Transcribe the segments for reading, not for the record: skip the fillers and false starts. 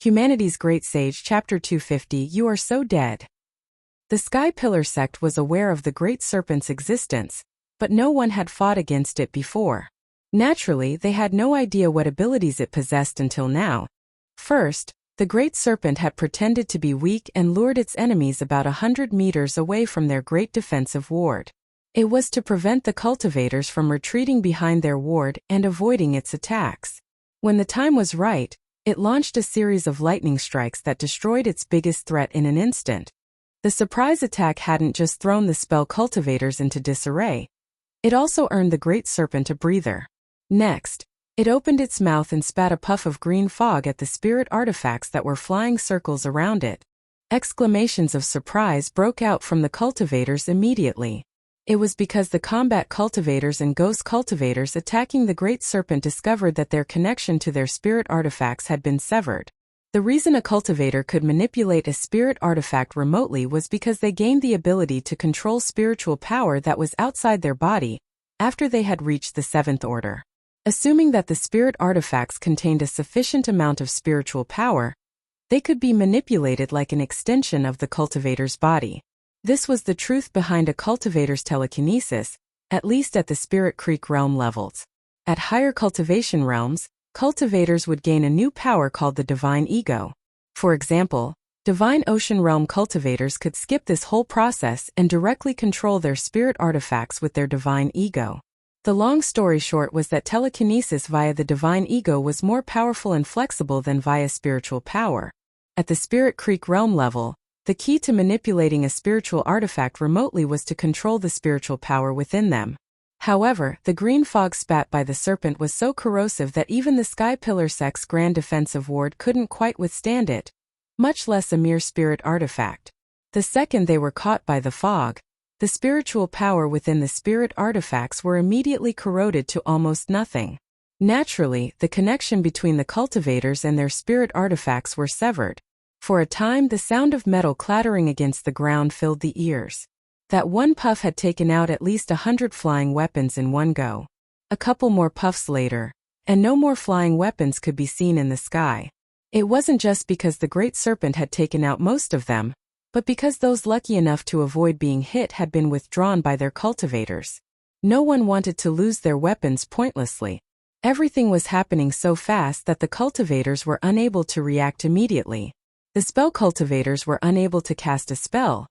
Humanity's Great Sage, Chapter 250. You are so dead. The Sky Pillar sect was aware of the Great Serpent's existence, but no one had fought against it before. Naturally, they had no idea what abilities it possessed until now. First, the Great Serpent had pretended to be weak and lured its enemies about 100 meters away from their great defensive ward. It was to prevent the cultivators from retreating behind their ward and avoiding its attacks. When the time was right, it launched a series of lightning strikes that destroyed its biggest threat in an instant. The surprise attack hadn't just thrown the spell cultivators into disarray. It also earned the Great Serpent a breather. Next, it opened its mouth and spat a puff of green fog at the spirit artifacts that were flying circles around it. Exclamations of surprise broke out from the cultivators immediately. It was because the combat cultivators and ghost cultivators attacking the Great Serpent discovered that their connection to their spirit artifacts had been severed. The reason a cultivator could manipulate a spirit artifact remotely was because they gained the ability to control spiritual power that was outside their body after they had reached the 7th order. Assuming that the spirit artifacts contained a sufficient amount of spiritual power, they could be manipulated like an extension of the cultivator's body. This was the truth behind a cultivator's telekinesis, at least at the Spirit Creek realm levels. At higher cultivation realms, cultivators would gain a new power called the Divine Ego. For example, Divine Ocean realm cultivators could skip this whole process and directly control their spirit artifacts with their Divine Ego. The long story short was that telekinesis via the Divine Ego was more powerful and flexible than via spiritual power. At the Spirit Creek realm level, the key to manipulating a spiritual artifact remotely was to control the spiritual power within them. However, the green fog spat by the serpent was so corrosive that even the Sky Pillar sect's grand defensive ward couldn't quite withstand it, much less a mere spirit artifact. The second they were caught by the fog, the spiritual power within the spirit artifacts were immediately corroded to almost nothing. Naturally, the connection between the cultivators and their spirit artifacts were severed. For a time, the sound of metal clattering against the ground filled the ears. That one puff had taken out at least 100 flying weapons in one go. A couple more puffs later, and no more flying weapons could be seen in the sky. It wasn't just because the Great Serpent had taken out most of them, but because those lucky enough to avoid being hit had been withdrawn by their cultivators. No one wanted to lose their weapons pointlessly. Everything was happening so fast that the cultivators were unable to react immediately. The spell cultivators were unable to cast a spell,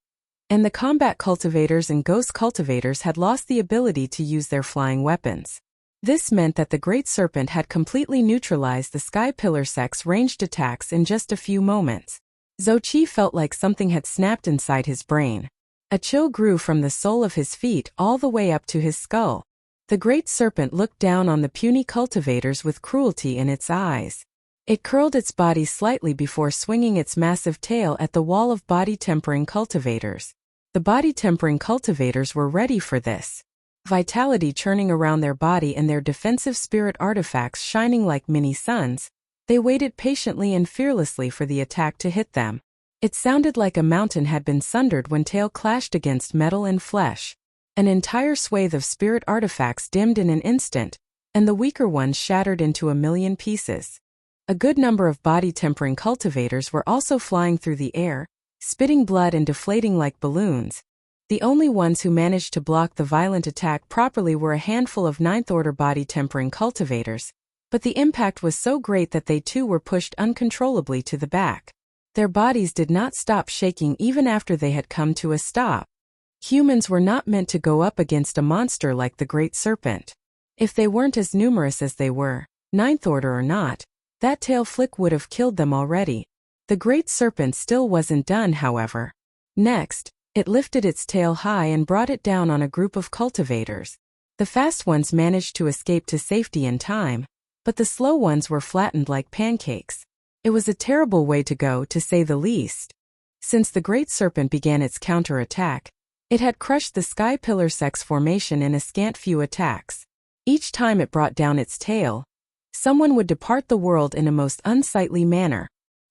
and the combat cultivators and ghost cultivators had lost the ability to use their flying weapons. This meant that the Great Serpent had completely neutralized the Sky Pillar sect's ranged attacks in just a few moments. Zhou felt like something had snapped inside his brain. A chill grew from the sole of his feet all the way up to his skull. The Great Serpent looked down on the puny cultivators with cruelty in its eyes. It curled its body slightly before swinging its massive tail at the wall of body-tempering cultivators. The body-tempering cultivators were ready for this. Vitality churning around their body and their defensive spirit artifacts shining like mini suns, they waited patiently and fearlessly for the attack to hit them. It sounded like a mountain had been sundered when tail clashed against metal and flesh. An entire swathe of spirit artifacts dimmed in an instant, and the weaker ones shattered into a million pieces. A good number of body-tempering cultivators were also flying through the air, spitting blood and deflating like balloons. The only ones who managed to block the violent attack properly were a handful of 9th order body-tempering cultivators, but the impact was so great that they too were pushed uncontrollably to the back. Their bodies did not stop shaking even after they had come to a stop. Humans were not meant to go up against a monster like the Great Serpent. If they weren't as numerous as they were, 9th order or not, that tail flick would have killed them already. The Great Serpent still wasn't done, however. Next, it lifted its tail high and brought it down on a group of cultivators. The fast ones managed to escape to safety in time, but the slow ones were flattened like pancakes. It was a terrible way to go, to say the least. Since the Great Serpent began its counterattack, it had crushed the Sky Pillar sect's formation in a scant few attacks. Each time it brought down its tail, someone would depart the world in a most unsightly manner.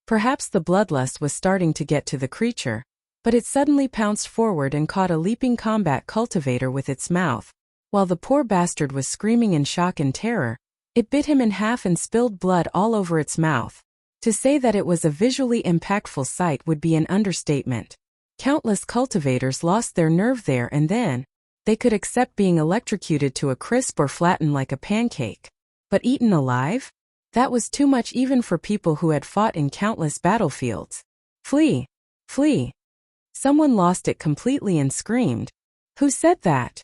Perhaps the bloodlust was starting to get to the creature, but it suddenly pounced forward and caught a leaping combat cultivator with its mouth. While the poor bastard was screaming in shock and terror, it bit him in half and spilled blood all over its mouth. To say that it was a visually impactful sight would be an understatement. Countless cultivators lost their nerve there and then. They could accept being electrocuted to a crisp or flattened like a pancake. But eaten alive? That was too much even for people who had fought in countless battlefields. Flee! Flee! Someone lost it completely and screamed. Who said that?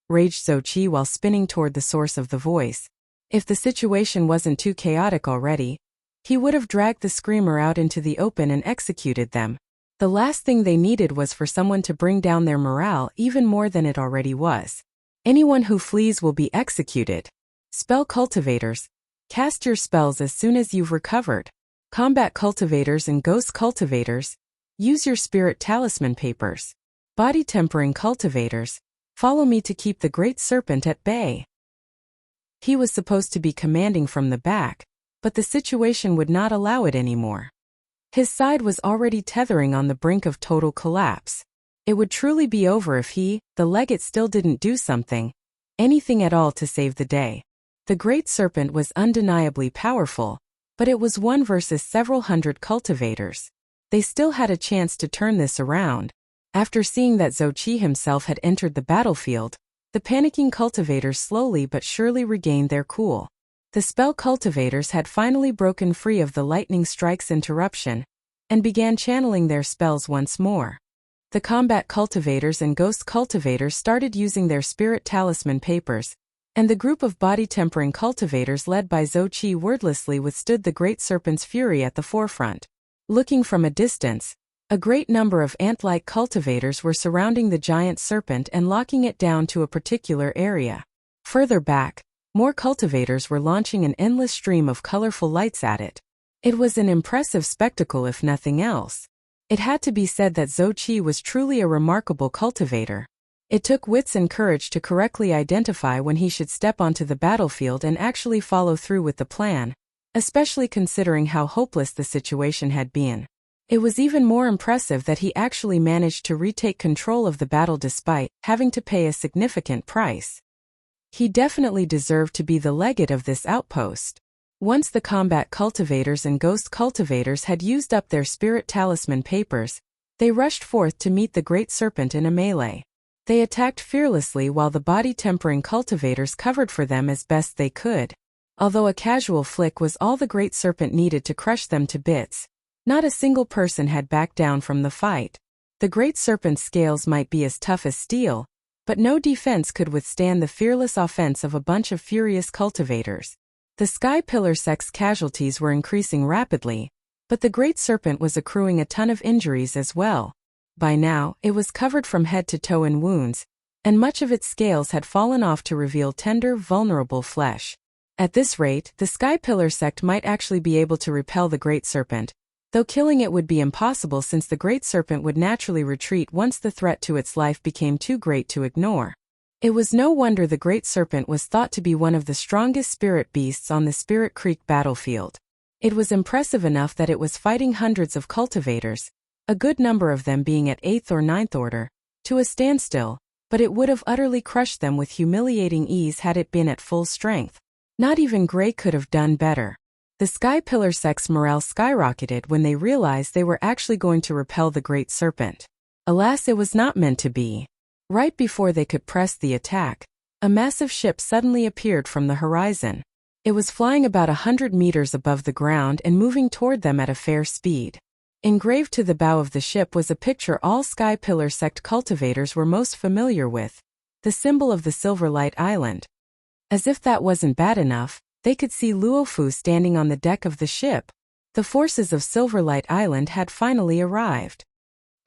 Raged Zouqi while spinning toward the source of the voice. If the situation wasn't too chaotic already, he would have dragged the screamer out into the open and executed them. The last thing they needed was for someone to bring down their morale even more than it already was. Anyone who flees will be executed. Spell cultivators. Cast your spells as soon as you've recovered. Combat cultivators and ghost cultivators. Use your spirit talisman papers. Body tempering cultivators. Follow me to keep the great serpent at bay. He was supposed to be commanding from the back, but the situation would not allow it anymore. His side was already tethering on the brink of total collapse. It would truly be over if he, the legate, still didn't do something, anything at all to save the day. The great serpent was undeniably powerful, but it was one versus several hundred cultivators. They still had a chance to turn this around. After seeing that Zouqi himself had entered the battlefield, the panicking cultivators slowly but surely regained their cool. The spell cultivators had finally broken free of the lightning strike's interruption and began channeling their spells once more. The combat cultivators and ghost cultivators started using their spirit talisman papers, and the group of body-tempering cultivators led by Zouqi wordlessly withstood the great serpent's fury at the forefront. Looking from a distance, a great number of ant-like cultivators were surrounding the giant serpent and locking it down to a particular area. Further back, more cultivators were launching an endless stream of colorful lights at it. It was an impressive spectacle if nothing else. It had to be said that Zouqi was truly a remarkable cultivator. It took wits and courage to correctly identify when he should step onto the battlefield and actually follow through with the plan, especially considering how hopeless the situation had been. It was even more impressive that he actually managed to retake control of the battle despite having to pay a significant price. He definitely deserved to be the legate of this outpost. Once the combat cultivators and ghost cultivators had used up their spirit talisman papers, they rushed forth to meet the great serpent in a melee. They attacked fearlessly while the body-tempering cultivators covered for them as best they could. Although a casual flick was all the great serpent needed to crush them to bits, not a single person had backed down from the fight. The great serpent's scales might be as tough as steel, but no defense could withstand the fearless offense of a bunch of furious cultivators. The Sky Pillar sect's casualties were increasing rapidly, but the great serpent was accruing a ton of injuries as well. By now, it was covered from head to toe in wounds, and much of its scales had fallen off to reveal tender, vulnerable flesh. At this rate, the Sky Pillar sect might actually be able to repel the great serpent, though killing it would be impossible since the great serpent would naturally retreat once the threat to its life became too great to ignore. It was no wonder the great serpent was thought to be one of the strongest spirit beasts on the Spirit Creek battlefield. It was impressive enough that it was fighting hundreds of cultivators, a good number of them being at 8th or 9th order, to a standstill, but it would have utterly crushed them with humiliating ease had it been at full strength. Not even Grey could have done better. The Sky Pillar sect's morale skyrocketed when they realized they were actually going to repel the great serpent. Alas, it was not meant to be. Right before they could press the attack, a massive ship suddenly appeared from the horizon. It was flying about 100 meters above the ground and moving toward them at a fair speed. Engraved to the bow of the ship was a picture all Sky Pillar sect cultivators were most familiar with, the symbol of the Silverlight Island. As if that wasn't bad enough, they could see Luofu standing on the deck of the ship. The forces of Silverlight Island had finally arrived.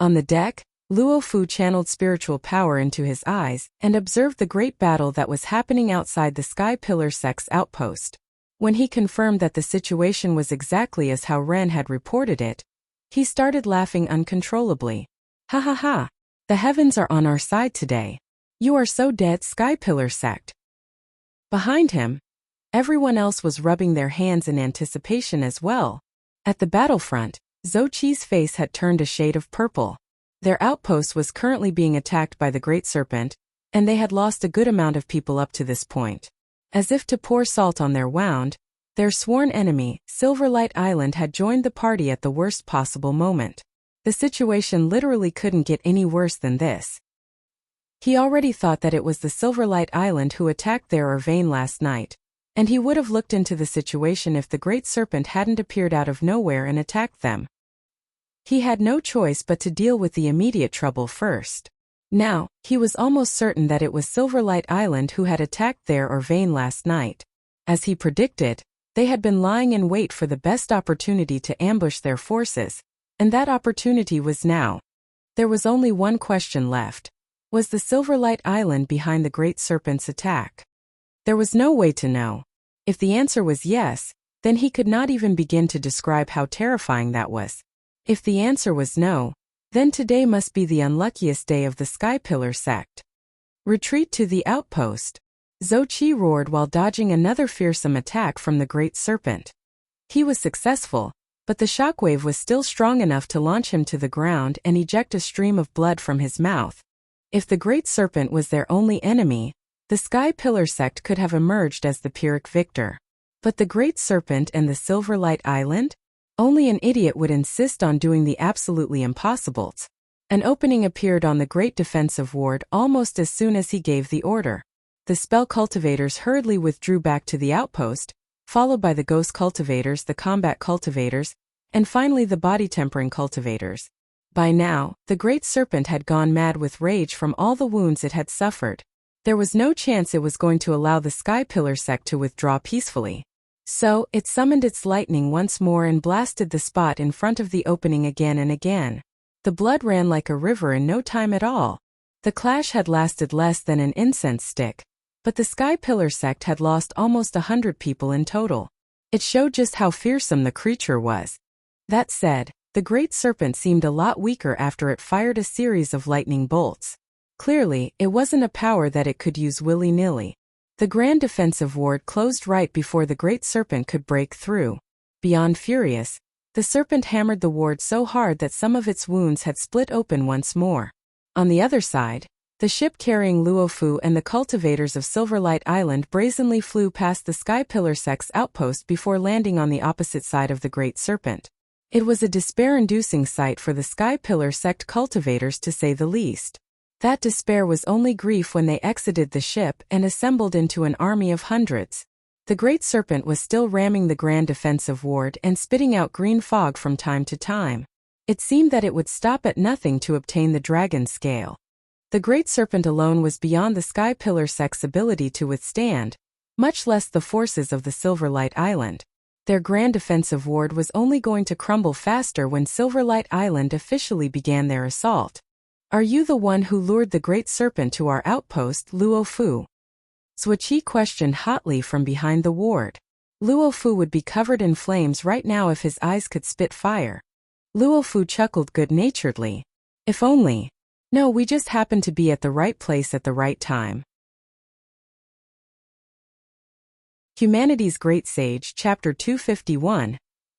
On the deck, Luofu channeled spiritual power into his eyes and observed the great battle that was happening outside the Sky Pillar sect's outpost. When he confirmed that the situation was exactly as how Ren had reported it, he started laughing uncontrollably. Ha ha ha! The heavens are on our side today. You are so dead, Sky Pillar sect. Behind him, everyone else was rubbing their hands in anticipation as well. At the battlefront, Zouqi's face had turned a shade of purple. Their outpost was currently being attacked by the Great Serpent, and they had lost a good amount of people up to this point. As if to pour salt on their wound, Their sworn enemy, Silverlight Island, had joined the party at the worst possible moment. The situation literally couldn't get any worse than this. He already thought that it was the Silverlight Island who attacked their Irvain last night, and he would have looked into the situation if the Great Serpent hadn't appeared out of nowhere and attacked them. He had no choice but to deal with the immediate trouble first. Now, he was almost certain that it was Silverlight Island who had attacked their Irvain last night. As he predicted, they had been lying in wait for the best opportunity to ambush their forces, and that opportunity was now. There was only one question left. Was the Silverlight Island behind the Great Serpent's attack? There was no way to know. If the answer was yes, then he could not even begin to describe how terrifying that was. If the answer was no, then today must be the unluckiest day of the Sky Pillar sect. Retreat to the outpost. Zhou Qi roared while dodging another fearsome attack from the Great Serpent. He was successful, but the shockwave was still strong enough to launch him to the ground and eject a stream of blood from his mouth. If the Great Serpent was their only enemy, the Sky Pillar sect could have emerged as the Pyrrhic victor. But the Great Serpent and the Silverlight Island? Only an idiot would insist on doing the absolutely impossible. An opening appeared on the Great Defensive Ward almost as soon as he gave the order. The spell cultivators hurriedly withdrew back to the outpost, followed by the ghost cultivators, the combat cultivators, and finally the body tempering cultivators. By now, the Great Serpent had gone mad with rage from all the wounds it had suffered. There was no chance it was going to allow the Sky Pillar sect to withdraw peacefully. So, it summoned its lightning once more and blasted the spot in front of the opening again and again. The blood ran like a river in no time at all. The clash had lasted less than an incense stick, but the Sky Pillar sect had lost almost 100 people in total. It showed just how fearsome the creature was. That said, the Great Serpent seemed a lot weaker after it fired a series of lightning bolts. Clearly, it wasn't a power that it could use willy-nilly. The Grand Defensive Ward closed right before the Great Serpent could break through. Beyond furious, the serpent hammered the ward so hard that some of its wounds had split open once more. On the other side, the ship carrying Luofu and the cultivators of Silverlight Island brazenly flew past the Sky Pillar sect's outpost before landing on the opposite side of the Great Serpent. It was a despair-inducing sight for the Sky Pillar sect cultivators, to say the least. That despair was only grief when they exited the ship and assembled into an army of hundreds. The Great Serpent was still ramming the Grand Defensive Ward and spitting out green fog from time to time. It seemed that it would stop at nothing to obtain the Dragon Scale. The Great Serpent alone was beyond the Sky Pillar sect's ability to withstand, much less the forces of the Silverlight Island. Their Grand Defensive Ward was only going to crumble faster when Silverlight Island officially began their assault. Are you the one who lured the Great Serpent to our outpost, Luofu? Zhou Qi questioned hotly from behind the ward. Luofu would be covered in flames right now if his eyes could spit fire. Luofu chuckled good-naturedly. If only. No, we just happened to be at the right place at the right time. Humanity's Great Sage, Chapter 251.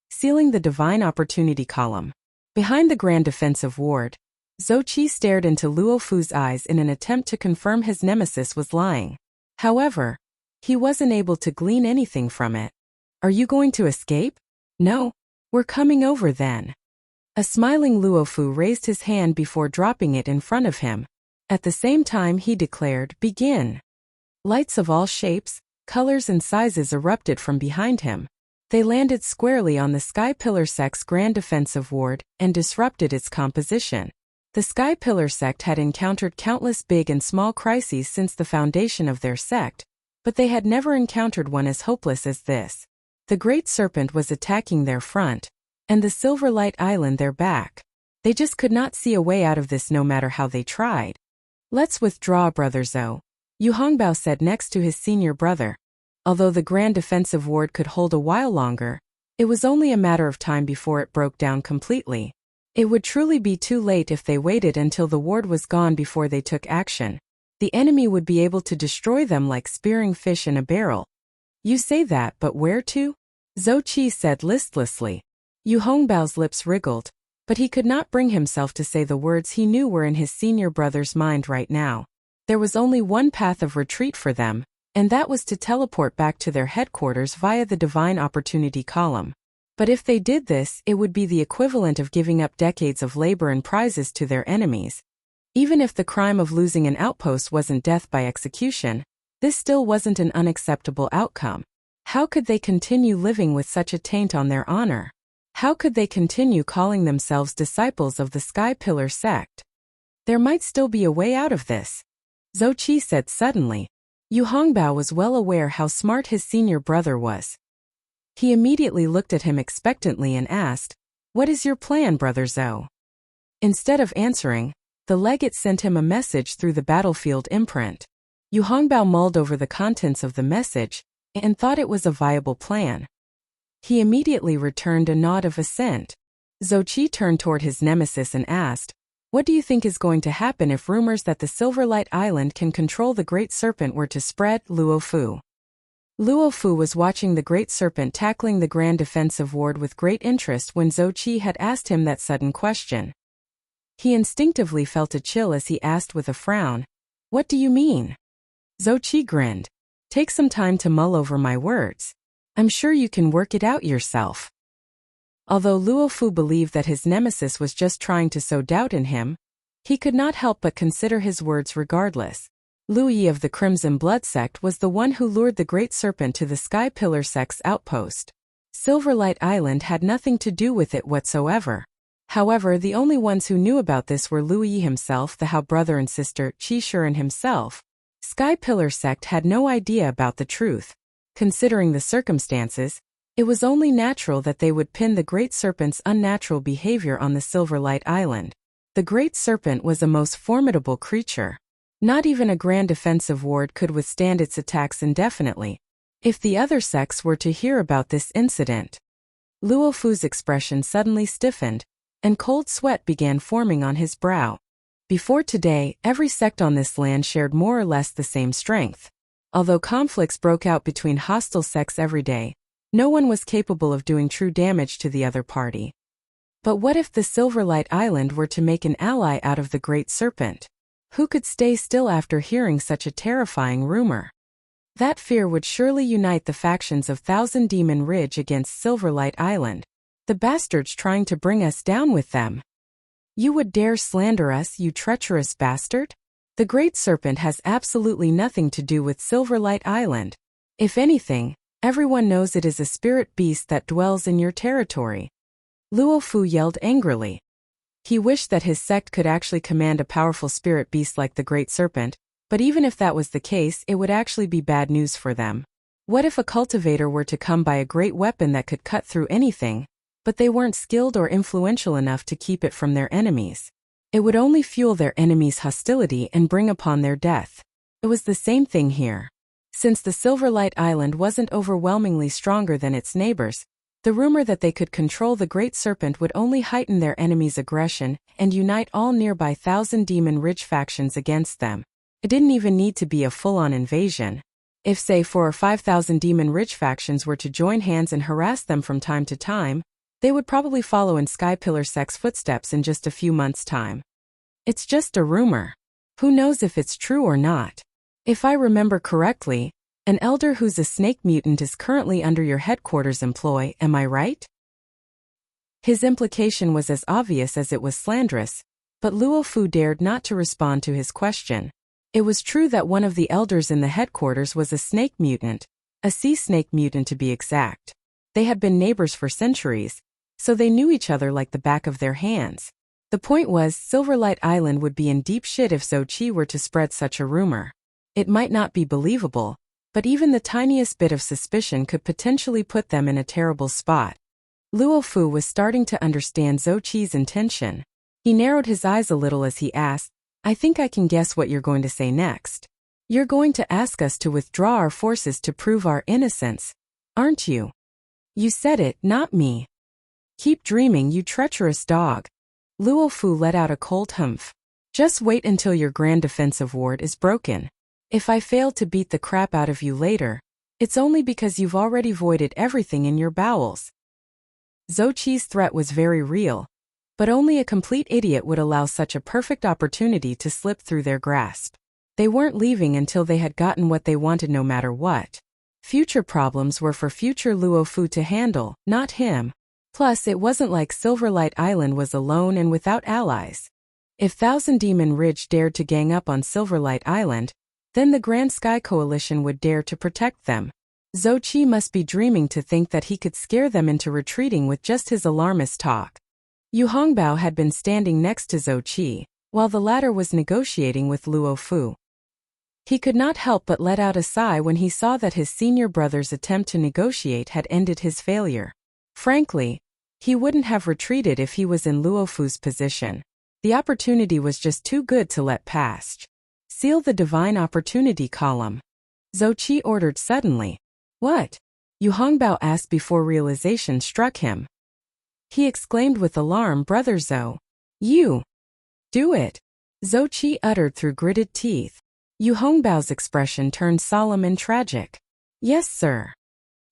Sealing the Divine Opportunity Column. Behind the Grand Defensive Ward, Zhou Qi stared into Luofu's eyes in an attempt to confirm his nemesis was lying. However, he wasn't able to glean anything from it. Are you going to escape? No. We're coming over then. A smiling Luofu raised his hand before dropping it in front of him. At the same time he declared, "Begin." Lights of all shapes, colors and sizes erupted from behind him. They landed squarely on the Sky Pillar sect's Grand Defensive Ward and disrupted its composition. The Sky Pillar sect had encountered countless big and small crises since the foundation of their sect, but they had never encountered one as hopeless as this. The Great Serpent was attacking their front, and the Silverlight Island their back. They just could not see a way out of this no matter how they tried. "Let's withdraw, Brother Zhou," Yu Hongbao said next to his senior brother. Although the Grand Defensive Ward could hold a while longer, it was only a matter of time before it broke down completely. It would truly be too late if they waited until the ward was gone before they took action. The enemy would be able to destroy them like spearing fish in a barrel. "You say that, but where to?" Zhou Qi said listlessly. Yu Hongbao's lips wriggled, but he could not bring himself to say the words he knew were in his senior brother's mind right now. There was only one path of retreat for them, and that was to teleport back to their headquarters via the Divine Opportunity column. But if they did this, it would be the equivalent of giving up decades of labor and prizes to their enemies. Even if the crime of losing an outpost wasn't death by execution, this still wasn't an unacceptable outcome. How could they continue living with such a taint on their honor? How could they continue calling themselves disciples of the Sky Pillar sect? There might still be a way out of this, Zhou Qi said suddenly. Yu Hongbao was well aware how smart his senior brother was. He immediately looked at him expectantly and asked, "What is your plan, Brother Zhou?" Instead of answering, the legate sent him a message through the battlefield imprint. Yu Hongbao mulled over the contents of the message and thought it was a viable plan. He immediately returned a nod of assent. Zhou Qi turned toward his nemesis and asked, "What do you think is going to happen if rumors that the Silverlight Island can control the Great Serpent were to spread?" Luo Fu. Luo Fu was watching the Great Serpent tackling the Grand Defensive Ward with great interest when Zhou Qi had asked him that sudden question. He instinctively felt a chill as he asked with a frown, "What do you mean?" Zhou Qi grinned. "Take some time to mull over my words. I'm sure you can work it out yourself." Although Luo Fu believed that his nemesis was just trying to sow doubt in him, he could not help but consider his words regardless. Lu Yi of the Crimson Blood sect was the one who lured the Great Serpent to the Sky Pillar sect's outpost. Silverlight Island had nothing to do with it whatsoever. However, the only ones who knew about this were Lu Yi himself, the Hao brother and sister, Qi Shi and himself. Sky Pillar sect had no idea about the truth. Considering the circumstances, it was only natural that they would pin the Great Serpent's unnatural behavior on the Silverlight Island. The Great Serpent was a most formidable creature. Not even a Grand Defensive Ward could withstand its attacks indefinitely. If the other sects were to hear about this incident, Luo Fu's expression suddenly stiffened, and cold sweat began forming on his brow. Before today, every sect on this land shared more or less the same strength. Although conflicts broke out between hostile sects every day, no one was capable of doing true damage to the other party. But what if the Silverlight Island were to make an ally out of the Great Serpent? Who could stay still after hearing such a terrifying rumor? That fear would surely unite the factions of Thousand Demon Ridge against Silverlight Island. The bastards trying to bring us down with them. You would dare slander us, you treacherous bastard? The Great Serpent has absolutely nothing to do with Silverlight Island. If anything, everyone knows it is a spirit beast that dwells in your territory. Luo Fu yelled angrily. He wished that his sect could actually command a powerful spirit beast like the Great Serpent, but even if that was the case, it would actually be bad news for them. What if a cultivator were to come by a great weapon that could cut through anything, but they weren't skilled or influential enough to keep it from their enemies? It would only fuel their enemies' hostility and bring upon their death. It was the same thing here. Since the Silverlight Island wasn't overwhelmingly stronger than its neighbors, the rumor that they could control the Great Serpent would only heighten their enemies' aggression and unite all nearby Thousand Demon Ridge factions against them. It didn't even need to be a full-on invasion. If, say, 4 or 5,000 Demon Ridge factions were to join hands and harass them from time to time, they would probably follow in Sky Pillar sect's footsteps in just a few months' time. It's just a rumor. Who knows if it's true or not? If I remember correctly, an elder who's a snake mutant is currently under your headquarters employ, am I right? His implication was as obvious as it was slanderous, but Luo Fu dared not to respond to his question. It was true that one of the elders in the headquarters was a snake mutant, a sea snake mutant to be exact. They had been neighbors for centuries, so they knew each other like the back of their hands. The point was, Silverlight Island would be in deep shit if Zhou Qi were to spread such a rumor. It might not be believable, but even the tiniest bit of suspicion could potentially put them in a terrible spot. Luo Fu was starting to understand Zhou Qi's intention. He narrowed his eyes a little as he asked, "I think I can guess what you're going to say next. You're going to ask us to withdraw our forces to prove our innocence, aren't you?" "You said it, not me." "Keep dreaming, you treacherous dog." Luo Fu let out a cold humph. "Just wait until your Grand Defensive Ward is broken. If I fail to beat the crap out of you later, it's only because you've already voided everything in your bowels." Zhou Qi's threat was very real, but only a complete idiot would allow such a perfect opportunity to slip through their grasp. They weren't leaving until they had gotten what they wanted no matter what. Future problems were for future Luo Fu to handle, not him. Plus, it wasn't like Silverlight Island was alone and without allies. If Thousand Demon Ridge dared to gang up on Silverlight Island, then the Grand Sky Coalition would dare to protect them. Zhou Qi must be dreaming to think that he could scare them into retreating with just his alarmist talk. Yu Hongbao had been standing next to Zhou Qi, while the latter was negotiating with Luo Fu. He could not help but let out a sigh when he saw that his senior brother's attempt to negotiate had ended his failure. Frankly, he wouldn't have retreated if he was in Luo Fu's position. The opportunity was just too good to let pass. Seal the divine opportunity column. Zhou Qi ordered suddenly. What? Yu Hongbao asked before realization struck him. He exclaimed with alarm, Brother Zhou. You! Do it! Zhou Qi uttered through gritted teeth. Yu Hongbao's expression turned solemn and tragic. Yes, sir.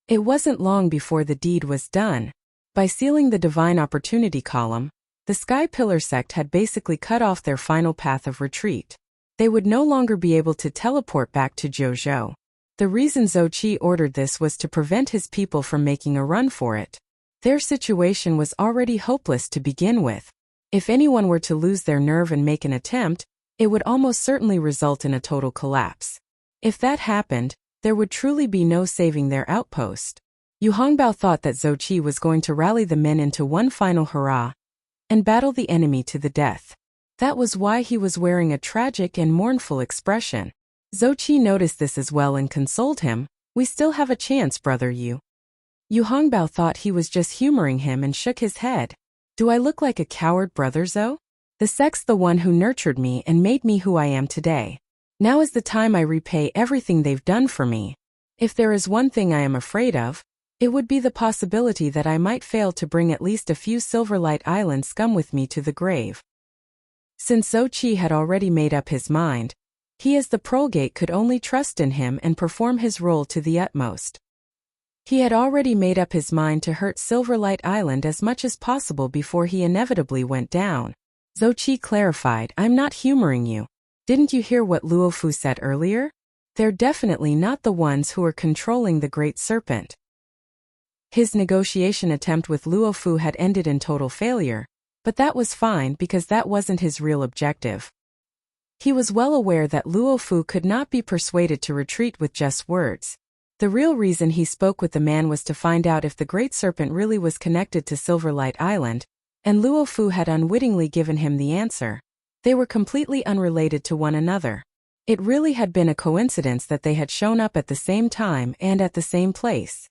It wasn't long before the deed was done. By sealing the divine opportunity column, the Sky Pillar sect had basically cut off their final path of retreat. They would no longer be able to teleport back to Jiuzhou. The reason Zhou Qi ordered this was to prevent his people from making a run for it. Their situation was already hopeless to begin with. If anyone were to lose their nerve and make an attempt, it would almost certainly result in a total collapse. If that happened, there would truly be no saving their outpost. Yu Hongbao thought that Zhou Qi was going to rally the men into one final hurrah and battle the enemy to the death. That was why he was wearing a tragic and mournful expression. Zhou Qi noticed this as well and consoled him. We still have a chance, brother Yu. Yu Hongbao thought he was just humoring him and shook his head. Do I look like a coward, brother Zhou? The sect's the one who nurtured me and made me who I am today. Now is the time I repay everything they've done for me. If there is one thing I am afraid of, it would be the possibility that I might fail to bring at least a few Silverlight Island scum with me to the grave. Since Zhou Qi had already made up his mind, he as the Prolgate could only trust in him and perform his role to the utmost. He had already made up his mind to hurt Silverlight Island as much as possible before he inevitably went down. Zhou Qi clarified, I'm not humoring you. Didn't you hear what Luo Fu said earlier? They're definitely not the ones who are controlling the Great Serpent. His negotiation attempt with Luo Fu had ended in total failure, but that was fine because that wasn't his real objective. He was well aware that Luo Fu could not be persuaded to retreat with just words. The real reason he spoke with the man was to find out if the Great Serpent really was connected to Silverlight Island, and Luo Fu had unwittingly given him the answer. They were completely unrelated to one another. It really had been a coincidence that they had shown up at the same time and at the same place.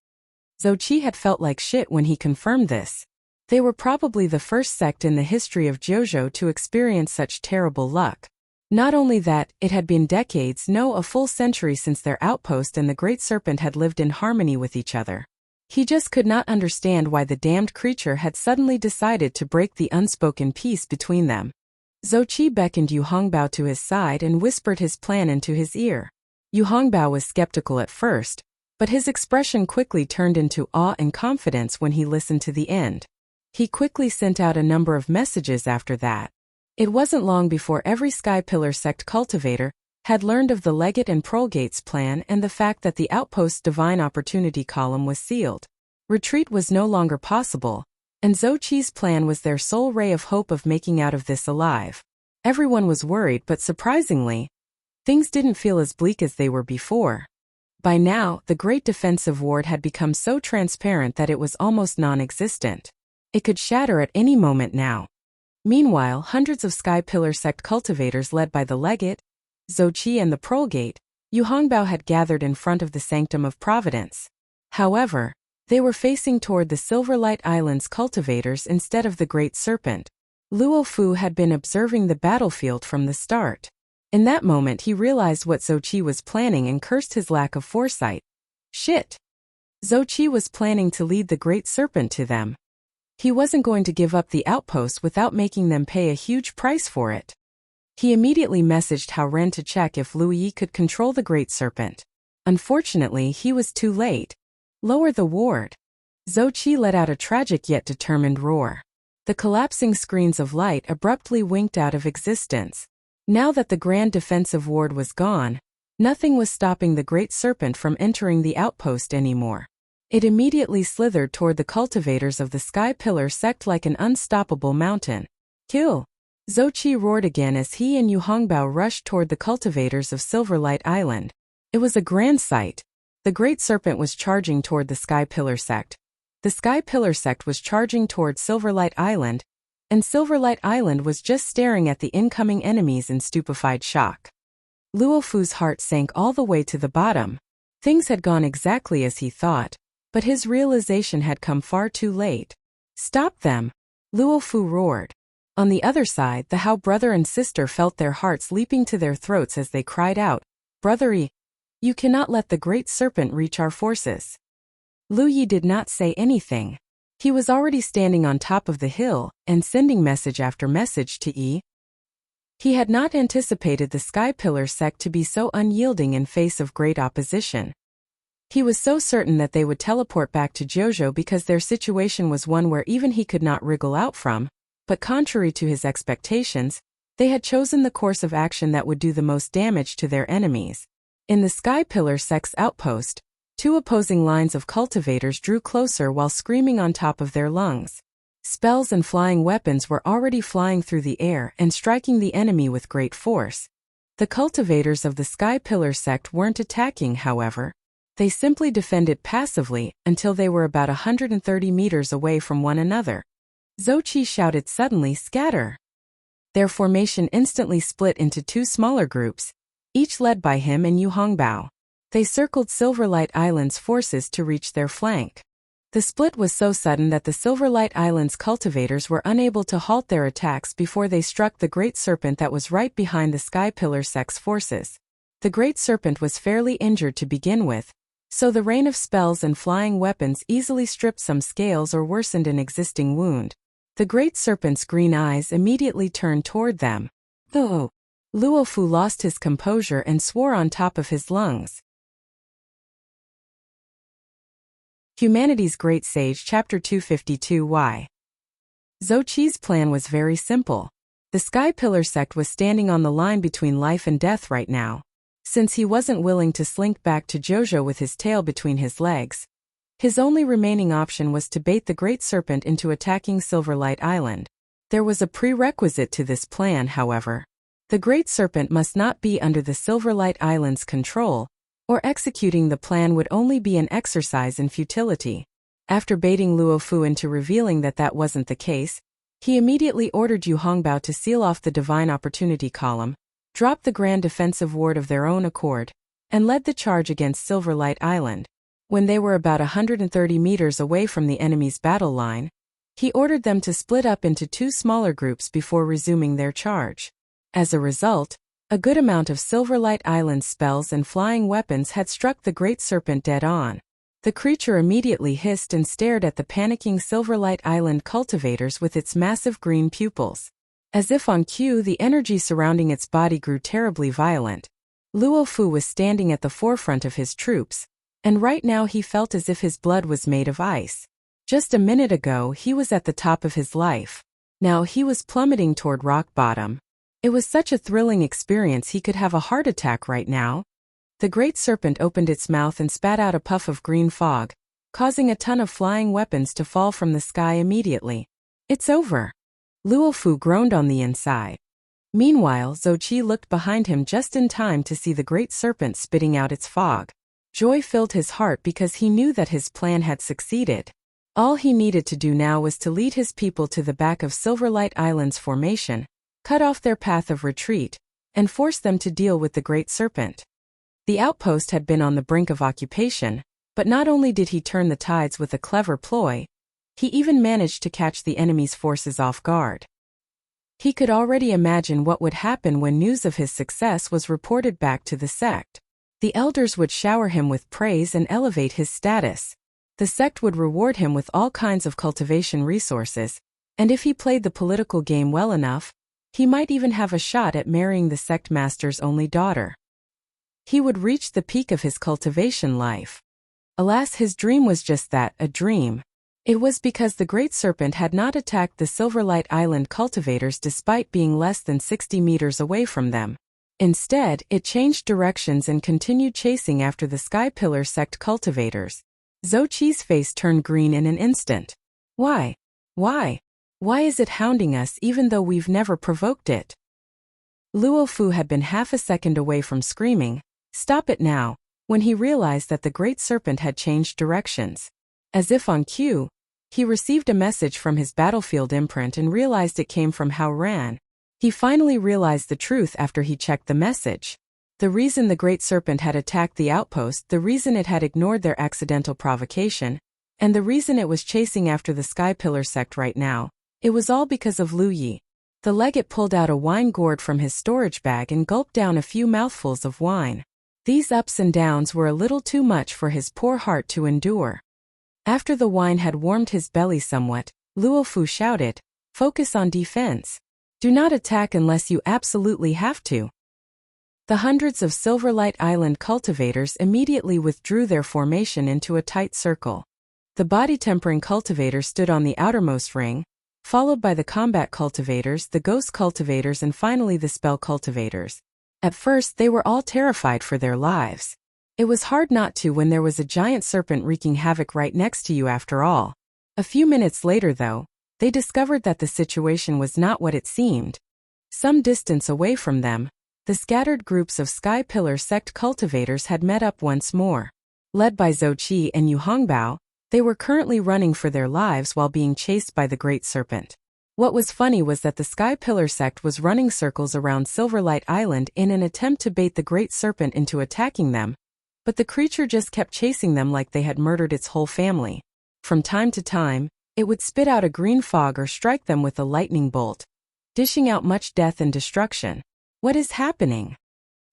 Zhou Qi had felt like shit when he confirmed this. They were probably the first sect in the history of Jiuzhou to experience such terrible luck. Not only that, it had been decades, no, a full century since their outpost and the Great Serpent had lived in harmony with each other. He just could not understand why the damned creature had suddenly decided to break the unspoken peace between them. Zhou Qi beckoned Yu Hongbao to his side and whispered his plan into his ear. Yu Hongbao was skeptical at first, but his expression quickly turned into awe and confidence when he listened to the end. He quickly sent out a number of messages after that. It wasn't long before every Sky Pillar sect cultivator had learned of the Legate and Prolgate's plan and the fact that the outpost's divine opportunity column was sealed. Retreat was no longer possible, and Zhou Qi's plan was their sole ray of hope of making out of this alive. Everyone was worried, but surprisingly, things didn't feel as bleak as they were before. By now, the Great Defensive Ward had become so transparent that it was almost non-existent. It could shatter at any moment now. Meanwhile, hundreds of Sky Pillar sect cultivators led by the Legate, Zhou Qi and the Prolgate, Yu Hongbao had gathered in front of the Sanctum of Providence. However, they were facing toward the Silverlight Island's cultivators instead of the Great Serpent. Luo Fu had been observing the battlefield from the start. In that moment he realized what Zhou Qi was planning and cursed his lack of foresight. Shit! Zhou Qi was planning to lead the Great Serpent to them. He wasn't going to give up the outpost without making them pay a huge price for it. He immediately messaged Hao Ren to check if Lu Yi could control the Great Serpent. Unfortunately, he was too late. Lower the ward. Zhou Qi let out a tragic yet determined roar. The collapsing screens of light abruptly winked out of existence. Now that the grand defensive ward was gone, nothing was stopping the great serpent from entering the outpost anymore. It immediately slithered toward the cultivators of the Sky Pillar sect like an unstoppable mountain. Kill! Zhou Qi roared again as he and Yu Hongbao rushed toward the cultivators of Silverlight Island. It was a grand sight. The great serpent was charging toward the Sky Pillar sect. The Sky Pillar sect was charging toward Silverlight Island, and Silverlight Island was just staring at the incoming enemies in stupefied shock. Luofu's heart sank all the way to the bottom. Things had gone exactly as he thought, but his realization had come far too late. Stop them! Luofu roared. On the other side, the Hao brother and sister felt their hearts leaping to their throats as they cried out, "Brother, you cannot let the great serpent reach our forces." Lu Yi did not say anything. He was already standing on top of the hill and sending message after message to Yi. He had not anticipated the Sky Pillar sect to be so unyielding in face of great opposition. He was so certain that they would teleport back to Jojo because their situation was one where even he could not wriggle out from, but contrary to his expectations, they had chosen the course of action that would do the most damage to their enemies. In the Sky Pillar sect's outpost, two opposing lines of cultivators drew closer while screaming on top of their lungs. Spells and flying weapons were already flying through the air and striking the enemy with great force. The cultivators of the Sky Pillar sect weren't attacking, however. They simply defended passively until they were about 130 meters away from one another. Zhou Qi shouted suddenly, "Scatter!" Their formation instantly split into two smaller groups, each led by him and Yu Hongbao. They circled Silverlight Island's forces to reach their flank. The split was so sudden that the Silverlight Island's cultivators were unable to halt their attacks before they struck the great serpent that was right behind the Sky Pillar sect's forces. The great serpent was fairly injured to begin with, so the rain of spells and flying weapons easily stripped some scales or worsened an existing wound. The great serpent's green eyes immediately turned toward them. "Oh!" Luofu lost his composure and swore on top of his lungs. Humanity's Great Sage Chapter 252 Why? Zhou Qi's plan was very simple. The Sky Pillar sect was standing on the line between life and death right now. Since he wasn't willing to slink back to Jojo with his tail between his legs, his only remaining option was to bait the great serpent into attacking Silverlight Island. There was a prerequisite to this plan, however. The great serpent must not be under the Silverlight Island's control, or executing the plan would only be an exercise in futility. After baiting Luofu into revealing that that wasn't the case, he immediately ordered Yu Hongbao to seal off the Divine Opportunity column, drop the grand defensive ward of their own accord, and led the charge against Silverlight Island. When they were about 130 meters away from the enemy's battle line, he ordered them to split up into two smaller groups before resuming their charge. As a result, a good amount of Silverlight Island's spells and flying weapons had struck the great serpent dead on. The creature immediately hissed and stared at the panicking Silverlight Island cultivators with its massive green pupils. As if on cue, the energy surrounding its body grew terribly violent. Luofu was standing at the forefront of his troops, and right now he felt as if his blood was made of ice. Just a minute ago he was at the top of his life. Now he was plummeting toward rock bottom. It was such a thrilling experience he could have a heart attack right now. The great serpent opened its mouth and spat out a puff of green fog, causing a ton of flying weapons to fall from the sky immediately. "It's over." Luofu groaned on the inside. Meanwhile, Zhou Qi looked behind him just in time to see the great serpent spitting out its fog. Joy filled his heart because he knew that his plan had succeeded. All he needed to do now was to lead his people to the back of Silverlight Island's formation, cut off their path of retreat, and force them to deal with the great serpent. The outpost had been on the brink of occupation, but not only did he turn the tides with a clever ploy, he even managed to catch the enemy's forces off guard. He could already imagine what would happen when news of his success was reported back to the sect. The elders would shower him with praise and elevate his status. The sect would reward him with all kinds of cultivation resources, and if he played the political game well enough, he might even have a shot at marrying the sect master's only daughter. He would reach the peak of his cultivation life. Alas, his dream was just that, a dream. It was because the Great Serpent had not attacked the Silverlight Island cultivators despite being less than 60 meters away from them. Instead, it changed directions and continued chasing after the Sky Pillar sect cultivators. Zhou Qi's face turned green in an instant. Why? Why? Why is it hounding us even though we've never provoked it? Luo Fu had been half a second away from screaming, "Stop it now," when he realized that the Great Serpent had changed directions. As if on cue, he received a message from his battlefield imprint and realized it came from Hao Ran. He finally realized the truth after he checked the message. The reason the Great Serpent had attacked the outpost, the reason it had ignored their accidental provocation, and the reason it was chasing after the Sky Pillar sect right now, it was all because of Lu Yi. The legate pulled out a wine gourd from his storage bag and gulped down a few mouthfuls of wine. These ups and downs were a little too much for his poor heart to endure. After the wine had warmed his belly somewhat, Luo Fu shouted, "Focus on defense. Do not attack unless you absolutely have to." The hundreds of Silverlight Island cultivators immediately withdrew their formation into a tight circle. The body-tempering cultivators stood on the outermost ring, followed by the combat cultivators, the ghost cultivators, and finally the spell cultivators. At first they were all terrified for their lives. It was hard not to when there was a giant serpent wreaking havoc right next to you after all. A few minutes later though, they discovered that the situation was not what it seemed. Some distance away from them, the scattered groups of Sky Pillar sect cultivators had met up once more. Led by Zhou Qi and Yu Hongbao, they were currently running for their lives while being chased by the Great Serpent. What was funny was that the Sky Pillar sect was running circles around Silverlight Island in an attempt to bait the Great Serpent into attacking them, but the creature just kept chasing them like they had murdered its whole family. From time to time, it would spit out a green fog or strike them with a lightning bolt, dishing out much death and destruction. What is happening?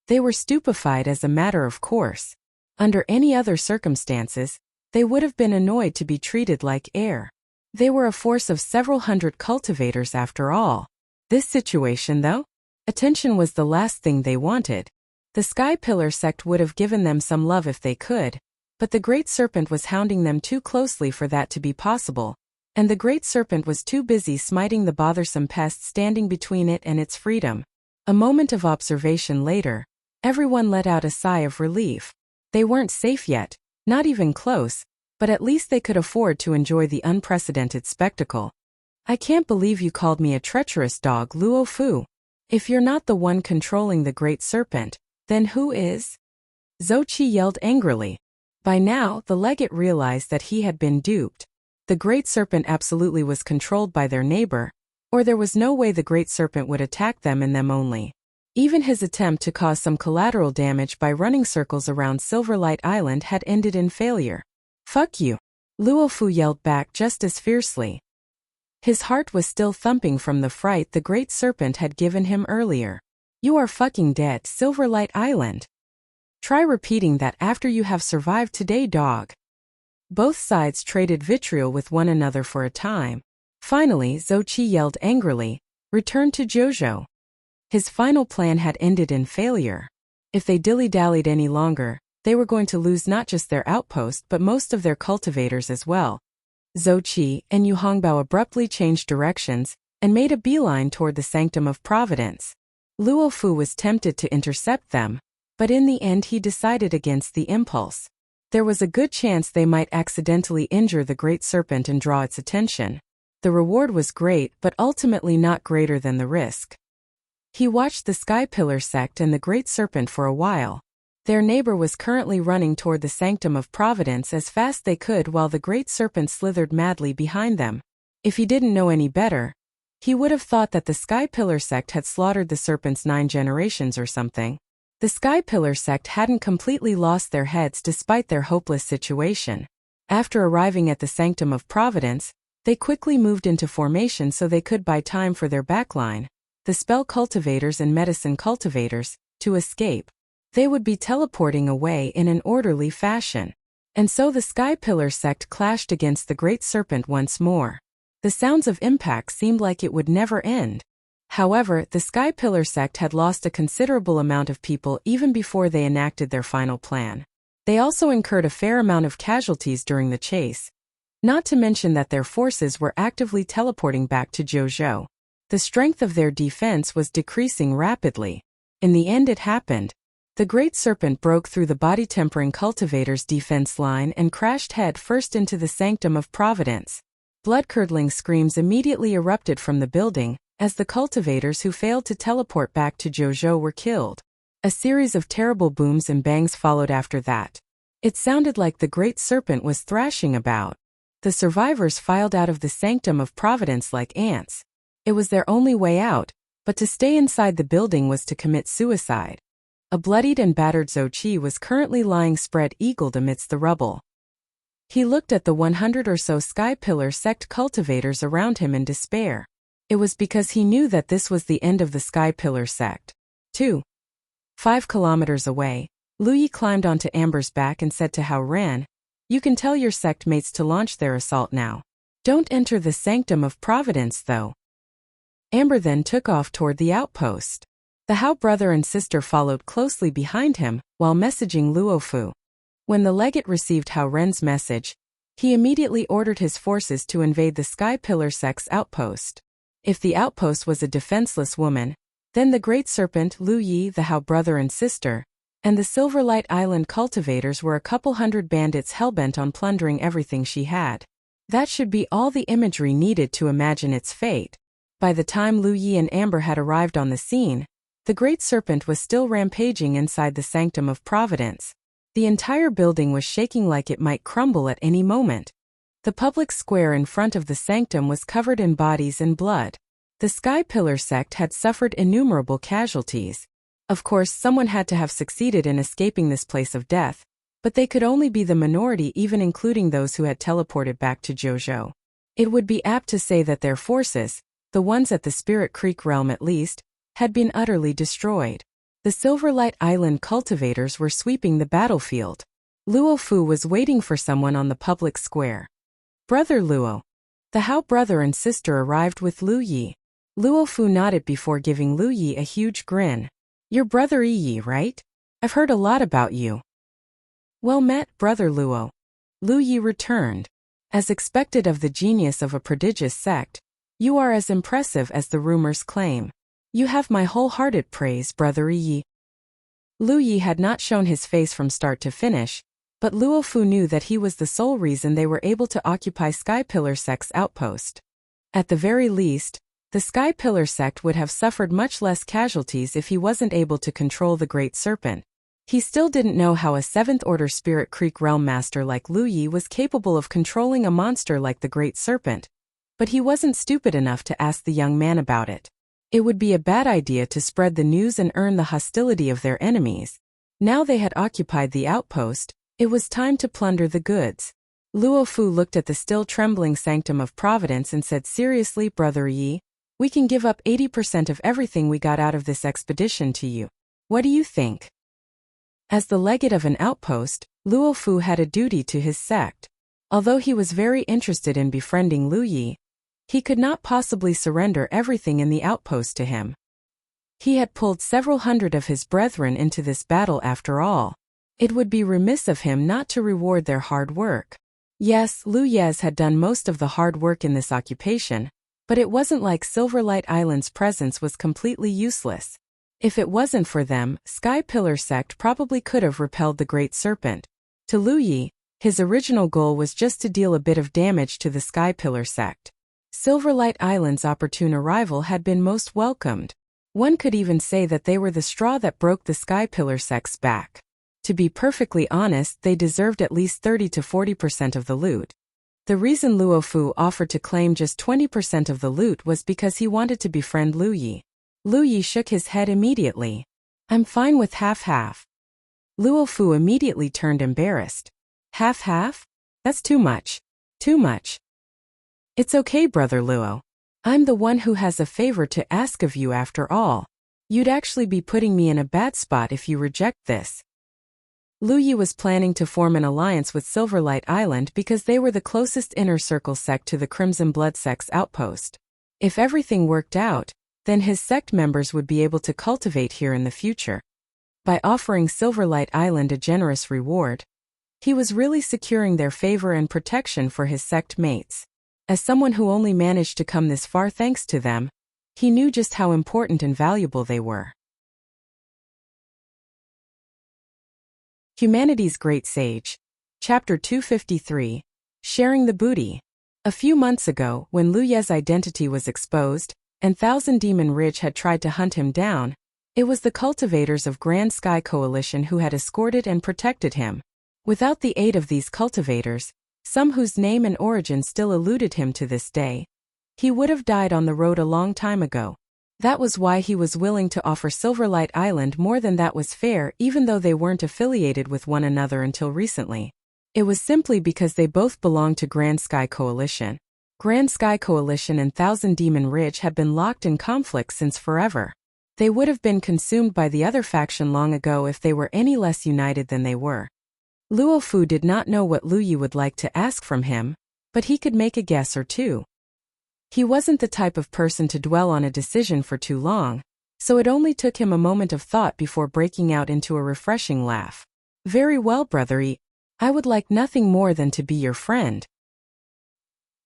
They were stupefied as a matter of course. Under any other circumstances, they would have been annoyed to be treated like air. They were a force of several hundred cultivators after all. This situation though? Attention was the last thing they wanted. The Sky Pillar sect would have given them some love if they could, but the Great Serpent was hounding them too closely for that to be possible, and the Great Serpent was too busy smiting the bothersome pest standing between it and its freedom. A moment of observation later, everyone let out a sigh of relief. They weren't safe yet, not even close, but at least they could afford to enjoy the unprecedented spectacle. "I can't believe you called me a treacherous dog, Luo Fu. If you're not the one controlling the Great Serpent, then who is?" Zhou Qi yelled angrily. By now, the legate realized that he had been duped. The Great Serpent absolutely was controlled by their neighbor, or there was no way the Great Serpent would attack them and them only. Even his attempt to cause some collateral damage by running circles around Silverlight Island had ended in failure. "Fuck you!" Luo Fu yelled back just as fiercely. His heart was still thumping from the fright the Great Serpent had given him earlier. "You are fucking dead, Silverlight Island. Try repeating that after you have survived today, dog." Both sides traded vitriol with one another for a time. Finally, Zhou Qi yelled angrily, "Return to Jojo." His final plan had ended in failure. If they dilly-dallied any longer, they were going to lose not just their outpost but most of their cultivators as well. Zhou Qi and Yu Hongbao abruptly changed directions and made a beeline toward the Sanctum of Providence. Luo Fu was tempted to intercept them, but in the end he decided against the impulse. There was a good chance they might accidentally injure the Great Serpent and draw its attention. The reward was great but ultimately not greater than the risk. He watched the Sky Pillar sect and the Great Serpent for a while. Their neighbor was currently running toward the Sanctum of Providence as fast they could while the Great Serpent slithered madly behind them. If he didn't know any better, he would have thought that the Sky Pillar sect had slaughtered the Serpent's 9 generations or something. The Sky Pillar sect hadn't completely lost their heads despite their hopeless situation. After arriving at the Sanctum of Providence, they quickly moved into formation so they could buy time for their backline, the spell cultivators and medicine cultivators, to escape. They would be teleporting away in an orderly fashion. And so the Sky Pillar sect clashed against the Great Serpent once more. The sounds of impact seemed like it would never end. However, the Sky Pillar sect had lost a considerable amount of people even before they enacted their final plan. They also incurred a fair amount of casualties during the chase. Not to mention that their forces were actively teleporting back to Jojo. The strength of their defense was decreasing rapidly. In the end it happened. The Great Serpent broke through the body-tempering cultivator's defense line and crashed head first into the Sanctum of Providence. Blood-curdling screams immediately erupted from the building, as the cultivators who failed to teleport back to Jojo were killed. A series of terrible booms and bangs followed after that. It sounded like the Great Serpent was thrashing about. The survivors filed out of the Sanctum of Providence like ants. It was their only way out, but to stay inside the building was to commit suicide. A bloodied and battered Zhou was currently lying spread-eagled amidst the rubble. He looked at the 100 or so Sky Pillar sect cultivators around him in despair. It was because he knew that this was the end of the Sky Pillar sect. 5 kilometers away, Lu Yi climbed onto Amber's back and said to Hao Ran, "You can tell your sect mates to launch their assault now. Don't enter the Sanctum of Providence, though." Amber then took off toward the outpost. The Hao brother and sister followed closely behind him, while messaging Luofu. When the legate received Hao Ren's message, he immediately ordered his forces to invade the Sky Pillar sect's outpost. If the outpost was a defenseless woman, then the Great Serpent, Lu Yi, the Hao brother and sister, and the Silverlight Island cultivators were a couple hundred bandits hellbent on plundering everything she had. That should be all the imagery needed to imagine its fate. By the time Lu Yi and Amber had arrived on the scene, the Great Serpent was still rampaging inside the Sanctum of Providence. The entire building was shaking like it might crumble at any moment. The public square in front of the sanctum was covered in bodies and blood. The Sky Pillar sect had suffered innumerable casualties. Of course, someone had to have succeeded in escaping this place of death, but they could only be the minority, even including those who had teleported back to Jojo. It would be apt to say that their forces, the ones at the Spirit Creek realm at least, had been utterly destroyed. The Silverlight Island cultivators were sweeping the battlefield. Luofu was waiting for someone on the public square. "Brother Luo." The Hao brother and sister arrived with Lu Yi. Luofu nodded before giving Lu Yi a huge grin. "You're Brother Yi, right? I've heard a lot about you." "Well met, Brother Luo." Lu Yi returned. "As expected of the genius of a prodigious sect, you are as impressive as the rumors claim. You have my wholehearted praise, Brother Yi." Lu Yi had not shown his face from start to finish, but Luofu knew that he was the sole reason they were able to occupy Sky Pillar sect's outpost. At the very least, the Sky Pillar sect would have suffered much less casualties if he wasn't able to control the Great Serpent. He still didn't know how a 7th Order Spirit Creek Realm Master like Lu Yi was capable of controlling a monster like the Great Serpent, but he wasn't stupid enough to ask the young man about it. It would be a bad idea to spread the news and earn the hostility of their enemies. Now they had occupied the outpost, it was time to plunder the goods. Luofu looked at the still trembling Sanctum of Providence and said seriously, "Brother Yi, we can give up 80% of everything we got out of this expedition to you. What do you think?" As the legate of an outpost, Luofu had a duty to his sect. Although he was very interested in befriending Lu Yi, he could not possibly surrender everything in the outpost to him. He had pulled several hundred of his brethren into this battle after all. It would be remiss of him not to reward their hard work. Yes, Lu Yez had done most of the hard work in this occupation, but it wasn't like Silverlight Island's presence was completely useless. If it wasn't for them, Sky Pillar sect probably could have repelled the Great Serpent. To Lu Yi, his original goal was just to deal a bit of damage to the Sky Pillar sect. Silverlight Island's opportune arrival had been most welcomed. One could even say that they were the straw that broke the Sky Pillar sect's back. To be perfectly honest, they deserved at least 30 to 40% of the loot. The reason Luofu offered to claim just 20% of the loot was because he wanted to befriend Lu Yi. Lu Yi shook his head immediately. "I'm fine with half-half." Luofu immediately turned embarrassed. "Half-half? That's too much. Too much." "It's okay, Brother Luo. I'm the one who has a favor to ask of you after all. You'd actually be putting me in a bad spot if you reject this." Lu Yi was planning to form an alliance with Silverlight Island because they were the closest inner circle sect to the Crimson Blood sect's outpost. If everything worked out, then his sect members would be able to cultivate here in the future. By offering Silverlight Island a generous reward, He was really securing their favor and protection for his sect mates. As someone who only managed to come this far thanks to them, he knew just how important and valuable they were. Humanity's Great Sage. Chapter 253. Sharing the Booty. A few months ago, when Lu Ye's identity was exposed, and Thousand Demon Ridge had tried to hunt him down, it was the cultivators of Grand Sky Coalition who had escorted and protected him. Without the aid of these cultivators, some whose name and origin still eluded him to this day, he would have died on the road a long time ago. That was why he was willing to offer Silverlight Island more than that was fair, even though they weren't affiliated with one another until recently. It was simply because they both belonged to Grand Sky Coalition. Grand Sky Coalition and Thousand Demon Ridge had been locked in conflict since forever. They would have been consumed by the other faction long ago if they were any less united than they were. Luo Fu did not know what Lu Yi would like to ask from him, but he could make a guess or two. He wasn't the type of person to dwell on a decision for too long, so it only took him a moment of thought before breaking out into a refreshing laugh. "Very well, brother. I would like nothing more than to be your friend."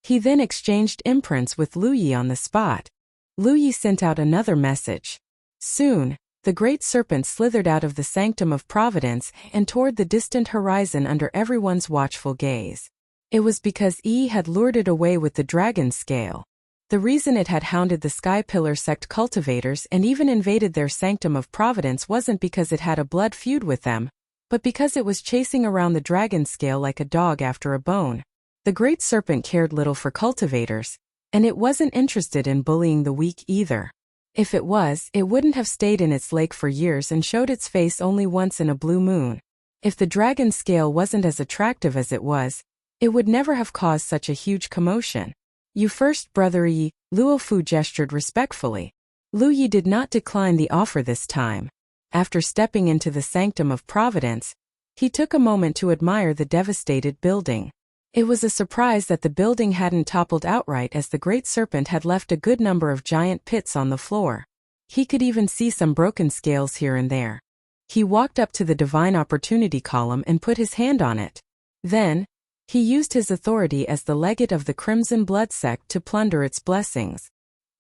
He then exchanged imprints with Lu Yi on the spot. Lu Yi sent out another message. Soon, the great serpent slithered out of the sanctum of Providence and toward the distant horizon under everyone's watchful gaze. It was because Yi had lured it away with the dragon scale. The reason it had hounded the Sky Pillar sect cultivators and even invaded their sanctum of Providence wasn't because it had a blood feud with them, but because it was chasing around the dragon scale like a dog after a bone. The great serpent cared little for cultivators, and it wasn't interested in bullying the weak either. If it was, it wouldn't have stayed in its lake for years and showed its face only once in a blue moon. If the dragon scale wasn't as attractive as it was, it would never have caused such a huge commotion. "You first, brother Yi," Luo Fu gestured respectfully. Lu Yi did not decline the offer this time. After stepping into the sanctum of Providence, he took a moment to admire the devastated building. It was a surprise that the building hadn't toppled outright, as the great serpent had left a good number of giant pits on the floor. He could even see some broken scales here and there. He walked up to the Divine Opportunity column and put his hand on it. Then, he used his authority as the legate of the Crimson Blood sect to plunder its blessings.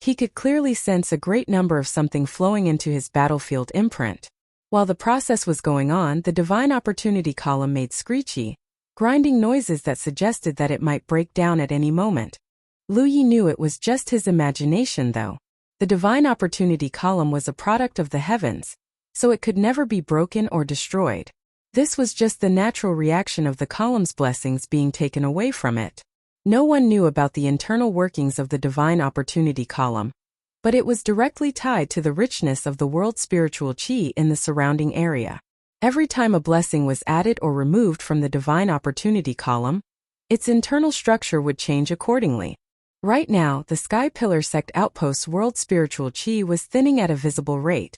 He could clearly sense a great number of something flowing into his battlefield imprint. While the process was going on, the Divine Opportunity column made screechy, grinding noises that suggested that it might break down at any moment. Lu Yi knew it was just his imagination though. The Divine Opportunity column was a product of the heavens, so it could never be broken or destroyed. This was just the natural reaction of the column's blessings being taken away from it. No one knew about the internal workings of the Divine Opportunity column, but it was directly tied to the richness of the world's spiritual chi in the surrounding area. Every time a blessing was added or removed from the Divine Opportunity column, its internal structure would change accordingly. Right now, the Sky Pillar sect outpost's world spiritual chi was thinning at a visible rate.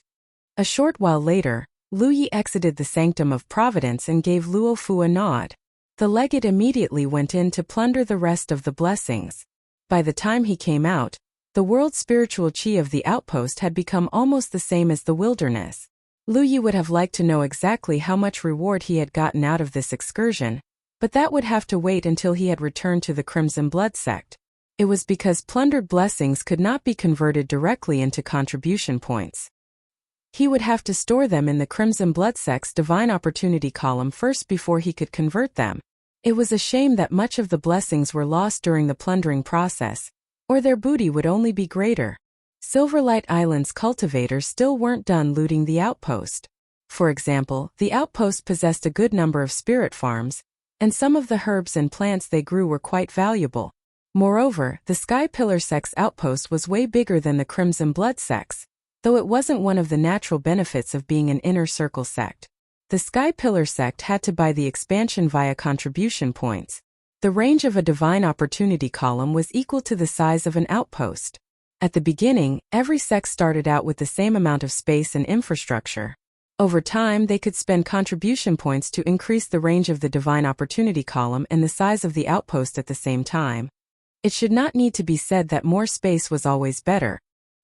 A short while later, Lu Yi exited the sanctum of Providence and gave Luo Fu a nod. The legate immediately went in to plunder the rest of the blessings. By the time he came out, the world's spiritual chi of the outpost had become almost the same as the wilderness. Lu Yi would have liked to know exactly how much reward he had gotten out of this excursion, but that would have to wait until he had returned to the Crimson Blood sect. It was because plundered blessings could not be converted directly into contribution points. He would have to store them in the Crimson Blood sect's Divine Opportunity column first before he could convert them. It was a shame that much of the blessings were lost during the plundering process, or their booty would only be greater. Silverlight Island's cultivators still weren't done looting the outpost. For example, the outpost possessed a good number of spirit farms, and some of the herbs and plants they grew were quite valuable. Moreover, the Sky Pillar sect's outpost was way bigger than the Crimson Blood sect's, though it wasn't one of the natural benefits of being an inner circle sect. The Sky Pillar sect had to buy the expansion via contribution points. The range of a Divine Opportunity column was equal to the size of an outpost. At the beginning, every sect started out with the same amount of space and infrastructure. Over time, they could spend contribution points to increase the range of the Divine Opportunity column and the size of the outpost at the same time. It should not need to be said that more space was always better.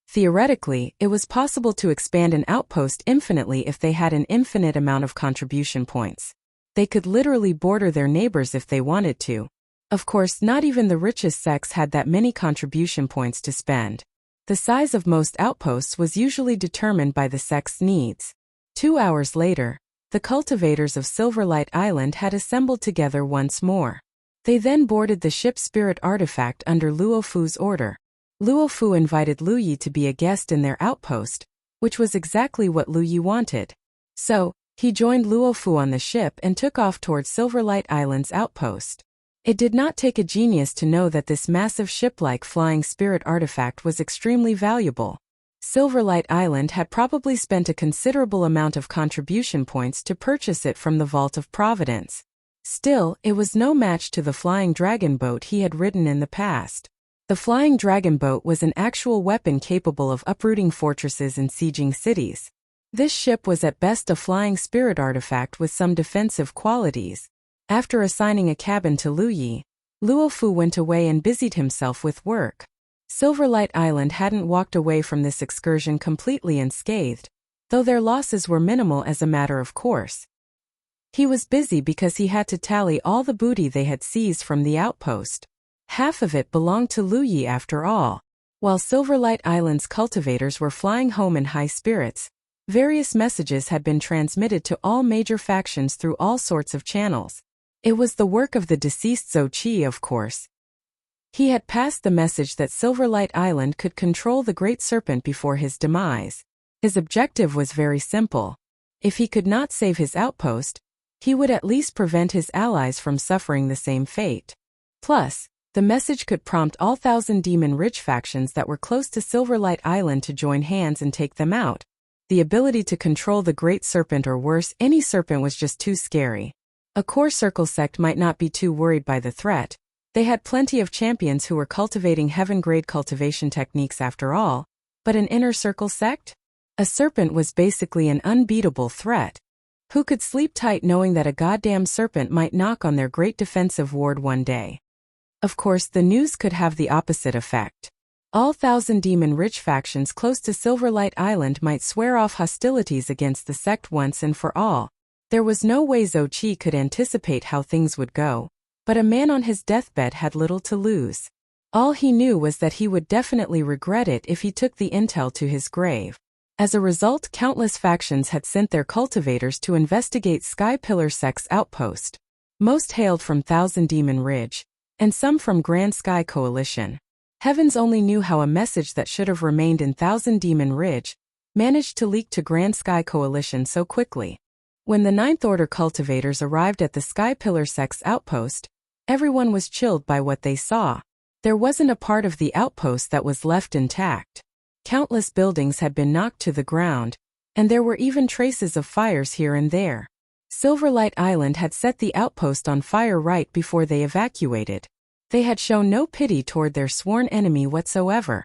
Theoretically, it was possible to expand an outpost infinitely if they had an infinite amount of contribution points. They could literally border their neighbors if they wanted to. Of course, not even the richest sects had that many contribution points to spend. The size of most outposts was usually determined by the sect's needs. 2 hours later, the cultivators of Silverlight Island had assembled together once more. They then boarded the ship's spirit artifact under Luofu's order. Luofu invited Lu Yi to be a guest in their outpost, which was exactly what Lu Yi wanted. So, he joined Luofu on the ship and took off towards Silverlight Island's outpost. It did not take a genius to know that this massive ship-like flying spirit artifact was extremely valuable. Silverlight Island had probably spent a considerable amount of contribution points to purchase it from the Vault of Providence. Still, it was no match to the flying dragon boat he had ridden in the past. The flying dragon boat was an actual weapon capable of uprooting fortresses and sieging cities. This ship was at best a flying spirit artifact with some defensive qualities. After assigning a cabin to Lu Yi, Luofu went away and busied himself with work. Silverlight Island hadn't walked away from this excursion completely unscathed, though their losses were minimal as a matter of course. He was busy because he had to tally all the booty they had seized from the outpost. Half of it belonged to Lu Yi after all. While Silverlight Island's cultivators were flying home in high spirits, various messages had been transmitted to all major factions through all sorts of channels. It was the work of the deceased Zhou Qi, of course. He had passed the message that Silverlight Island could control the Great Serpent before his demise. His objective was very simple. If he could not save his outpost, he would at least prevent his allies from suffering the same fate. Plus, the message could prompt all Thousand Demon Ridge factions that were close to Silverlight Island to join hands and take them out. The ability to control the Great Serpent, or worse, any serpent, was just too scary. A core circle sect might not be too worried by the threat. They had plenty of champions who were cultivating heaven-grade cultivation techniques after all. But an inner circle sect? A serpent was basically an unbeatable threat. Who could sleep tight knowing that a goddamn serpent might knock on their great defensive ward one day? Of course, the news could have the opposite effect. All Thousand Demon Ridge factions close to Silverlight Island might swear off hostilities against the sect once and for all. There was no way Zhou Qi could anticipate how things would go, but a man on his deathbed had little to lose. All he knew was that he would definitely regret it if he took the intel to his grave. As a result, countless factions had sent their cultivators to investigate Sky Pillar Sect's outpost. Most hailed from Thousand Demon Ridge, and some from Grand Sky Coalition. Heavens only knew how a message that should have remained in Thousand Demon Ridge managed to leak to Grand Sky Coalition so quickly. When the Ninth Order cultivators arrived at the Sky Pillar Sect's outpost, everyone was chilled by what they saw. There wasn't a part of the outpost that was left intact. Countless buildings had been knocked to the ground, and there were even traces of fires here and there. Silverlight Island had set the outpost on fire right before they evacuated. They had shown no pity toward their sworn enemy whatsoever.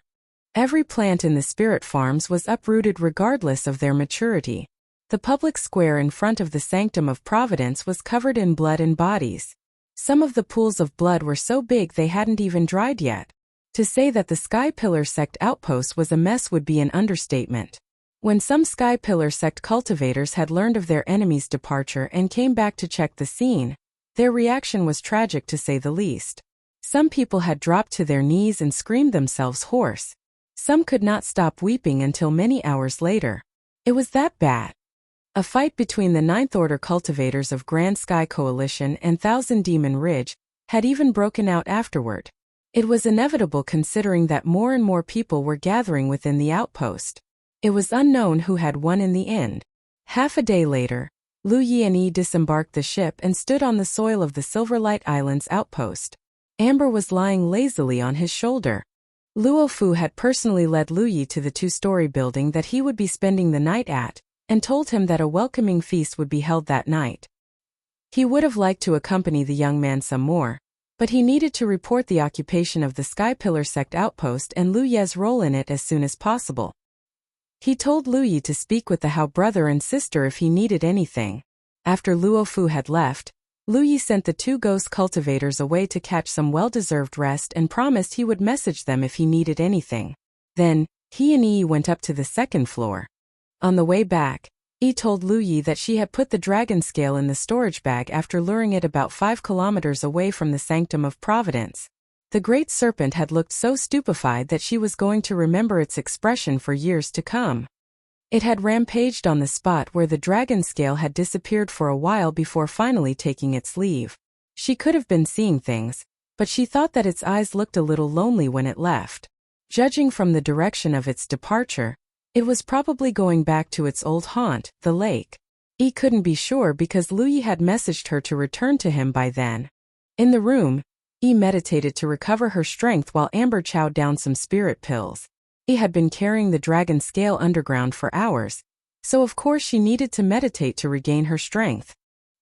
Every plant in the spirit farms was uprooted regardless of their maturity. The public square in front of the Sanctum of Providence was covered in blood and bodies. Some of the pools of blood were so big they hadn't even dried yet. To say that the Sky Pillar Sect outpost was a mess would be an understatement. When some Sky Pillar Sect cultivators had learned of their enemy's departure and came back to check the scene, their reaction was tragic to say the least. Some people had dropped to their knees and screamed themselves hoarse. Some could not stop weeping until many hours later. It was that bad. A fight between the Ninth Order cultivators of Grand Sky Coalition and Thousand Demon Ridge had even broken out afterward. It was inevitable considering that more and more people were gathering within the outpost. It was unknown who had won in the end. Half a day later, Lu Yi and Yi disembarked the ship and stood on the soil of the Silverlight Island's outpost. Amber was lying lazily on his shoulder. Luofu had personally led Lu Yi to the two-story building that he would be spending the night at, and told him that a welcoming feast would be held that night. He would have liked to accompany the young man some more, but he needed to report the occupation of the Sky Pillar Sect outpost and Lu Ye's role in it as soon as possible. He told Lu Yi to speak with the Hao brother and sister if he needed anything. After Luofu had left, Lu Yi sent the two ghost cultivators away to catch some well-deserved rest and promised he would message them if he needed anything. Then, he and Yi went up to the second floor. On the way back, Yi told Lu Yi that she had put the dragon scale in the storage bag after luring it about 5 kilometers away from the Sanctum of Providence. The great serpent had looked so stupefied that she was going to remember its expression for years to come. It had rampaged on the spot where the dragon scale had disappeared for a while before finally taking its leave. She could have been seeing things, but she thought that its eyes looked a little lonely when it left. Judging from the direction of its departure, it was probably going back to its old haunt, the lake. Yi couldn't be sure because Lu Yi had messaged her to return to him by then. In the room, Yi meditated to recover her strength while Amber chowed down some spirit pills. Yi had been carrying the dragon scale underground for hours, so of course she needed to meditate to regain her strength.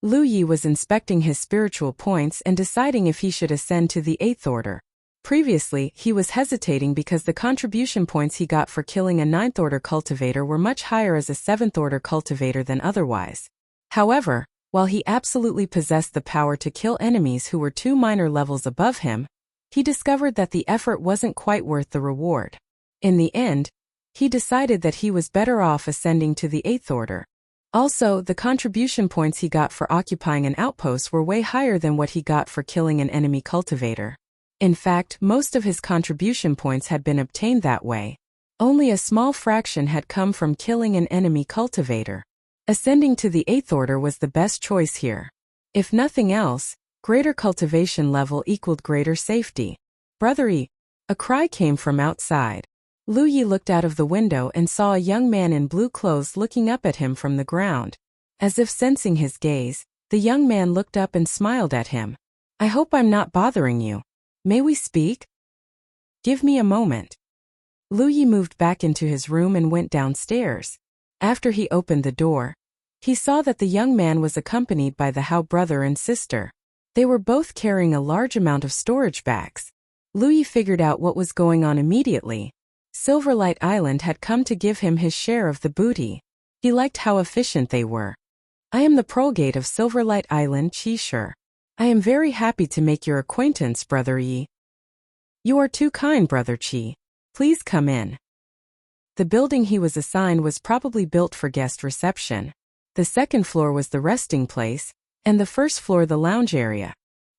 Lu Yi was inspecting his spiritual points and deciding if he should ascend to the 8th order. Previously, he was hesitating because the contribution points he got for killing a 9th order cultivator were much higher as a 7th order cultivator than otherwise. However, while he absolutely possessed the power to kill enemies who were 2 minor levels above him, he discovered that the effort wasn't quite worth the reward. In the end, he decided that he was better off ascending to the 8th order. Also, the contribution points he got for occupying an outpost were way higher than what he got for killing an enemy cultivator. In fact, most of his contribution points had been obtained that way. Only a small fraction had come from killing an enemy cultivator. Ascending to the 8th order was the best choice here. If nothing else, greater cultivation level equaled greater safety. "Brother Yi," a cry came from outside. Lu Yi looked out of the window and saw a young man in blue clothes looking up at him from the ground. As if sensing his gaze, the young man looked up and smiled at him. "I hope I'm not bothering you. May we speak? Give me a moment." Lu Yi moved back into his room and went downstairs. After he opened the door, he saw that the young man was accompanied by the Hao brother and sister. They were both carrying a large amount of storage bags. Lu Yi figured out what was going on immediately. Silverlight Island had come to give him his share of the booty. He liked how efficient they were. "I am the Prolgate of Silverlight Island, Qishur. I am very happy to make your acquaintance, Brother Yi." "You are too kind, Brother Qi. Please come in." The building he was assigned was probably built for guest reception. The second floor was the resting place, and the first floor the lounge area.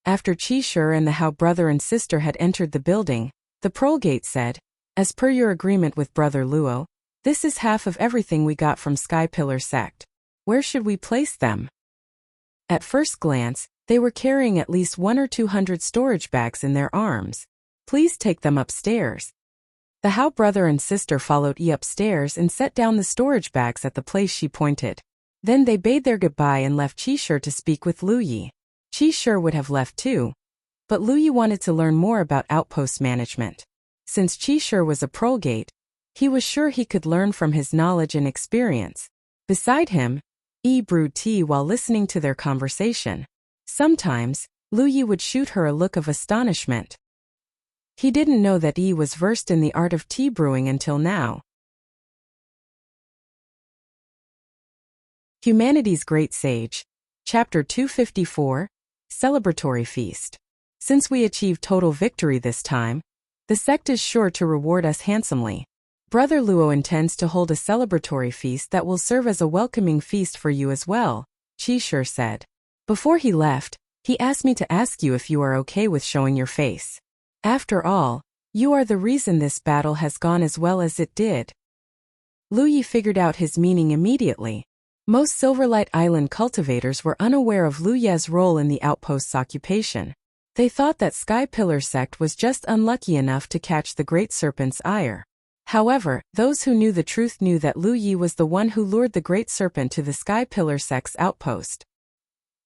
After Qishur and the Hao brother and sister had entered the building, the Prolgate said, "As per your agreement with Brother Luo, this is half of everything we got from Sky Pillar Sect. Where should we place them?" At first glance, they were carrying at least 100 or 200 storage bags in their arms. "Please take them upstairs." The Hao brother and sister followed Yi upstairs and set down the storage bags at the place she pointed. Then they bade their goodbye and left Qishur to speak with Lu Yi. Qishur would have left too, but Lu Yi wanted to learn more about outpost management. Since Qishur was a Prolgate, he was sure he could learn from his knowledge and experience. Beside him, Yi brewed tea while listening to their conversation. Sometimes, Lu Yi would shoot her a look of astonishment. He didn't know that Yi was versed in the art of tea brewing until now. Humanity's Great Sage, Chapter 254, Celebratory Feast. Since we achieved total victory this time, the sect is sure to reward us handsomely. Brother Luo intends to hold a celebratory feast that will serve as a welcoming feast for you as well, Qishur said. Before he left, he asked me to ask you if you are okay with showing your face. After all, you are the reason this battle has gone as well as it did. Lu Yi figured out his meaning immediately. Most Silverlight Island cultivators were unaware of Lu Ye's role in the outpost's occupation. They thought that Sky Pillar Sect was just unlucky enough to catch the Great Serpent's ire. However, those who knew the truth knew that Lu Yi was the one who lured the Great Serpent to the Sky Pillar Sect's outpost.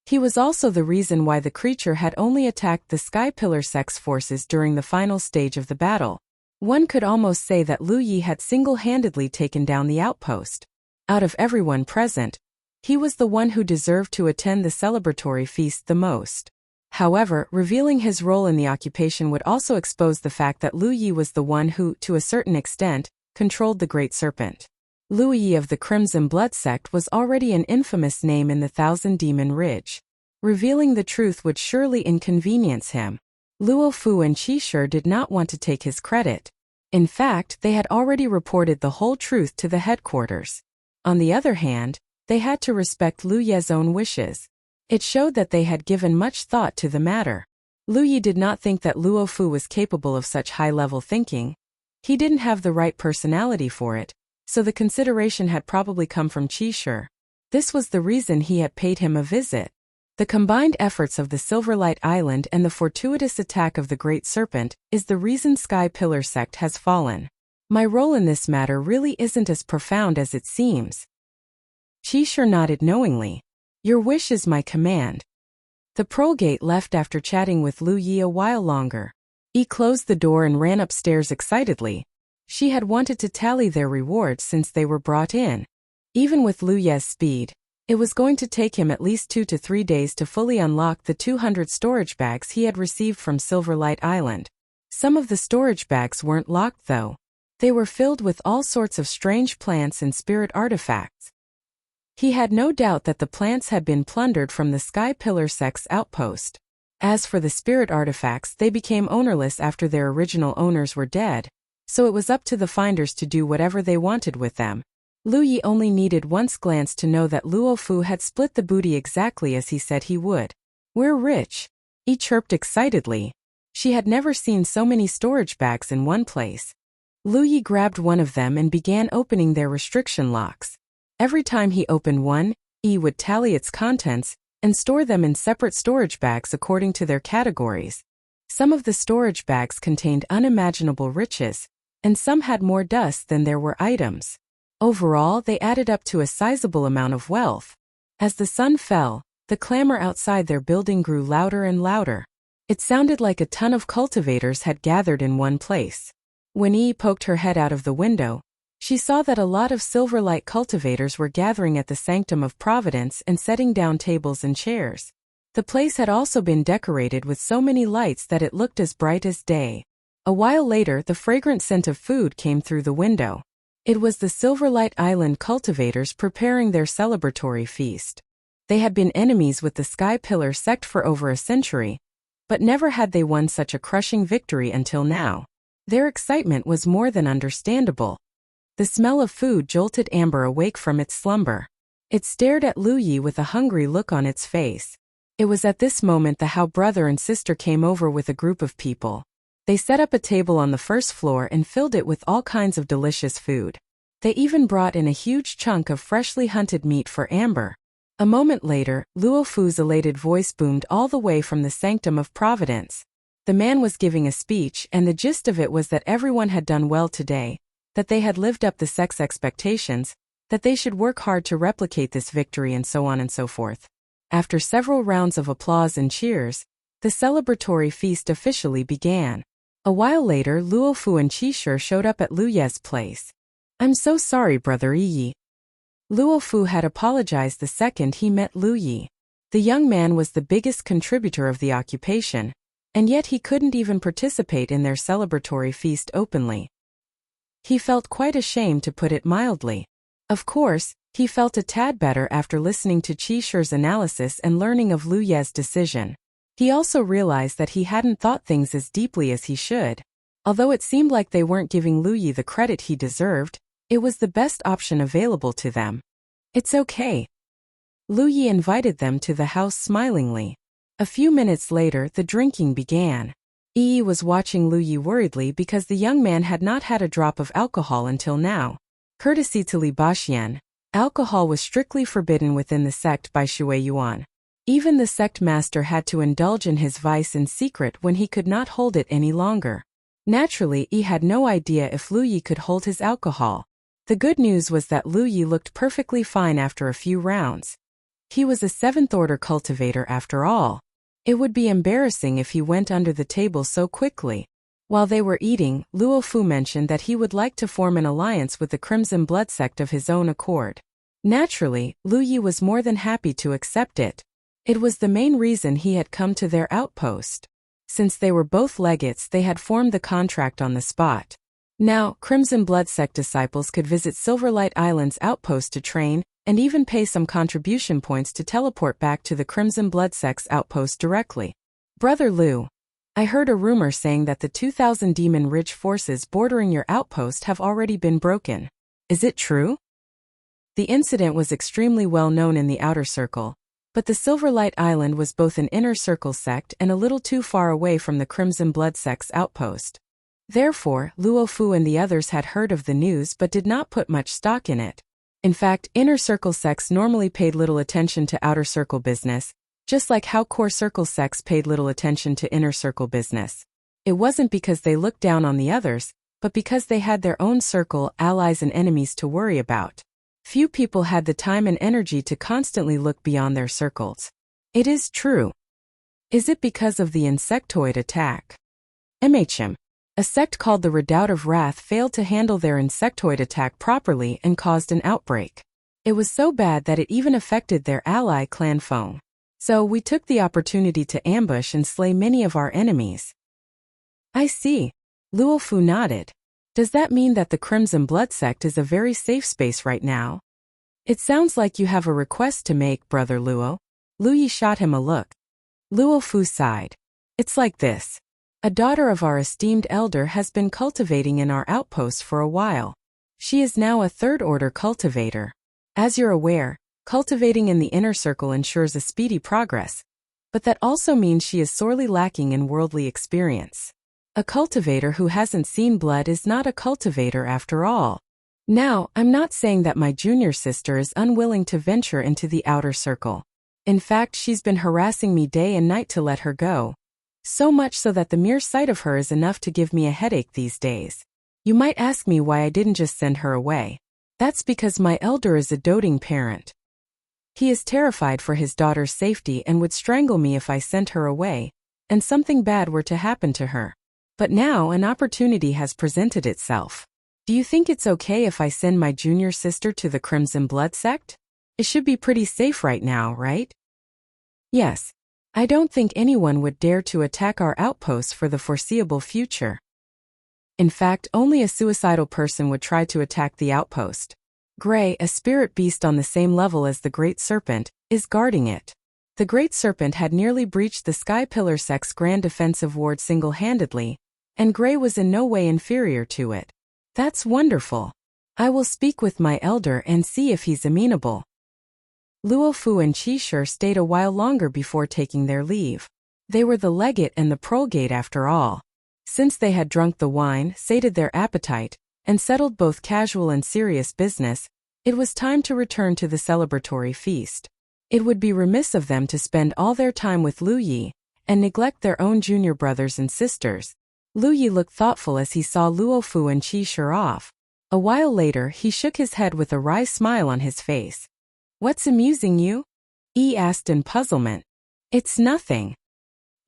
He was also the reason why the creature had only attacked the Sky Pillar Sect's forces during the final stage of the battle. One could almost say that Lu Yi had single-handedly taken down the outpost. Out of everyone present, he was the one who deserved to attend the celebratory feast the most. However, revealing his role in the occupation would also expose the fact that Lu Yi was the one who, to a certain extent, controlled the Great Serpent. Lu Yi of the Crimson Blood Sect was already an infamous name in the Thousand Demon Ridge. Revealing the truth would surely inconvenience him. Luo Fu and Qishur did not want to take his credit. In fact, they had already reported the whole truth to the headquarters. On the other hand, They had to respect Lu Ye's own wishes. It showed that they had given much thought to the matter. Lu Ye did not think that Luo Fu was capable of such high-level thinking. He didn't have the right personality for it, so the consideration had probably come from Qi Shi. This was the reason he had paid him a visit. The combined efforts of the Silverlight Island and the fortuitous attack of the Great Serpent is the reason Sky Pillar sect has fallen. My role in this matter really isn't as profound as it seems. Qi Shi nodded knowingly. Your wish is my command. The Prolgate left after chatting with Lu Yi a while longer. He closed the door and ran upstairs excitedly. She had wanted to tally their rewards since they were brought in. Even with Lu Ye's speed, it was going to take him at least 2 to 3 days to fully unlock the 200 storage bags he had received from Silverlight Island. Some of the storage bags weren't locked though. They were filled with all sorts of strange plants and spirit artifacts. He had no doubt that the plants had been plundered from the Sky Pillar sect's outpost. As for the spirit artifacts, they became ownerless after their original owners were dead, so it was up to the finders to do whatever they wanted with them. Lu Yi only needed once glance to know that Luo Fu had split the booty exactly as he said he would. We're rich. He chirped excitedly. She had never seen so many storage bags in one place. Lu Yi grabbed one of them and began opening their restriction locks. Every time he opened one, he would tally its contents and store them in separate storage bags according to their categories. Some of the storage bags contained unimaginable riches, and some had more dust than there were items. Overall, they added up to a sizable amount of wealth. As the sun fell, the clamor outside their building grew louder and louder. It sounded like a ton of cultivators had gathered in one place. When Yi poked her head out of the window, she saw that a lot of Silverlight cultivators were gathering at the Sanctum of Providence and setting down tables and chairs. The place had also been decorated with so many lights that it looked as bright as day. A while later, the fragrant scent of food came through the window. It was the Silverlight Island cultivators preparing their celebratory feast. They had been enemies with the Sky Pillar sect for over a century, but never had they won such a crushing victory until now. Their excitement was more than understandable. The smell of food jolted Amber awake from its slumber. It stared at Lu Yi with a hungry look on its face. It was at this moment the Hao brother and sister came over with a group of people. They set up a table on the first floor and filled it with all kinds of delicious food. They even brought in a huge chunk of freshly hunted meat for Amber. A moment later, Luo Fu's elated voice boomed all the way from the Sanctum of Providence. The man was giving a speech, and the gist of it was that everyone had done well today, that they had lived up the sect's expectations, that they should work hard to replicate this victory, and so on and so forth. After several rounds of applause and cheers, the celebratory feast officially began. A while later, Luo Fu and Qi Shi showed up at Lu Ye's place. I'm so sorry, Brother Yi. Luo Fu had apologized the second he met Lu Yi. The young man was the biggest contributor of the occupation, and yet he couldn't even participate in their celebratory feast openly. He felt quite ashamed, to put it mildly. Of course, he felt a tad better after listening to Qi Shi's analysis and learning of Lu Ye's decision. He also realized that he hadn't thought things as deeply as he should. Although it seemed like they weren't giving Lu Yi the credit he deserved, it was the best option available to them. It's okay. Lu Yi invited them to the house smilingly. A few minutes later, the drinking began. Yi was watching Lu Yi worriedly because the young man had not had a drop of alcohol until now. Courtesy to Li Baxian, alcohol was strictly forbidden within the sect by Shui Yuan. Even the sect master had to indulge in his vice in secret when he could not hold it any longer. Naturally, Yi had no idea if Lu Yi could hold his alcohol. The good news was that Lu Yi looked perfectly fine after a few rounds. He was a 7th-order cultivator after all. It would be embarrassing if he went under the table so quickly. While they were eating, Luo Fu mentioned that he would like to form an alliance with the Crimson Blood sect of his own accord. Naturally, Lu Yi was more than happy to accept it. It was the main reason he had come to their outpost. Since they were both legates, they had formed the contract on the spot. Now, Crimson Blood sect disciples could visit Silverlight Island's outpost to train, and even pay some contribution points to teleport back to the Crimson Blood sect's outpost directly. Brother Lu, I heard a rumor saying that the 2,000 Demon Ridge forces bordering your outpost have already been broken. Is it true? The incident was extremely well known in the outer circle, but the Silverlight Island was both an inner circle sect and a little too far away from the Crimson Blood sect's outpost. Therefore, Luo Fu and the others had heard of the news but did not put much stock in it. In fact, inner circle sects normally paid little attention to outer circle business, just like how core circle sects paid little attention to inner circle business. It wasn't because they looked down on the others, but because they had their own circle, allies and enemies to worry about. Few people had the time and energy to constantly look beyond their circles. It is true. Is it because of the insectoid attack? A sect called the Redoubt of Wrath failed to handle their insectoid attack properly and caused an outbreak. It was so bad that it even affected their ally Clan Feng. So we took the opportunity to ambush and slay many of our enemies. I see. Luo Fu nodded. Does that mean that the Crimson Blood sect is a very safe space right now? It sounds like you have a request to make, Brother Luo. Lu Yi shot him a look. Luo Fu sighed. It's like this. A daughter of our esteemed elder has been cultivating in our outpost for a while. She is now a third-order cultivator. As you're aware, cultivating in the inner circle ensures a speedy progress, but that also means she is sorely lacking in worldly experience. A cultivator who hasn't seen blood is not a cultivator after all. Now, I'm not saying that my junior sister is unwilling to venture into the outer circle. In fact, she's been harassing me day and night to let her go. So much so that the mere sight of her is enough to give me a headache these days. You might ask me why I didn't just send her away. That's because my elder is a doting parent. He is terrified for his daughter's safety and would strangle me if I sent her away, and something bad were to happen to her. But now an opportunity has presented itself. Do you think it's okay if I send my junior sister to the Crimson Blood sect? It should be pretty safe right now, right? Yes. I don't think anyone would dare to attack our outposts for the foreseeable future. In fact, only a suicidal person would try to attack the outpost. Gray, a spirit beast on the same level as the Great Serpent, is guarding it. The Great Serpent had nearly breached the Sky Pillar sect's grand defensive ward single-handedly, and Gray was in no way inferior to it. That's wonderful. I will speak with my elder and see if he's amenable. Luo Fu and Qi Shi stayed a while longer before taking their leave. They were the legate and the prolgate after all. Since they had drunk the wine, sated their appetite, and settled both casual and serious business, it was time to return to the celebratory feast. It would be remiss of them to spend all their time with Lu Yi, and neglect their own junior brothers and sisters. Lu Yi looked thoughtful as he saw Luo Fu and Qi Shi off. A while later he shook his head with a wry smile on his face. What's amusing you? Yi asked in puzzlement. It's nothing.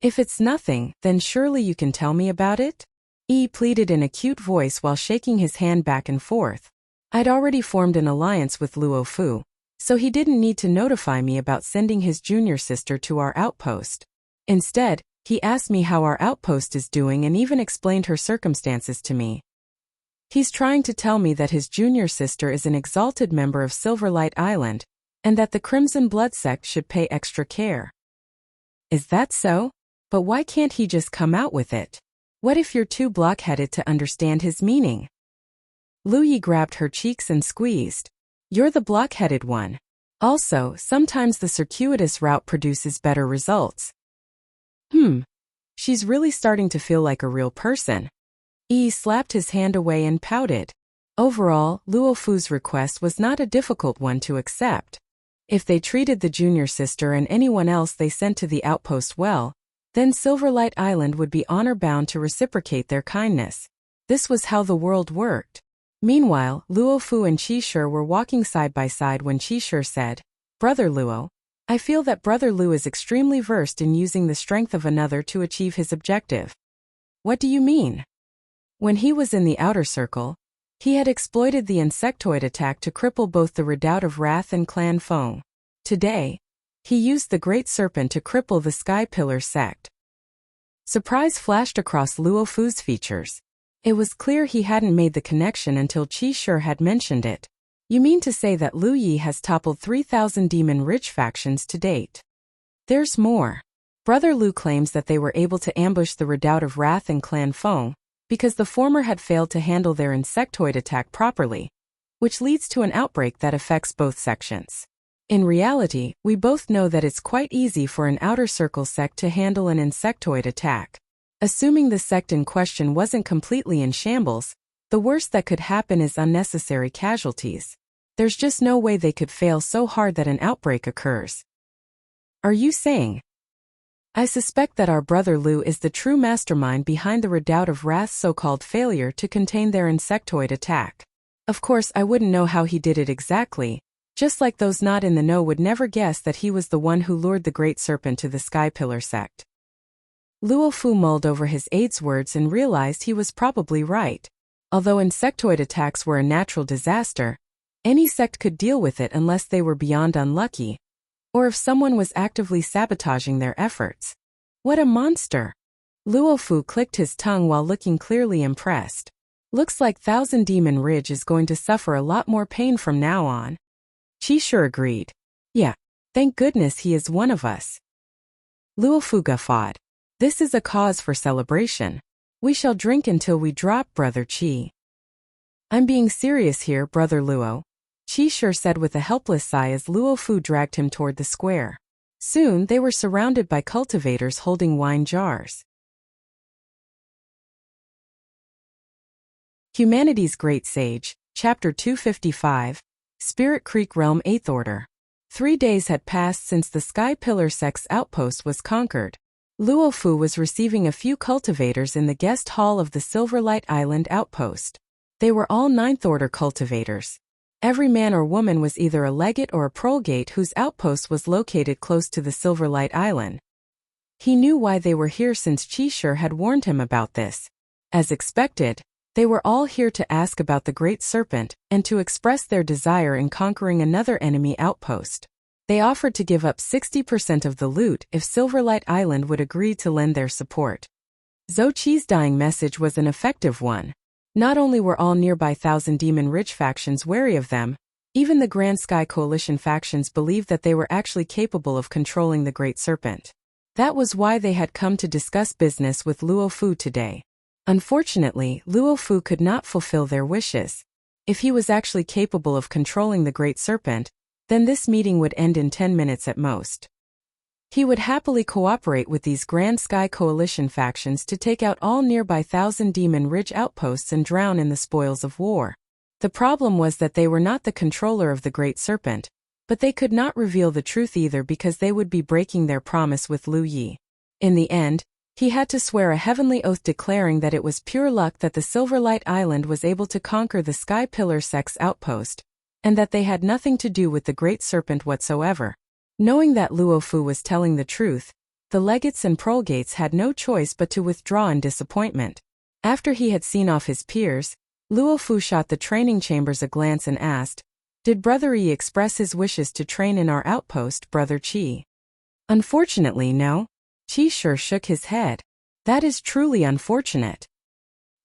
If it's nothing, then surely you can tell me about it? Yi pleaded in a cute voice while shaking his hand back and forth. I'd already formed an alliance with Luo Fu, so he didn't need to notify me about sending his junior sister to our outpost. Instead, he asked me how our outpost is doing and even explained her circumstances to me. He's trying to tell me that his junior sister is an exalted member of Silverlight Island, and that the Crimson Blood sect should pay extra care. Is that so? But why can't he just come out with it? What if you're too blockheaded to understand his meaning? Lu Yi grabbed her cheeks and squeezed. You're the blockheaded one. Also, sometimes the circuitous route produces better results. She's really starting to feel like a real person. Yi slapped his hand away and pouted. Overall, Luo Fu's request was not a difficult one to accept. If they treated the junior sister and anyone else they sent to the outpost well, then Silverlight Island would be honor-bound to reciprocate their kindness. This was how the world worked. Meanwhile, Luo Fu and Qi Shi were walking side by side when Qi Shi said, Brother Luo, I feel that Brother Lu is extremely versed in using the strength of another to achieve his objective. What do you mean? When he was in the outer circle, he had exploited the insectoid attack to cripple both the Redoubt of Wrath and Clan Feng. Today, he used the Great Serpent to cripple the Sky Pillar sect. Surprise flashed across Luo Fu's features. It was clear he hadn't made the connection until Qi Shi had mentioned it. You mean to say that Lu Yi has toppled 3,000 demon-rich factions to date? There's more. Brother Lu claims that they were able to ambush the Redoubt of Wrath and Clan Feng, because the former had failed to handle their insectoid attack properly, which leads to an outbreak that affects both sections. In reality, we both know that it's quite easy for an outer circle sect to handle an insectoid attack. Assuming the sect in question wasn't completely in shambles, the worst that could happen is unnecessary casualties. There's just no way they could fail so hard that an outbreak occurs. Are you saying? I suspect that our brother Lu is the true mastermind behind the Redoubt of Wrath's so-called failure to contain their insectoid attack. Of course, I wouldn't know how he did it exactly, just like those not in the know would never guess that he was the one who lured the Great Serpent to the Sky Pillar sect. Luo Fu mulled over his aide's words and realized he was probably right. Although insectoid attacks were a natural disaster, any sect could deal with it unless they were beyond unlucky, or if someone was actively sabotaging their efforts. What a monster! Luo Fu clicked his tongue while looking clearly impressed. Looks like Thousand Demon Ridge is going to suffer a lot more pain from now on. Qi Shi agreed. Yeah, thank goodness he is one of us. Luo Fu guffawed. This is a cause for celebration. We shall drink until we drop, Brother Qi. I'm being serious here, Brother Luo, Qi Shi said with a helpless sigh as Luo Fu dragged him toward the square. Soon they were surrounded by cultivators holding wine jars. Humanity's Great Sage, Chapter 255, Spirit Creek Realm 8th Order. 3 days had passed since the Sky Pillar sect's outpost was conquered. Luo Fu was receiving a few cultivators in the guest hall of the Silverlight Island outpost. They were all 9th Order cultivators. Every man or woman was either a legate or a prolgate whose outpost was located close to the Silverlight Island. He knew why they were here since Qi Shi had warned him about this. As expected, they were all here to ask about the Great Serpent and to express their desire in conquering another enemy outpost. They offered to give up 60% of the loot if Silverlight Island would agree to lend their support. Zhou Qi's dying message was an effective one. Not only were all nearby Thousand Demon Ridge factions wary of them, even the Grand Sky Coalition factions believed that they were actually capable of controlling the Great Serpent. That was why they had come to discuss business with Luo Fu today. Unfortunately, Luo Fu could not fulfill their wishes. If he was actually capable of controlling the Great Serpent, then this meeting would end in 10 minutes at most. He would happily cooperate with these Grand Sky Coalition factions to take out all nearby Thousand Demon Ridge outposts and drown in the spoils of war. The problem was that they were not the controller of the Great Serpent, but they could not reveal the truth either because they would be breaking their promise with Lu Yi. In the end, he had to swear a heavenly oath declaring that it was pure luck that the Silverlight Island was able to conquer the Sky Pillar sect's outpost, and that they had nothing to do with the Great Serpent whatsoever. Knowing that Luo Fu was telling the truth, the legates and prolgates had no choice but to withdraw in disappointment. After he had seen off his peers, Luo Fu shot the training chambers a glance and asked, "Did Brother Yi express his wishes to train in our outpost, Brother Qi?" "Unfortunately, no." Qi Shi shook his head. "That is truly unfortunate.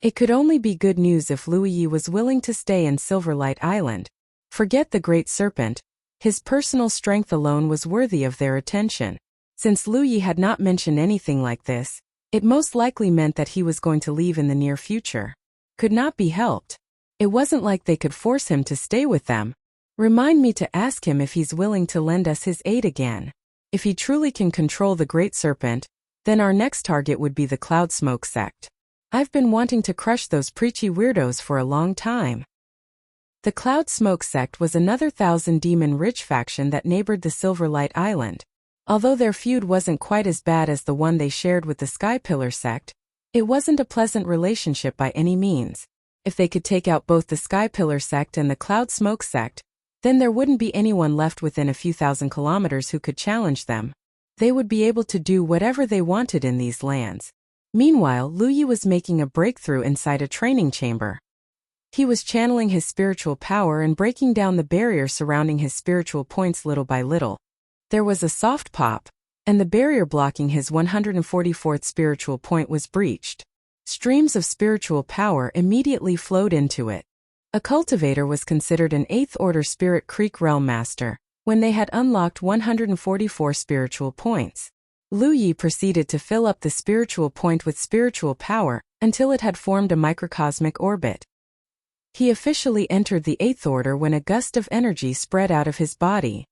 It could only be good news if Lu Yi was willing to stay in Silverlight Island. Forget the Great Serpent. His personal strength alone was worthy of their attention. Since Lu Yi had not mentioned anything like this, it most likely meant that he was going to leave in the near future. Could not be helped. It wasn't like they could force him to stay with them. Remind me to ask him if he's willing to lend us his aid again. If he truly can control the Great Serpent, then our next target would be the Cloud Smoke sect. I've been wanting to crush those preachy weirdos for a long time." The Cloud Smoke sect was another Thousand Demon Ridge faction that neighbored the Silverlight Island. Although their feud wasn't quite as bad as the one they shared with the Sky Pillar sect, it wasn't a pleasant relationship by any means. If they could take out both the Sky Pillar sect and the Cloud Smoke sect, then there wouldn't be anyone left within a few thousand kilometers who could challenge them. They would be able to do whatever they wanted in these lands. Meanwhile, Lu Yi was making a breakthrough inside a training chamber. He was channeling his spiritual power and breaking down the barrier surrounding his spiritual points little by little. There was a soft pop, and the barrier blocking his 144th spiritual point was breached. Streams of spiritual power immediately flowed into it. A cultivator was considered an 8th Order Spirit Creek Realm Master when they had unlocked 144 spiritual points. Lu Yi proceeded to fill up the spiritual point with spiritual power until it had formed a microcosmic orbit. He officially entered the 8th order when a gust of energy spread out of his body.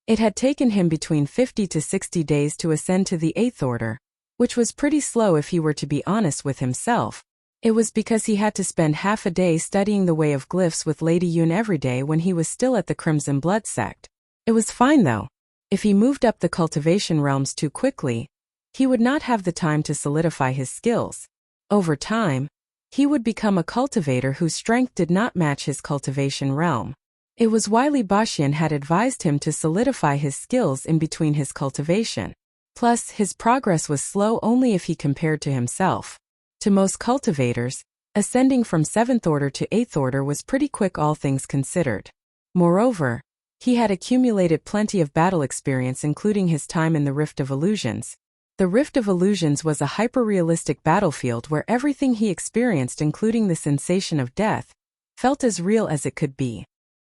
It had taken him between 50 to 60 days to ascend to the 8th order, which was pretty slow if he were to be honest with himself. It was because he had to spend half a day studying the way of glyphs with Lady Yun every day when he was still at the Crimson Blood sect. It was fine though. If he moved up the cultivation realms too quickly, he would not have the time to solidify his skills. Over time, he would become a cultivator whose strength did not match his cultivation realm. It was why Li Baxian had advised him to solidify his skills in between his cultivation. Plus, his progress was slow only if he compared to himself. To most cultivators, ascending from 7th order to 8th order was pretty quick all things considered. Moreover, he had accumulated plenty of battle experience including his time in the Rift of Illusions. The Rift of Illusions was a hyper-realistic battlefield where everything he experienced including the sensation of death, felt as real as it could be.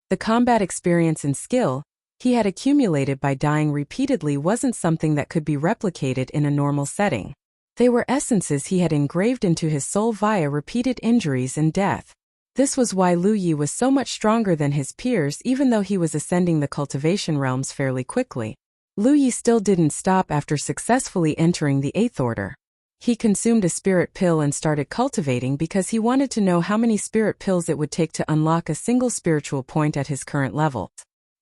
The combat experience and skill he had accumulated by dying repeatedly wasn't something that could be replicated in a normal setting. They were essences he had engraved into his soul via repeated injuries and death. This was why Lu Yi was so much stronger than his peers even though he was ascending the cultivation realms fairly quickly. Lu Yi still didn't stop after successfully entering the 8th order. He consumed a spirit pill and started cultivating because he wanted to know how many spirit pills it would take to unlock a single spiritual point at his current level.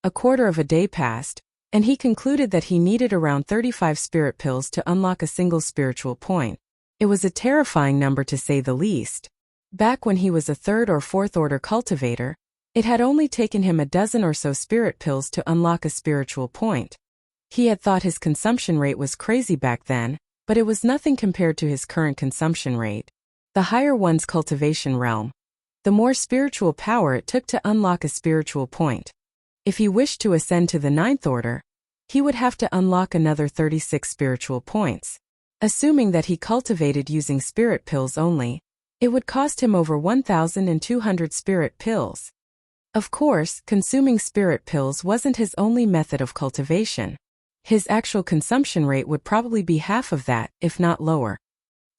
A quarter of a day passed, and he concluded that he needed around 35 spirit pills to unlock a single spiritual point. It was a terrifying number to say the least. Back when he was a 3rd or 4th order cultivator, it had only taken him a dozen or so spirit pills to unlock a spiritual point. He had thought his consumption rate was crazy back then, but it was nothing compared to his current consumption rate. The higher one's cultivation realm, the more spiritual power it took to unlock a spiritual point. If he wished to ascend to the 9th order, he would have to unlock another 36 spiritual points. Assuming that he cultivated using spirit pills only, it would cost him over 1,200 spirit pills. Of course, consuming spirit pills wasn't his only method of cultivation. His actual consumption rate would probably be half of that, if not lower.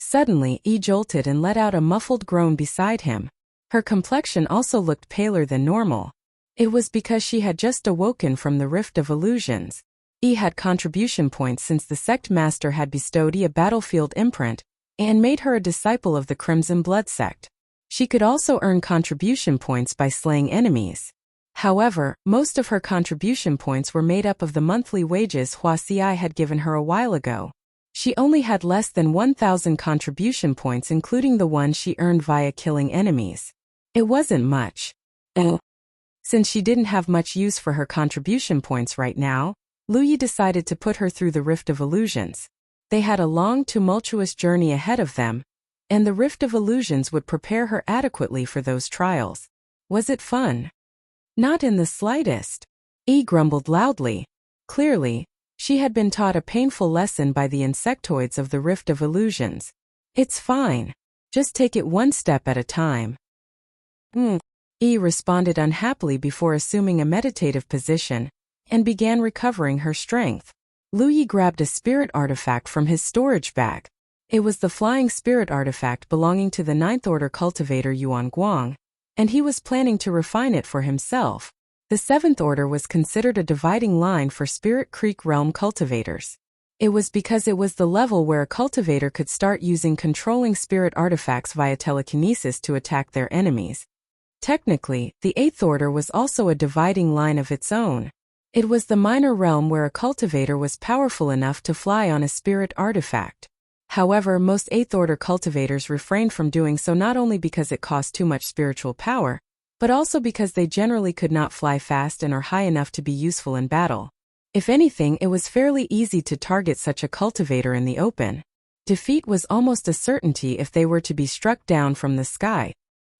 Suddenly, Yi jolted and let out a muffled groan beside him. Her complexion also looked paler than normal. It was because she had just awoken from the Rift of Illusions. Yi had contribution points since the sect master had bestowed Yi a battlefield imprint and made her a disciple of the Crimson Blood sect. She could also earn contribution points by slaying enemies. However, most of her contribution points were made up of the monthly wages Wuxia had given her a while ago. She only had less than 1,000 contribution points including the one she earned via killing enemies. It wasn't much. Since she didn't have much use for her contribution points right now, Lu Yi decided to put her through the Rift of Illusions. They had a long, tumultuous journey ahead of them, and the Rift of Illusions would prepare her adequately for those trials. Was it fun? Not in the slightest. Yi grumbled loudly. Clearly, she had been taught a painful lesson by the insectoids of the Rift of Illusions. It's fine. Just take it one step at a time. Yi responded unhappily before assuming a meditative position, and began recovering her strength. Lu Yi grabbed a spirit artifact from his storage bag. It was the flying spirit artifact belonging to the 9th order cultivator Yuan Guang, and he was planning to refine it for himself. The 7th order was considered a dividing line for Spirit Creek realm cultivators. It was because it was the level where a cultivator could start using controlling spirit artifacts via telekinesis to attack their enemies. Technically, the 8th order was also a dividing line of its own. It was the minor realm where a cultivator was powerful enough to fly on a spirit artifact. However, most 8th order cultivators refrained from doing so not only because it cost too much spiritual power, but also because they generally could not fly fast and are high enough to be useful in battle. If anything, it was fairly easy to target such a cultivator in the open. Defeat was almost a certainty if they were to be struck down from the sky.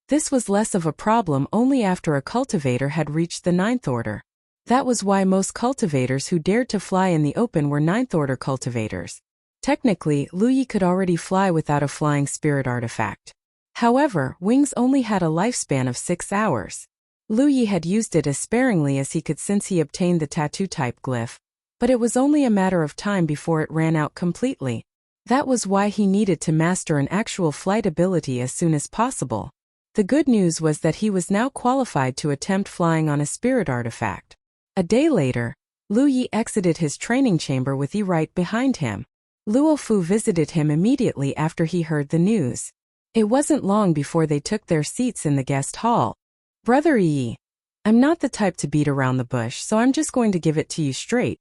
This was less of a problem only after a cultivator had reached the 9th order. That was why most cultivators who dared to fly in the open were 9th order cultivators. Technically, Lu Yi could already fly without a flying spirit artifact. However, wings only had a lifespan of 6 hours. Lu Yi had used it as sparingly as he could since he obtained the tattoo-type glyph, but it was only a matter of time before it ran out completely. That was why he needed to master an actual flight ability as soon as possible. The good news was that he was now qualified to attempt flying on a spirit artifact. A day later, Lu Yi exited his training chamber with Yi right behind him. Luo Fu visited him immediately after he heard the news. It wasn't long before they took their seats in the guest hall. Brother Yi, I'm not the type to beat around the bush, so I'm just going to give it to you straight.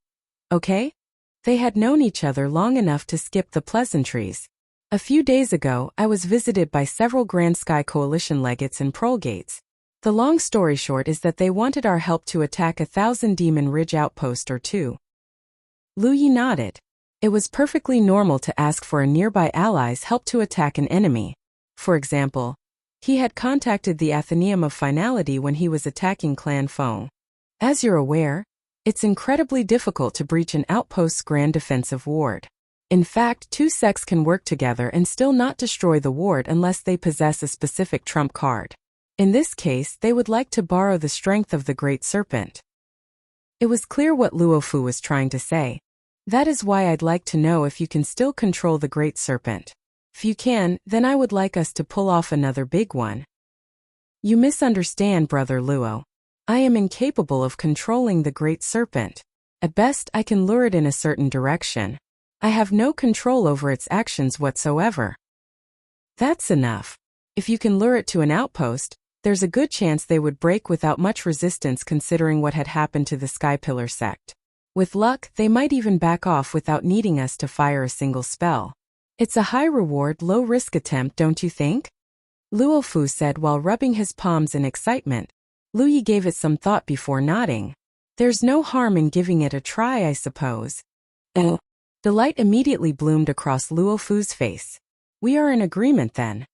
Okay? They had known each other long enough to skip the pleasantries. A few days ago, I was visited by several Grand Sky Coalition legates and prolegates. The long story short is that they wanted our help to attack 1,000 Demon Ridge outpost or two. Lu Yi nodded. It was perfectly normal to ask for a nearby ally's help to attack an enemy. For example, he had contacted the Athenaeum of Finality when he was attacking Clan Feng. As you're aware, it's incredibly difficult to breach an outpost's grand defensive ward. In fact, two sects can work together and still not destroy the ward unless they possess a specific trump card. In this case, they would like to borrow the strength of the Great Serpent. It was clear what Luo Fu was trying to say. That is why I'd like to know if you can still control the Great Serpent. If you can, then I would like us to pull off another big one. You misunderstand, Brother Luo. I am incapable of controlling the Great Serpent. At best, I can lure it in a certain direction. I have no control over its actions whatsoever. That's enough. If you can lure it to an outpost, there's a good chance they would break without much resistance considering what had happened to the Sky Pillar sect. With luck, they might even back off without needing us to fire a single spell. It's a high-reward, low-risk attempt, don't you think? Luo Fu said while rubbing his palms in excitement. Lu Yi gave it some thought before nodding. There's no harm in giving it a try, I suppose. Oh. Delight immediately bloomed across Luo Fu's face. We are in agreement then.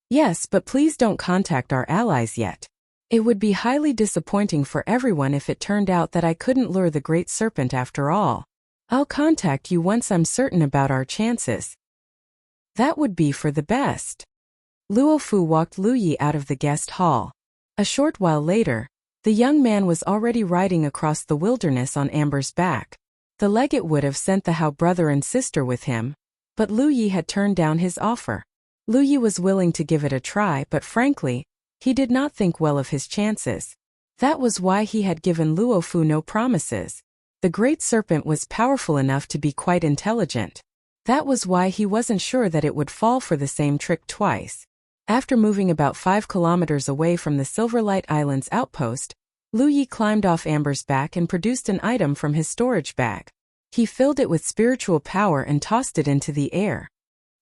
Yes, but please don't contact our allies yet. It would be highly disappointing for everyone if it turned out that I couldn't lure the Great Serpent after all. I'll contact you once I'm certain about our chances. That would be for the best. Luo Fu walked Lu Yi out of the guest hall. A short while later, the young man was already riding across the wilderness on Amber's back. The legate would have sent the Hao brother and sister with him, but Lu Yi had turned down his offer. Lu Yi was willing to give it a try, but frankly, he did not think well of his chances. That was why he had given Luo Fu no promises. The Great Serpent was powerful enough to be quite intelligent. That was why he wasn't sure that it would fall for the same trick twice. After moving about 5 kilometers away from the Silverlight Island's outpost, Lu Yi climbed off Amber's back and produced an item from his storage bag. He filled it with spiritual power and tossed it into the air.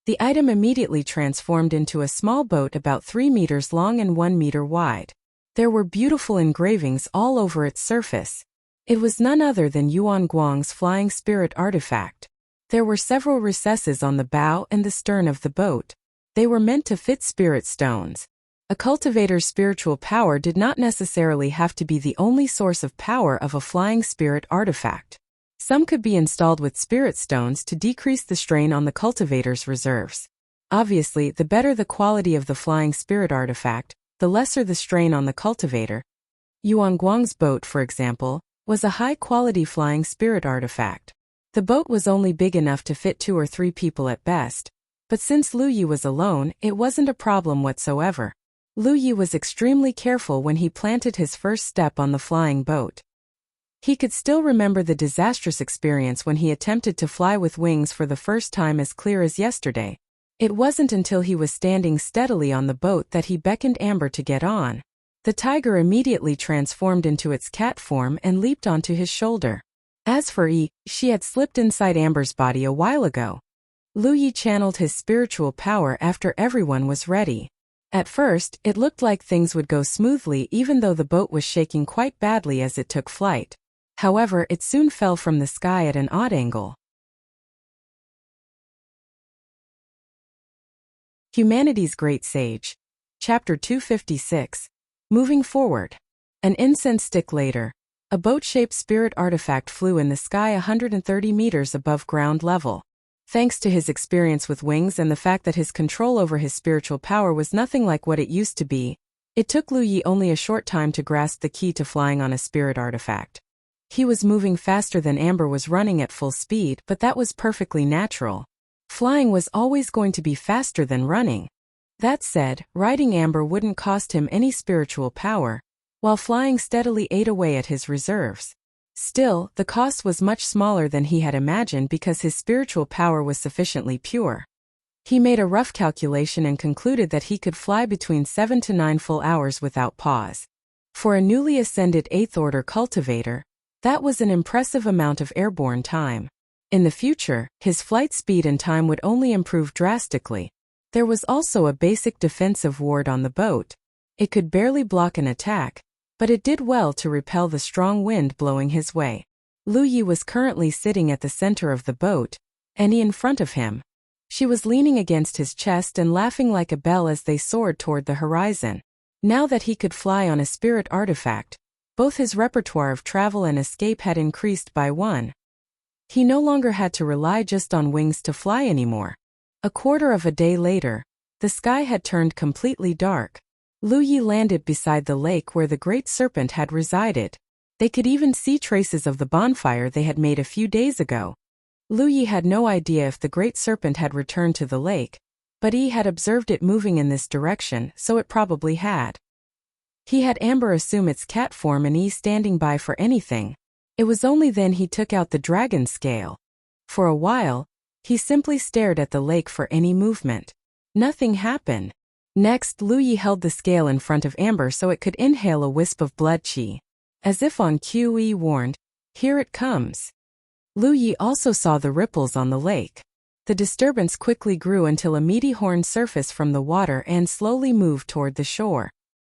The item immediately transformed into a small boat about 3 meters long and 1 meter wide. There were beautiful engravings all over its surface. It was none other than Yuan Guang's flying spirit artifact. There were several recesses on the bow and the stern of the boat. They were meant to fit spirit stones. A cultivator's spiritual power did not necessarily have to be the only source of power of a flying spirit artifact. Some could be installed with spirit stones to decrease the strain on the cultivator's reserves. Obviously, the better the quality of the flying spirit artifact, the lesser the strain on the cultivator. Yuan Guang's boat, for example, was a high-quality flying spirit artifact. The boat was only big enough to fit 2 or 3 people at best, but since Lu Yi was alone, it wasn't a problem whatsoever. Lu Yi was extremely careful when he planted his first step on the flying boat. He could still remember the disastrous experience when he attempted to fly with wings for the first time as clear as yesterday. It wasn't until he was standing steadily on the boat that he beckoned Amber to get on. The tiger immediately transformed into its cat form and leaped onto his shoulder. As for Yi, she had slipped inside Amber's body a while ago. Lu Yi channeled his spiritual power after everyone was ready. At first, it looked like things would go smoothly even though the boat was shaking quite badly as it took flight. However, it soon fell from the sky at an odd angle. Humanity's Great Sage. Chapter 256. Moving forward. An incense stick later, a boat-shaped spirit artifact flew in the sky 130 meters above ground level. Thanks to his experience with wings and the fact that his control over his spiritual power was nothing like what it used to be, it took Lu Yi only a short time to grasp the key to flying on a spirit artifact. He was moving faster than Amber was running at full speed, but that was perfectly natural. Flying was always going to be faster than running. That said, riding amber wouldn't cost him any spiritual power, while flying steadily ate away at his reserves. Still, the cost was much smaller than he had imagined because his spiritual power was sufficiently pure. He made a rough calculation and concluded that he could fly between 7 to 9 full hours without pause. For a newly ascended 8th order cultivator, that was an impressive amount of airborne time. In the future, his flight speed and time would only improve drastically. There was also a basic defensive ward on the boat. It could barely block an attack, but it did well to repel the strong wind blowing his way. Lu Yi was currently sitting at the center of the boat, Annie in front of him. She was leaning against his chest and laughing like a bell as they soared toward the horizon. Now that he could fly on a spirit artifact, both his repertoire of travel and escape had increased by one. He no longer had to rely just on wings to fly anymore. A quarter of a day later, the sky had turned completely dark. Lu Yi landed beside the lake where the great serpent had resided. They could even see traces of the bonfire they had made a few days ago. Lu Yi had no idea if the great serpent had returned to the lake, but he had observed it moving in this direction, so it probably had. He had Amber assume its cat form and he standing by for anything. It was only then he took out the dragon scale. For a while, he simply stared at the lake for any movement. Nothing happened. Next, Lu Yi held the scale in front of Amber so it could inhale a wisp of blood qi. As if on cue, he warned, "Here it comes." Lu Yi also saw the ripples on the lake. The disturbance quickly grew until a meaty horn surfaced from the water and slowly moved toward the shore.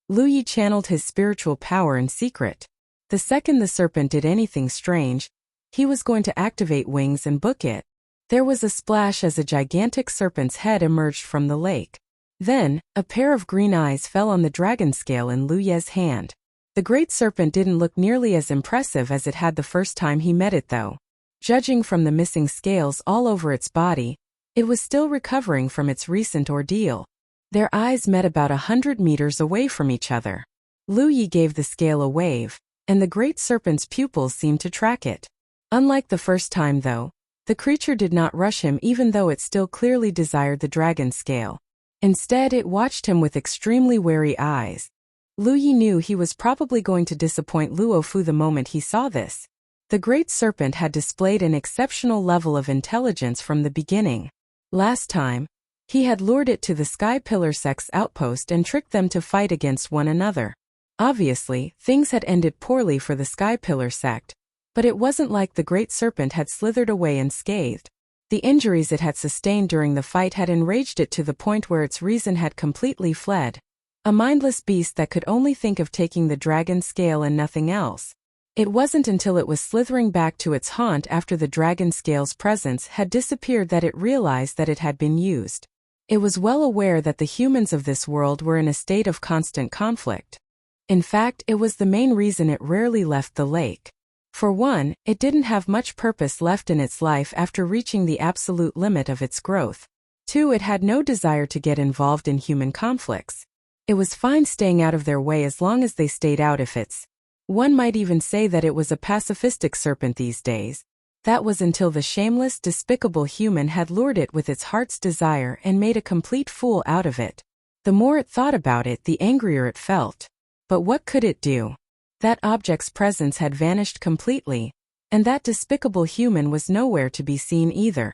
Lu Yi channeled his spiritual power in secret. The second the serpent did anything strange, he was going to activate wings and book it. There was a splash as a gigantic serpent's head emerged from the lake. Then, a pair of green eyes fell on the dragon scale in Lu Ye's hand. The great serpent didn't look nearly as impressive as it had the first time he met it though. Judging from the missing scales all over its body, it was still recovering from its recent ordeal. Their eyes met about 100 meters away from each other. Lu Yi gave the scale a wave, and the great serpent's pupils seemed to track it. Unlike the first time though, the creature did not rush him even though it still clearly desired the dragon scale. Instead, it watched him with extremely wary eyes. Lu Yi knew he was probably going to disappoint Luo Fu the moment he saw this. The great serpent had displayed an exceptional level of intelligence from the beginning. Last time, he had lured it to the Sky Pillar sect's outpost and tricked them to fight against one another. Obviously, things had ended poorly for the Sky Pillar sect, but it wasn't like the great serpent had slithered away unscathed. The injuries it had sustained during the fight had enraged it to the point where its reason had completely fled. A mindless beast that could only think of taking the dragon scale and nothing else. It wasn't until it was slithering back to its haunt after the dragon scale's presence had disappeared that it realized that it had been used. It was well aware that the humans of this world were in a state of constant conflict. In fact, it was the main reason it rarely left the lake. For one, it didn't have much purpose left in its life after reaching the absolute limit of its growth. Two, it had no desire to get involved in human conflicts. It was fine staying out of their way as long as they stayed out of its. One might even say that it was a pacifistic serpent these days. That was until the shameless, despicable human had lured it with its heart's desire and made a complete fool out of it. The more it thought about it, the angrier it felt. But what could it do? That object's presence had vanished completely, and that despicable human was nowhere to be seen either.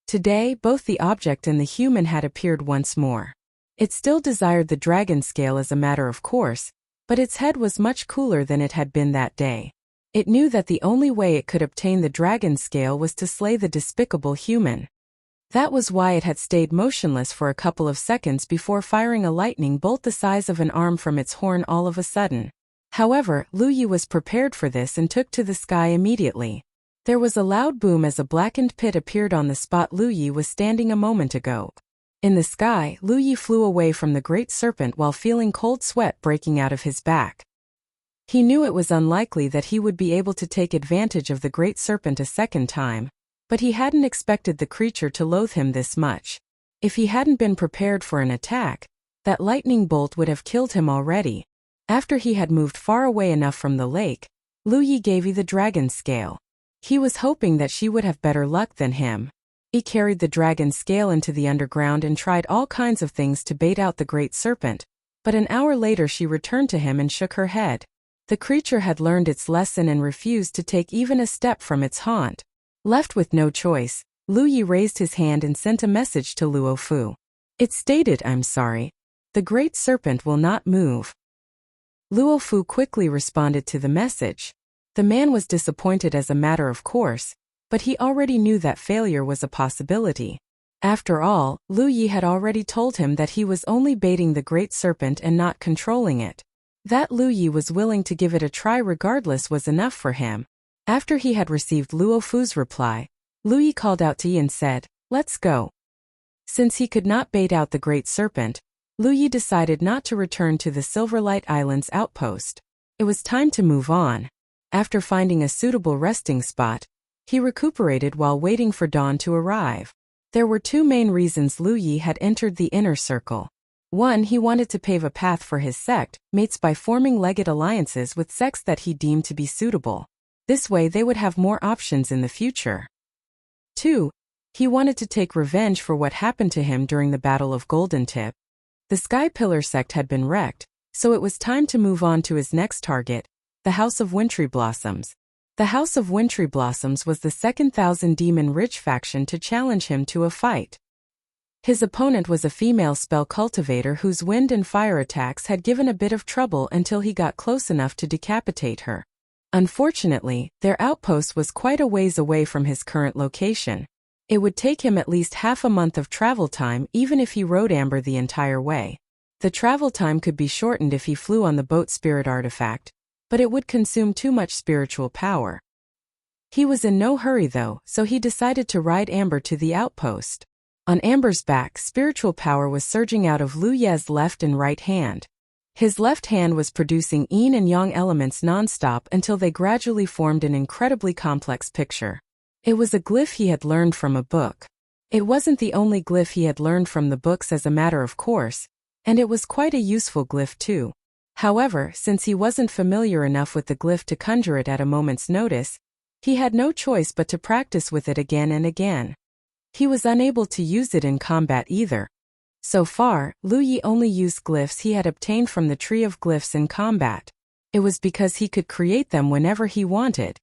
Today, both the object and the human had appeared once more. It still desired the dragon scale as a matter of course, but its head was much cooler than it had been that day. It knew that the only way it could obtain the dragon scale was to slay the despicable human. That was why it had stayed motionless for a couple of seconds before firing a lightning bolt the size of an arm from its horn all of a sudden. However, Lu Yi was prepared for this and took to the sky immediately. There was a loud boom as a blackened pit appeared on the spot Lu Yi was standing a moment ago. In the sky, Lu Yi flew away from the great serpent while feeling cold sweat breaking out of his back. He knew it was unlikely that he would be able to take advantage of the great serpent a second time, but he hadn't expected the creature to loathe him this much. If he hadn't been prepared for an attack, that lightning bolt would have killed him already. After he had moved far away enough from the lake, Lu Yi gave the dragon scale. He was hoping that she would have better luck than him. He carried the dragon's scale into the underground and tried all kinds of things to bait out the great serpent, but an hour later she returned to him and shook her head. The creature had learned its lesson and refused to take even a step from its haunt. Left with no choice, Lu Yi raised his hand and sent a message to Luo Fu. It stated, "I'm sorry. The great serpent will not move." Luo Fu quickly responded to the message. The man was disappointed as a matter of course, but he already knew that failure was a possibility. After all, Lu Yi had already told him that he was only baiting the great serpent and not controlling it. That Lu Yi was willing to give it a try regardless was enough for him. After he had received Luo Fu's reply, Lu Yi called out to Yi and said, "Let's go." Since he could not bait out the great serpent, Lu Yi decided not to return to the Silverlight Island's outpost. It was time to move on. After finding a suitable resting spot, he recuperated while waiting for dawn to arrive. There were two main reasons Lu Yi had entered the inner circle. One, he wanted to pave a path for his sect mates by forming legged alliances with sects that he deemed to be suitable. This way they would have more options in the future. Two, he wanted to take revenge for what happened to him during the Battle of Golden Tip. The Sky Pillar sect had been wrecked, so it was time to move on to his next target, the House of Wintry Blossoms. The House of Wintry Blossoms was the second Thousand Demon Ridge faction to challenge him to a fight. His opponent was a female spell cultivator whose wind and fire attacks had given a bit of trouble until he got close enough to decapitate her. Unfortunately, their outpost was quite a ways away from his current location. It would take him at least half a month of travel time even if he rode Amber the entire way. The travel time could be shortened if he flew on the boat spirit artifact, but it would consume too much spiritual power. He was in no hurry though, so he decided to ride Amber to the outpost. On Amber's back, spiritual power was surging out of Lu Ye's left and right hand. His left hand was producing yin and yang elements non-stop until they gradually formed an incredibly complex picture. It was a glyph he had learned from a book. It wasn't the only glyph he had learned from the books as a matter of course, and it was quite a useful glyph too. However, since he wasn't familiar enough with the glyph to conjure it at a moment's notice, he had no choice but to practice with it again and again. He was unable to use it in combat either. So far, Lu Yi only used glyphs he had obtained from the Tree of Glyphs in combat. It was because he could create them whenever he wanted.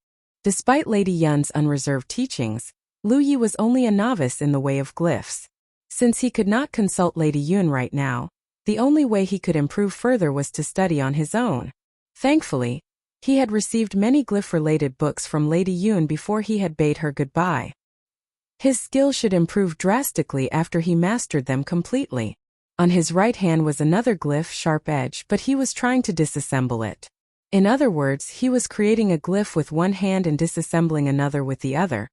Despite Lady Yun's unreserved teachings, Lu Yi was only a novice in the way of glyphs. Since he could not consult Lady Yun right now, the only way he could improve further was to study on his own. Thankfully, he had received many glyph-related books from Lady Yun before he had bade her goodbye. His skill should improve drastically after he mastered them completely. On his right hand was another glyph, Sharp Edge, but he was trying to disassemble it. In other words, he was creating a glyph with one hand and disassembling another with the other.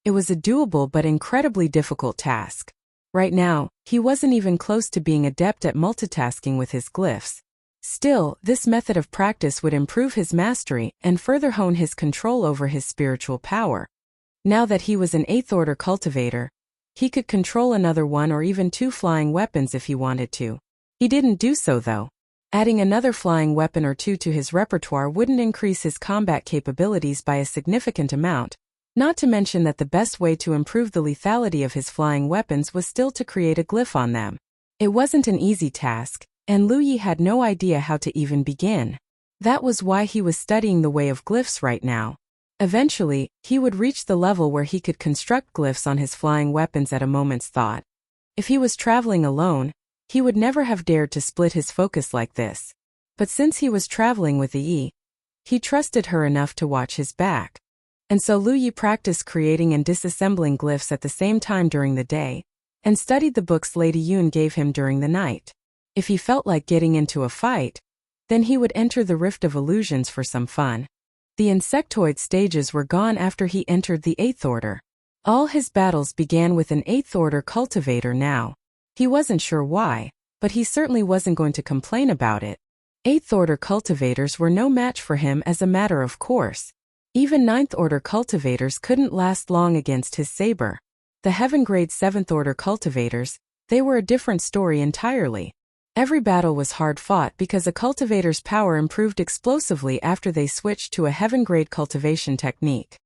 It was a doable but incredibly difficult task. Right now, he wasn't even close to being adept at multitasking with his glyphs. Still, this method of practice would improve his mastery and further hone his control over his spiritual power. Now that he was an 8th order cultivator, he could control another 1 or even 2 flying weapons if he wanted to. He didn't do so though. Adding another flying weapon or 2 to his repertoire wouldn't increase his combat capabilities by a significant amount, not to mention that the best way to improve the lethality of his flying weapons was still to create a glyph on them. It wasn't an easy task, and Lu Yi had no idea how to even begin. That was why he was studying the way of glyphs right now. Eventually, he would reach the level where he could construct glyphs on his flying weapons at a moment's thought. If he was traveling alone, he would never have dared to split his focus like this. But since he was traveling with Yi, he trusted her enough to watch his back. And so Lu Yi practiced creating and disassembling glyphs at the same time during the day, and studied the books Lady Yun gave him during the night. If he felt like getting into a fight, then he would enter the Rift of Illusions for some fun. The insectoid stages were gone after he entered the 8th order. All his battles began with an 8th order cultivator now. He wasn't sure why, but he certainly wasn't going to complain about it. 8th order cultivators were no match for him as a matter of course. Even 9th order cultivators couldn't last long against his saber. The Heaven Grade 7th order cultivators, they were a different story entirely. Every battle was hard fought because a cultivator's power improved explosively after they switched to a heaven grade cultivation technique.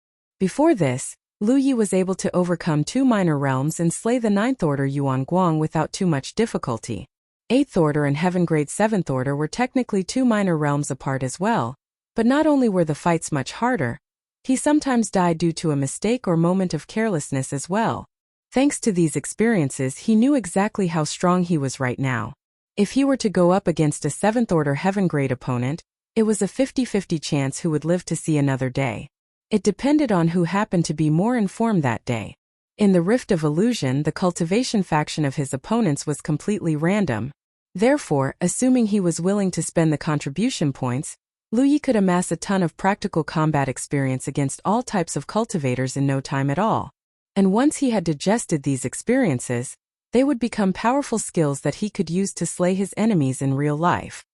Before this, Lu Yi was able to overcome 2 minor realms and slay the 9th Order Yuan Guang without too much difficulty. 8th Order and Heaven Grade 7th Order were technically 2 minor realms apart as well, but not only were the fights much harder, he sometimes died due to a mistake or moment of carelessness as well. Thanks to these experiences, he knew exactly how strong he was right now. If he were to go up against a 7th Order Heaven Grade opponent, it was a 50-50 chance who would live to see another day. It depended on who happened to be more informed that day. In the Rift of Illusion, the cultivation faction of his opponents was completely random. Therefore, assuming he was willing to spend the contribution points, Lu Yi could amass a ton of practical combat experience against all types of cultivators in no time at all. And once he had digested these experiences, they would become powerful skills that he could use to slay his enemies in real life.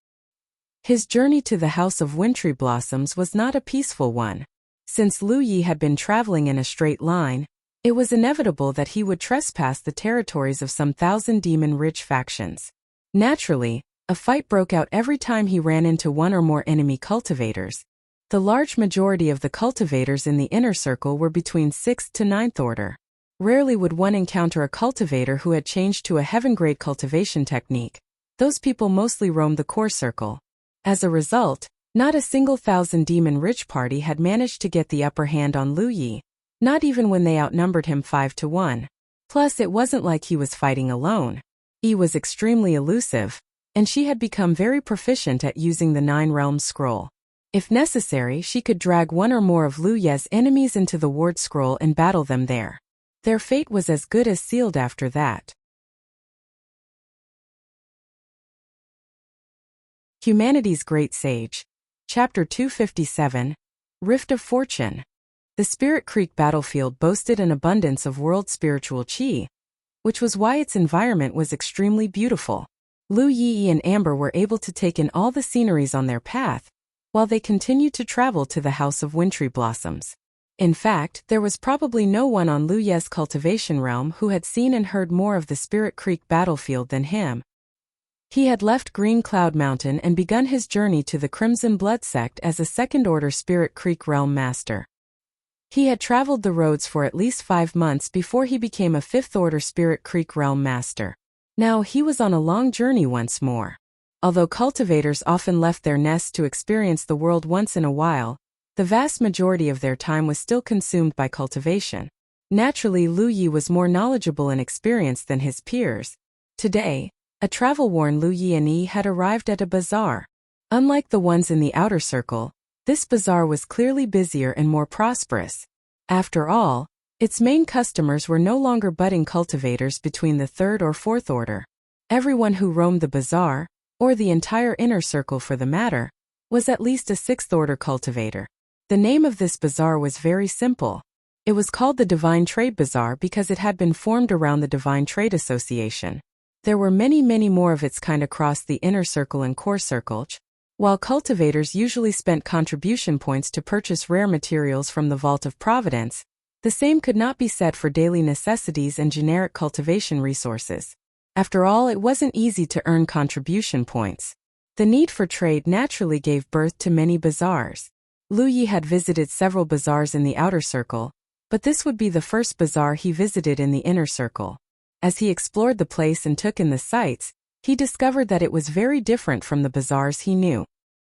His journey to the House of Wintry Blossoms was not a peaceful one. Since Lu Yi had been traveling in a straight line, it was inevitable that he would trespass the territories of some 1,000 demon-rich factions. Naturally, a fight broke out every time he ran into one or more enemy cultivators. The large majority of the cultivators in the inner circle were between 6th to 9th Order. Rarely would one encounter a cultivator who had changed to a heaven-grade cultivation technique. Those people mostly roamed the core circle. As a result, not a single 1,000 demon-rich party had managed to get the upper hand on Lu Yi, not even when they outnumbered him 5-1. Plus, it wasn't like he was fighting alone. He was extremely elusive, and she had become very proficient at using the 9 Realms Scroll. If necessary, she could drag one or more of Lu Ye's enemies into the Ward Scroll and battle them there. Their fate was as good as sealed after that. Humanity's Great Sage. Chapter 257, Rift of Fortune. The Spirit Creek battlefield boasted an abundance of world spiritual chi, which was why its environment was extremely beautiful. Lu Yi and Amber were able to take in all the sceneries on their path, while they continued to travel to the House of Wintry Blossoms. In fact, there was probably no one on Lu Ye's cultivation realm who had seen and heard more of the Spirit Creek battlefield than him. He had left Green Cloud Mountain and begun his journey to the Crimson Blood Sect as a 2nd Order Spirit Creek Realm Master. He had traveled the roads for at least 5 months before he became a 5th Order Spirit Creek Realm Master. Now he was on a long journey once more. Although cultivators often left their nests to experience the world once in a while, the vast majority of their time was still consumed by cultivation. Naturally, Lu Yi was more knowledgeable and experienced than his peers. Today, a travel-worn Lu Yi had arrived at a bazaar. Unlike the ones in the outer circle, this bazaar was clearly busier and more prosperous. After all, its main customers were no longer budding cultivators between the 3rd or 4th Order. Everyone who roamed the bazaar, or the entire inner circle for the matter, was at least a 6th Order cultivator. The name of this bazaar was very simple. It was called the Divine Trade Bazaar because it had been formed around the Divine Trade Association. There were many more of its kind across the inner circle and core circle. While cultivators usually spent contribution points to purchase rare materials from the Vault of Providence, the same could not be said for daily necessities and generic cultivation resources. After all, it wasn't easy to earn contribution points. The need for trade naturally gave birth to many bazaars. Lu Yi had visited several bazaars in the outer circle, but this would be the first bazaar he visited in the inner circle. As he explored the place and took in the sights, he discovered that it was very different from the bazaars he knew.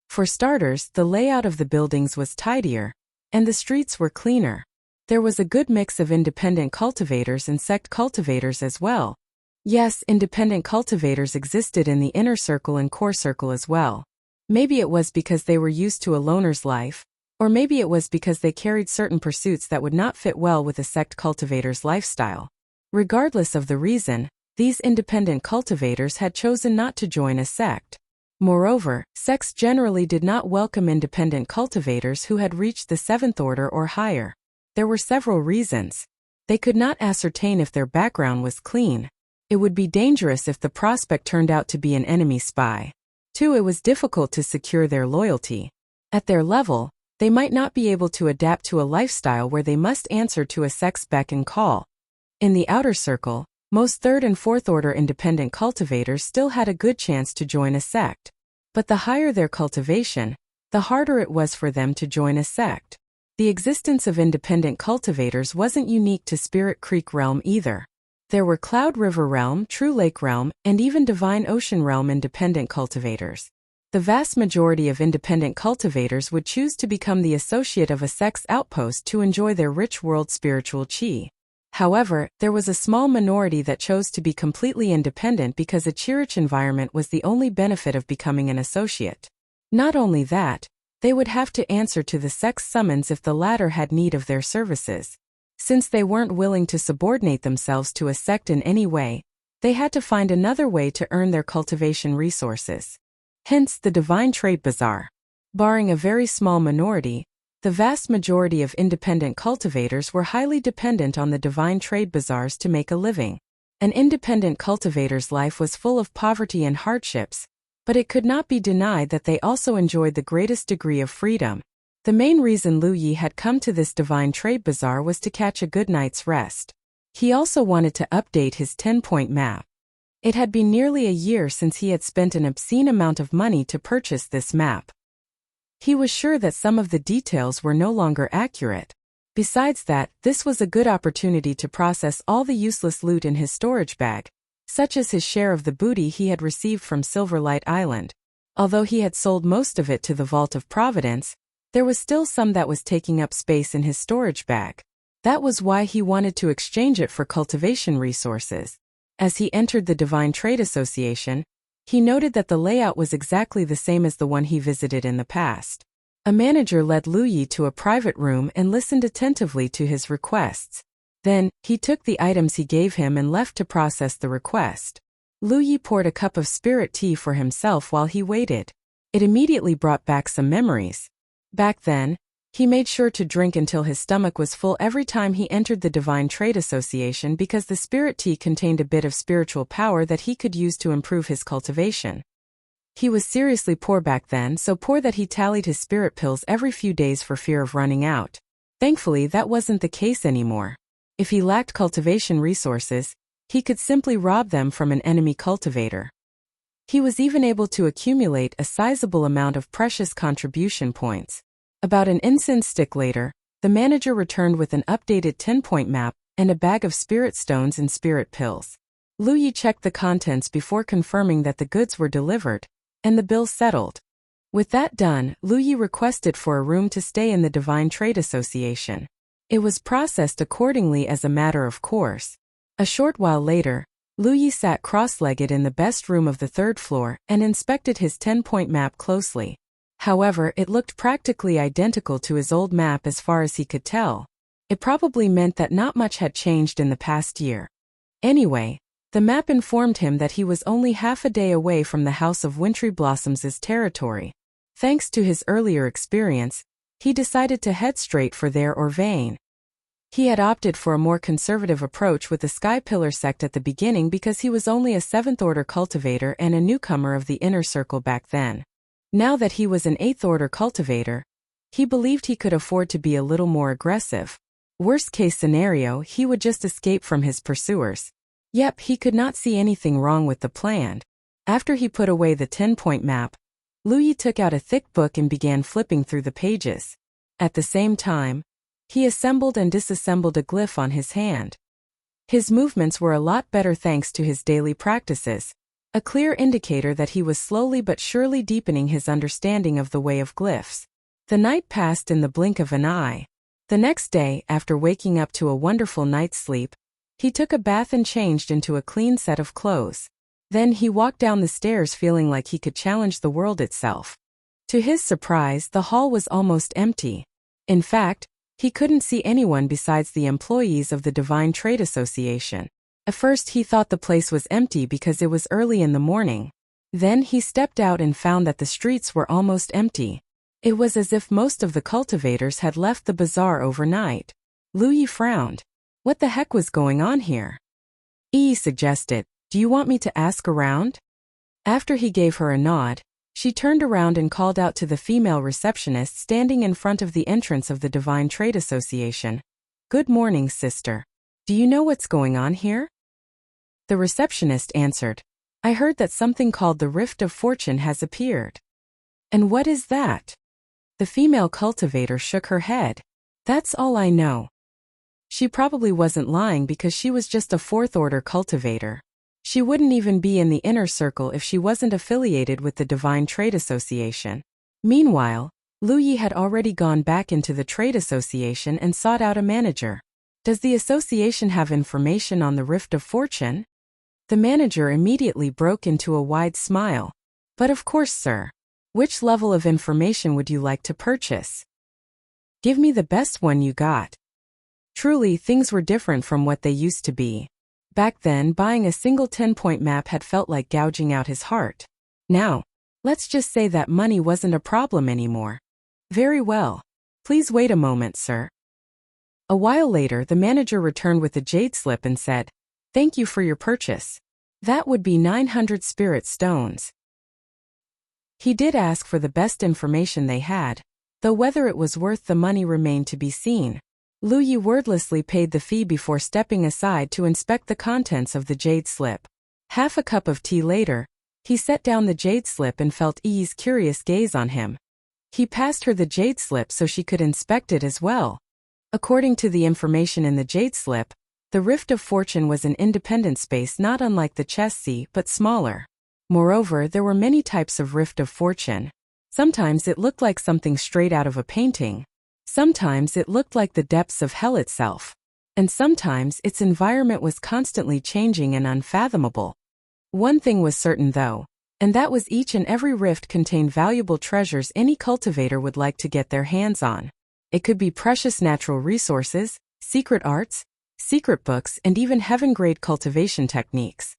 For starters, the layout of the buildings was tidier, and the streets were cleaner. There was a good mix of independent cultivators and sect cultivators as well. Yes, independent cultivators existed in the inner circle and core circle as well. Maybe it was because they were used to a loner's life, or maybe it was because they carried certain pursuits that would not fit well with a sect cultivator's lifestyle. Regardless of the reason, these independent cultivators had chosen not to join a sect. Moreover, sects generally did not welcome independent cultivators who had reached the 7th Order or higher. There were several reasons. They could not ascertain if their background was clean. It would be dangerous if the prospect turned out to be an enemy spy. 2. It was difficult to secure their loyalty. At their level, they might not be able to adapt to a lifestyle where they must answer to a sect's beck and call. In the outer circle, most 3rd and 4th Order independent cultivators still had a good chance to join a sect. But the higher their cultivation, the harder it was for them to join a sect. The existence of independent cultivators wasn't unique to Spirit Creek Realm either. There were Cloud River Realm, True Lake Realm, and even Divine Ocean Realm independent cultivators. The vast majority of independent cultivators would choose to become the associate of a sex outpost to enjoy their rich world spiritual chi. However, there was a small minority that chose to be completely independent because a chi-rich environment was the only benefit of becoming an associate. Not only that, they would have to answer to the sex summons if the latter had need of their services. Since they weren't willing to subordinate themselves to a sect in any way, they had to find another way to earn their cultivation resources. Hence the Divine Trade Bazaar. Barring a very small minority, the vast majority of independent cultivators were highly dependent on the Divine Trade Bazaars to make a living. An independent cultivator's life was full of poverty and hardships, but it could not be denied that they also enjoyed the greatest degree of freedom. The main reason Lu Yi had come to this Divine Trade Bazaar was to catch a good night's rest. He also wanted to update his 10-point map. It had been nearly a year since he had spent an obscene amount of money to purchase this map. He was sure that some of the details were no longer accurate. Besides that, this was a good opportunity to process all the useless loot in his storage bag, such as his share of the booty he had received from Silverlight Island. Although he had sold most of it to the Vault of Providence, there was still some that was taking up space in his storage bag. That was why he wanted to exchange it for cultivation resources. As he entered the Divine Trade Association, he noted that the layout was exactly the same as the one he visited in the past. A manager led Lu Yi to a private room and listened attentively to his requests. Then, he took the items he gave him and left to process the request. Lu Yi poured a cup of spirit tea for himself while he waited. It immediately brought back some memories. Back then, he made sure to drink until his stomach was full every time he entered the Divine Trade Association because the spirit tea contained a bit of spiritual power that he could use to improve his cultivation. He was seriously poor back then, so poor that he tallied his spirit pills every few days for fear of running out. Thankfully, that wasn't the case anymore. If he lacked cultivation resources, he could simply rob them from an enemy cultivator. He was even able to accumulate a sizable amount of precious contribution points. About an incense stick later, the manager returned with an updated 10-point map and a bag of spirit stones and spirit pills. Lu Yi checked the contents before confirming that the goods were delivered, and the bill settled. With that done, Lu Yi requested for a room to stay in the Divine Trade Association. It was processed accordingly as a matter of course. A short while later, Lu Yi sat cross-legged in the best room of the third floor and inspected his 10-point map closely. However, it looked practically identical to his old map as far as he could tell. It probably meant that not much had changed in the past year. Anyway, the map informed him that he was only half a day away from the House of Wintry Blossoms' territory. Thanks to his earlier experience, he decided to head straight for there or Vane. He had opted for a more conservative approach with the Sky Pillar sect at the beginning because he was only a 7th-order cultivator and a newcomer of the inner circle back then. Now that he was an 8th-order cultivator, he believed he could afford to be a little more aggressive. Worst-case scenario, he would just escape from his pursuers. Yep, he could not see anything wrong with the plan. After he put away the 10-point map, Lu Yi took out a thick book and began flipping through the pages. At the same time, he assembled and disassembled a glyph on his hand. His movements were a lot better thanks to his daily practices, a clear indicator that he was slowly but surely deepening his understanding of the way of glyphs. The night passed in the blink of an eye. The next day, after waking up to a wonderful night's sleep, he took a bath and changed into a clean set of clothes. Then he walked down the stairs feeling like he could challenge the world itself. To his surprise, the hall was almost empty. In fact, he couldn't see anyone besides the employees of the Divine Trade Association. At first he thought the place was empty because it was early in the morning. Then he stepped out and found that the streets were almost empty. It was as if most of the cultivators had left the bazaar overnight. Lu Yi frowned. What the heck was going on here? Yi suggested, "Do you want me to ask around?" After he gave her a nod, she turned around and called out to the female receptionist standing in front of the entrance of the Divine Trade Association. "Good morning, sister. Do you know what's going on here?" The receptionist answered, "I heard that something called the Rift of Fortune has appeared." "And what is that?" The female cultivator shook her head. That's all I know. She probably wasn't lying because she was just a fourth-order cultivator. She wouldn't even be in the inner circle if she wasn't affiliated with the Divine Trade Association. Meanwhile, Lu Yi had already gone back into the trade association and sought out a manager. Does the association have information on the Rift of Fortune? The manager immediately broke into a wide smile. But of course, sir. Which level of information would you like to purchase? Give me the best one you got. Truly, things were different from what they used to be. Back then, buying a single 10-point map had felt like gouging out his heart. Now, let's just say that money wasn't a problem anymore. Very well. Please wait a moment, sir. A while later, the manager returned with a jade slip and said, "Thank you for your purchase. That would be 900 spirit stones." He did ask for the best information they had, though whether it was worth the money remained to be seen. Lu Yi wordlessly paid the fee before stepping aside to inspect the contents of the jade slip. Half a cup of tea later, he set down the jade slip and felt Yi's curious gaze on him. He passed her the jade slip so she could inspect it as well. According to the information in the jade slip, the Rift of Fortune was an independent space not unlike the chess sea but smaller. Moreover, there were many types of Rift of Fortune. Sometimes it looked like something straight out of a painting. Sometimes it looked like the depths of hell itself. And sometimes its environment was constantly changing and unfathomable. One thing was certain though, and that was each and every rift contained valuable treasures any cultivator would like to get their hands on. It could be precious natural resources, secret arts, secret books, and even heaven-grade cultivation techniques.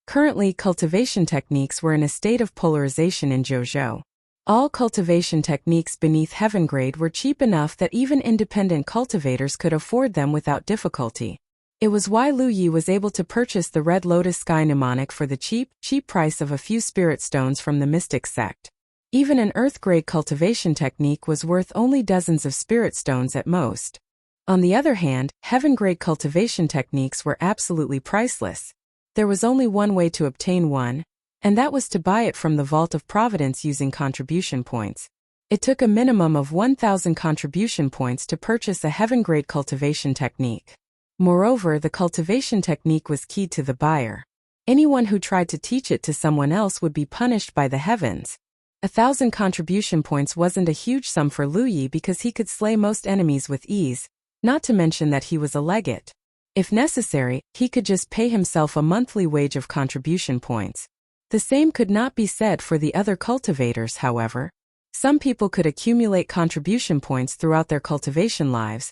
Currently, cultivation techniques were in a state of polarization in Zhou. All cultivation techniques beneath heaven grade were cheap enough that even independent cultivators could afford them without difficulty. It was why Lu Yi was able to purchase the Red Lotus Sky Mnemonic for the cheap price of a few spirit stones from the Mystic sect. Even an earth-grade cultivation technique was worth only dozens of spirit stones at most. On the other hand, heaven-grade cultivation techniques were absolutely priceless. There was only one way to obtain one, and that was to buy it from the Vault of Providence using contribution points. It took a minimum of 1,000 contribution points to purchase a heaven-grade cultivation technique. Moreover, the cultivation technique was keyed to the buyer. Anyone who tried to teach it to someone else would be punished by the heavens. 1,000 contribution points wasn't a huge sum for Lu Yi because he could slay most enemies with ease, not to mention that he was a legate. If necessary, he could just pay himself a monthly wage of contribution points. The same could not be said for the other cultivators, however. Some people could accumulate contribution points throughout their cultivation lives,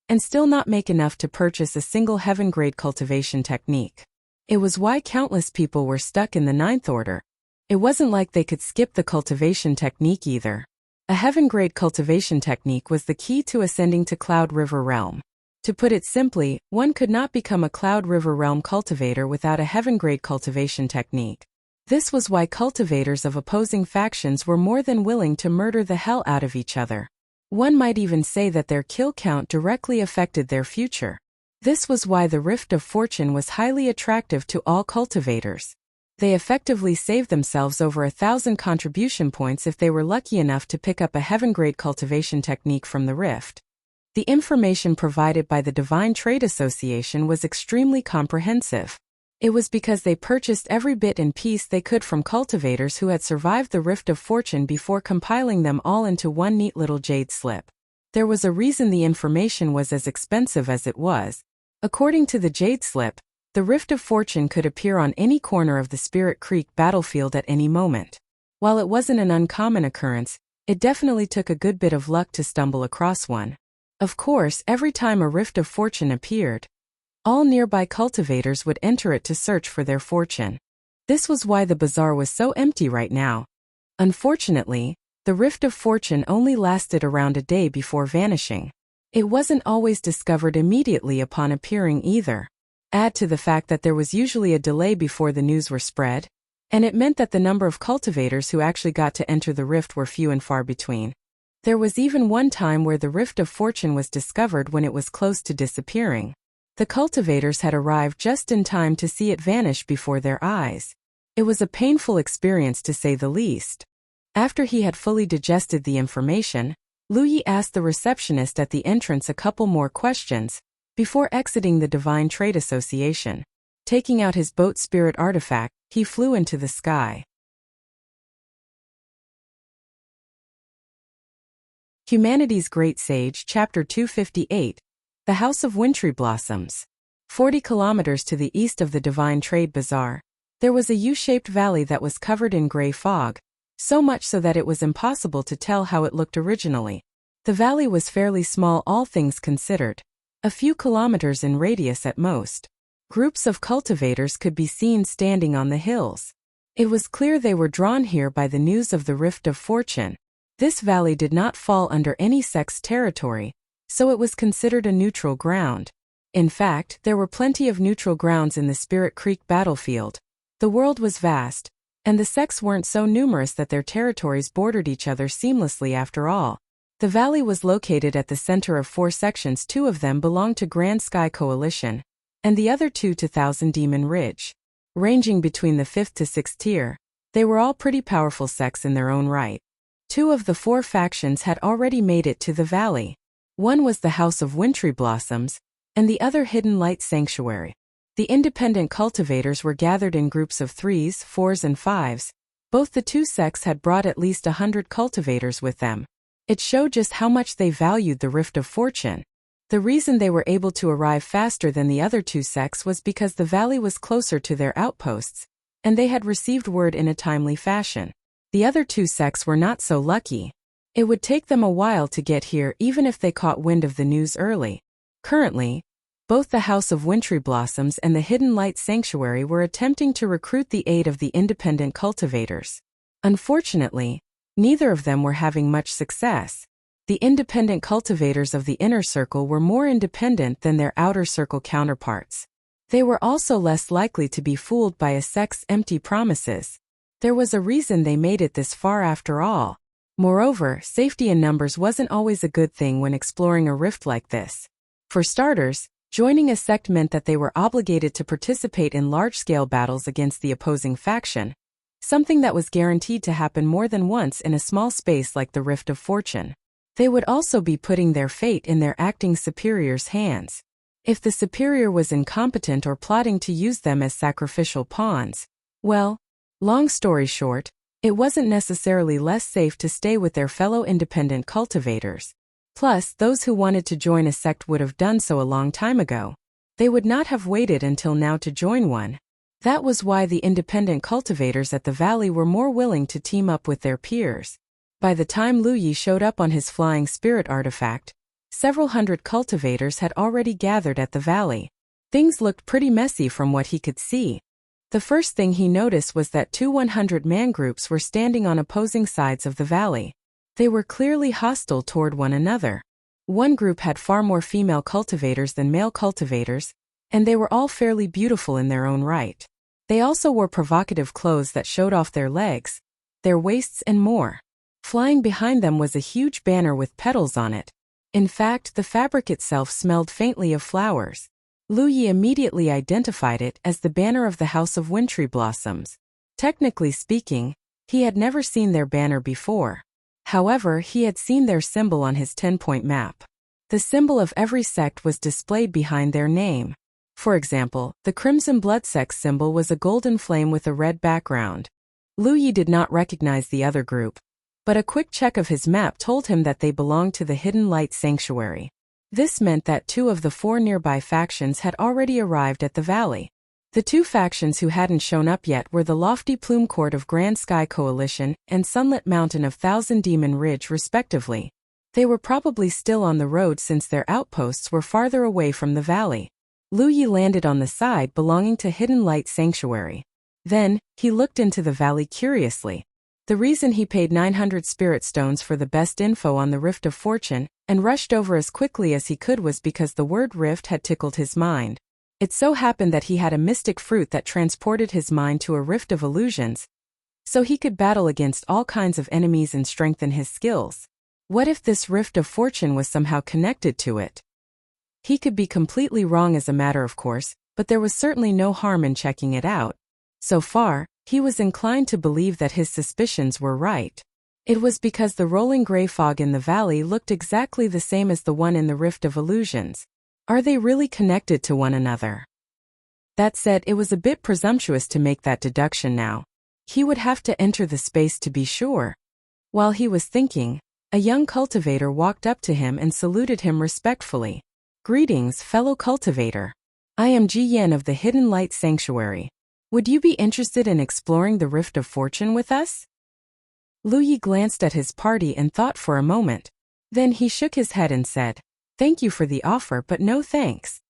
and still not make enough to purchase a single heaven-grade cultivation technique. It was why countless people were stuck in the ninth order. It wasn't like they could skip the cultivation technique either. A heaven-grade cultivation technique was the key to ascending to Cloud River Realm. To put it simply, one could not become a Cloud River Realm cultivator without a heaven-grade cultivation technique. This was why cultivators of opposing factions were more than willing to murder the hell out of each other. One might even say that their kill count directly affected their future. This was why the Rift of Fortune was highly attractive to all cultivators. They effectively saved themselves over 1,000 contribution points if they were lucky enough to pick up a heaven-grade cultivation technique from the Rift. The information provided by the Divine Trade Association was extremely comprehensive. It was because they purchased every bit and piece they could from cultivators who had survived the Rift of Fortune before compiling them all into one neat little jade slip. There was a reason the information was as expensive as it was. According to the jade slip, the Rift of Fortune could appear on any corner of the Spirit Creek battlefield at any moment. While it wasn't an uncommon occurrence, it definitely took a good bit of luck to stumble across one. Of course, every time a Rift of Fortune appeared, all nearby cultivators would enter it to search for their fortune. This was why the bazaar was so empty right now. Unfortunately, the Rift of Fortune only lasted around a day before vanishing. It wasn't always discovered immediately upon appearing either. Add to the fact that there was usually a delay before the news were spread, and it meant that the number of cultivators who actually got to enter the rift were few and far between. There was even one time where the Rift of Fortune was discovered when it was close to disappearing. The cultivators had arrived just in time to see it vanish before their eyes. It was a painful experience to say the least. After he had fully digested the information, Lu Yi asked the receptionist at the entrance a couple more questions before exiting the Divine Trade Association. Taking out his boat spirit artifact, he flew into the sky. Humanity's Great Sage, Chapter 258, The House of Wintry Blossoms. 40 kilometers to the east of the Divine Trade Bazaar, there was a U-shaped valley that was covered in gray fog, so much so that it was impossible to tell how it looked originally. The valley was fairly small, all things considered, a few kilometers in radius at most. Groups of cultivators could be seen standing on the hills. It was clear they were drawn here by the news of the Rift of Fortune. This valley did not fall under any sect's territory, so it was considered a neutral ground. In fact, there were plenty of neutral grounds in the Spirit Creek battlefield. The world was vast, and the sects weren't so numerous that their territories bordered each other seamlessly after all. The valley was located at the center of 4 sections. 2 of them belonged to Grand Sky Coalition, and the other 2 to Thousand Demon Ridge. Ranging between the 5th to 6th tier, they were all pretty powerful sects in their own right. 2 of the 4 factions had already made it to the valley. One was the House of Wintry Blossoms, and the other Hidden Light Sanctuary. The independent cultivators were gathered in groups of 3s, 4s and 5s. Both the 2 sects had brought at least 100 cultivators with them. It showed just how much they valued the Rift of Fortune. The reason they were able to arrive faster than the other 2 sects was because the valley was closer to their outposts, and they had received word in a timely fashion. The other 2 sects were not so lucky. It would take them a while to get here even if they caught wind of the news early. Currently, both the House of Wintry Blossoms and the Hidden Light Sanctuary were attempting to recruit the aid of the independent cultivators. Unfortunately, neither of them were having much success. The independent cultivators of the inner circle were more independent than their outer circle counterparts. They were also less likely to be fooled by a sect's empty promises. There was a reason they made it this far after all. Moreover, safety in numbers wasn't always a good thing when exploring a rift like this. For starters, joining a sect meant that they were obligated to participate in large-scale battles against the opposing faction, something that was guaranteed to happen more than once in a small space like the Rift of Fortune. They would also be putting their fate in their acting superior's hands. If the superior was incompetent or plotting to use them as sacrificial pawns, well, long story short, it wasn't necessarily less safe to stay with their fellow independent cultivators. Plus, those who wanted to join a sect would have done so a long time ago. They would not have waited until now to join one. That was why the independent cultivators at the valley were more willing to team up with their peers. By the time Lu Yi showed up on his flying spirit artifact, several hundred cultivators had already gathered at the valley. Things looked pretty messy from what he could see. The first thing he noticed was that 2 100-man groups were standing on opposing sides of the valley. They were clearly hostile toward one another. One group had far more female cultivators than male cultivators, and they were all fairly beautiful in their own right. They also wore provocative clothes that showed off their legs, their waists and more. Flying behind them was a huge banner with petals on it. In fact, the fabric itself smelled faintly of flowers. Lu Yi immediately identified it as the banner of the House of Wintry Blossoms. Technically speaking, he had never seen their banner before. However, he had seen their symbol on his 10-point map. The symbol of every sect was displayed behind their name. For example, the Crimson Blood sect symbol was a golden flame with a red background. Lu Yi did not recognize the other group, but a quick check of his map told him that they belonged to the Hidden Light Sanctuary. This meant that 2 of the 4 nearby factions had already arrived at the valley. The 2 factions who hadn't shown up yet were the Lofty Plume Court of Grand Sky Coalition and Sunlit Mountain of Thousand Demon Ridge respectively. They were probably still on the road since their outposts were farther away from the valley. Lu Yi landed on the side belonging to Hidden Light Sanctuary. Then, he looked into the valley curiously. The reason he paid 900 spirit stones for the best info on the Rift of Fortune and rushed over as quickly as he could was because the word rift had tickled his mind. It so happened that he had a mystic fruit that transported his mind to a rift of illusions, so he could battle against all kinds of enemies and strengthen his skills. What if this Rift of Fortune was somehow connected to it? He could be completely wrong as a matter of course, but there was certainly no harm in checking it out. So far, he was inclined to believe that his suspicions were right. It was because the rolling gray fog in the valley looked exactly the same as the one in the Rift of Illusions. Are they really connected to one another? That said, it was a bit presumptuous to make that deduction now. He would have to enter the space to be sure. While he was thinking, a young cultivator walked up to him and saluted him respectfully. Greetings, fellow cultivator. I am Ji Yen of the Hidden Light Sanctuary. Would you be interested in exploring the Rift of Fortune with us? Lu Yi glanced at his party and thought for a moment. Then he shook his head and said, "Thank you for the offer, but no thanks."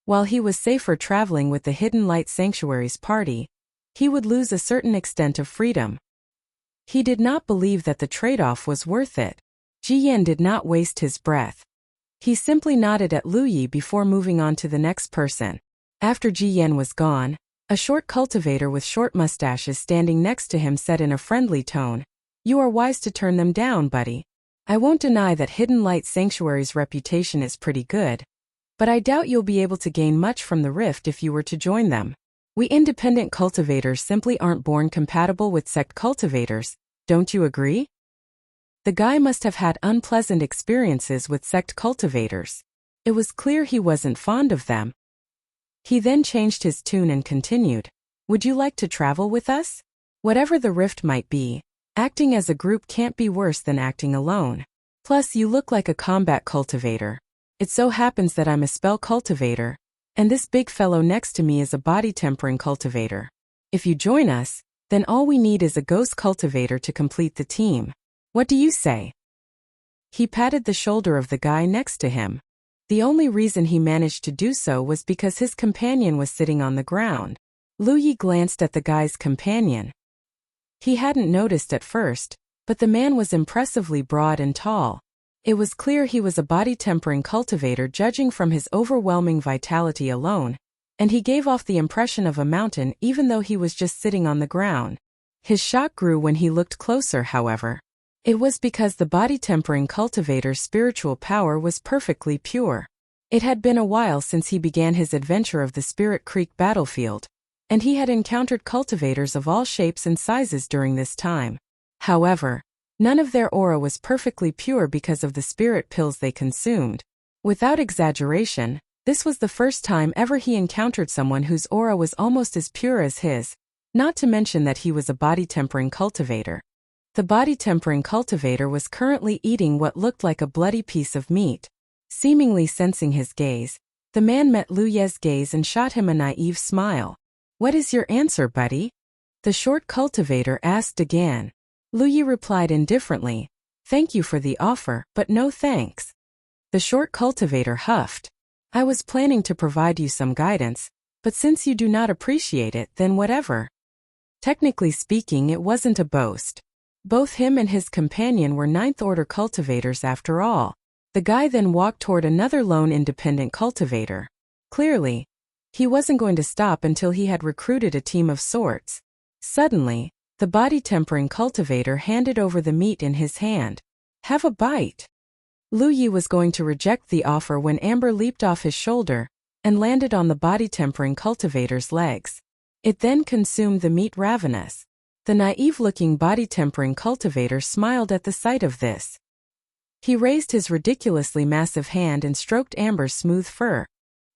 While he was safer traveling with the Hidden Light Sanctuary's party, he would lose a certain extent of freedom. He did not believe that the trade-off was worth it. Ji Yen did not waste his breath. He simply nodded at Lu Yi before moving on to the next person. After Ji Yen was gone, a short cultivator with short mustaches standing next to him said in a friendly tone, "You are wise to turn them down, buddy. I won't deny that Hidden Light Sanctuary's reputation is pretty good, but I doubt you'll be able to gain much from the Rift if you were to join them. We independent cultivators simply aren't born compatible with sect cultivators, don't you agree?" The guy must have had unpleasant experiences with sect cultivators. It was clear he wasn't fond of them. He then changed his tune and continued, "Would you like to travel with us? Whatever the Rift might be, acting as a group can't be worse than acting alone. Plus, you look like a combat cultivator. It so happens that I'm a spell cultivator, and this big fellow next to me is a body tempering cultivator. If you join us, then all we need is a ghost cultivator to complete the team. What do you say?" He patted the shoulder of the guy next to him. The only reason he managed to do so was because his companion was sitting on the ground. Lu Yi glanced at the guy's companion. He hadn't noticed at first, but the man was impressively broad and tall. It was clear he was a body-tempering cultivator judging from his overwhelming vitality alone, and he gave off the impression of a mountain even though he was just sitting on the ground. His shock grew when he looked closer, however. It was because the body-tempering cultivator's spiritual power was perfectly pure. It had been a while since he began his adventure of the Spirit Creek battlefield, and he had encountered cultivators of all shapes and sizes during this time. However, none of their aura was perfectly pure because of the spirit pills they consumed. Without exaggeration, this was the first time ever he encountered someone whose aura was almost as pure as his, not to mention that he was a body-tempering cultivator. The body-tempering cultivator was currently eating what looked like a bloody piece of meat. Seemingly sensing his gaze, the man met Lu Ye's gaze and shot him a naive smile. "What is your answer, buddy?" the short cultivator asked again. Lu Yi replied indifferently, "Thank you for the offer, but no thanks." The short cultivator huffed. "I was planning to provide you some guidance, but since you do not appreciate it, then whatever." Technically speaking, it wasn't a boast. Both him and his companion were ninth-order cultivators after all. The guy then walked toward another lone independent cultivator. Clearly, he wasn't going to stop until he had recruited a team of sorts. Suddenly, the body-tempering cultivator handed over the meat in his hand. "Have a bite." Lu Yi was going to reject the offer when Amber leaped off his shoulder and landed on the body-tempering cultivator's legs. It then consumed the meat ravenous. The naive-looking body-tempering cultivator smiled at the sight of this. He raised his ridiculously massive hand and stroked Amber's smooth fur.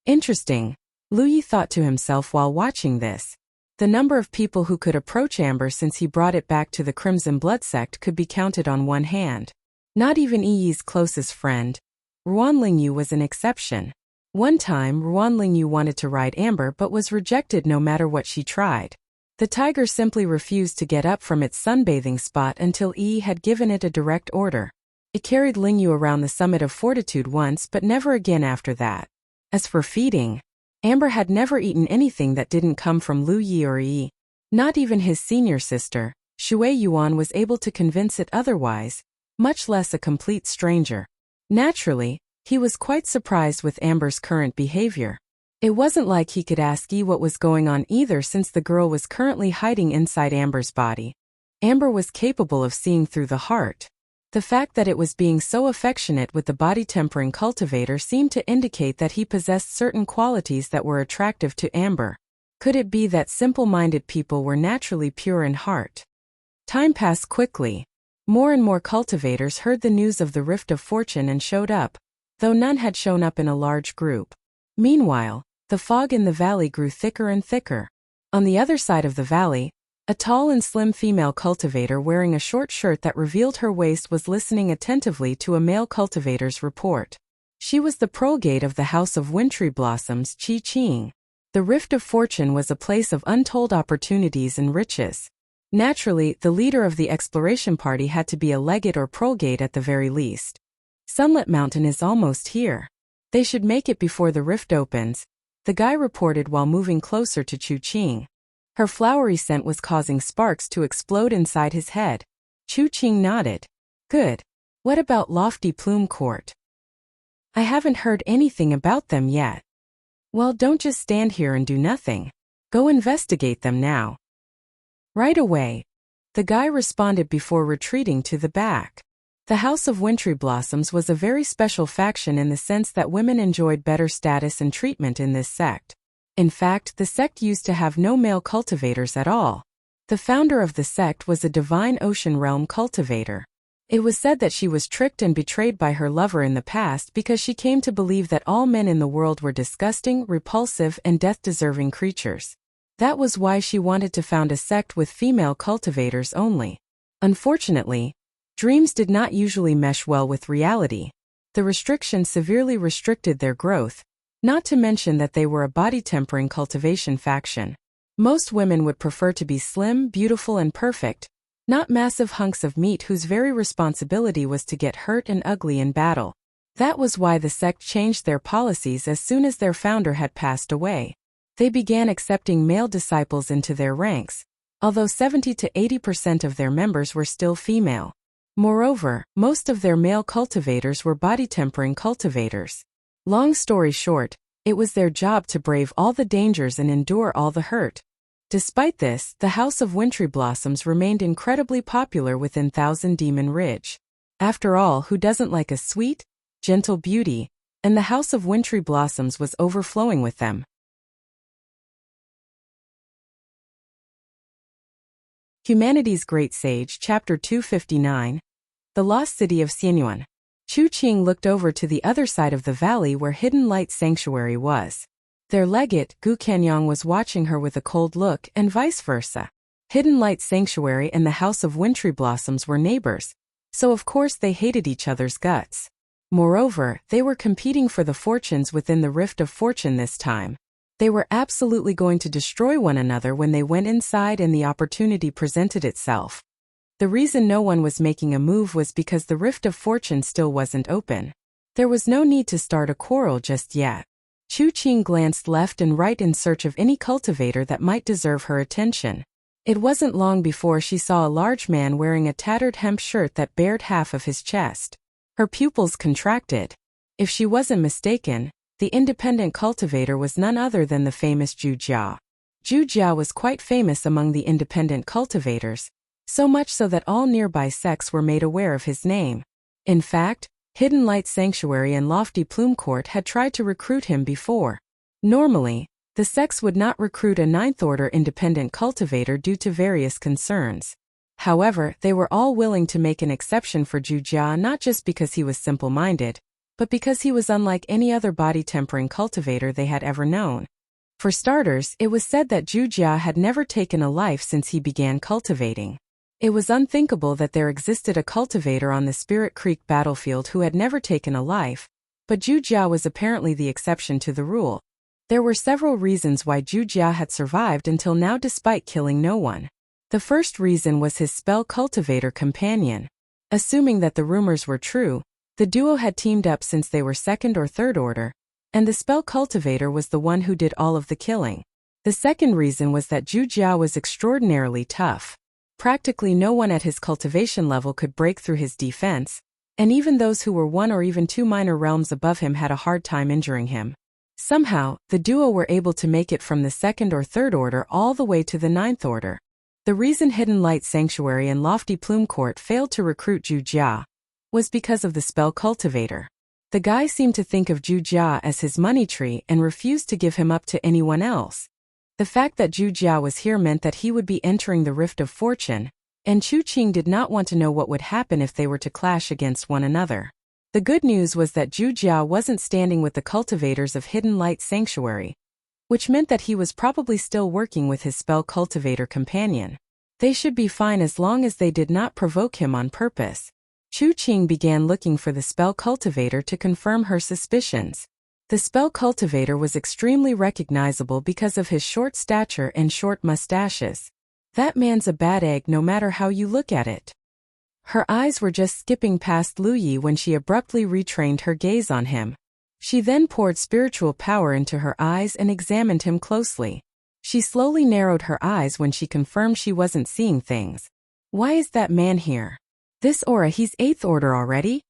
Interesting, Lu Yi thought to himself while watching this. The number of people who could approach Amber since he brought it back to the Crimson Blood sect could be counted on one hand. Not even Yi's closest friend, Ruan Lingyu, was an exception. One time, Ruan Lingyu wanted to ride Amber but was rejected no matter what she tried. The tiger simply refused to get up from its sunbathing spot until Yi had given it a direct order. It carried Lingyu around the summit of Fortitude once but never again after that. As for feeding, Amber had never eaten anything that didn't come from Lu Yi or Yi. Not even his senior sister, Shui Yuan, was able to convince it otherwise, much less a complete stranger. Naturally, he was quite surprised with Amber's current behavior. It wasn't like he could ask Yi what was going on either, since the girl was currently hiding inside Amber's body. Amber was capable of seeing through the heart. The fact that it was being so affectionate with the body-tempering cultivator seemed to indicate that he possessed certain qualities that were attractive to Amber. Could it be that simple-minded people were naturally pure in heart? Time passed quickly. More and more cultivators heard the news of the Rift of Fortune and showed up, though none had shown up in a large group. Meanwhile, the fog in the valley grew thicker and thicker. On the other side of the valley, a tall and slim female cultivator wearing a short shirt that revealed her waist was listening attentively to a male cultivator's report. She was the progate of the House of Wintry Blossoms, Chi Ching. The Rift of Fortune was a place of untold opportunities and riches. Naturally, the leader of the exploration party had to be a legate or progate at the very least. Sunlit Mountain is almost here. They should make it before the rift opens, the guy reported while moving closer to Chu Qing. Her flowery scent was causing sparks to explode inside his head. Chu Qing nodded. Good. What about Lofty Plume Court? I haven't heard anything about them yet. Well, don't just stand here and do nothing. Go investigate them now. Right away, the guy responded before retreating to the back. The House of Wintry Blossoms was a very special faction in the sense that women enjoyed better status and treatment in this sect. In fact, the sect used to have no male cultivators at all. The founder of the sect was a divine ocean realm cultivator. It was said that she was tricked and betrayed by her lover in the past because she came to believe that all men in the world were disgusting, repulsive, and death-deserving creatures. That was why she wanted to found a sect with female cultivators only. Unfortunately, dreams did not usually mesh well with reality. The restrictions severely restricted their growth, not to mention that they were a body-tempering cultivation faction. Most women would prefer to be slim, beautiful, and perfect, not massive hunks of meat whose very responsibility was to get hurt and ugly in battle. That was why the sect changed their policies as soon as their founder had passed away. They began accepting male disciples into their ranks, although 70 to 80% of their members were still female. Moreover, most of their male cultivators were body-tempering cultivators. Long story short, it was their job to brave all the dangers and endure all the hurt. Despite this, the House of Wintry Blossoms remained incredibly popular within Thousand Demon Ridge. After all, who doesn't like a sweet, gentle beauty? And the House of Wintry Blossoms was overflowing with them. Humanity's Great Sage, Chapter 259, The Lost City of Xianyuan. Chu Qing looked over to the other side of the valley where Hidden Light Sanctuary was. Their legate, Gu Kanyang, was watching her with a cold look, and vice versa. Hidden Light Sanctuary and the House of Wintry Blossoms were neighbors, so of course they hated each other's guts. Moreover, they were competing for the fortunes within the Rift of Fortune this time. They were absolutely going to destroy one another when they went inside and the opportunity presented itself. The reason no one was making a move was because the Rift of Fortune still wasn't open. There was no need to start a quarrel just yet. Chu Qing glanced left and right in search of any cultivator that might deserve her attention. It wasn't long before she saw a large man wearing a tattered hemp shirt that bared half of his chest. Her pupils contracted. If she wasn't mistaken, the independent cultivator was none other than the famous Zhu Jia. Zhu Jia was quite famous among the independent cultivators, so much so that all nearby sects were made aware of his name. In fact, Hidden Light Sanctuary and Lofty Plume Court had tried to recruit him before. Normally, the sects would not recruit a ninth-order independent cultivator due to various concerns. However, they were all willing to make an exception for Zhu Jia not just because he was simple-minded, but because he was unlike any other body-tempering cultivator they had ever known. For starters, it was said that Zhu Jia had never taken a life since he began cultivating. It was unthinkable that there existed a cultivator on the Spirit Creek battlefield who had never taken a life, but Zhu Jia was apparently the exception to the rule. There were several reasons why Zhu Jia had survived until now despite killing no one. The first reason was his spell cultivator companion. Assuming that the rumors were true, the duo had teamed up since they were second or third order, and the spell cultivator was the one who did all of the killing. The second reason was that Zhu Jia was extraordinarily tough. Practically no one at his cultivation level could break through his defense, and even those who were one or even two minor realms above him had a hard time injuring him. Somehow, the duo were able to make it from the second or third order all the way to the ninth order. The reason Hidden Light Sanctuary and Lofty Plume Court failed to recruit Zhu Jia was because of the spell cultivator. The guy seemed to think of Zhu Jia as his money tree and refused to give him up to anyone else. The fact that Zhu Jia was here meant that he would be entering the Rift of Fortune, and Chu Qing did not want to know what would happen if they were to clash against one another. The good news was that Zhu Jia wasn't standing with the cultivators of Hidden Light Sanctuary, which meant that he was probably still working with his spell cultivator companion. They should be fine as long as they did not provoke him on purpose. Chu Qing began looking for the spell cultivator to confirm her suspicions. The spell cultivator was extremely recognizable because of his short stature and short mustaches. That man's a bad egg no matter how you look at it. Her eyes were just skipping past Lu Yi when she abruptly retrained her gaze on him. She then poured spiritual power into her eyes and examined him closely. She slowly narrowed her eyes when she confirmed she wasn't seeing things. Why is that man here? This aura, he's 8th order already?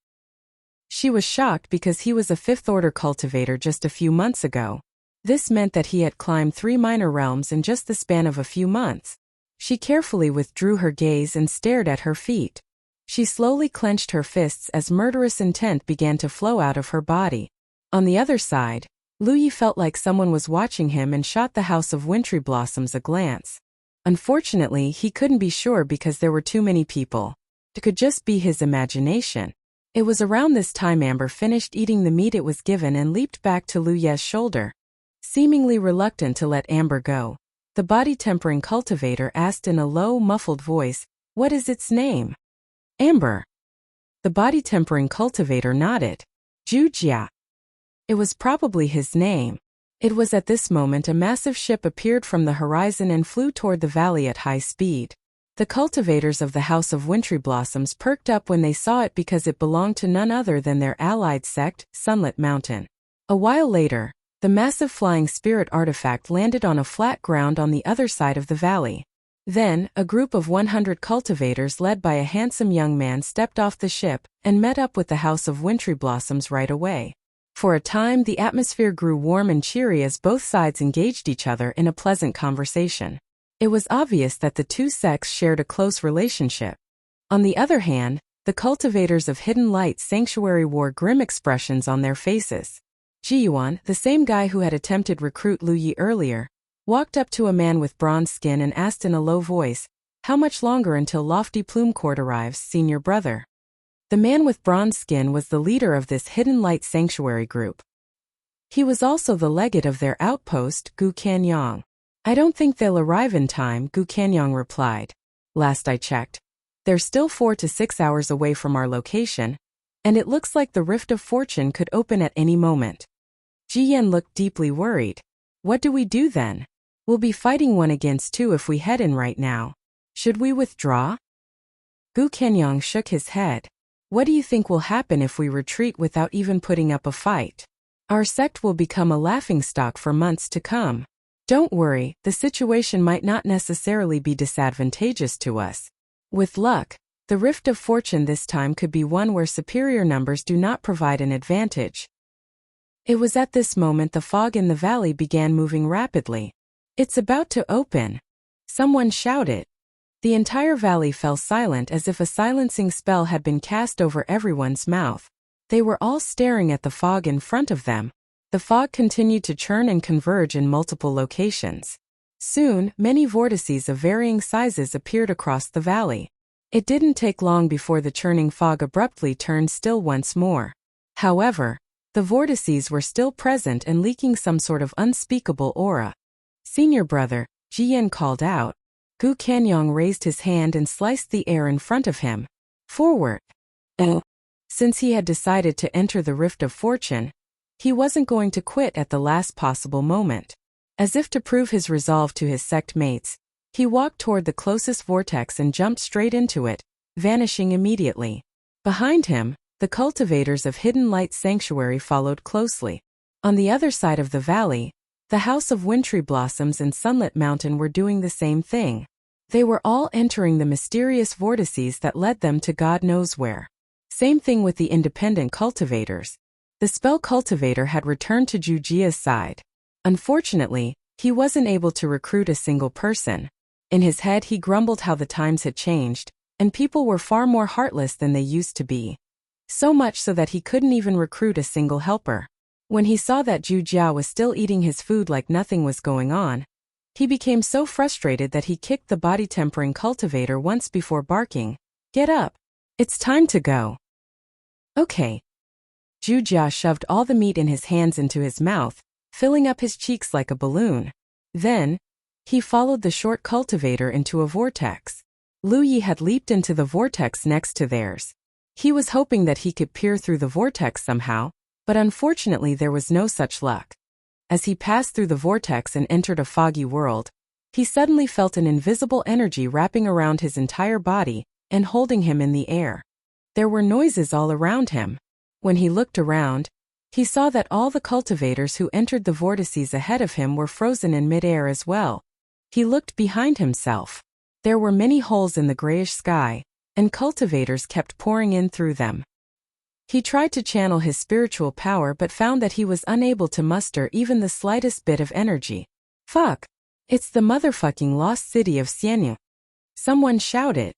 She was shocked because he was a 5th order cultivator just a few months ago. This meant that he had climbed 3 minor realms in just the span of a few months. She carefully withdrew her gaze and stared at her feet. She slowly clenched her fists as murderous intent began to flow out of her body. On the other side, Lu Yi felt like someone was watching him and shot the House of Wintry Blossoms a glance. Unfortunately, he couldn't be sure because there were too many people. It could just be his imagination. It was around this time Amber finished eating the meat it was given and leaped back to Lu Ye's shoulder. Seemingly reluctant to let Amber go, the body-tempering cultivator asked in a low, muffled voice, "What is its name?" "Amber." The body-tempering cultivator nodded. "Zhu Jia." It was probably his name. It was at this moment a massive ship appeared from the horizon and flew toward the valley at high speed. The cultivators of the House of Wintry Blossoms perked up when they saw it because it belonged to none other than their allied sect, Sunlit Mountain. A while later, the massive flying spirit artifact landed on a flat ground on the other side of the valley. Then, a group of 100 cultivators led by a handsome young man stepped off the ship and met up with the House of Wintry Blossoms right away. For a time, the atmosphere grew warm and cheery as both sides engaged each other in a pleasant conversation. It was obvious that the two sects shared a close relationship. On the other hand, the cultivators of Hidden Light Sanctuary wore grim expressions on their faces. Ji Yuan, the same guy who had attempted recruit Lu Yi earlier, walked up to a man with bronze skin and asked in a low voice, "How much longer until Lofty Plume Court arrives, senior brother?" The man with bronze skin was the leader of this Hidden Light Sanctuary group. He was also the legate of their outpost, Gu Kanyang. "I don't think they'll arrive in time," Gu Kanyang replied. "Last I checked, they're still 4 to 6 hours away from our location, and it looks like the Rift of Fortune could open at any moment." Ji Yan looked deeply worried. "What do we do then? We'll be fighting 1 against 2 if we head in right now. Should we withdraw?" Gu Kanyang shook his head. "What do you think will happen if we retreat without even putting up a fight? Our sect will become a laughingstock for months to come. Don't worry, the situation might not necessarily be disadvantageous to us. With luck, the Rift of Fortune this time could be one where superior numbers do not provide an advantage." It was at this moment the fog in the valley began moving rapidly. "It's about to open!" someone shouted. The entire valley fell silent as if a silencing spell had been cast over everyone's mouth. They were all staring at the fog in front of them. The fog continued to churn and converge in multiple locations. Soon, many vortices of varying sizes appeared across the valley. It didn't take long before the churning fog abruptly turned still once more. However, the vortices were still present and leaking some sort of unspeakable aura. "Senior brother," Ji Yan called out. Gu Kanyang raised his hand and sliced the air in front of him. "Forward!" Since he had decided to enter the Rift of Fortune, he wasn't going to quit at the last possible moment. As if to prove his resolve to his sect mates, he walked toward the closest vortex and jumped straight into it, vanishing immediately. Behind him, the cultivators of Hidden Light Sanctuary followed closely. On the other side of the valley, the House of Wintry Blossoms and Sunlit Mountain were doing the same thing. They were all entering the mysterious vortices that led them to God knows where. Same thing with the independent cultivators. The spell cultivator had returned to Zhu Jia's side. Unfortunately, he wasn't able to recruit a single person. In his head he grumbled how the times had changed, and people were far more heartless than they used to be. So much so that he couldn't even recruit a single helper. When he saw that Zhu Jia was still eating his food like nothing was going on, He became so frustrated that he kicked the body-tempering cultivator once before barking, "Get up! It's time to go!" Okay. Jujia shoved all the meat in his hands into his mouth, filling up his cheeks like a balloon. Then, he followed the short cultivator into a vortex. Lu Yi had leaped into the vortex next to theirs. He was hoping that he could peer through the vortex somehow, but unfortunately there was no such luck. As he passed through the vortex and entered a foggy world, he suddenly felt an invisible energy wrapping around his entire body and holding him in the air. There were noises all around him. When he looked around, he saw that all the cultivators who entered the vortices ahead of him were frozen in midair as well. He looked behind himself. There were many holes in the grayish sky, and cultivators kept pouring in through them. He tried to channel his spiritual power but found that he was unable to muster even the slightest bit of energy. "Fuck! It's the motherfucking lost city of Xianyu!" Someone shouted.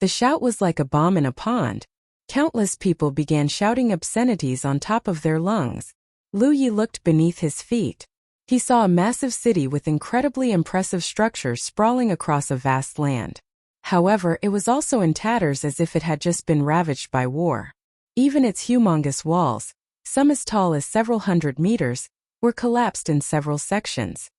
The shout was like a bomb in a pond. Countless people began shouting obscenities on top of their lungs. Lu Yi looked beneath his feet. He saw a massive city with incredibly impressive structures sprawling across a vast land. However, it was also in tatters as if it had just been ravaged by war. Even its humongous walls, some as tall as several hundred meters, were collapsed in several sections.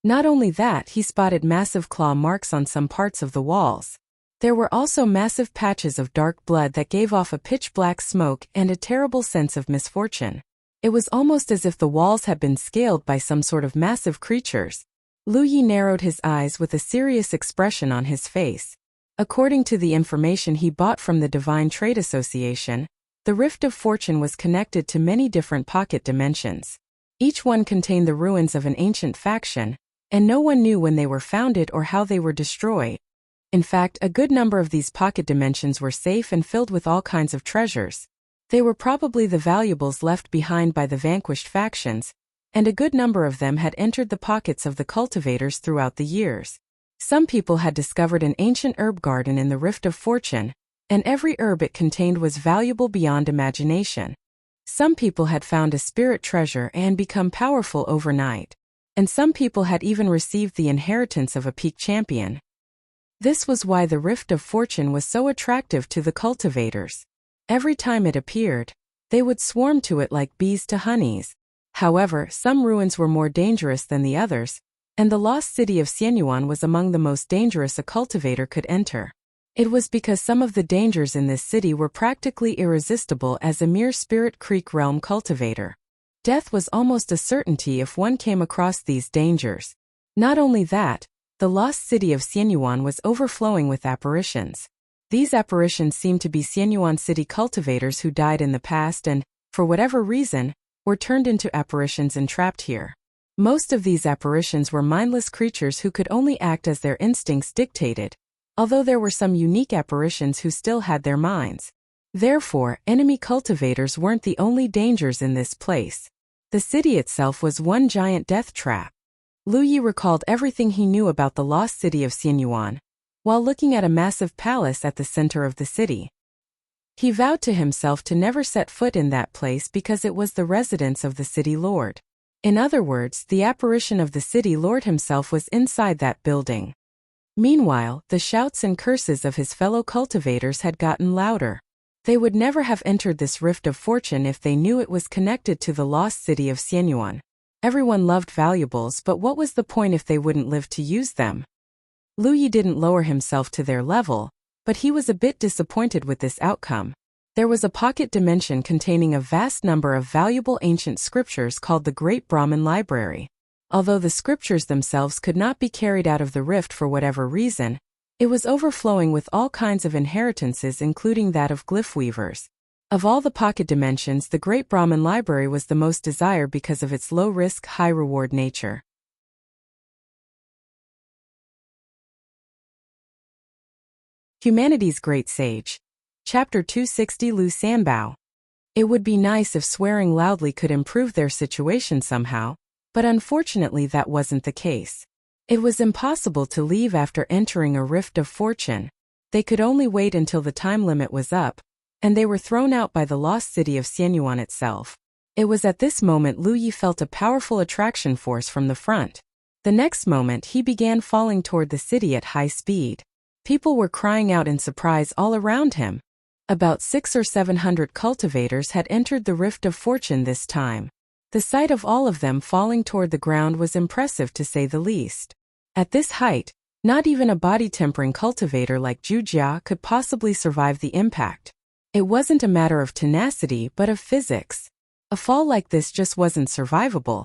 Not only that, he spotted massive claw marks on some parts of the walls. There were also massive patches of dark blood that gave off a pitch-black smoke and a terrible sense of misfortune. It was almost as if the walls had been scaled by some sort of massive creatures. Lu Yi narrowed his eyes with a serious expression on his face. According to the information he bought from the Divine Trade Association, the Rift of Fortune was connected to many different pocket dimensions. Each one contained the ruins of an ancient faction, and no one knew when they were founded or how they were destroyed. In fact, a good number of these pocket dimensions were safe and filled with all kinds of treasures. They were probably the valuables left behind by the vanquished factions, and a good number of them had entered the pockets of the cultivators throughout the years. Some people had discovered an ancient herb garden in the Rift of Fortune, and every herb it contained was valuable beyond imagination. Some people had found a spirit treasure and become powerful overnight, and some people had even received the inheritance of a peak champion. This was why the Rift of Fortune was so attractive to the cultivators. Every time it appeared, they would swarm to it like bees to honeys. However, some ruins were more dangerous than the others, and the lost city of Xianyuan was among the most dangerous a cultivator could enter. It was because some of the dangers in this city were practically irresistible as a mere Spirit Creek realm cultivator. Death was almost a certainty if one came across these dangers. Not only that, the lost city of Xianyuan was overflowing with apparitions. These apparitions seemed to be Xianyuan city cultivators who died in the past and, for whatever reason, were turned into apparitions and trapped here. Most of these apparitions were mindless creatures who could only act as their instincts dictated, although there were some unique apparitions who still had their minds. Therefore, enemy cultivators weren't the only dangers in this place. The city itself was one giant death trap. Lu Yi recalled everything he knew about the lost city of Xianyuan, while looking at a massive palace at the center of the city. He vowed to himself to never set foot in that place because it was the residence of the city lord. In other words, the apparition of the city lord himself was inside that building. Meanwhile, the shouts and curses of his fellow cultivators had gotten louder. They would never have entered this Rift of Fortune if they knew it was connected to the lost city of Xianyuan. Everyone loved valuables, but what was the point if they wouldn't live to use them? Lu Yi didn't lower himself to their level, but he was a bit disappointed with this outcome. There was a pocket dimension containing a vast number of valuable ancient scriptures called the Great Brahmin Library. Although the scriptures themselves could not be carried out of the rift for whatever reason, it was overflowing with all kinds of inheritances including that of glyph weavers. Of all the pocket dimensions, the Great Brahmin Library was the most desired because of its low-risk, high-reward nature. Humanity's Great Sage. Chapter 260 Lu Sanbao. It would be nice if swearing loudly could improve their situation somehow, but unfortunately that wasn't the case. It was impossible to leave after entering a Rift of Fortune. They could only wait until the time limit was up, and they were thrown out by the lost city of Xianyuan itself. It was at this moment Lu Yi felt a powerful attraction force from the front. The next moment he began falling toward the city at high speed. People were crying out in surprise all around him. About 600 or 700 cultivators had entered the Rift of Fortune this time. The sight of all of them falling toward the ground was impressive to say the least. At this height, not even a body-tempering cultivator like Wuxia could possibly survive the impact. It wasn't a matter of tenacity but of physics. A fall like this just wasn't survivable.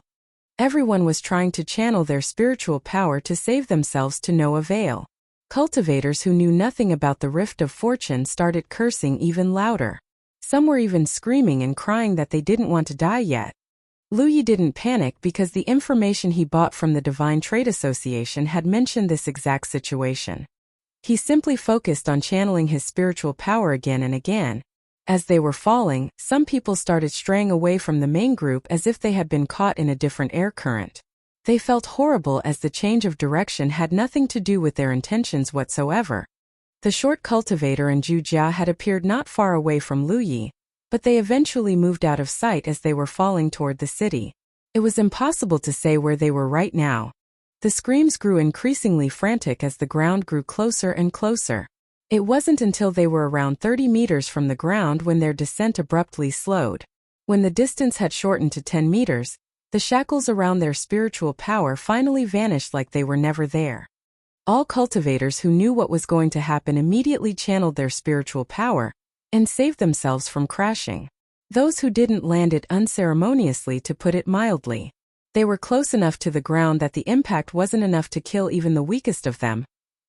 Everyone was trying to channel their spiritual power to save themselves to no avail. Cultivators who knew nothing about the Rift of Fortune started cursing even louder. Some were even screaming and crying that they didn't want to die yet. Lu Yi didn't panic because the information he bought from the Divine Trade Association had mentioned this exact situation. He simply focused on channeling his spiritual power again and again. As they were falling, some people started straying away from the main group as if they had been caught in a different air current. They felt horrible as the change of direction had nothing to do with their intentions whatsoever. The short cultivator and Wuxia had appeared not far away from Lu Yi, but they eventually moved out of sight as they were falling toward the city. It was impossible to say where they were right now. The screams grew increasingly frantic as the ground grew closer and closer. It wasn't until they were around 30 meters from the ground when their descent abruptly slowed. When the distance had shortened to 10 meters, the shackles around their spiritual power finally vanished like they were never there. All cultivators who knew what was going to happen immediately channeled their spiritual power and saved themselves from crashing. Those who didn't landed unceremoniously, to put it mildly. They were close enough to the ground that the impact wasn't enough to kill even the weakest of them,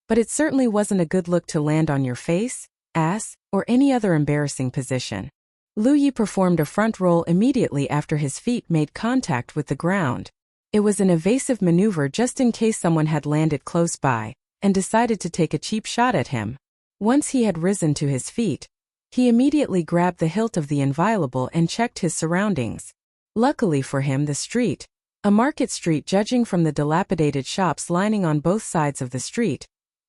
but it certainly wasn't a good look to land on your face, ass, or any other embarrassing position. Lu Yi performed a front roll immediately after his feet made contact with the ground. It was an evasive maneuver just in case someone had landed close by and decided to take a cheap shot at him. Once he had risen to his feet, he immediately grabbed the hilt of the inviolable and checked his surroundings. Luckily for him, the street, a market street judging from the dilapidated shops lining on both sides of the street,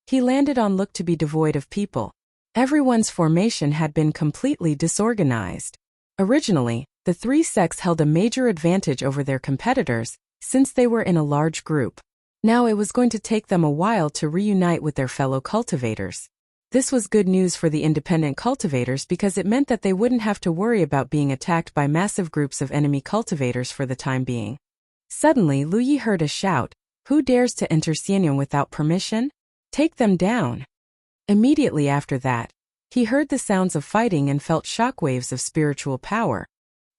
he landed on looked to be devoid of people. Everyone's formation had been completely disorganized. Originally, the three sects held a major advantage over their competitors since they were in a large group. Now it was going to take them a while to reunite with their fellow cultivators. This was good news for the independent cultivators because it meant that they wouldn't have to worry about being attacked by massive groups of enemy cultivators for the time being. Suddenly, Lu Yi heard a shout, "Who dares to enter Xianyang without permission? Take them down!" Immediately after that, he heard the sounds of fighting and felt shockwaves of spiritual power.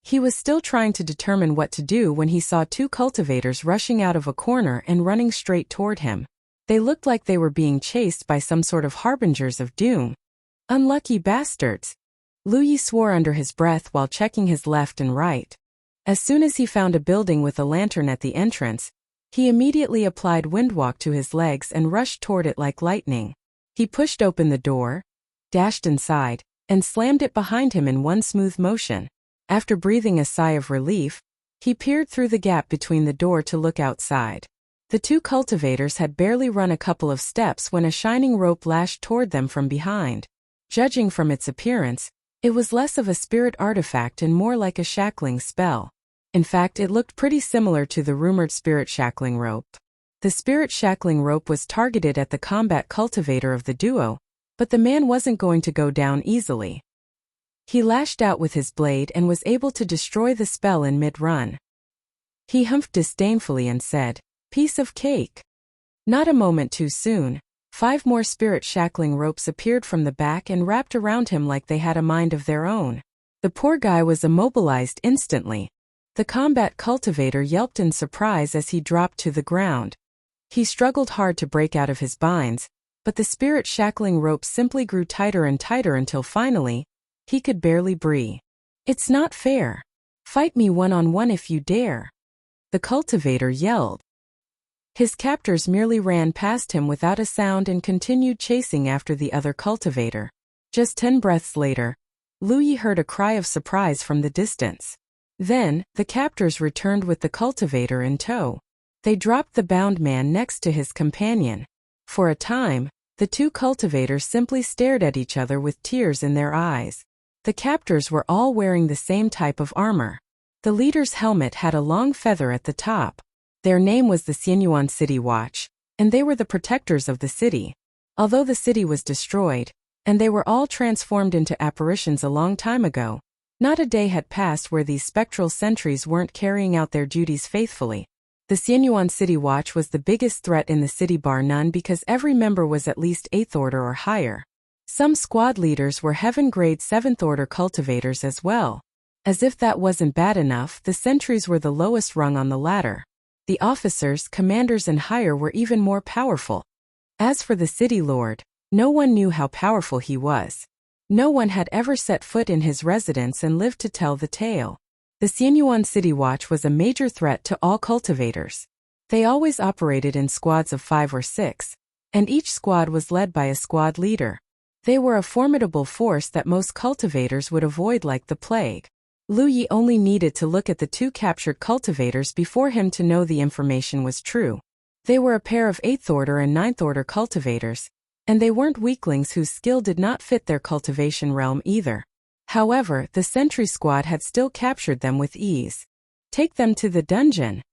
He was still trying to determine what to do when he saw two cultivators rushing out of a corner and running straight toward him. They looked like they were being chased by some sort of harbingers of doom. Unlucky bastards! Lu Yi swore under his breath while checking his left and right. As soon as he found a building with a lantern at the entrance, he immediately applied windwalk to his legs and rushed toward it like lightning. He pushed open the door, dashed inside, and slammed it behind him in one smooth motion. After breathing a sigh of relief, he peered through the gap between the door to look outside. The two cultivators had barely run a couple of steps when a shining rope lashed toward them from behind. Judging from its appearance, it was less of a spirit artifact and more like a shackling spell. In fact, it looked pretty similar to the rumored spirit shackling rope. The spirit shackling rope was targeted at the combat cultivator of the duo, but the man wasn't going to go down easily. He lashed out with his blade and was able to destroy the spell in mid-run. He humphed disdainfully and said, "Piece of cake." Not a moment too soon, 5 more spirit shackling ropes appeared from the back and wrapped around him like they had a mind of their own. The poor guy was immobilized instantly. The combat cultivator yelped in surprise as he dropped to the ground. He struggled hard to break out of his binds, but the spirit shackling rope simply grew tighter and tighter until finally, he could barely breathe. "It's not fair. Fight me one-on-one if you dare," the cultivator yelled. His captors merely ran past him without a sound and continued chasing after the other cultivator. Just 10 breaths later, Lu Yi heard a cry of surprise from the distance. Then, the captors returned with the cultivator in tow. They dropped the bound man next to his companion. For a time, the two cultivators simply stared at each other with tears in their eyes. The captors were all wearing the same type of armor. The leader's helmet had a long feather at the top. Their name was the Xianyuan City Watch, and they were the protectors of the city. Although the city was destroyed, and they were all transformed into apparitions a long time ago, not a day had passed where these spectral sentries weren't carrying out their duties faithfully. The Xianyuan City Watch was the biggest threat in the city bar none because every member was at least 8th order or higher. Some squad leaders were heaven-grade 7th order cultivators as well. As if that wasn't bad enough, the sentries were the lowest rung on the ladder. The officers, commanders and higher were even more powerful. As for the city lord, no one knew how powerful he was. No one had ever set foot in his residence and lived to tell the tale. The Xianyuan City Watch was a major threat to all cultivators. They always operated in squads of 5 or 6, and each squad was led by a squad leader. They were a formidable force that most cultivators would avoid like the plague. Lu Yi only needed to look at the 2 captured cultivators before him to know the information was true. They were a pair of 8th order and 9th order cultivators, and they weren't weaklings whose skill did not fit their cultivation realm either. However, the sentry squad had still captured them with ease. Take them to the dungeon,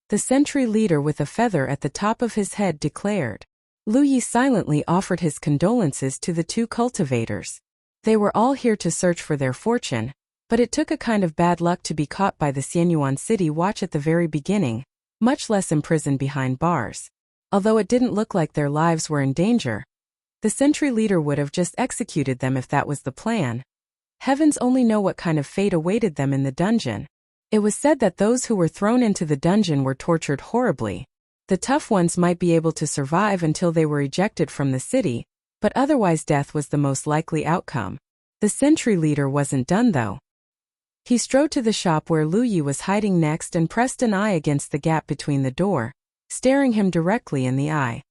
the sentry leader with a feather at the top of his head declared. Lu Yi silently offered his condolences to the 2 cultivators. They were all here to search for their fortune, but it took a kind of bad luck to be caught by the Xianyuan City Watch at the very beginning, much less imprisoned behind bars. Although it didn't look like their lives were in danger, the sentry leader would have just executed them if that was the plan. Heavens only know what kind of fate awaited them in the dungeon. It was said that those who were thrown into the dungeon were tortured horribly. The tough ones might be able to survive until they were ejected from the city, but otherwise death was the most likely outcome. The sentry leader wasn't done though. He strode to the shop where Lu Yi was hiding next and pressed an eye against the gap between the door, staring him directly in the eye.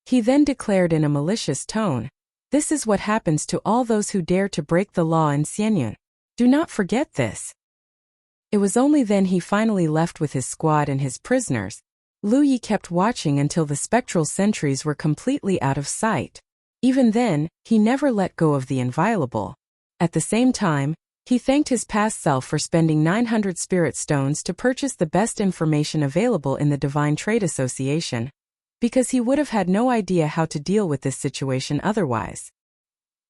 He then declared in a malicious tone, "This is what happens to all those who dare to break the law in Xianyun. Do not forget this." It was only then he finally left with his squad and his prisoners. Lu Yi kept watching until the spectral sentries were completely out of sight. Even then, he never let go of the inviolable. At the same time, he thanked his past self for spending 900 spirit stones to purchase the best information available in the Divine Trade Association, because he would have had no idea how to deal with this situation otherwise.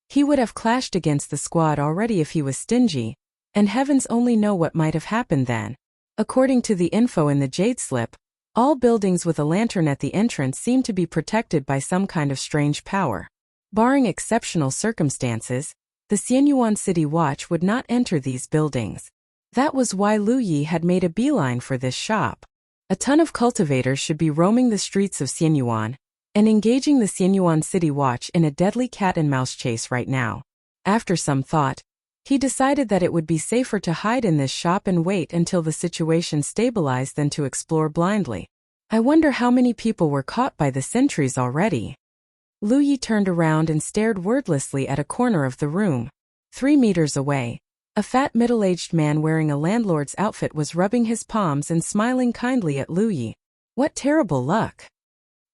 He would have clashed against the squad already if he was stingy, and heavens only know what might have happened then. According to the info in the Jade Slip, all buildings with a lantern at the entrance seemed to be protected by some kind of strange power. Barring exceptional circumstances, the Xianyuan City Watch would not enter these buildings. That was why Lu Yi had made a beeline for this shop. A ton of cultivators should be roaming the streets of Xianyuan and engaging the Xianyuan City Watch in a deadly cat-and-mouse chase right now. After some thought, he decided that it would be safer to hide in this shop and wait until the situation stabilized than to explore blindly. I wonder how many people were caught by the sentries already. Lu Yi turned around and stared wordlessly at a corner of the room. 3 meters away, a fat middle-aged man wearing a landlord's outfit was rubbing his palms and smiling kindly at Lu Yi. What terrible luck!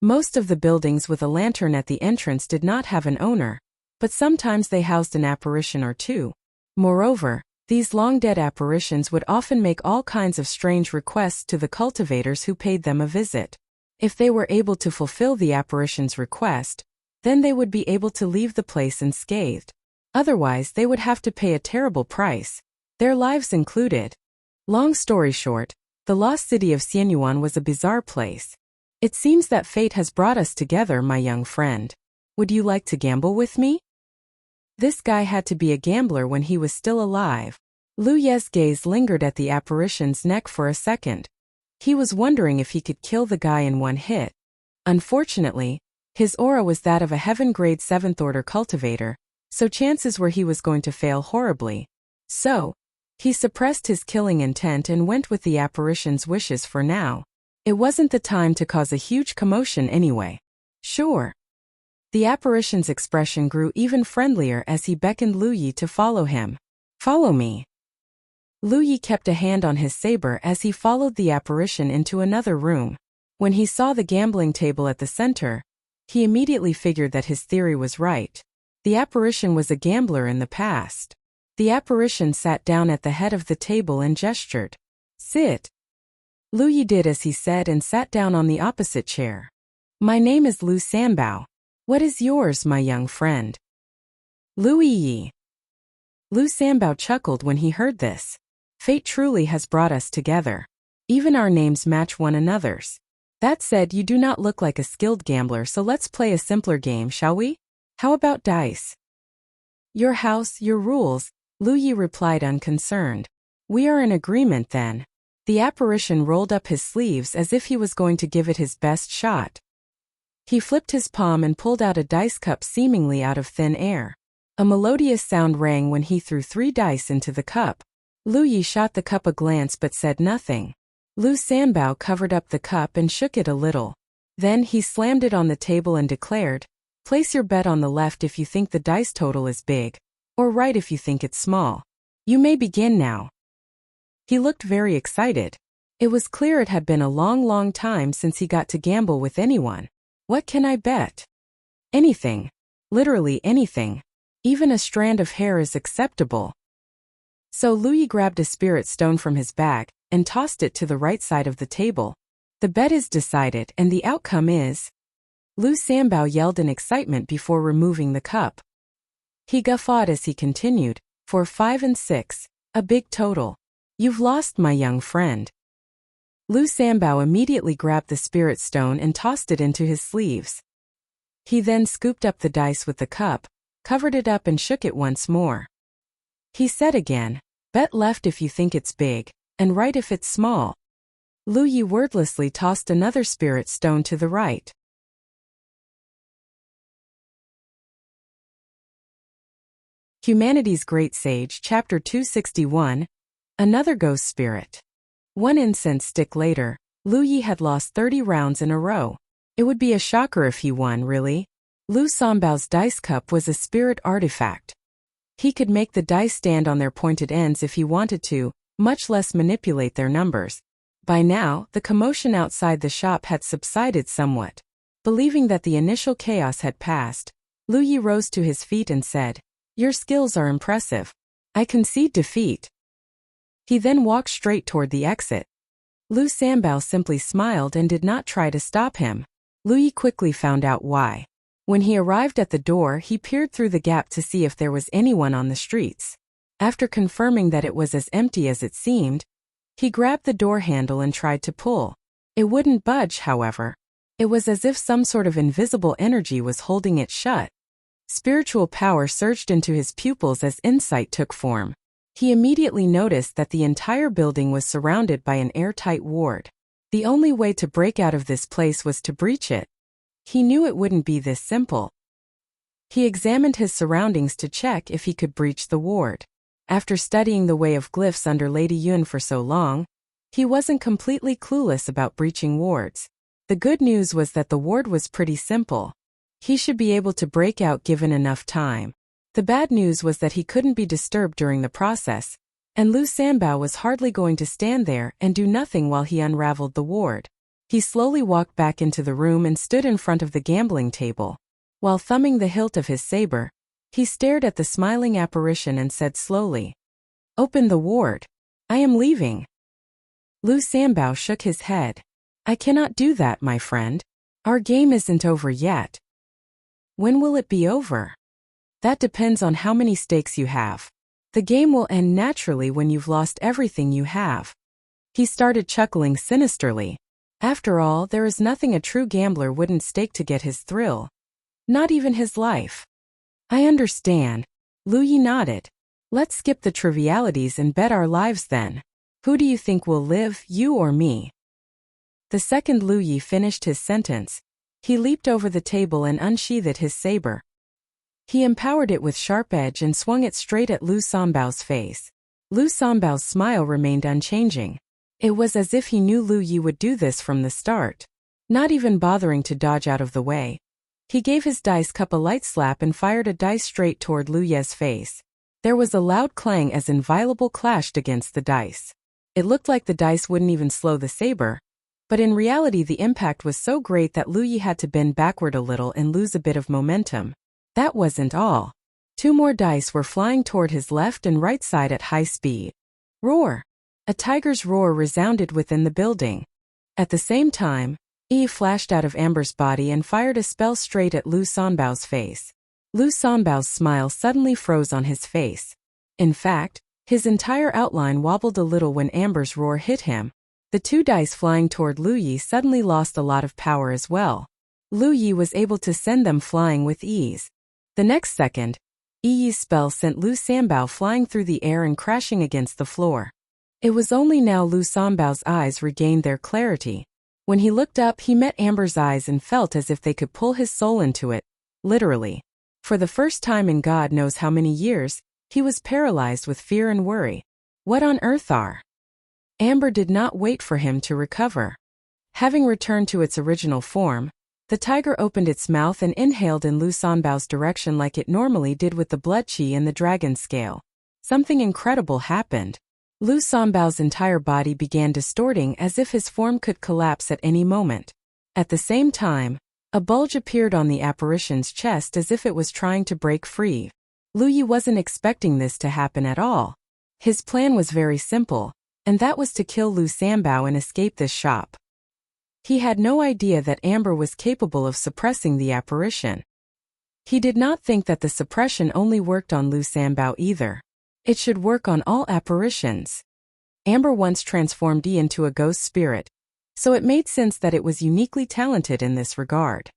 Most of the buildings with a lantern at the entrance did not have an owner, but sometimes they housed an apparition or 2. Moreover, these long-dead apparitions would often make all kinds of strange requests to the cultivators who paid them a visit. If they were able to fulfill the apparition's request, then they would be able to leave the place unscathed. Otherwise, they would have to pay a terrible price, their lives included. Long story short, the lost city of Xianyuan was a bizarre place. It seems that fate has brought us together, my young friend. Would you like to gamble with me? This guy had to be a gambler when he was still alive. Lu Ye's gaze lingered at the apparition's neck for a second. He was wondering if he could kill the guy in one hit. Unfortunately, his aura was that of a heaven-grade 7th order cultivator, so chances were he was going to fail horribly. So, he suppressed his killing intent and went with the apparition's wishes for now. It wasn't the time to cause a huge commotion anyway. Sure. The apparition's expression grew even friendlier as he beckoned Lu Yi to follow him. Follow me. Lu Yi kept a hand on his saber as he followed the apparition into another room. When he saw the gambling table at the center, he immediately figured that his theory was right. The apparition was a gambler in the past. The apparition sat down at the head of the table and gestured. Sit. Lu Yi did as he said and sat down on the opposite chair. My name is Lu Sanbao. What is yours, my young friend? Lu Yi. Lu Sanbao chuckled when he heard this. Fate truly has brought us together. Even our names match one another's. That said, you do not look like a skilled gambler, so let's play a simpler game, shall we? How about dice? Your house, your rules, Lu Yi replied unconcerned. We are in agreement then. The apparition rolled up his sleeves as if he was going to give it his best shot. He flipped his palm and pulled out a dice cup seemingly out of thin air. A melodious sound rang when he threw 3 dice into the cup. Lu Yi shot the cup a glance but said nothing. Lu Sanbao covered up the cup and shook it a little. Then he slammed it on the table and declared, place your bet on the left if you think the dice total is big, or right if you think it's small. You may begin now. He looked very excited. It was clear it had been a long time since he got to gamble with anyone. What can I bet? Anything. Literally anything. Even a strand of hair is acceptable. So Lu Yi grabbed a spirit stone from his bag and tossed it to the right side of the table. The bet is decided and the outcome is... Lu Sanbao yelled in excitement before removing the cup. He guffawed as he continued, for 5 and 6, a big total. You've lost, my young friend. Lu Sanbao immediately grabbed the spirit stone and tossed it into his sleeves. He then scooped up the dice with the cup, covered it up and shook it once more. He said again, bet left if you think it's big, and right if it's small. Lu Yi wordlessly tossed another spirit stone to the right. Humanity's Great Sage, Chapter 261, Another Ghost Spirit. 1 incense stick later, Lu Yi had lost 30 rounds in a row. It would be a shocker if he won, really. Lu Sanbao's dice cup was a spirit artifact. He could make the dice stand on their pointed ends if he wanted to, much less manipulate their numbers. By now, the commotion outside the shop had subsided somewhat. Believing that the initial chaos had passed, Lu Yi rose to his feet and said, your skills are impressive. I concede defeat. He then walked straight toward the exit. Lu Sanbao simply smiled and did not try to stop him. Lu Yi quickly found out why. When he arrived at the door, he peered through the gap to see if there was anyone on the streets. After confirming that it was as empty as it seemed, he grabbed the door handle and tried to pull. It wouldn't budge, however. It was as if some sort of invisible energy was holding it shut. Spiritual power surged into his pupils as insight took form. He immediately noticed that the entire building was surrounded by an airtight ward. The only way to break out of this place was to breach it. He knew it wouldn't be this simple. He examined his surroundings to check if he could breach the ward. After studying the way of glyphs under Lady Yun for so long, he wasn't completely clueless about breaching wards. The good news was that the ward was pretty simple. He should be able to break out given enough time. The bad news was that he couldn't be disturbed during the process, and Lu Sanbao was hardly going to stand there and do nothing while he unraveled the ward. He slowly walked back into the room and stood in front of the gambling table. While thumbing the hilt of his saber, he stared at the smiling apparition and said slowly, open the ward. I am leaving. Lu Sanbao shook his head. I cannot do that, my friend. Our game isn't over yet. When will it be over? That depends on how many stakes you have. The game will end naturally when you've lost everything you have. He started chuckling sinisterly. After all, there is nothing a true gambler wouldn't stake to get his thrill. Not even his life. I understand. Lu Yi nodded. Let's skip the trivialities and bet our lives then. Who do you think will live, you or me? The second Lu Yi finished his sentence, he leaped over the table and unsheathed his saber. He empowered it with sharp edge and swung it straight at Lu Sanbao's face. Lu Sanbao's smile remained unchanging. It was as if he knew Lu Yi would do this from the start. Not even bothering to dodge out of the way, he gave his dice cup a light slap and fired a dice straight toward Lu Ye's face. There was a loud clang as Inviolable clashed against the dice. It looked like the dice wouldn't even slow the saber, but in reality the impact was so great that Lu Yi had to bend backward a little and lose a bit of momentum. That wasn't all. 2 more dice were flying toward his left and right side at high speed. Roar! A tiger's roar resounded within the building. At the same time, Yi flashed out of Amber's body and fired a spell straight at Lu Sanbao's face. Lu Sanbao's smile suddenly froze on his face. In fact, his entire outline wobbled a little when Amber's roar hit him. The two dice flying toward Lu Yi suddenly lost a lot of power as well. Lu Yi was able to send them flying with ease. The next second, Yi's spell sent Lu Sanbao flying through the air and crashing against the floor. It was only now Lu Sanbao's eyes regained their clarity. When he looked up, he met Amber's eyes and felt as if they could pull his soul into it, literally. For the first time in God knows how many years, he was paralyzed with fear and worry. What on earth are? Amber did not wait for him to recover. Having returned to its original form, the tiger opened its mouth and inhaled in Lu Sanbao's direction like it normally did with the blood qi and the dragon scale. Something incredible happened. Lu Sanbao's entire body began distorting as if his form could collapse at any moment. At the same time, a bulge appeared on the apparition's chest as if it was trying to break free. Lu Yi wasn't expecting this to happen at all. His plan was very simple, and that was to kill Lu Sanbao and escape this shop. He had no idea that Amber was capable of suppressing the apparition. He did not think that the suppression only worked on Lu Sanbao either. It should work on all apparitions. Amber once transformed Yi into a ghost spirit, so it made sense that it was uniquely talented in this regard.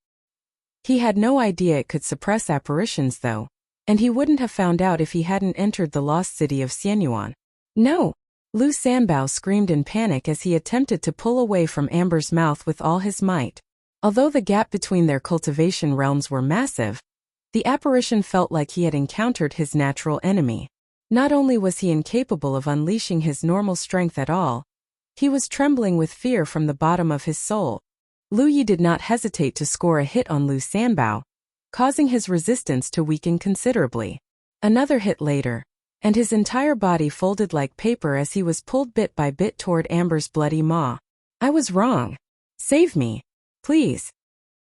He had no idea it could suppress apparitions though, and he wouldn't have found out if he hadn't entered the lost city of Xianyuan. No! Lu Sanbao screamed in panic as he attempted to pull away from Amber's mouth with all his might. Although the gap between their cultivation realms were massive, the apparition felt like he had encountered his natural enemy. Not only was he incapable of unleashing his normal strength at all, he was trembling with fear from the bottom of his soul. Lu Yi did not hesitate to score a hit on Lu Sanbao, causing his resistance to weaken considerably. Another hit later, and his entire body folded like paper as he was pulled bit by bit toward Amber's bloody maw. I was wrong. Save me. Please.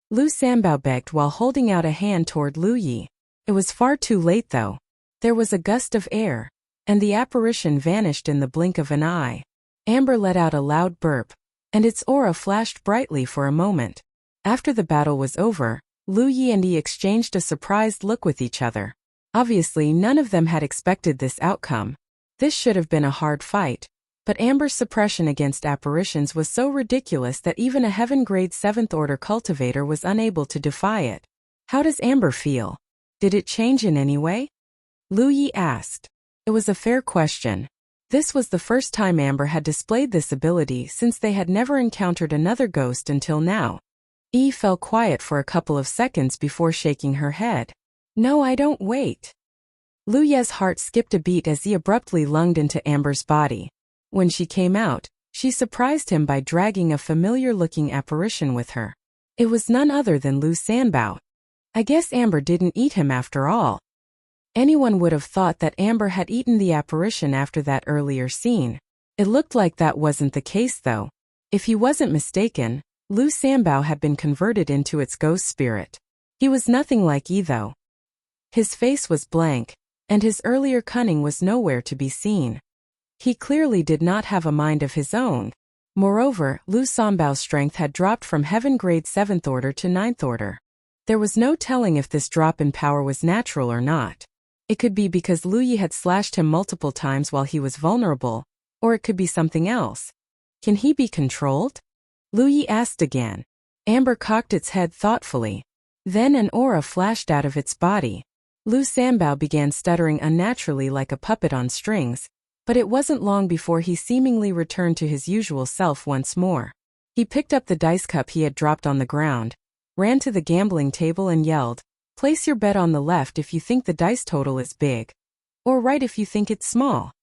Lu Sanbao begged while holding out a hand toward Lu Yi. It was far too late though. There was a gust of air, and the apparition vanished in the blink of an eye. Amber let out a loud burp, and its aura flashed brightly for a moment. After the battle was over, Lu Yi and Yi exchanged a surprised look with each other. Obviously, none of them had expected this outcome. This should have been a hard fight, but Amber's suppression against apparitions was so ridiculous that even a heaven-grade 7th order cultivator was unable to defy it. How does Amber feel? Did it change in any way? Lu Yi asked. It was a fair question. This was the first time Amber had displayed this ability since they had never encountered another ghost until now. Yi fell quiet for a couple of seconds before shaking her head. No, I don't wait. Lu Ye's heart skipped a beat as he abruptly lunged into Amber's body. When she came out, she surprised him by dragging a familiar-looking apparition with her. It was none other than Lu Sanbao. I guess Amber didn't eat him after all. Anyone would have thought that Amber had eaten the apparition after that earlier scene. It looked like that wasn't the case though. If he wasn't mistaken, Lu Sanbao had been converted into its ghost spirit. He was nothing like Yi though. His face was blank, and his earlier cunning was nowhere to be seen. He clearly did not have a mind of his own. Moreover, Lu Sanbao's strength had dropped from heaven-grade 7th order to 9th order. There was no telling if this drop in power was natural or not. It could be because Lu Yi had slashed him multiple times while he was vulnerable, or it could be something else. Can he be controlled? Lu Yi asked again. Amber cocked its head thoughtfully. Then an aura flashed out of its body. Lu Sanbao began stuttering unnaturally like a puppet on strings, but it wasn't long before he seemingly returned to his usual self once more. He picked up the dice cup he had dropped on the ground, ran to the gambling table and yelled, "Place your bet on the left if you think the dice total is big, or right if you think it's small."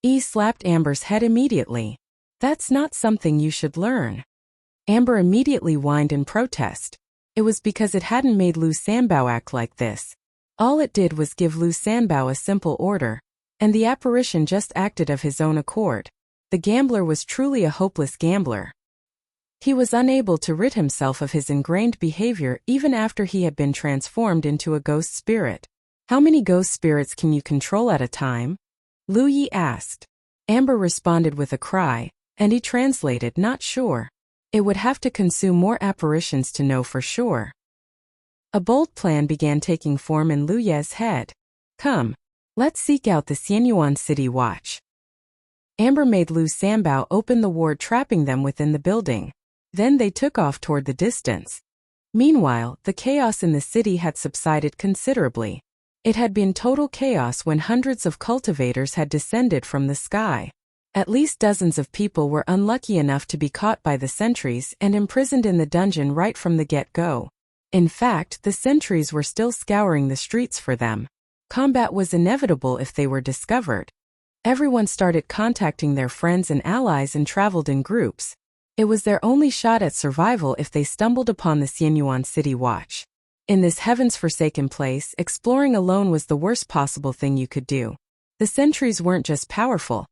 Yi slapped Amber's head immediately. "That's not something you should learn." Amber immediately whined in protest. It was because it hadn't made Lu Sanbao act like this. All it did was give Lu Sanbao a simple order, and the apparition just acted of his own accord. The gambler was truly a hopeless gambler. He was unable to rid himself of his ingrained behavior even after he had been transformed into a ghost spirit. How many ghost spirits can you control at a time? Lu Yi asked. Amber responded with a cry, and he translated, "Not sure. It would have to consume more apparitions to know for sure." A bold plan began taking form in Lu Ye's head. "Come. Let's seek out the Xianyuan City Watch." Amber made Lu Sanbao open the ward trapping them within the building. Then they took off toward the distance. Meanwhile, the chaos in the city had subsided considerably. It had been total chaos when hundreds of cultivators had descended from the sky. At least dozens of people were unlucky enough to be caught by the sentries and imprisoned in the dungeon right from the get-go. In fact, the sentries were still scouring the streets for them. Combat was inevitable if they were discovered. Everyone started contacting their friends and allies and traveled in groups. It was their only shot at survival if they stumbled upon the Xianyuan City Watch. In this heavens-forsaken place, exploring alone was the worst possible thing you could do. The sentries weren't just powerful.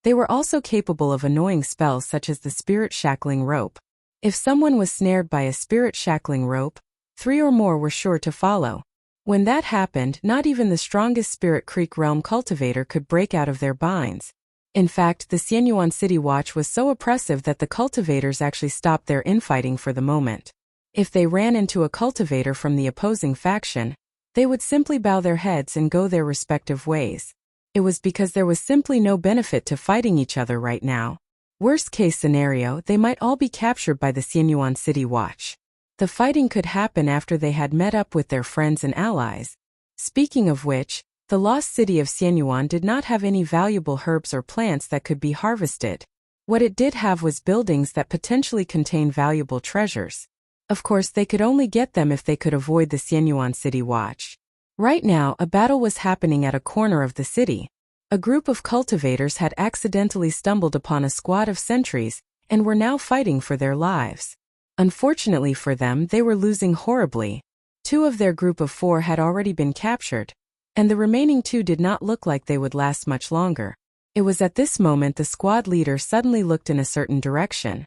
They were also capable of annoying spells such as the spirit shackling rope. If someone was snared by a spirit shackling rope, 3 or more were sure to follow. When that happened, not even the strongest Spirit Creek Realm cultivator could break out of their binds. In fact, the Xianyuan City Watch was so oppressive that the cultivators actually stopped their infighting for the moment. If they ran into a cultivator from the opposing faction, they would simply bow their heads and go their respective ways. It was because there was simply no benefit to fighting each other right now. Worst case scenario, they might all be captured by the Xianyuan City Watch. The fighting could happen after they had met up with their friends and allies. Speaking of which, the lost city of Xianyuan did not have any valuable herbs or plants that could be harvested. What it did have was buildings that potentially contained valuable treasures. Of course, they could only get them if they could avoid the Xianyuan City Watch. Right now, a battle was happening at a corner of the city. A group of cultivators had accidentally stumbled upon a squad of sentries and were now fighting for their lives. Unfortunately for them, they were losing horribly. 2 of their group of 4 had already been captured, and the remaining 2 did not look like they would last much longer. It was at this moment the squad leader suddenly looked in a certain direction.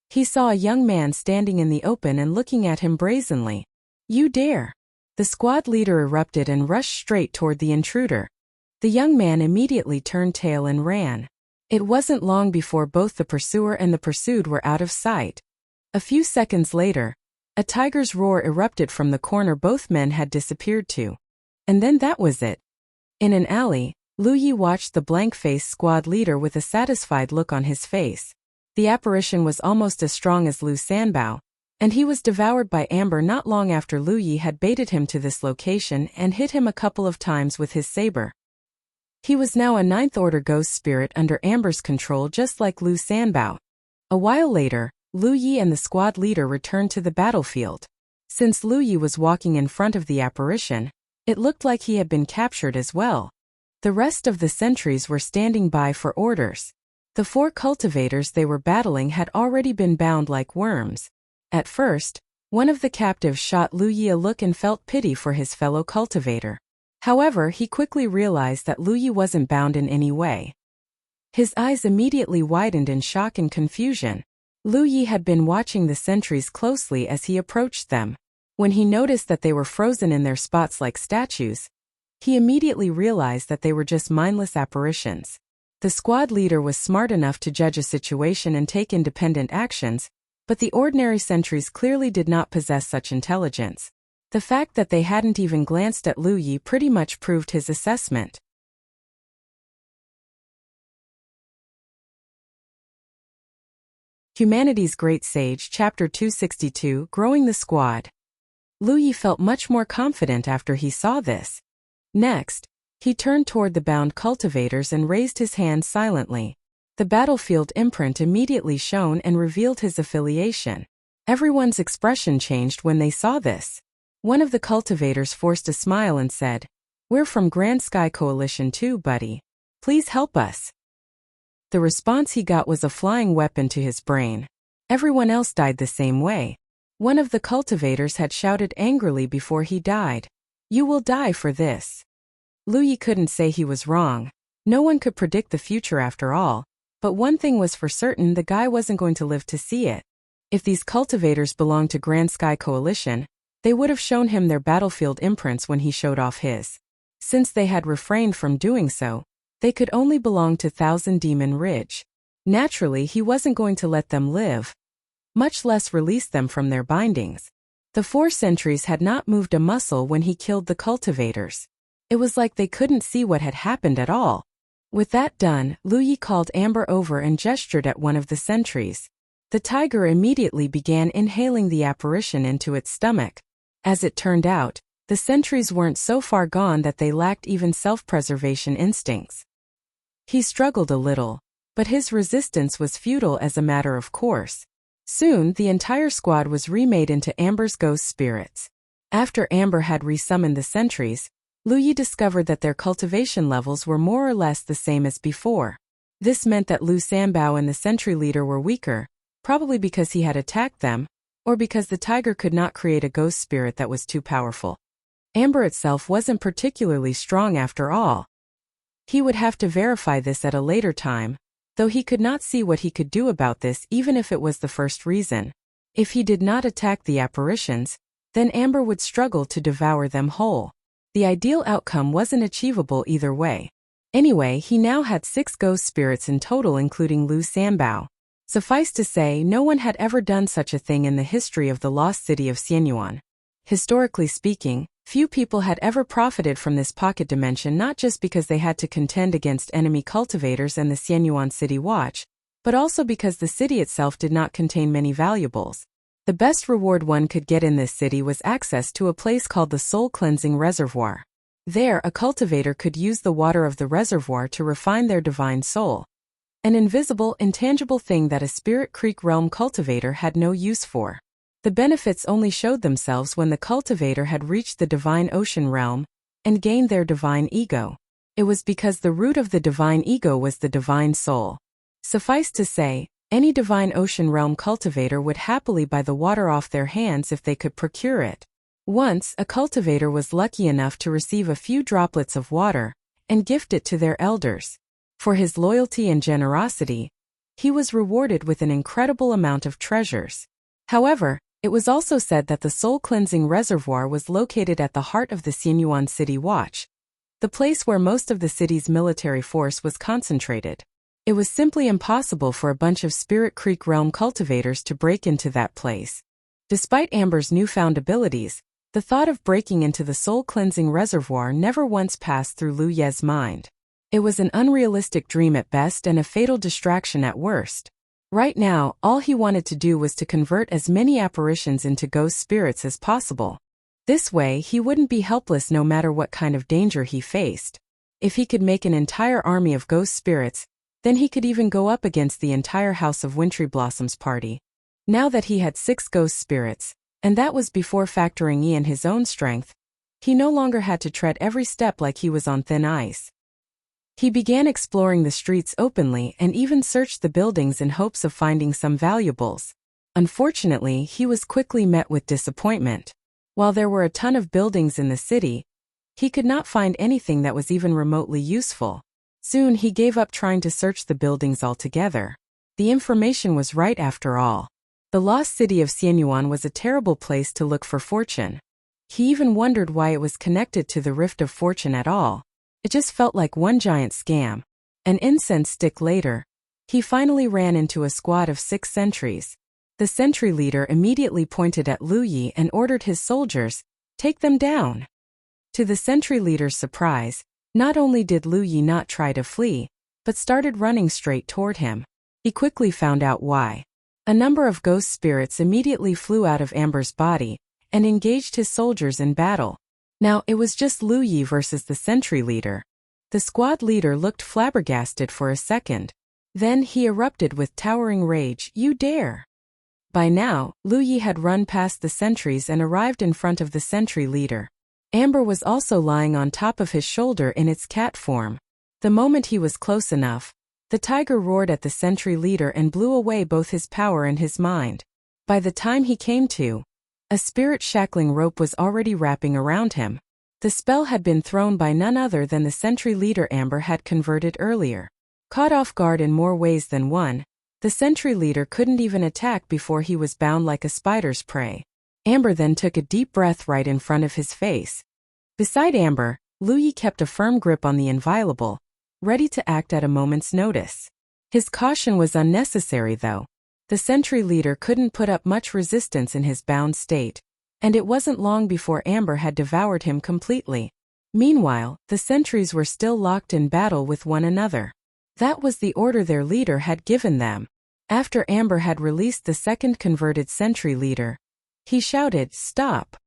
He saw a young man standing in the open and looking at him brazenly. "You dare!" The squad leader erupted and rushed straight toward the intruder. The young man immediately turned tail and ran. It wasn't long before both the pursuer and the pursued were out of sight. A few seconds later, a tiger's roar erupted from the corner both men had disappeared to. And then that was it. In an alley, Lu Yi watched the blank-faced squad leader with a satisfied look on his face. The apparition was almost as strong as Lu Sanbao, and he was devoured by Amber not long after Lu Yi had baited him to this location and hit him a couple of times with his saber. He was now a 9th order ghost spirit under Amber's control, just like Lu Sanbao. A while later, Lu Yi and the squad leader returned to the battlefield. Since Lu Yi was walking in front of the apparition, it looked like he had been captured as well. The rest of the sentries were standing by for orders. The 4 cultivators they were battling had already been bound like worms. At first, one of the captives shot Lu Yi a look and felt pity for his fellow cultivator. However, he quickly realized that Lu Yi wasn't bound in any way. His eyes immediately widened in shock and confusion. Lu Yi had been watching the sentries closely as he approached them. When he noticed that they were frozen in their spots like statues, he immediately realized that they were just mindless apparitions. The squad leader was smart enough to judge a situation and take independent actions, but the ordinary sentries clearly did not possess such intelligence. The fact that they hadn't even glanced at Lu Yi pretty much proved his assessment. Humanity's Great Sage, Chapter 262, Growing the Squad. Lu Yi felt much more confident after he saw this. Next, he turned toward the bound cultivators and raised his hand silently. The battlefield imprint immediately shone and revealed his affiliation. Everyone's expression changed when they saw this. One of the cultivators forced a smile and said, "We're from Grand Sky Coalition too, buddy. Please help us." The response he got was a flying weapon to his brain. Everyone else died the same way. One of the cultivators had shouted angrily before he died, "You will die for this." Lu Yi couldn't say he was wrong. No one could predict the future after all, but one thing was for certain: the guy wasn't going to live to see it. If these cultivators belonged to Grand Sky Coalition, they would have shown him their battlefield imprints when he showed off his. Since they had refrained from doing so, They could only belong to Thousand Demon Ridge. Naturally, he wasn't going to let them live, much less release them from their bindings. The 4 sentries had not moved a muscle when he killed the cultivators. It was like they couldn't see what had happened at all. With that done, Lu Yi called Amber over and gestured at one of the sentries. The tiger immediately began inhaling the apparition into its stomach. As it turned out, the sentries weren't so far gone that they lacked even self-preservation instincts. He struggled a little, but his resistance was futile as a matter of course. Soon, the entire squad was remade into Amber's ghost spirits. After Amber had resummoned the sentries, Lu Yi discovered that their cultivation levels were more or less the same as before. This meant that Lu Sanbao and the sentry leader were weaker, probably because he had attacked them, or because the tiger could not create a ghost spirit that was too powerful. Amber itself wasn't particularly strong after all. He would have to verify this at a later time, though he could not see what he could do about this even if it was the first reason. If he did not attack the apparitions, then Amber would struggle to devour them whole. The ideal outcome wasn't achievable either way. Anyway, he now had 6 ghost spirits in total, including Lu Sanbao. Suffice to say, no one had ever done such a thing in the history of the lost city of Xianyuan. Historically speaking, few people had ever profited from this pocket dimension, not just because they had to contend against enemy cultivators and the Xianyuan City Watch, but also because the city itself did not contain many valuables. The best reward one could get in this city was access to a place called the Soul Cleansing Reservoir. There, a cultivator could use the water of the reservoir to refine their divine soul. An invisible, intangible thing that a Spirit Creek Realm cultivator had no use for. The benefits only showed themselves when the cultivator had reached the Divine Ocean Realm and gained their divine ego. It was because the root of the divine ego was the divine soul. Suffice to say, any Divine Ocean Realm cultivator would happily buy the water off their hands if they could procure it. Once, a cultivator was lucky enough to receive a few droplets of water and gift it to their elders. For his loyalty and generosity, he was rewarded with an incredible amount of treasures. However, it was also said that the Soul Cleansing Reservoir was located at the heart of the Xianyuan City Watch, the place where most of the city's military force was concentrated. It was simply impossible for a bunch of Spirit Creek Realm cultivators to break into that place. Despite Amber's newfound abilities, the thought of breaking into the Soul Cleansing Reservoir never once passed through Lu Ye's mind. It was an unrealistic dream at best and a fatal distraction at worst. Right now, all he wanted to do was to convert as many apparitions into ghost spirits as possible. This way, he wouldn't be helpless no matter what kind of danger he faced. If he could make an entire army of ghost spirits, then he could even go up against the entire House of Wintry Blossoms party. Now that he had 6 ghost spirits, and that was before factoring in his own strength, he no longer had to tread every step like he was on thin ice. He began exploring the streets openly and even searched the buildings in hopes of finding some valuables. Unfortunately, he was quickly met with disappointment. While there were a ton of buildings in the city, he could not find anything that was even remotely useful. Soon he gave up trying to search the buildings altogether. The information was right after all. The lost city of Xianyuan was a terrible place to look for fortune. He even wondered why it was connected to the Rift of Fortune at all. It just felt like one giant scam. An incense stick later, he finally ran into a squad of 6 sentries. The sentry leader immediately pointed at Lu Yi and ordered his soldiers, "Take them down." To the sentry leader's surprise, not only did Lu Yi not try to flee, but started running straight toward him. He quickly found out why. A number of ghost spirits immediately flew out of Amber's body and engaged his soldiers in battle. Now, it was just Lu Yi versus the sentry leader. The squad leader looked flabbergasted for a second. Then he erupted with towering rage, "You dare!" By now, Lu Yi had run past the sentries and arrived in front of the sentry leader. Amber was also lying on top of his shoulder in its cat form. The moment he was close enough, the tiger roared at the sentry leader and blew away both his power and his mind. By the time he came to, a spirit shackling rope was already wrapping around him. The spell had been thrown by none other than the sentry leader Amber had converted earlier. Caught off guard in more ways than one, the sentry leader couldn't even attack before he was bound like a spider's prey. Amber then took a deep breath right in front of his face. Beside Amber, Lu Yi kept a firm grip on the inviolable, ready to act at a moment's notice. His caution was unnecessary though. The sentry leader couldn't put up much resistance in his bound state, and it wasn't long before Amber had devoured him completely. Meanwhile, the sentries were still locked in battle with one another. That was the order their leader had given them. After Amber had released the second converted sentry leader, he shouted, "Stop!"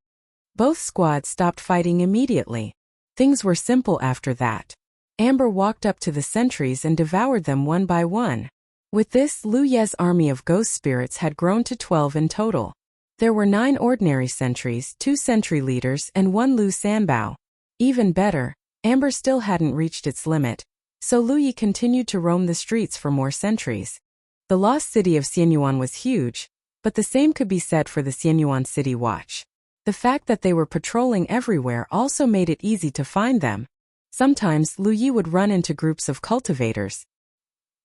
Both squads stopped fighting immediately. Things were simple after that. Amber walked up to the sentries and devoured them one by one. With this, Lu Ye's army of ghost spirits had grown to 12 in total. There were 9 ordinary sentries, 2 sentry leaders, and 1 Lu Sanbao. Even better, Amber still hadn't reached its limit, so Lu Yi continued to roam the streets for more sentries. The lost city of Xianyuan was huge, but the same could be said for the Xianyuan City Watch. The fact that they were patrolling everywhere also made it easy to find them. Sometimes Lu Yi would run into groups of cultivators.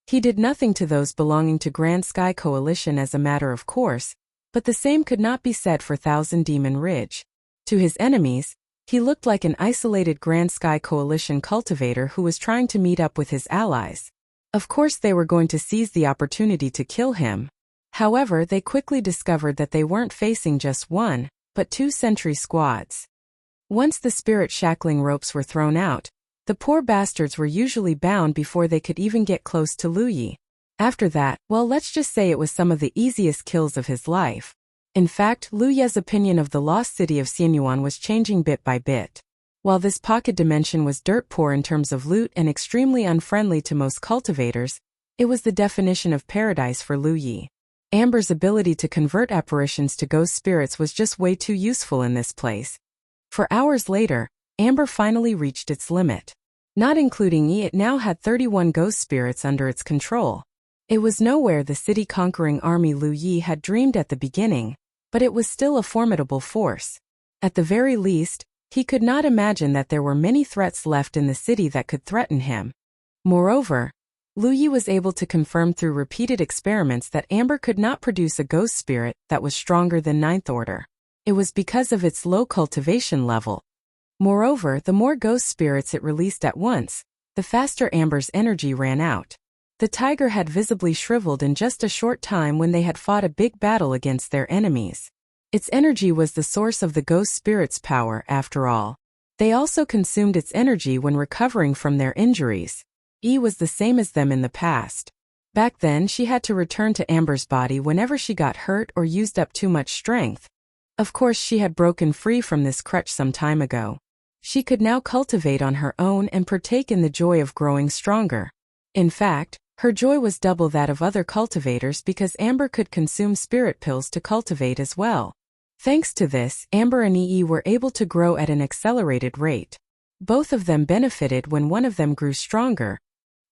He did nothing to those belonging to Grand Sky Coalition as a matter of course, but the same could not be said for Thousand Demon Ridge. To his enemies, he looked like an isolated Grand Sky Coalition cultivator who was trying to meet up with his allies. Of course they were going to seize the opportunity to kill him. However, they quickly discovered that they weren't facing just 1, but 2 sentry squads. Once the spirit shackling ropes were thrown out, the poor bastards were usually bound before they could even get close to Lu Yi. After that, well, let's just say it was some of the easiest kills of his life. In fact, Lu Ye's opinion of the lost city of Xianyuan was changing bit by bit. While this pocket dimension was dirt poor in terms of loot and extremely unfriendly to most cultivators, it was the definition of paradise for Lu Yi. Amber's ability to convert apparitions to ghost spirits was just way too useful in this place. For hours later, Amber finally reached its limit. Not including Yi, it now had 31 ghost spirits under its control. It was nowhere the city-conquering army Lu Yi had dreamed at the beginning, but it was still a formidable force. At the very least, he could not imagine that there were many threats left in the city that could threaten him. Moreover, Lu Yi was able to confirm through repeated experiments that Amber could not produce a ghost spirit that was stronger than 9th order. It was because of its low cultivation level. Moreover, the more ghost spirits it released at once, the faster Amber's energy ran out. The tiger had visibly shriveled in just a short time when they had fought a big battle against their enemies. Its energy was the source of the ghost spirit's power, after all. They also consumed its energy when recovering from their injuries. Yi was the same as them in the past. Back then she had to return to Amber's body whenever she got hurt or used up too much strength. Of course she had broken free from this crutch some time ago. She could now cultivate on her own and partake in the joy of growing stronger. In fact, her joy was double that of other cultivators because Amber could consume spirit pills to cultivate as well. Thanks to this, Amber and Yi were able to grow at an accelerated rate. Both of them benefited when one of them grew stronger.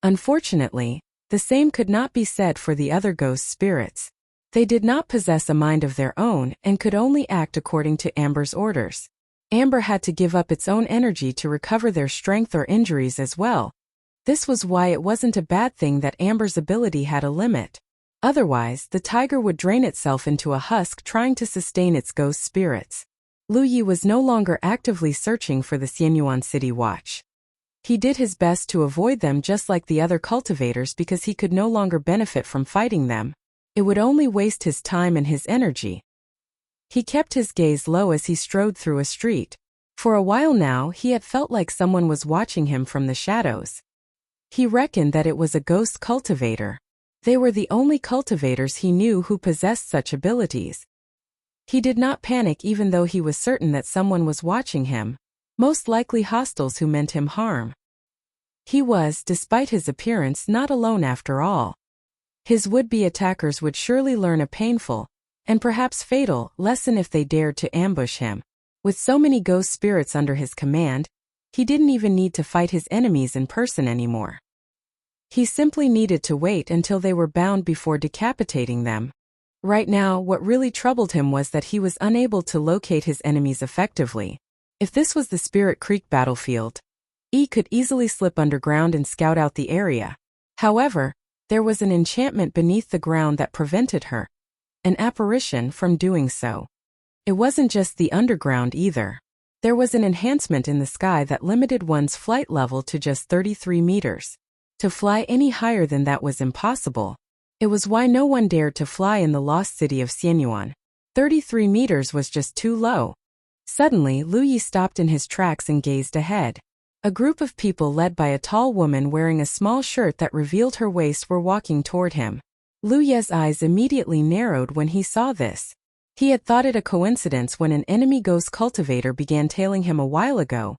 Unfortunately, the same could not be said for the other ghost spirits. They did not possess a mind of their own and could only act according to Amber's orders. Amber had to give up its own energy to recover their strength or injuries as well. This was why it wasn't a bad thing that Amber's ability had a limit. Otherwise, the tiger would drain itself into a husk trying to sustain its ghost spirits. Lu Yi was no longer actively searching for the Xianyuan City Watch. He did his best to avoid them just like the other cultivators because he could no longer benefit from fighting them. It would only waste his time and his energy. He kept his gaze low as he strode through a street. For a while now, he had felt like someone was watching him from the shadows. He reckoned that it was a ghost cultivator. They were the only cultivators he knew who possessed such abilities. He did not panic even though he was certain that someone was watching him, most likely hostiles who meant him harm. He was, despite his appearance, not alone after all. His would-be attackers would surely learn a painful, and perhaps fatal, lesson if they dared to ambush him. With so many ghost spirits under his command, he didn't even need to fight his enemies in person anymore. He simply needed to wait until they were bound before decapitating them. Right now, what really troubled him was that he was unable to locate his enemies effectively. If this was the Spirit Creek battlefield, Yi could easily slip underground and scout out the area. However, there was an enchantment beneath the ground that prevented her, an apparition, from doing so. It wasn't just the underground either. There was an enhancement in the sky that limited one's flight level to just 33 meters. To fly any higher than that was impossible. It was why no one dared to fly in the lost city of Xianyuan. 33 meters was just too low. Suddenly, Lu Yi stopped in his tracks and gazed ahead. A group of people led by a tall woman wearing a small shirt that revealed her waist were walking toward him. Lu Ye's eyes immediately narrowed when he saw this. He had thought it a coincidence when an enemy ghost cultivator began tailing him a while ago,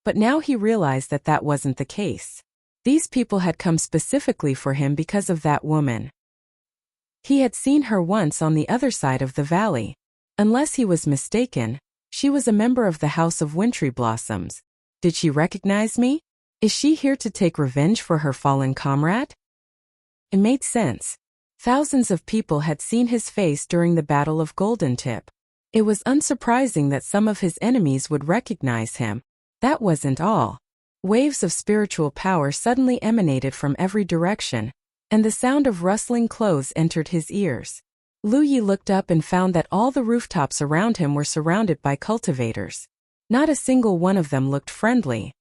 but now he realized that that wasn't the case. These people had come specifically for him because of that woman. He had seen her once on the other side of the valley. Unless he was mistaken, she was a member of the House of Wintry Blossoms. Did she recognize me? Is she here to take revenge for her fallen comrade? It made sense. Thousands of people had seen his face during the Battle of Golden Tip. It was unsurprising that some of his enemies would recognize him. That wasn't all. Waves of spiritual power suddenly emanated from every direction, and the sound of rustling clothes entered his ears. Lu Yi looked up and found that all the rooftops around him were surrounded by cultivators. Not a single one of them looked friendly.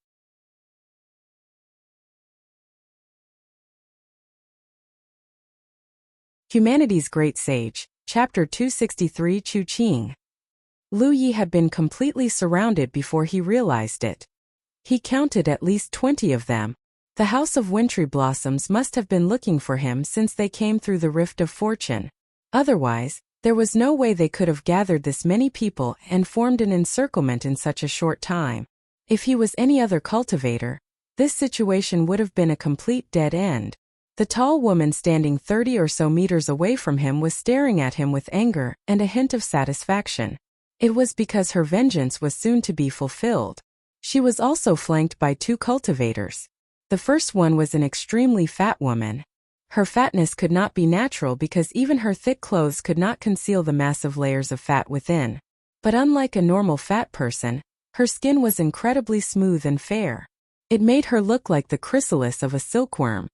Humanity's Great Sage, Chapter 263 Chu Qing. Lu Yi had been completely surrounded before he realized it. He counted at least 20 of them. The House of Wintry Blossoms must have been looking for him since they came through the Rift of Fortune. Otherwise, there was no way they could have gathered this many people and formed an encirclement in such a short time. If he was any other cultivator, this situation would have been a complete dead end. The tall woman standing 30 or so meters away from him was staring at him with anger and a hint of satisfaction. It was because her vengeance was soon to be fulfilled. She was also flanked by 2 cultivators. The first one was an extremely fat woman. Her fatness could not be natural because even her thick clothes could not conceal the massive layers of fat within. But unlike a normal fat person, her skin was incredibly smooth and fair. It made her look like the chrysalis of a silkworm.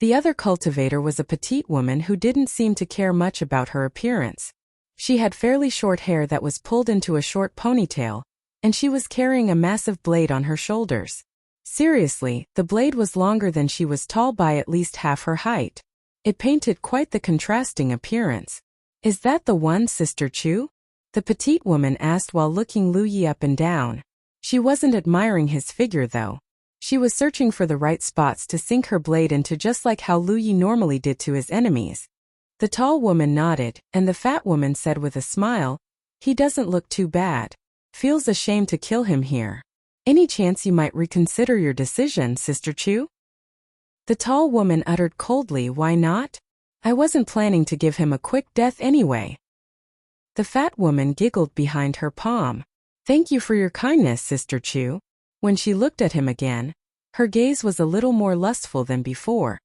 The other cultivator was a petite woman who didn't seem to care much about her appearance. She had fairly short hair that was pulled into a short ponytail, and she was carrying a massive blade on her shoulders. Seriously, the blade was longer than she was tall by at least half her height. It painted quite the contrasting appearance. Is that the one, Sister Chu? The petite woman asked while looking Lu Yi up and down. She wasn't admiring his figure though. She was searching for the right spots to sink her blade into, just like how Lu Yi normally did to his enemies. The tall woman nodded, and the fat woman said with a smile, "He doesn't look too bad. Feels ashamed to kill him here. Any chance you might reconsider your decision, Sister Chu?" The tall woman uttered coldly, "Why not? I wasn't planning to give him a quick death anyway." The fat woman giggled behind her palm. "Thank you for your kindness, Sister Chu." When she looked at him again, her gaze was a little more lustful than before.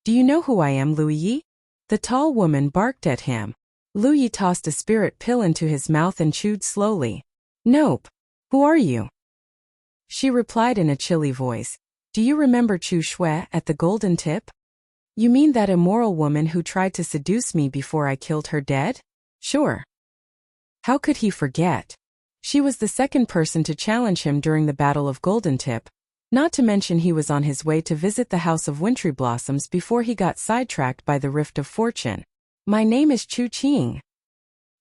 "Do you know who I am, Lu Yi?" The tall woman barked at him. Lu Yi tossed a spirit pill into his mouth and chewed slowly. "Nope. Who are you?" She replied in a chilly voice. "Do you remember Chu Shui at the Golden Tip? You mean that immoral woman who tried to seduce me before I killed her dead? Sure. How could he forget? She was the second person to challenge him during the Battle of Golden Tip. Not to mention he was on his way to visit the House of Wintry Blossoms before he got sidetracked by the Rift of Fortune. My name is Chu Qing."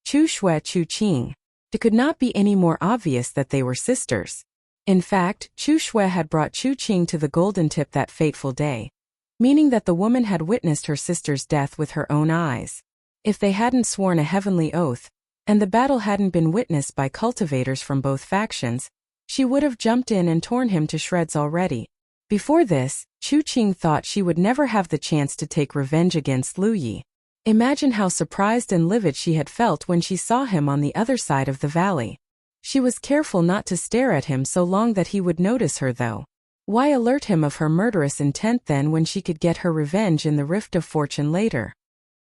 Chu Shui, Chu Qing. It could not be any more obvious that they were sisters. In fact, Chu Shui had brought Chu Qing to the Golden Tip that fateful day, meaning that the woman had witnessed her sister's death with her own eyes. If they hadn't sworn a heavenly oath, and the battle hadn't been witnessed by cultivators from both factions, she would have jumped in and torn him to shreds already. Before this, Chu Qing thought she would never have the chance to take revenge against Lu Yi. Imagine how surprised and livid she had felt when she saw him on the other side of the valley. She was careful not to stare at him so long that he would notice her though. Why alert him of her murderous intent then when she could get her revenge in the Rift of Fortune later?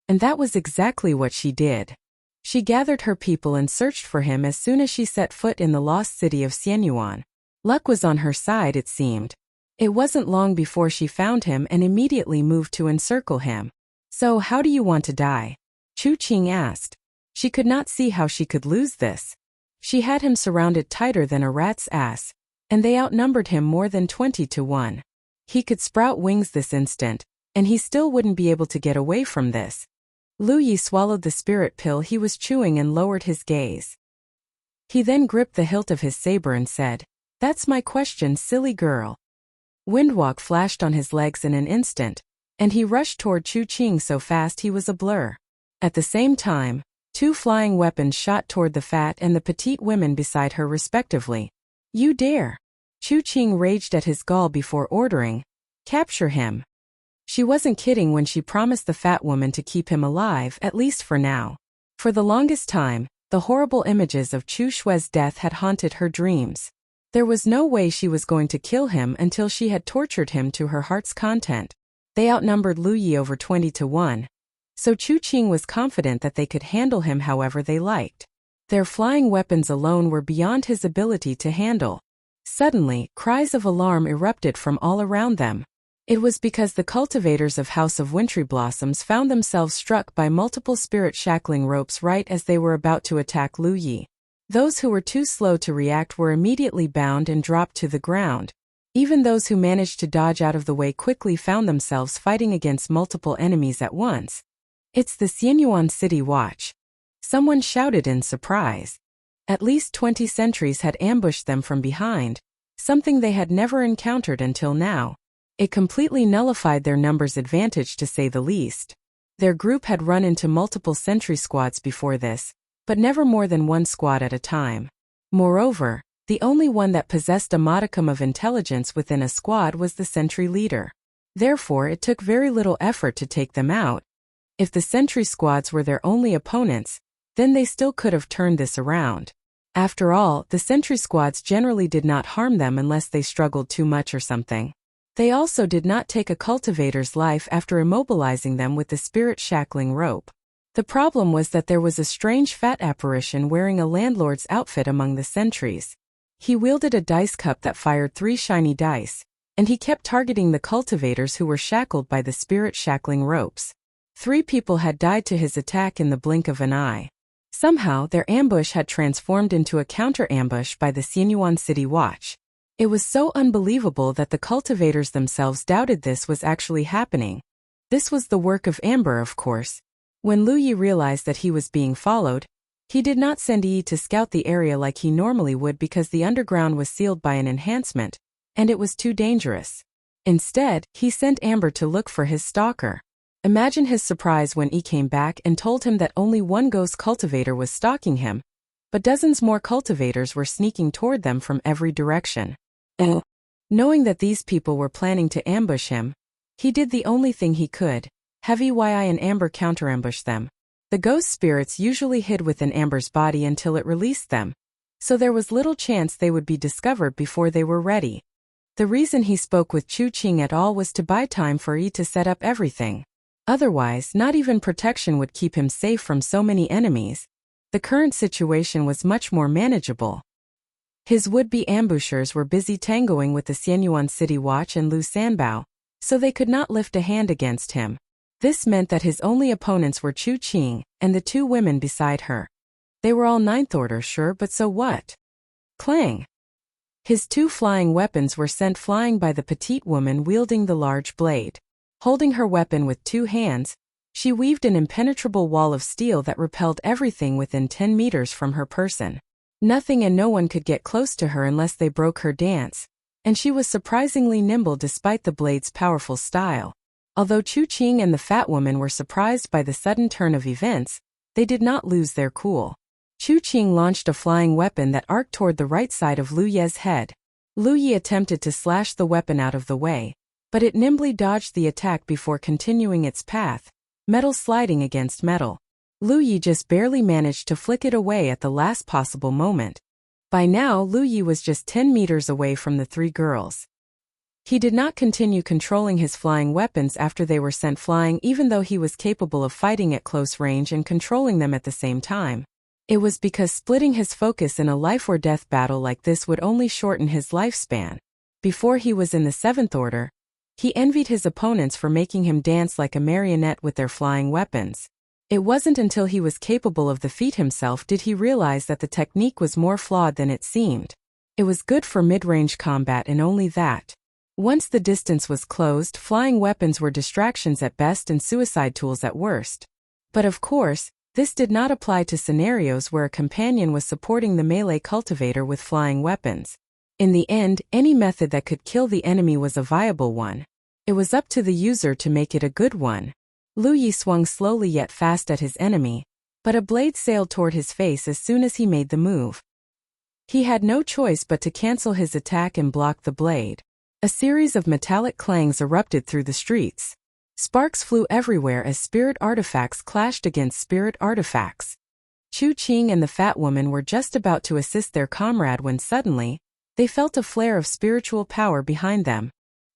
And that was exactly what she did. She gathered her people and searched for him as soon as she set foot in the lost city of Xianyuan. Luck was on her side, it seemed. It wasn't long before she found him and immediately moved to encircle him. "So how do you want to die?" Chu Qing asked. She could not see how she could lose this. She had him surrounded tighter than a rat's ass, and they outnumbered him more than 20 to 1. He could sprout wings this instant, and he still wouldn't be able to get away from this. Lu Yi swallowed the spirit pill he was chewing and lowered his gaze. He then gripped the hilt of his saber and said, "That's my question, silly girl." Windwalk flashed on his legs in an instant, and he rushed toward Chu Qing so fast he was a blur. At the same time, two flying weapons shot toward the fat and the petite women beside her respectively. "You dare!" Chu Qing raged at his gall before ordering, "Capture him." She wasn't kidding when she promised the fat woman to keep him alive, at least for now. For the longest time, the horrible images of Chu Shui's death had haunted her dreams. There was no way she was going to kill him until she had tortured him to her heart's content. They outnumbered Lu Yi over 20-1, so Chu Qing was confident that they could handle him however they liked. Their flying weapons alone were beyond his ability to handle. Suddenly, cries of alarm erupted from all around them. It was because the cultivators of House of Wintry Blossoms found themselves struck by multiple spirit shackling ropes right as they were about to attack Lu Yi. Those who were too slow to react were immediately bound and dropped to the ground. Even those who managed to dodge out of the way quickly found themselves fighting against multiple enemies at once. "It's the Xianyuan City Watch," someone shouted in surprise. At least 20 sentries had ambushed them from behind, something they had never encountered until now. It completely nullified their numbers advantage to say the least. Their group had run into multiple sentry squads before this, but never more than one squad at a time. Moreover, the only one that possessed a modicum of intelligence within a squad was the sentry leader. Therefore, it took very little effort to take them out. If the sentry squads were their only opponents, then they still could have turned this around. After all, the sentry squads generally did not harm them unless they struggled too much or something. They also did not take a cultivator's life after immobilizing them with the spirit shackling rope. The problem was that there was a strange fat apparition wearing a landlord's outfit among the sentries. He wielded a dice cup that fired 3 shiny dice, and he kept targeting the cultivators who were shackled by the spirit shackling ropes. 3 people had died to his attack in the blink of an eye. Somehow, their ambush had transformed into a counter-ambush by the Xianyuan City Watch. It was so unbelievable that the cultivators themselves doubted this was actually happening. This was the work of Amber, of course. When Lu Yi realized that he was being followed, he did not send Yi to scout the area like he normally would because the underground was sealed by an enhancement, and it was too dangerous. Instead, he sent Amber to look for his stalker. Imagine his surprise when Yi came back and told him that only one ghost cultivator was stalking him, but dozens more cultivators were sneaking toward them from every direction. Knowing that these people were planning to ambush him, he did the only thing he could. Heavy Yi and Amber counterambushed them. The ghost spirits usually hid within Amber's body until it released them, so there was little chance they would be discovered before they were ready. The reason he spoke with Chu Qing at all was to buy time for Yi to set up everything. Otherwise, not even protection would keep him safe from so many enemies. The current situation was much more manageable. His would-be ambushers were busy tangoing with the Xianyuan City Watch and Lu Sanbao, so they could not lift a hand against him. This meant that his only opponents were Chu Qing and the 2 women beside her. They were all 9th order, sure, but so what? Clang! His 2 flying weapons were sent flying by the petite woman wielding the large blade. Holding her weapon with 2 hands, she weaved an impenetrable wall of steel that repelled everything within 10 meters from her person. Nothing and no one could get close to her unless they broke her dance, and she was surprisingly nimble despite the blade's powerful style. Although Chu Qing and the fat woman were surprised by the sudden turn of events, they did not lose their cool. Chu Qing launched a flying weapon that arced toward the right side of Lu Ye's head. Lu Ye attempted to slash the weapon out of the way, but it nimbly dodged the attack before continuing its path, metal sliding against metal. Lu Yi just barely managed to flick it away at the last possible moment. By now, Lu Yi was just 10 meters away from the 3 girls. He did not continue controlling his flying weapons after they were sent flying, even though he was capable of fighting at close range and controlling them at the same time. It was because splitting his focus in a life-or-death battle like this would only shorten his lifespan. Before he was in the 7th order, he envied his opponents for making him dance like a marionette with their flying weapons. It wasn't until he was capable of the feat himself did he realize that the technique was more flawed than it seemed. It was good for mid-range combat and only that. Once the distance was closed, flying weapons were distractions at best and suicide tools at worst. But of course, this did not apply to scenarios where a companion was supporting the melee cultivator with flying weapons. In the end, any method that could kill the enemy was a viable one. It was up to the user to make it a good one. Lu Yi swung slowly yet fast at his enemy, but a blade sailed toward his face as soon as he made the move. He had no choice but to cancel his attack and block the blade. A series of metallic clangs erupted through the streets. Sparks flew everywhere as spirit artifacts clashed against spirit artifacts. Chu Qing and the fat woman were just about to assist their comrade when suddenly, they felt a flare of spiritual power behind them.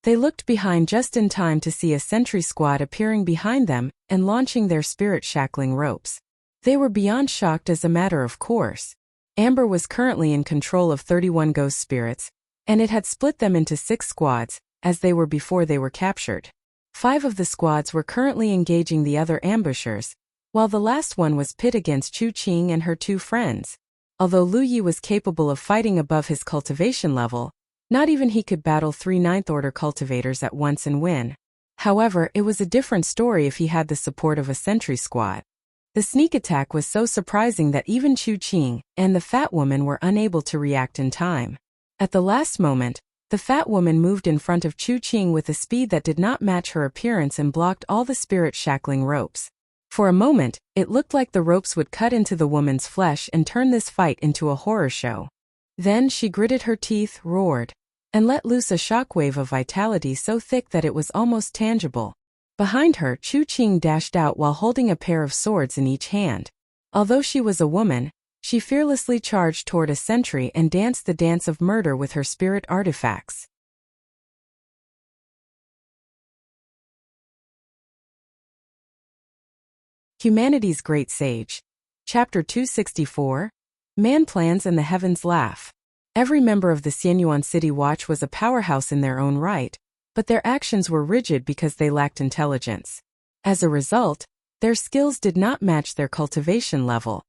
They looked behind just in time to see a sentry squad appearing behind them and launching their spirit-shackling ropes. They were beyond shocked as a matter of course. Amber was currently in control of 31 ghost spirits, and it had split them into 6 squads, as they were before they were captured. 5 of the squads were currently engaging the other ambushers, while the last one was pit against Chu Qing and her 2 friends. Although Lu Yi was capable of fighting above his cultivation level, not even he could battle 3 ninth-order cultivators at once and win. However, it was a different story if he had the support of a sentry squad. The sneak attack was so surprising that even Chu Qing and the fat woman were unable to react in time. At the last moment, the fat woman moved in front of Chu Qing with a speed that did not match her appearance and blocked all the spirit-shackling ropes. For a moment, it looked like the ropes would cut into the woman's flesh and turn this fight into a horror show. Then she gritted her teeth, roared, and let loose a shockwave of vitality so thick that it was almost tangible. Behind her, Chu Qing dashed out while holding a pair of swords in each hand. Although she was a woman, she fearlessly charged toward a sentry and danced the dance of murder with her spirit artifacts. Humanity's Great Sage. Chapter 264. Man Plans and the Heavens Laugh. Every member of the Xianyuan City Watch was a powerhouse in their own right, but their actions were rigid because they lacked intelligence. As a result, their skills did not match their cultivation level.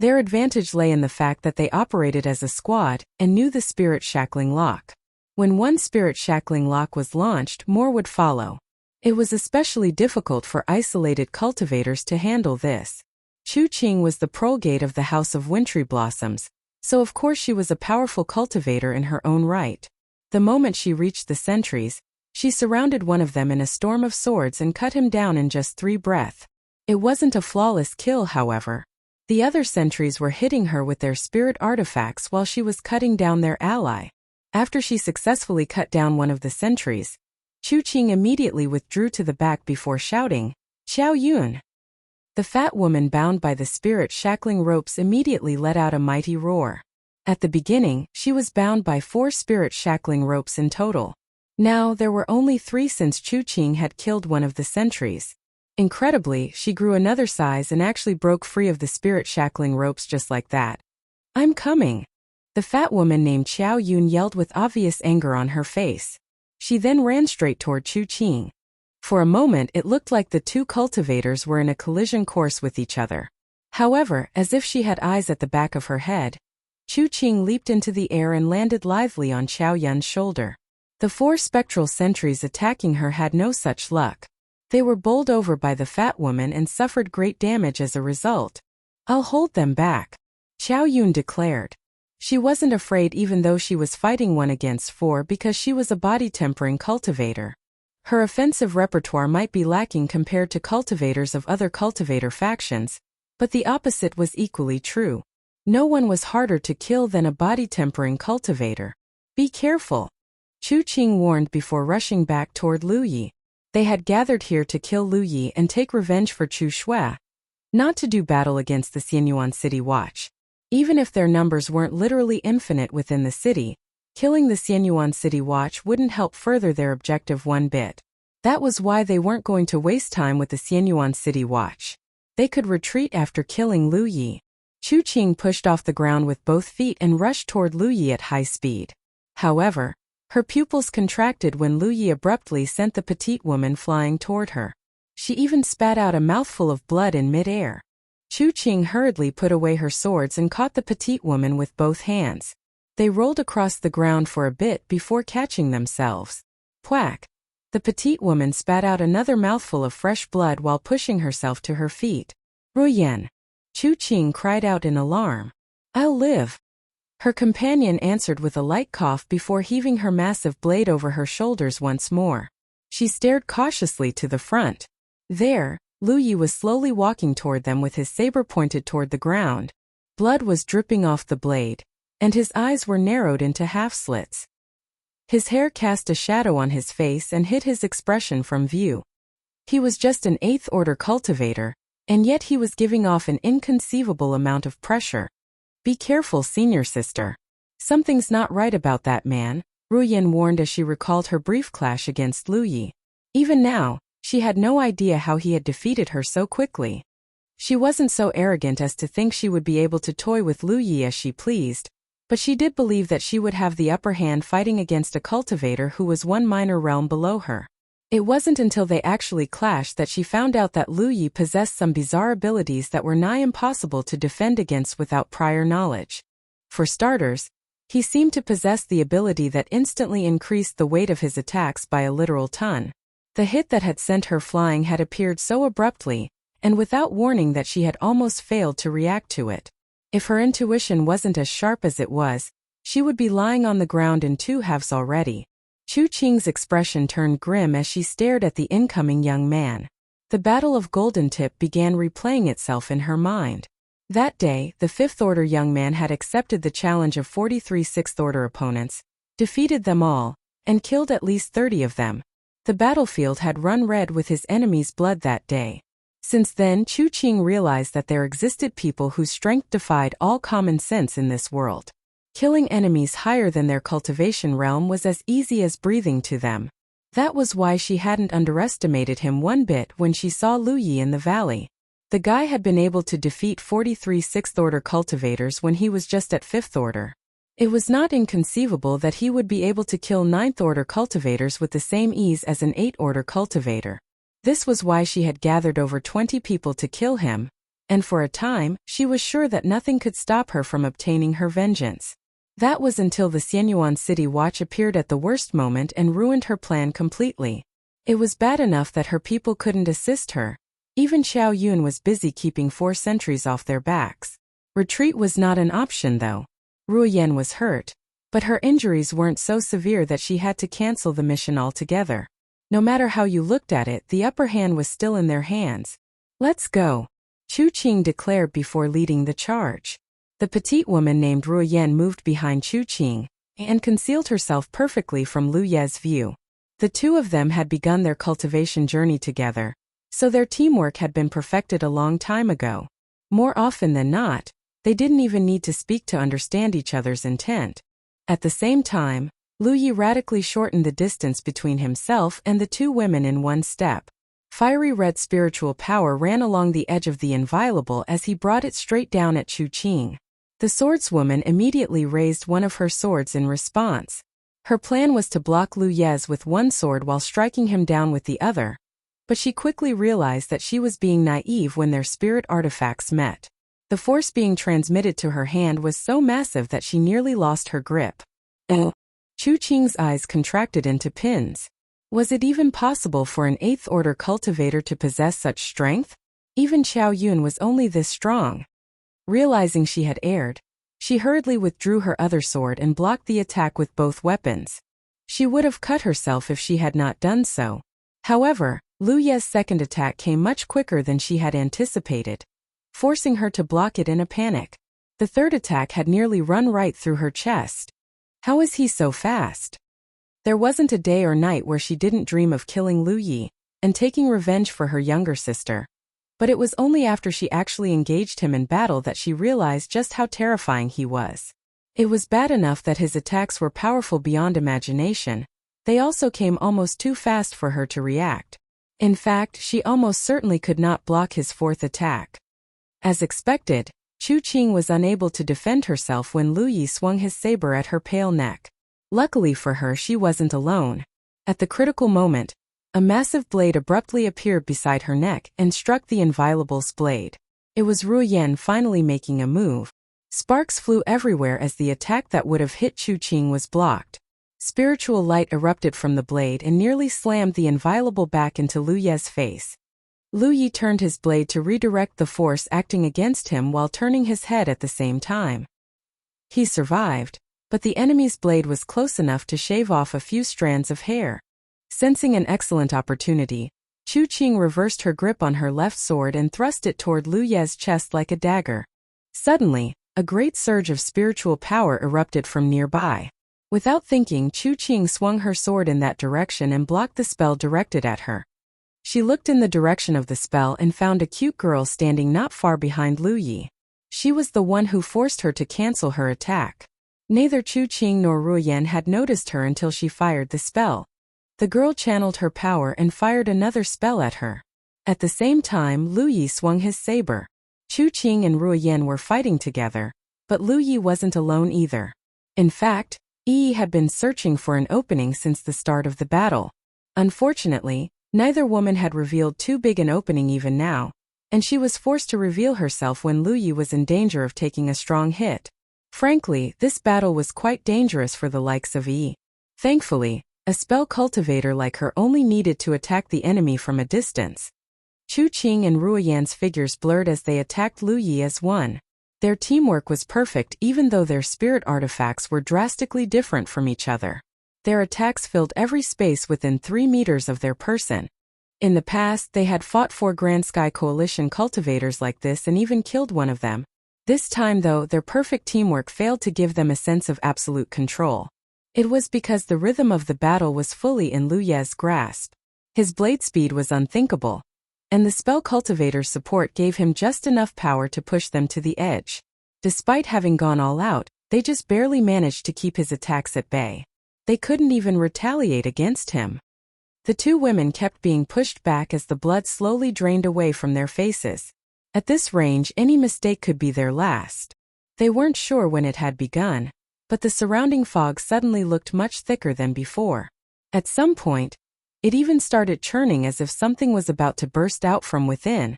Their advantage lay in the fact that they operated as a squad and knew the spirit-shackling lock. When one spirit-shackling lock was launched, more would follow. It was especially difficult for isolated cultivators to handle this. Chu Qing was the progate of the House of Wintry Blossoms, so of course she was a powerful cultivator in her own right. The moment she reached the sentries, she surrounded one of them in a storm of swords and cut him down in just 3 breaths. It wasn't a flawless kill, however. The other sentries were hitting her with their spirit artifacts while she was cutting down their ally. After she successfully cut down one of the sentries, Chu Qing immediately withdrew to the back before shouting, "Xiao Yun!" The fat woman bound by the spirit-shackling ropes immediately let out a mighty roar. At the beginning, she was bound by 4 spirit-shackling ropes in total. Now there were only 3 since Chu Qing had killed one of the sentries. Incredibly, she grew another size and actually broke free of the spirit-shackling ropes just like that. "I'm coming!" The fat woman named Xiao Yun yelled with obvious anger on her face. She then ran straight toward Chu Qing. For a moment it looked like the 2 cultivators were in a collision course with each other. However, as if she had eyes at the back of her head, Chu Qing leaped into the air and landed lithely on Xiao Yun's shoulder. The 4 spectral sentries attacking her had no such luck. They were bowled over by the fat woman and suffered great damage as a result. "I'll hold them back," Xiao Yun declared. She wasn't afraid even though she was fighting 1 against 4 because she was a body-tempering cultivator. Her offensive repertoire might be lacking compared to cultivators of other cultivator factions, but the opposite was equally true. No one was harder to kill than a body-tempering cultivator. "Be careful," Chu Qing warned before rushing back toward Lu Yi. They had gathered here to kill Lu Yi and take revenge for Chu Shui, not to do battle against the Xianyuan City Watch. Even if their numbers weren't literally infinite within the city, killing the Xianyuan City Watch wouldn't help further their objective one bit. That was why they weren't going to waste time with the Xianyuan City Watch. They could retreat after killing Lu Yi. Chu Qing pushed off the ground with both feet and rushed toward Lu Yi at high speed. However, her pupils contracted when Lu Yi abruptly sent the petite woman flying toward her. She even spat out a mouthful of blood in mid-air. Chu Qing hurriedly put away her swords and caught the petite woman with both hands. They rolled across the ground for a bit before catching themselves. Quack! The petite woman spat out another mouthful of fresh blood while pushing herself to her feet. Ruyen! Chu Qing cried out in alarm. I'll live! Her companion answered with a light cough before heaving her massive blade over her shoulders once more. She stared cautiously to the front. There, Lu Yi was slowly walking toward them with his saber pointed toward the ground. Blood was dripping off the blade, and his eyes were narrowed into half-slits. His hair cast a shadow on his face and hid his expression from view. He was just an 8th order cultivator, and yet he was giving off an inconceivable amount of pressure. Be careful, senior sister. Something's not right about that man, Ruyen warned as she recalled her brief clash against Lu Yi. Even now, she had no idea how he had defeated her so quickly. She wasn't so arrogant as to think she would be able to toy with Lu Yi as she pleased, but she did believe that she would have the upper hand fighting against a cultivator who was one minor realm below her. It wasn't until they actually clashed that she found out that Lu Yi possessed some bizarre abilities that were nigh impossible to defend against without prior knowledge. For starters, he seemed to possess the ability that instantly increased the weight of his attacks by a literal ton. The hit that had sent her flying had appeared so abruptly, and without warning that she had almost failed to react to it. If her intuition wasn't as sharp as it was, she would be lying on the ground in 2 halves already. Chu Qing's expression turned grim as she stared at the incoming young man. The Battle of Golden Tip began replaying itself in her mind. That day, the 5th order young man had accepted the challenge of 43 6th order opponents, defeated them all, and killed at least 30 of them. The battlefield had run red with his enemy's blood that day. Since then, Chu Qing realized that there existed people whose strength defied all common sense in this world. Killing enemies higher than their cultivation realm was as easy as breathing to them. That was why she hadn't underestimated him one bit when she saw Lu Yi in the valley. The guy had been able to defeat 43 6th order cultivators when he was just at 5th order. It was not inconceivable that he would be able to kill 9th order cultivators with the same ease as an 8th order cultivator. This was why she had gathered over 20 people to kill him, and for a time, she was sure that nothing could stop her from obtaining her vengeance. That was until the Xianyuan City Watch appeared at the worst moment and ruined her plan completely. It was bad enough that her people couldn't assist her. Even Xiao Yun was busy keeping 4 sentries off their backs. Retreat was not an option though. Ruyen was hurt, but her injuries weren't so severe that she had to cancel the mission altogether. No matter how you looked at it, the upper hand was still in their hands. Let's go, Chu Qing declared before leading the charge. The petite woman named Ruyen moved behind Chu Qing and concealed herself perfectly from Lu Ye's view. The two of them had begun their cultivation journey together, so their teamwork had been perfected a long time ago. More often than not, they didn't even need to speak to understand each other's intent. At the same time, Lu Yi radically shortened the distance between himself and the two women in one step. Fiery red spiritual power ran along the edge of the inviolable as he brought it straight down at Chu Qing. The swordswoman immediately raised one of her swords in response. Her plan was to block Lu Ye's with one sword while striking him down with the other, but she quickly realized that she was being naive when their spirit artifacts met. The force being transmitted to her hand was so massive that she nearly lost her grip. Chu Qing's eyes contracted into pins. Was it even possible for an 8th order cultivator to possess such strength? Even Xiao Yun was only this strong. Realizing she had erred, she hurriedly withdrew her other sword and blocked the attack with both weapons. She would have cut herself if she had not done so. However, Lu Ye's second attack came much quicker than she had anticipated, forcing her to block it in a panic. The third attack had nearly run right through her chest. How is he so fast? There wasn't a day or night where she didn't dream of killing Lu Yi and taking revenge for her younger sister. But it was only after she actually engaged him in battle that she realized just how terrifying he was. It was bad enough that his attacks were powerful beyond imagination. They also came almost too fast for her to react. In fact, she almost certainly could not block his fourth attack. As expected, Chu Qing was unable to defend herself when Lu Yi swung his saber at her pale neck. Luckily for her, she wasn't alone. At the critical moment, a massive blade abruptly appeared beside her neck and struck the inviolable's blade. It was Ruyen finally making a move. Sparks flew everywhere as the attack that would have hit Chu Qing was blocked. Spiritual light erupted from the blade and nearly slammed the inviolable back into Lu Ye's face. Lu Yi turned his blade to redirect the force acting against him while turning his head at the same time. He survived, but the enemy's blade was close enough to shave off a few strands of hair. Sensing an excellent opportunity, Chu Qing reversed her grip on her left sword and thrust it toward Lu Ye's chest like a dagger. Suddenly, a great surge of spiritual power erupted from nearby. Without thinking, Chu Qing swung her sword in that direction and blocked the spell directed at her. She looked in the direction of the spell and found a cute girl standing not far behind Lu Yi. She was the one who forced her to cancel her attack. Neither Chu Qing nor Ruoyan had noticed her until she fired the spell. The girl channeled her power and fired another spell at her. At the same time, Lu Yi swung his saber. Chu Qing and Ruoyan were fighting together, but Lu Yi wasn't alone either. In fact, Yi had been searching for an opening since the start of the battle. Unfortunately, neither woman had revealed too big an opening even now, and she was forced to reveal herself when Lu Yi was in danger of taking a strong hit. Frankly, this battle was quite dangerous for the likes of Yi. Thankfully, a spell cultivator like her only needed to attack the enemy from a distance. Chu Qing and Ruoyan's figures blurred as they attacked Lu Yi as one. Their teamwork was perfect even though their spirit artifacts were drastically different from each other. Their attacks filled every space within 3 meters of their person. In the past, they had fought 4 Grand Sky Coalition cultivators like this and even killed one of them. This time though, their perfect teamwork failed to give them a sense of absolute control. It was because the rhythm of the battle was fully in Lu Ye's grasp. His blade speed was unthinkable, and the spell cultivator's support gave him just enough power to push them to the edge. Despite having gone all out, they just barely managed to keep his attacks at bay. They couldn't even retaliate against him. The 2 women kept being pushed back as the blood slowly drained away from their faces. At this range, any mistake could be their last. They weren't sure when it had begun, but the surrounding fog suddenly looked much thicker than before. At some point, it even started churning as if something was about to burst out from within.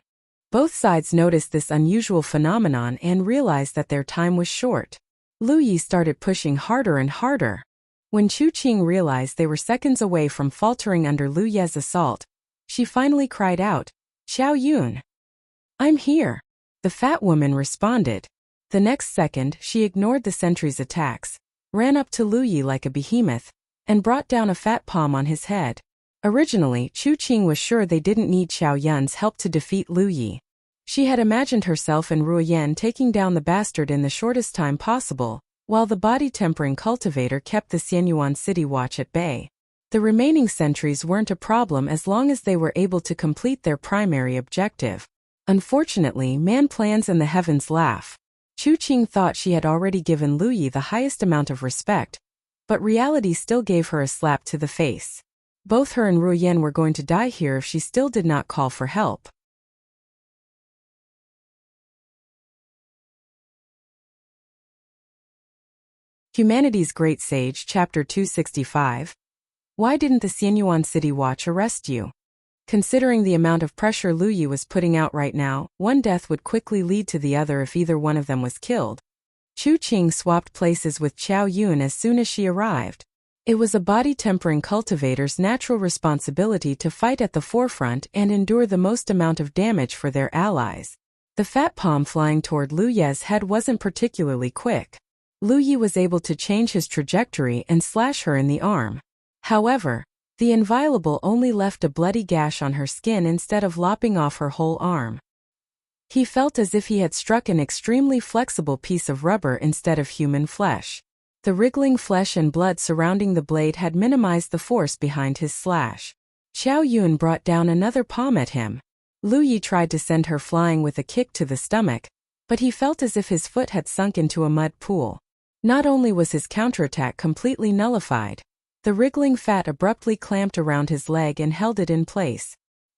Both sides noticed this unusual phenomenon and realized that their time was short. Lu Yi started pushing harder and harder. When Chu Qing realized they were seconds away from faltering under Lu Ye's assault, she finally cried out, "Xiao Yun! I'm here!" The fat woman responded. The next second, she ignored the sentry's attacks, ran up to Lu Yi like a behemoth, and brought down a fat palm on his head. Originally, Chu Qing was sure they didn't need Xiao Yun's help to defeat Lu Yi. She had imagined herself and Ruoyan taking down the bastard in the shortest time possible, while the body-tempering cultivator kept the Xianyuan City Watch at bay. The remaining sentries weren't a problem as long as they were able to complete their primary objective. Unfortunately, man plans and the heavens laugh. Chu Qing thought she had already given Lu Yi the highest amount of respect, but reality still gave her a slap to the face. Both her and Ruoyan were going to die here if she still did not call for help. Humanity's Great Sage, Chapter 265. Why didn't the Xianyuan City Watch arrest you? Considering the amount of pressure Lu Yi was putting out right now, one death would quickly lead to the other if either one of them was killed. Chu Qing swapped places with Xiao Yun as soon as she arrived. It was a body-tempering cultivator's natural responsibility to fight at the forefront and endure the most amount of damage for their allies. The fat palm flying toward Lu Ye's head wasn't particularly quick. Lu Yi was able to change his trajectory and slash her in the arm. However, the inviolable only left a bloody gash on her skin instead of lopping off her whole arm. He felt as if he had struck an extremely flexible piece of rubber instead of human flesh. The wriggling flesh and blood surrounding the blade had minimized the force behind his slash. Xiao Yun brought down another palm at him. Lu Yi tried to send her flying with a kick to the stomach, but he felt as if his foot had sunk into a mud pool. Not only was his counterattack completely nullified, the wriggling fat abruptly clamped around his leg and held it in place.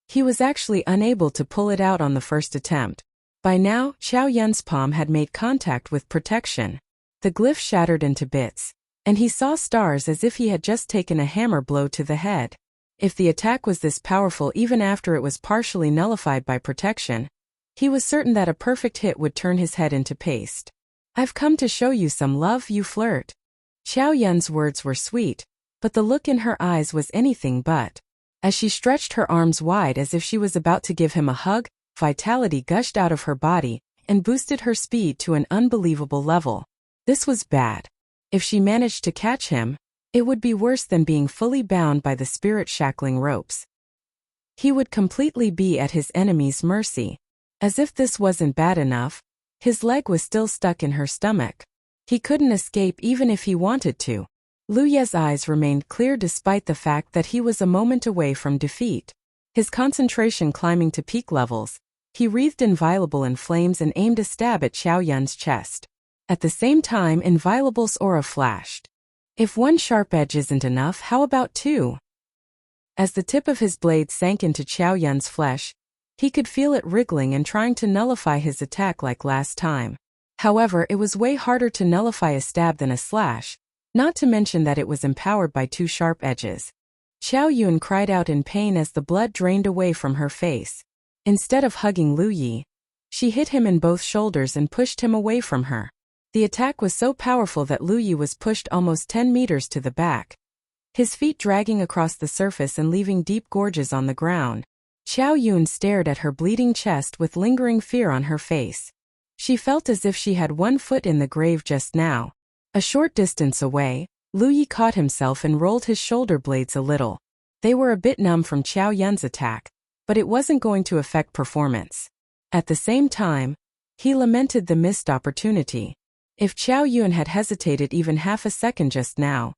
He was actually unable to pull it out on the first attempt. By now, Xiao Yun's palm had made contact with protection. The glyph shattered into bits, and he saw stars as if he had just taken a hammer blow to the head. If the attack was this powerful even after it was partially nullified by protection, he was certain that a perfect hit would turn his head into paste. "I've come to show you some love, you flirt." Xiao Yun's words were sweet, but the look in her eyes was anything but. As she stretched her arms wide as if she was about to give him a hug, vitality gushed out of her body and boosted her speed to an unbelievable level. This was bad. If she managed to catch him, it would be worse than being fully bound by the spirit-shackling ropes. He would completely be at his enemy's mercy. As if this wasn't bad enough, his leg was still stuck in her stomach. He couldn't escape even if he wanted to. Lu Ye's eyes remained clear despite the fact that he was a moment away from defeat. His concentration climbing to peak levels, he wreathed Inviolable in flames and aimed a stab at Xiao Yun's chest. At the same time, Inviolable's aura flashed. If one sharp edge isn't enough, how about two? As the tip of his blade sank into Xiao Yun's flesh, he could feel it wriggling and trying to nullify his attack like last time. However, it was way harder to nullify a stab than a slash, not to mention that it was empowered by two sharp edges. Xiao Yun cried out in pain as the blood drained away from her face. Instead of hugging Lu Yi, she hit him in both shoulders and pushed him away from her. The attack was so powerful that Lu Yi was pushed almost 10 meters to the back, his feet dragging across the surface and leaving deep gorges on the ground. Xiao Yun stared at her bleeding chest with lingering fear on her face. She felt as if she had one foot in the grave just now. A short distance away, Lu Yi caught himself and rolled his shoulder blades a little. They were a bit numb from Xiao Yun's attack, but it wasn't going to affect performance. At the same time, he lamented the missed opportunity. If Xiao Yun had hesitated even half a second just now,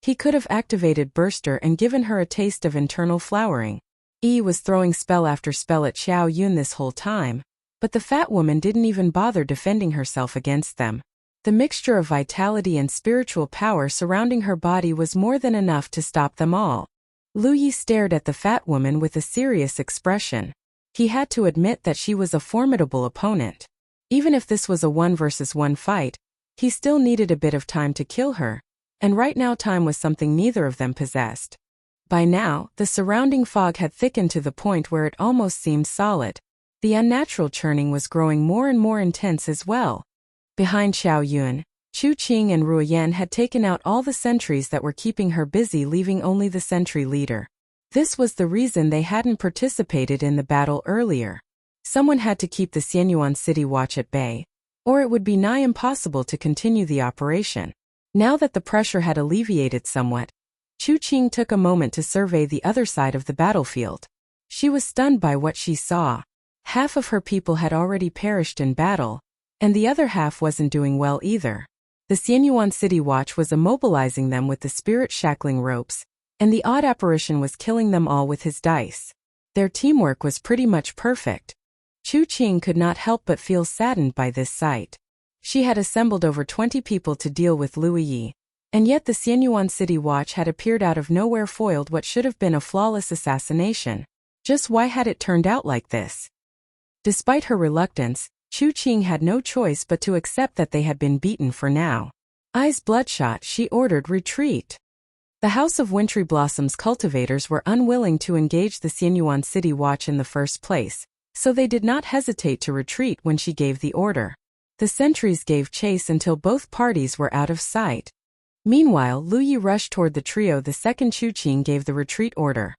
he could have activated Burster and given her a taste of internal flowering. Yi was throwing spell after spell at Xiao Yun this whole time, but the fat woman didn't even bother defending herself against them. The mixture of vitality and spiritual power surrounding her body was more than enough to stop them all. Lu Yi stared at the fat woman with a serious expression. He had to admit that she was a formidable opponent. Even if this was a 1-versus-1 fight, he still needed a bit of time to kill her, and right now time was something neither of them possessed. By now, the surrounding fog had thickened to the point where it almost seemed solid. The unnatural churning was growing more and more intense as well. Behind Xiao Yun, Chu Qing and Ruoyan had taken out all the sentries that were keeping her busy, leaving only the sentry leader. This was the reason they hadn't participated in the battle earlier. Someone had to keep the Xianyuan City Watch at bay, or it would be nigh impossible to continue the operation. Now that the pressure had alleviated somewhat, Chu Qing took a moment to survey the other side of the battlefield. She was stunned by what she saw. Half of her people had already perished in battle, and the other half wasn't doing well either. The Xianyuan City Watch was immobilizing them with the spirit-shackling ropes, and the odd apparition was killing them all with his dice. Their teamwork was pretty much perfect. Chu Qing could not help but feel saddened by this sight. She had assembled over 20 people to deal with Lu Yi, and yet the Xianyuan City Watch had appeared out of nowhere, foiled what should have been a flawless assassination. Just why had it turned out like this? Despite her reluctance, Chu Qing had no choice but to accept that they had been beaten for now. Eyes bloodshot, she ordered retreat. The House of Wintry Blossom's cultivators were unwilling to engage the Xianyuan City Watch in the first place, so they did not hesitate to retreat when she gave the order. The sentries gave chase until both parties were out of sight. Meanwhile, Lu Yi rushed toward the trio the second Chu Qing gave the retreat order.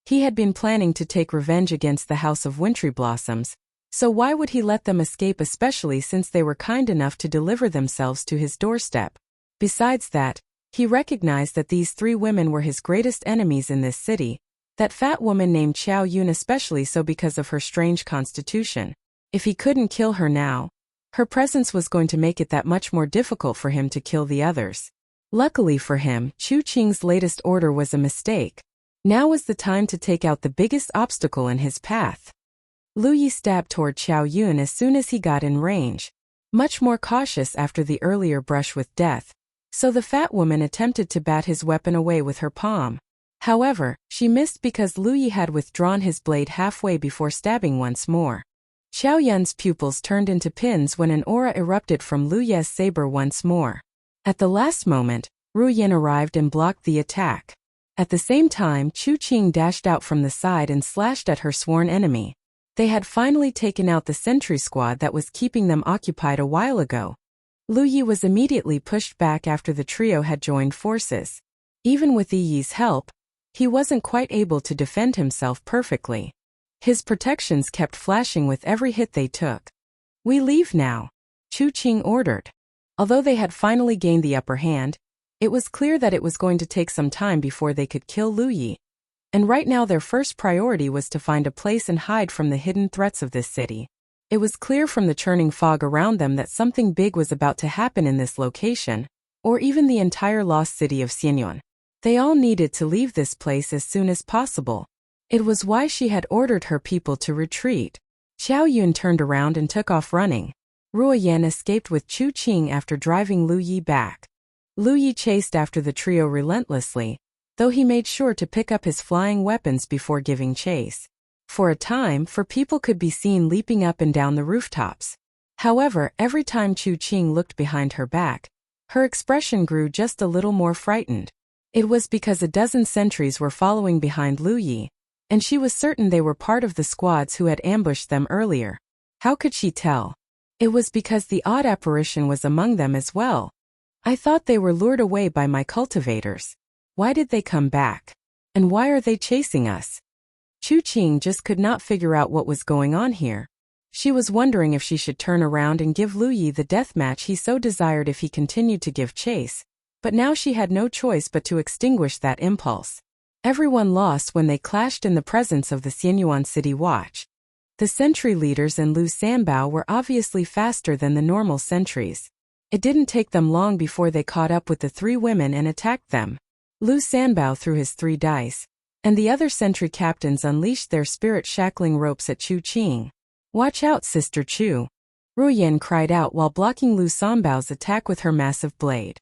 He had been planning to take revenge against the House of Wintry Blossoms, so why would he let them escape, especially since they were kind enough to deliver themselves to his doorstep? Besides that, he recognized that these three women were his greatest enemies in this city, that fat woman named Xiao Yun especially so because of her strange constitution. If he couldn't kill her now, her presence was going to make it that much more difficult for him to kill the others. Luckily for him, Chu Qing's latest order was a mistake. Now was the time to take out the biggest obstacle in his path. Lu Yi stabbed toward Xiao Yun as soon as he got in range, much more cautious after the earlier brush with death, so the fat woman attempted to bat his weapon away with her palm. However, she missed because Lu Yi had withdrawn his blade halfway before stabbing once more. Xiao Yun's pupils turned into pins when an aura erupted from Lu Ye's saber once more. At the last moment, Ru Yin arrived and blocked the attack. At the same time, Chu Qing dashed out from the side and slashed at her sworn enemy. They had finally taken out the sentry squad that was keeping them occupied a while ago. Lu Yi was immediately pushed back after the trio had joined forces. Even with Yi's help, he wasn't quite able to defend himself perfectly. His protections kept flashing with every hit they took. "We leave now," Chu Qing ordered. Although they had finally gained the upper hand, it was clear that it was going to take some time before they could kill Lu Yi. And right now their first priority was to find a place and hide from the hidden threats of this city. It was clear from the churning fog around them that something big was about to happen in this location, or even the entire lost city of Xianyuan. They all needed to leave this place as soon as possible. It was why she had ordered her people to retreat. Xiao Yun turned around and took off running. Ruo Yan escaped with Chu Qing after driving Lu Yi back. Lu Yi chased after the trio relentlessly, though he made sure to pick up his flying weapons before giving chase. For a time, people could be seen leaping up and down the rooftops. However, every time Chu Qing looked behind her back, her expression grew just a little more frightened. It was because a dozen sentries were following behind Lu Yi, and she was certain they were part of the squads who had ambushed them earlier. How could she tell? It was because the odd apparition was among them as well. "I thought they were lured away by my cultivators. Why did they come back? And why are they chasing us?" Chu Qing just could not figure out what was going on here. She was wondering if she should turn around and give Lu Yi the death match he so desired if he continued to give chase, but now she had no choice but to extinguish that impulse. Everyone lost when they clashed in the presence of the Xianyuan City Watch. The sentry leaders and Lu Sanbao were obviously faster than the normal sentries. It didn't take them long before they caught up with the three women and attacked them. Lu Sanbao threw his 3 dice, and the other sentry captains unleashed their spirit-shackling ropes at Chu Qing. "Watch out, Sister Chu!" Ruoyan cried out while blocking Lu Sanbao's attack with her massive blade.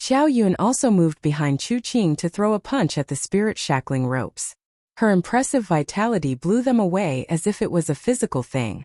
Xiao Yun also moved behind Chu Qing to throw a punch at the spirit-shackling ropes. Her impressive vitality blew them away as if it was a physical thing.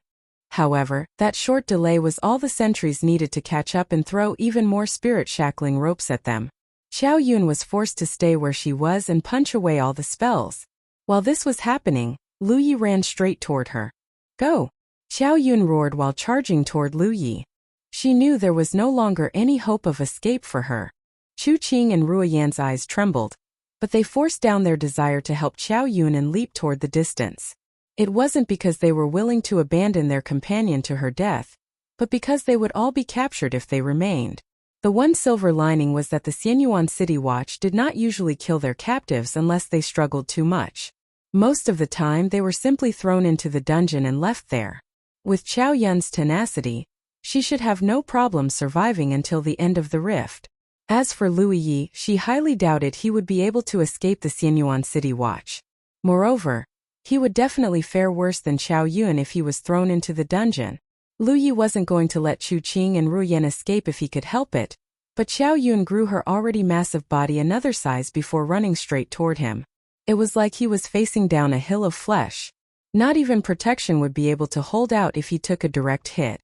However, that short delay was all the sentries needed to catch up and throw even more spirit-shackling ropes at them. Xiao Yun was forced to stay where she was and punch away all the spells. While this was happening, Lu Yi ran straight toward her. "Go!" Xiao Yun roared while charging toward Lu Yi. She knew there was no longer any hope of escape for her. Chu Qing and Ruoyan's eyes trembled, but they forced down their desire to help Xiao Yun and leap toward the distance. It wasn't because they were willing to abandon their companion to her death, but because they would all be captured if they remained. The one silver lining was that the Xianyuan City Watch did not usually kill their captives unless they struggled too much. Most of the time they were simply thrown into the dungeon and left there. With Xiao Yun's tenacity, she should have no problem surviving until the end of the rift. As for Lu Yi, she highly doubted he would be able to escape the Xianyuan City Watch. Moreover, he would definitely fare worse than Xiao Yun if he was thrown into the dungeon. Lu Yi wasn't going to let Chu Qing and Ruoyan escape if he could help it, but Xiao Yun grew her already massive body another size before running straight toward him. It was like he was facing down a hill of flesh. Not even protection would be able to hold out if he took a direct hit.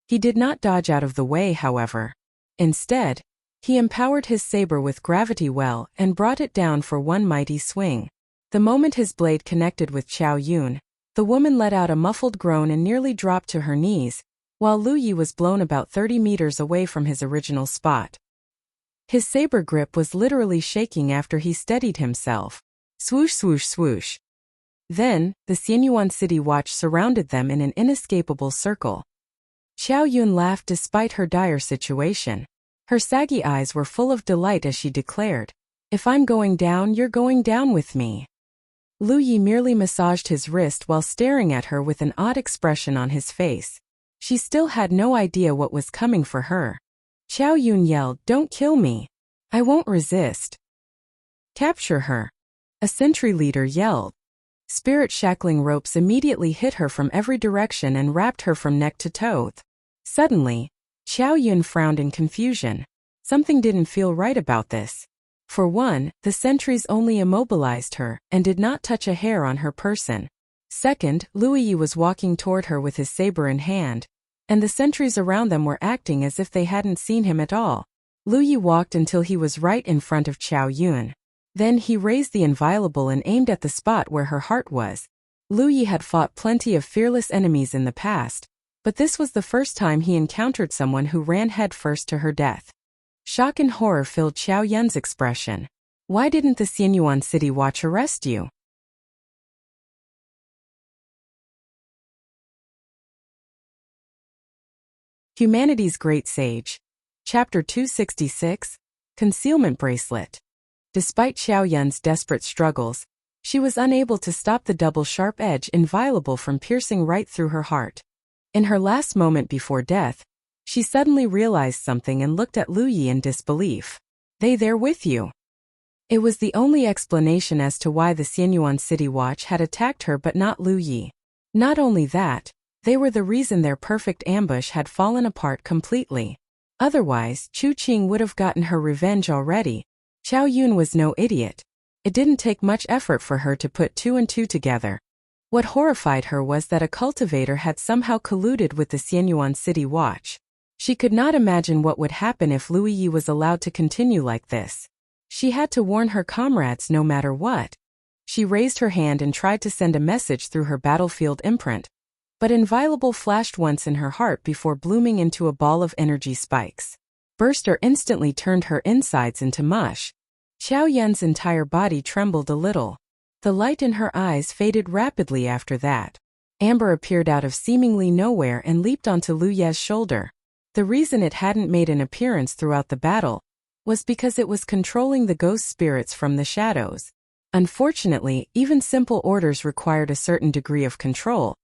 He did not dodge out of the way, however. Instead, he empowered his saber with gravity well and brought it down for one mighty swing. The moment his blade connected with Xiao Yun, the woman let out a muffled groan and nearly dropped to her knees, while Lu Yi was blown about 30 meters away from his original spot. His saber grip was literally shaking after he steadied himself. Swoosh, swoosh, swoosh. Then, the Xianyuan City Watch surrounded them in an inescapable circle. Xiao Yun laughed despite her dire situation. Her saggy eyes were full of delight as she declared, "If I'm going down, you're going down with me." Lu Yi merely massaged his wrist while staring at her with an odd expression on his face. She still had no idea what was coming for her. Xiao Yun yelled, "Don't kill me. I won't resist." "Capture her," a sentry leader yelled. Spirit-shackling ropes immediately hit her from every direction and wrapped her from neck to toe. Suddenly, Xiao Yun frowned in confusion. Something didn't feel right about this. For one, the sentries only immobilized her and did not touch a hair on her person. Second, Lu Yi was walking toward her with his saber in hand, and the sentries around them were acting as if they hadn't seen him at all. Lu Yi walked until he was right in front of Xiao Yun. Then he raised the inviolable and aimed at the spot where her heart was. Lu Yi had fought plenty of fearless enemies in the past, but this was the first time he encountered someone who ran headfirst to her death. Shock and horror filled Xiao Yun's expression. Why didn't the Xianyuan City Watch arrest you? Humanity's Great Sage. Chapter 266, Concealment Bracelet. Despite Xiao Yun's desperate struggles, she was unable to stop the double-sharp edge inviolable from piercing right through her heart. In her last moment before death, she suddenly realized something and looked at Lu Yi in disbelief. They there with you? It was the only explanation as to why the Xianyuan City Watch had attacked her but not Lu Yi. Not only that, they were the reason their perfect ambush had fallen apart completely. Otherwise, Chu Qing would have gotten her revenge already. Xiao Yun was no idiot. It didn't take much effort for her to put two and two together. What horrified her was that a cultivator had somehow colluded with the Xianyuan City Watch. She could not imagine what would happen if Lu Yi was allowed to continue like this. She had to warn her comrades no matter what. She raised her hand and tried to send a message through her battlefield imprint, but inviolable flashed once in her heart before blooming into a ball of energy spikes. Burster instantly turned her insides into mush. Xiao Yun's entire body trembled a little. The light in her eyes faded rapidly after that. Amber appeared out of seemingly nowhere and leaped onto Lu Ye's shoulder. The reason it hadn't made an appearance throughout the battle was because it was controlling the ghost spirits from the shadows. Unfortunately, even simple orders required a certain degree of control.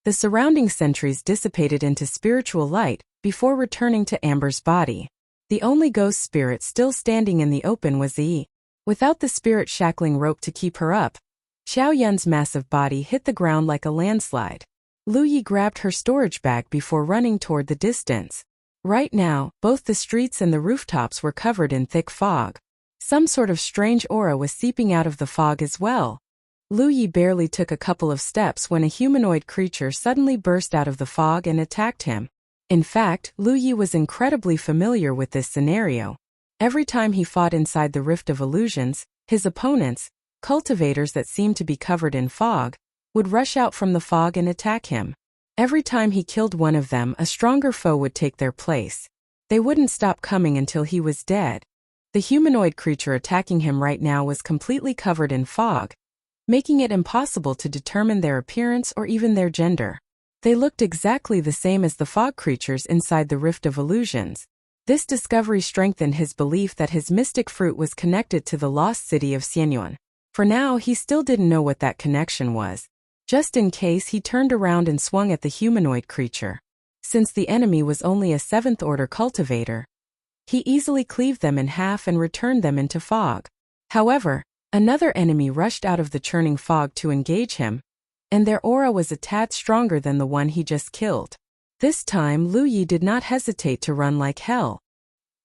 The surrounding sentries dissipated into spiritual light before returning to Amber's body. The only ghost spirit still standing in the open was Yi. Without the spirit shackling rope to keep her up, Xiao Yun's massive body hit the ground like a landslide. Lu Yi grabbed her storage bag before running toward the distance. Right now, both the streets and the rooftops were covered in thick fog. Some sort of strange aura was seeping out of the fog as well. Lu Yi barely took a couple of steps when a humanoid creature suddenly burst out of the fog and attacked him. In fact, Lu Yi was incredibly familiar with this scenario. Every time he fought inside the Rift of Illusions, his opponents, cultivators that seemed to be covered in fog, would rush out from the fog and attack him. Every time he killed one of them, a stronger foe would take their place. They wouldn't stop coming until he was dead. The humanoid creature attacking him right now was completely covered in fog, making it impossible to determine their appearance or even their gender. They looked exactly the same as the fog creatures inside the Rift of Illusions. This discovery strengthened his belief that his mystic fruit was connected to the lost city of Xianyuan. For now, he still didn't know what that connection was. Just in case, he turned around and swung at the humanoid creature. Since the enemy was only a 7th-order cultivator, he easily cleaved them in half and returned them into fog. However, another enemy rushed out of the churning fog to engage him, and their aura was a tad stronger than the one he just killed. This time, Lu Yi did not hesitate to run like hell.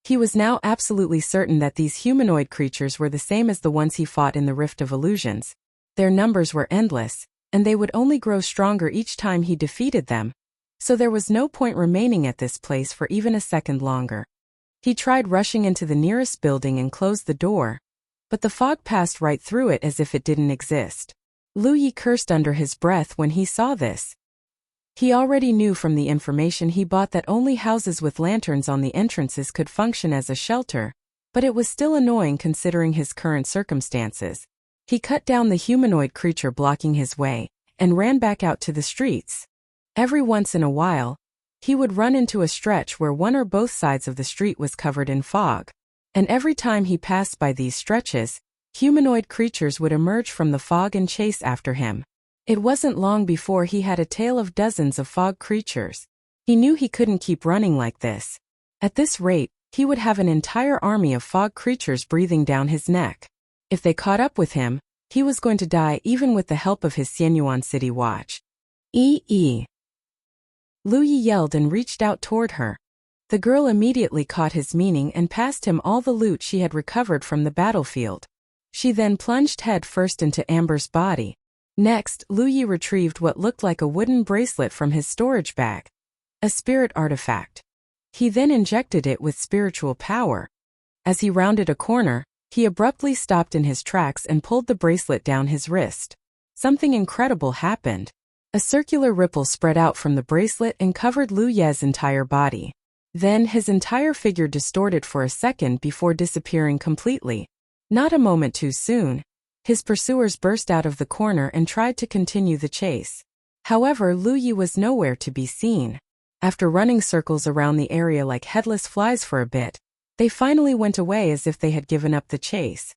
He was now absolutely certain that these humanoid creatures were the same as the ones he fought in the Rift of Illusions. Their numbers were endless, and they would only grow stronger each time he defeated them, so there was no point remaining at this place for even a second longer. He tried rushing into the nearest building and closed the door, but the fog passed right through it as if it didn't exist. Lu Yi cursed under his breath when he saw this. He already knew from the information he bought that only houses with lanterns on the entrances could function as a shelter, but it was still annoying considering his current circumstances. He cut down the humanoid creature blocking his way and ran back out to the streets. Every once in a while, he would run into a stretch where one or both sides of the street was covered in fog, and every time he passed by these stretches, humanoid creatures would emerge from the fog and chase after him. It wasn't long before he had a tail of dozens of fog creatures. He knew he couldn't keep running like this. At this rate, he would have an entire army of fog creatures breathing down his neck. If they caught up with him, he was going to die even with the help of his Xianyuan City Watch. Lu Yi yelled and reached out toward her. The girl immediately caught his meaning and passed him all the loot she had recovered from the battlefield. She then plunged head first into Amber's body. Next, Lu Yi retrieved what looked like a wooden bracelet from his storage bag. A spirit artifact. He then injected it with spiritual power. As he rounded a corner, he abruptly stopped in his tracks and pulled the bracelet down his wrist. Something incredible happened. A circular ripple spread out from the bracelet and covered Lu Ye's entire body. Then his entire figure distorted for a second before disappearing completely. Not a moment too soon, his pursuers burst out of the corner and tried to continue the chase. However, Lu Yi was nowhere to be seen. After running circles around the area like headless flies for a bit, they finally went away as if they had given up the chase.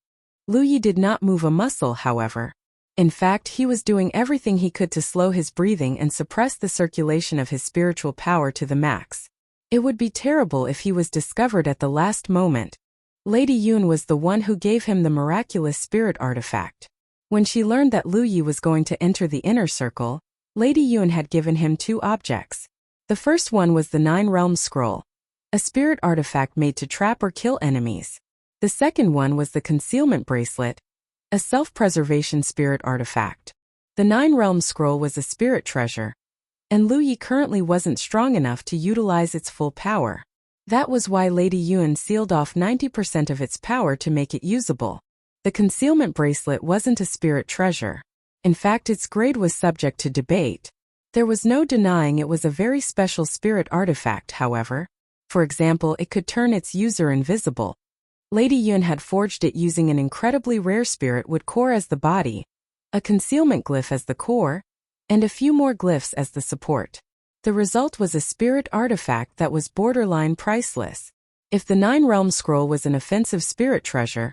Lu Yi did not move a muscle, however. In fact, he was doing everything he could to slow his breathing and suppress the circulation of his spiritual power to the max. It would be terrible if he was discovered at the last moment. Lady Yun was the one who gave him the miraculous spirit artifact. When she learned that Lu Yi was going to enter the inner circle, Lady Yun had given him 2 objects. The first one was the 9 Realms Scroll, a spirit artifact made to trap or kill enemies. The second one was the Concealment Bracelet, a self-preservation spirit artifact. The 9 Realms Scroll was a spirit treasure, and Lu Yi currently wasn't strong enough to utilize its full power. That was why Lady Yun sealed off 90% of its power to make it usable. The Concealment Bracelet wasn't a spirit treasure. In fact, its grade was subject to debate. There was no denying it was a very special spirit artifact, however. For example, it could turn its user invisible. Lady Yun had forged it using an incredibly rare spirit wood core as the body, a concealment glyph as the core, and a few more glyphs as the support. The result was a spirit artifact that was borderline priceless. If the 9 Realm Scroll was an offensive spirit treasure,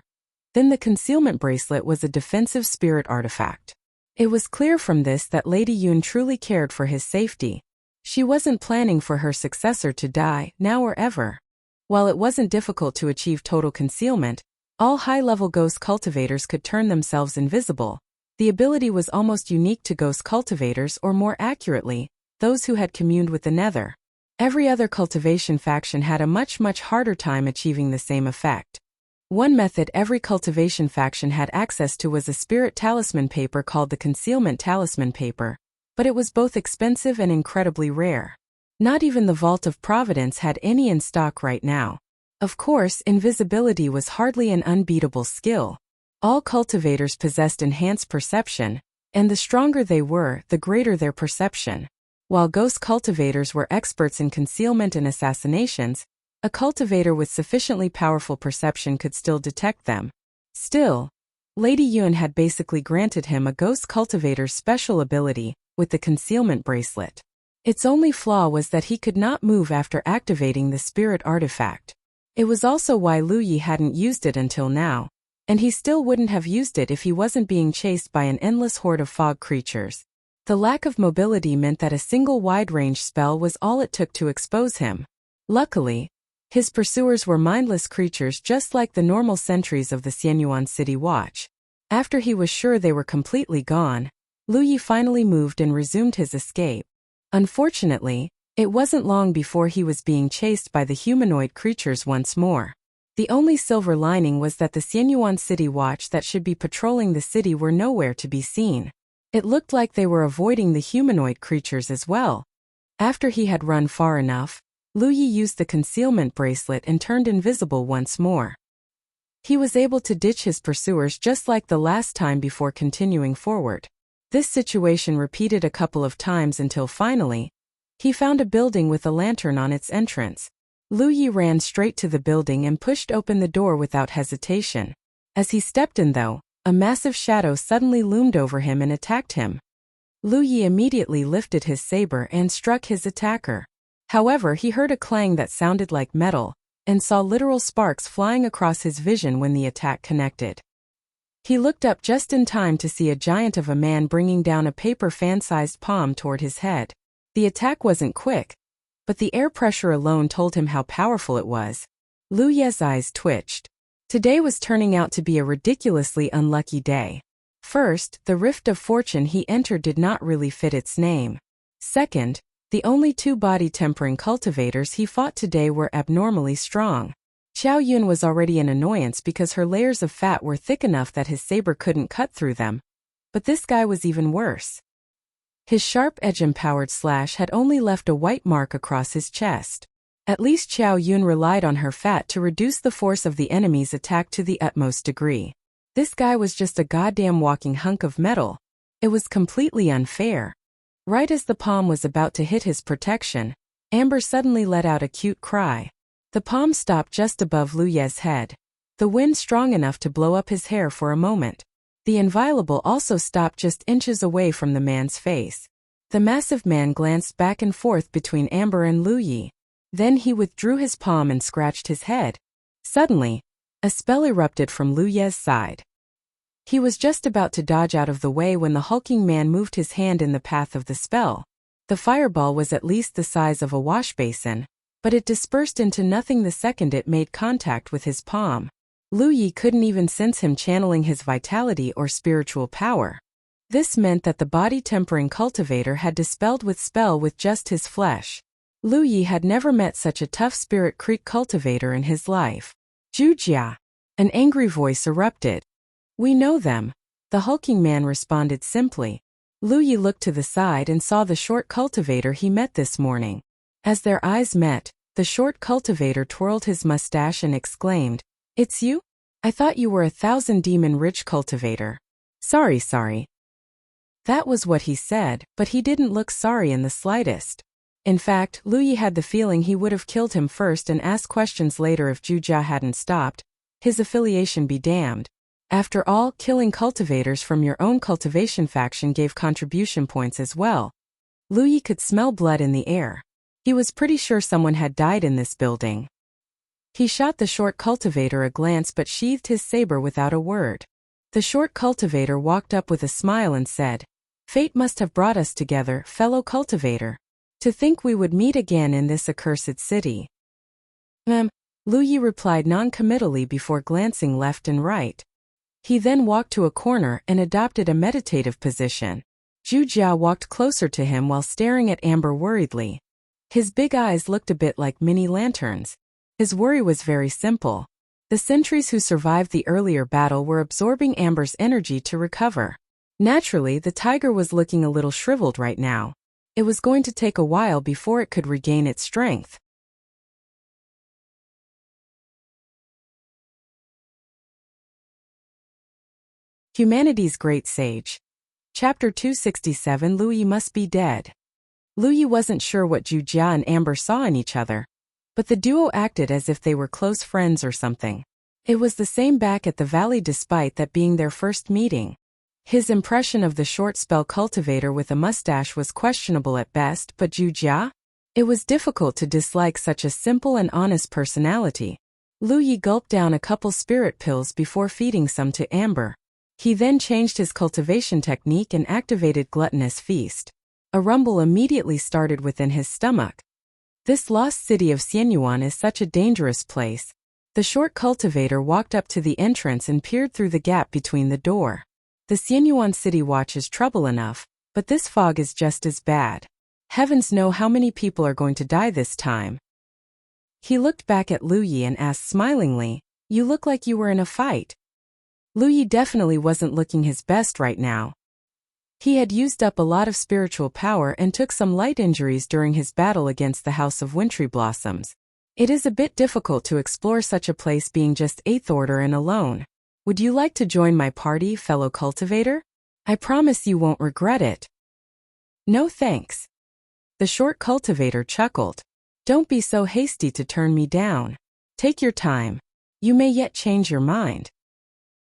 then the Concealment Bracelet was a defensive spirit artifact. It was clear from this that Lady Yun truly cared for his safety. She wasn't planning for her successor to die, now or ever. While it wasn't difficult to achieve total concealment, all high-level ghost cultivators could turn themselves invisible. The ability was almost unique to ghost cultivators, or more accurately, those who had communed with the Nether. Every other cultivation faction had a much harder time achieving the same effect. One method every cultivation faction had access to was a spirit talisman paper called the Concealment Talisman Paper, but it was both expensive and incredibly rare. Not even the Vault of Providence had any in stock right now. Of course, invisibility was hardly an unbeatable skill. All cultivators possessed enhanced perception, and the stronger they were, the greater their perception. While ghost cultivators were experts in concealment and assassinations, a cultivator with sufficiently powerful perception could still detect them. Still, Lady Yun had basically granted him a ghost cultivator's special ability with the Concealment Bracelet. Its only flaw was that he could not move after activating the spirit artifact. It was also why Lu Yi hadn't used it until now, and he still wouldn't have used it if he wasn't being chased by an endless horde of fog creatures. The lack of mobility meant that a single wide-range spell was all it took to expose him. Luckily, his pursuers were mindless creatures just like the normal sentries of the Xianyuan City Watch. After he was sure they were completely gone, Lu Yi finally moved and resumed his escape. Unfortunately, it wasn't long before he was being chased by the humanoid creatures once more. The only silver lining was that the Xianyuan City Watch that should be patrolling the city were nowhere to be seen. It looked like they were avoiding the humanoid creatures as well. After he had run far enough, Lu Yi used the Concealment Bracelet and turned invisible once more. He was able to ditch his pursuers just like the last time before continuing forward. This situation repeated a couple of times until finally, he found a building with a lantern on its entrance. Lu Yi ran straight to the building and pushed open the door without hesitation. As he stepped in though, a massive shadow suddenly loomed over him and attacked him. Lu Yi immediately lifted his saber and struck his attacker. However, he heard a clang that sounded like metal, and saw literal sparks flying across his vision when the attack connected. He looked up just in time to see a giant of a man bringing down a paper fan-sized palm toward his head. The attack wasn't quick, but the air pressure alone told him how powerful it was. Lu Yi's eyes twitched. Today was turning out to be a ridiculously unlucky day. First, the Rift of Fortune he entered did not really fit its name. Second, the only 2 body-tempering cultivators he fought today were abnormally strong. Xiao Yun was already an annoyance because her layers of fat were thick enough that his saber couldn't cut through them. But this guy was even worse. His sharp edge-empowered slash had only left a white mark across his chest. At least Xiao Yun relied on her fat to reduce the force of the enemy's attack to the utmost degree. This guy was just a goddamn walking hunk of metal. It was completely unfair. Right as the palm was about to hit his protection, Amber suddenly let out a cute cry. The palm stopped just above Lu Ye's head. the wind strong enough to blow up his hair for a moment. The inviolable also stopped just inches away from the man's face. The massive man glanced back and forth between Amber and Lu Yi. Then he withdrew his palm and scratched his head. Suddenly, a spell erupted from Lu Ye's side. He was just about to dodge out of the way when the hulking man moved his hand in the path of the spell. The fireball was at least the size of a wash basin, but it dispersed into nothing the second it made contact with his palm. Lu Yi couldn't even sense him channeling his vitality or spiritual power. This meant that the body-tempering cultivator had dispelled with spell with just his flesh. Lu Yi had never met such a tough spirit creek cultivator in his life. Jujia! An angry voice erupted. We know them, the hulking man responded simply. Lu Yi looked to the side and saw the short cultivator he met this morning. As their eyes met, the short cultivator twirled his mustache and exclaimed, "It's you? I thought you were a 1,000-demon-rich cultivator. Sorry. That was what he said, but he didn't look sorry in the slightest. In fact, Lu Yi had the feeling he would have killed him first and asked questions later if Jujia hadn't stopped. His affiliation be damned. After all, killing cultivators from your own cultivation faction gave contribution points as well. Lu Yi could smell blood in the air. He was pretty sure someone had died in this building. He shot the short cultivator a glance but sheathed his saber without a word. The short cultivator walked up with a smile and said, "Fate must have brought us together, fellow cultivator. To think we would meet again in this accursed city." Lu Yi replied non-committally before glancing left and right. He then walked to a corner and adopted a meditative position. Jujia walked closer to him while staring at Amber worriedly. His big eyes looked a bit like mini lanterns. His worry was very simple. The sentries who survived the earlier battle were absorbing Amber's energy to recover. Naturally, the tiger was looking a little shriveled right now. It was going to take a while before it could regain its strength. Humanity's Great Sage. Chapter 267. Lu Yi must be dead. Lu Yi wasn't sure what Jujia and Amber saw in each other, but the duo acted as if they were close friends or something. It was the same back at the valley despite that being their first meeting. His impression of the short spell cultivator with a mustache was questionable at best, but Jujia? It was difficult to dislike such a simple and honest personality. Lu Yi gulped down a couple spirit pills before feeding some to Amber. He then changed his cultivation technique and activated Gluttonous Feast. A rumble immediately started within his stomach. This lost city of Xianyuan is such a dangerous place. The short cultivator walked up to the entrance and peered through the gap between the door. The Xianyuan city watch is trouble enough, but this fog is just as bad. Heavens know how many people are going to die this time. He looked back at Lu Yi and asked smilingly, "You look like you were in a fight." Lu Yi definitely wasn't looking his best right now. He had used up a lot of spiritual power and took some light injuries during his battle against the House of Wintry Blossoms. It is a bit difficult to explore such a place being just 8th order and alone. Would you like to join my party, fellow cultivator? I promise you won't regret it. No thanks. The short cultivator chuckled. Don't be so hasty to turn me down. Take your time. You may yet change your mind.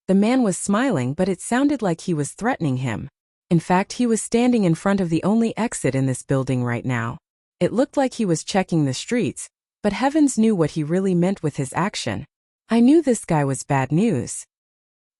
The man was smiling, but it sounded like he was threatening him. In fact, he was standing in front of the only exit in this building right now. It looked like he was checking the streets, but heavens knew what he really meant with his action. I knew this guy was bad news.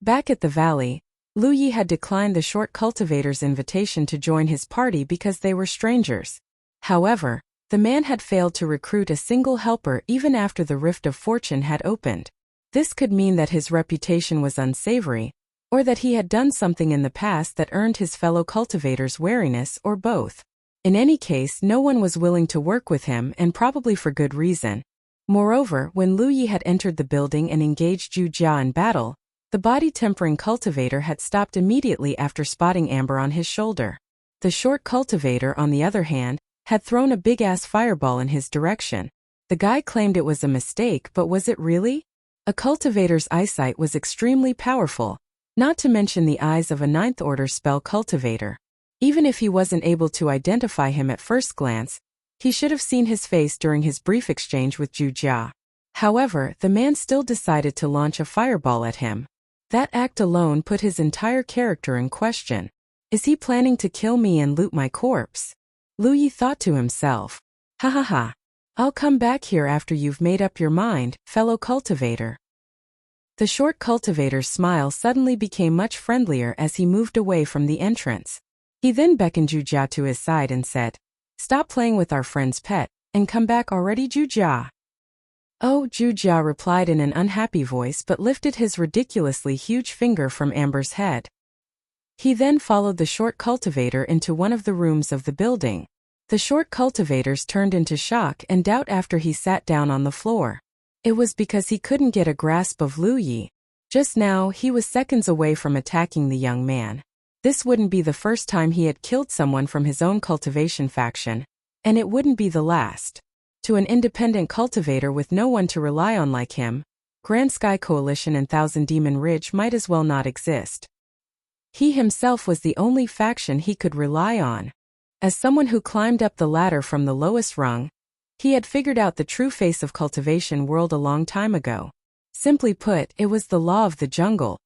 Back at the valley, Lu Yi had declined the short cultivator's invitation to join his party because they were strangers. However, the man had failed to recruit a single helper even after the Rift of Fortune had opened. This could mean that his reputation was unsavory, or that he had done something in the past that earned his fellow cultivators wariness, or both. In any case, no one was willing to work with him, and probably for good reason. Moreover, when Lu Yi had entered the building and engaged Ju Jia in battle, the body-tempering cultivator had stopped immediately after spotting Amber on his shoulder. The short cultivator, on the other hand, had thrown a big-ass fireball in his direction. The guy claimed it was a mistake, but was it really? A cultivator's eyesight was extremely powerful, not to mention the eyes of a 9th order spell cultivator. Even if he wasn't able to identify him at first glance, he should have seen his face during his brief exchange with Ju Jia. However, the man still decided to launch a fireball at him. That act alone put his entire character in question. Is he planning to kill me and loot my corpse? Lu Yi thought to himself. Ha ha ha. I'll come back here after you've made up your mind, fellow cultivator. The short cultivator's smile suddenly became much friendlier as he moved away from the entrance. He then beckoned Zhu to his side and said, "Stop playing with our friend's pet, and come back already, Zhu." "Oh," Zhu replied in an unhappy voice but lifted his ridiculously huge finger from Amber's head. He then followed the short cultivator into one of the rooms of the building. The short cultivators turned into shock and doubt after he sat down on the floor. It was because he couldn't get a grasp of Lu Yi. Just now, he was seconds away from attacking the young man. This wouldn't be the first time he had killed someone from his own cultivation faction, and it wouldn't be the last. To an independent cultivator with no one to rely on like him, Grand Sky Coalition and Thousand Demon Ridge might as well not exist. He himself was the only faction he could rely on. As someone who climbed up the ladder from the lowest rung, he had figured out the true face of cultivation world a long time ago. Simply put, it was the law of the jungle.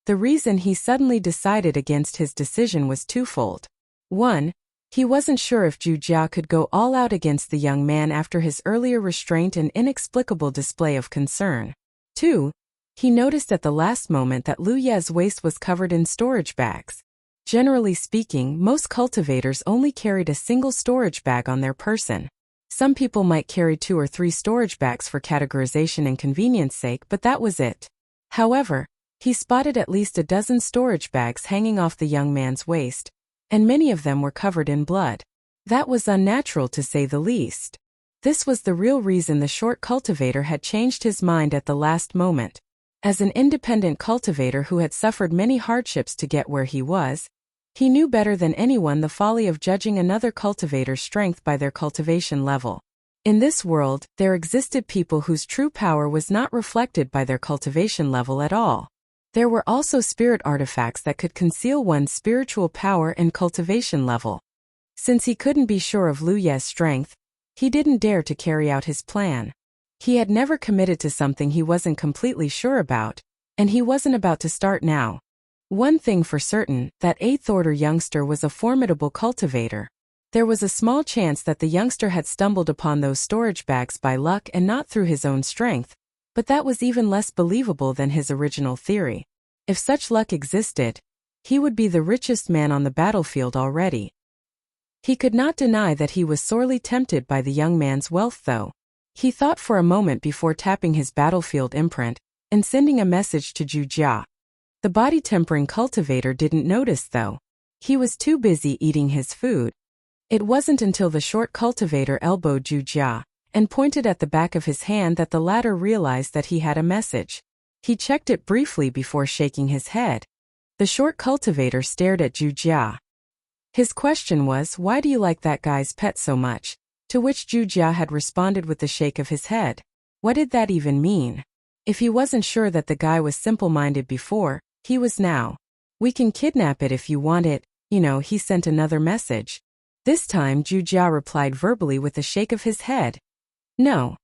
The reason he suddenly decided against his decision was twofold. 1. He wasn't sure if Zhu could go all out against the young man after his earlier restraint and inexplicable display of concern. 2. He noticed at the last moment that Lu Ye's waist was covered in storage bags. Generally speaking, most cultivators only carried a single storage bag on their person. Some people might carry 2 or 3 storage bags for categorization and convenience sake, but that was it. However, he spotted at least a dozen storage bags hanging off the young man's waist, and many of them were covered in blood. That was unnatural to say the least. This was the real reason the short cultivator had changed his mind at the last moment. As an independent cultivator who had suffered many hardships to get where he was, he knew better than anyone the folly of judging another cultivator's strength by their cultivation level. In this world, there existed people whose true power was not reflected by their cultivation level at all. There were also spirit artifacts that could conceal one's spiritual power and cultivation level. Since he couldn't be sure of Lu Ye's strength, he didn't dare to carry out his plan. He had never committed to something he wasn't completely sure about, and he wasn't about to start now. One thing for certain, that 8th Order youngster was a formidable cultivator. There was a small chance that the youngster had stumbled upon those storage bags by luck and not through his own strength, but that was even less believable than his original theory. If such luck existed, he would be the richest man on the battlefield already. He could not deny that he was sorely tempted by the young man's wealth though. He thought for a moment before tapping his battlefield imprint and sending a message to Zhu. The body-tempering cultivator didn't notice though. He was too busy eating his food. It wasn't until the short cultivator elbowed Zhu and pointed at the back of his hand that the latter realized that he had a message. He checked it briefly before shaking his head. The short cultivator stared at Zhu. His question was, "Why do you like that guy's pet so much?" To which Zhu had responded with a shake of his head. What did that even mean? If he wasn't sure that the guy was simple-minded before, he was now. "We can kidnap it if you want it, he sent another message. This time Zhu replied verbally with a shake of his head. No.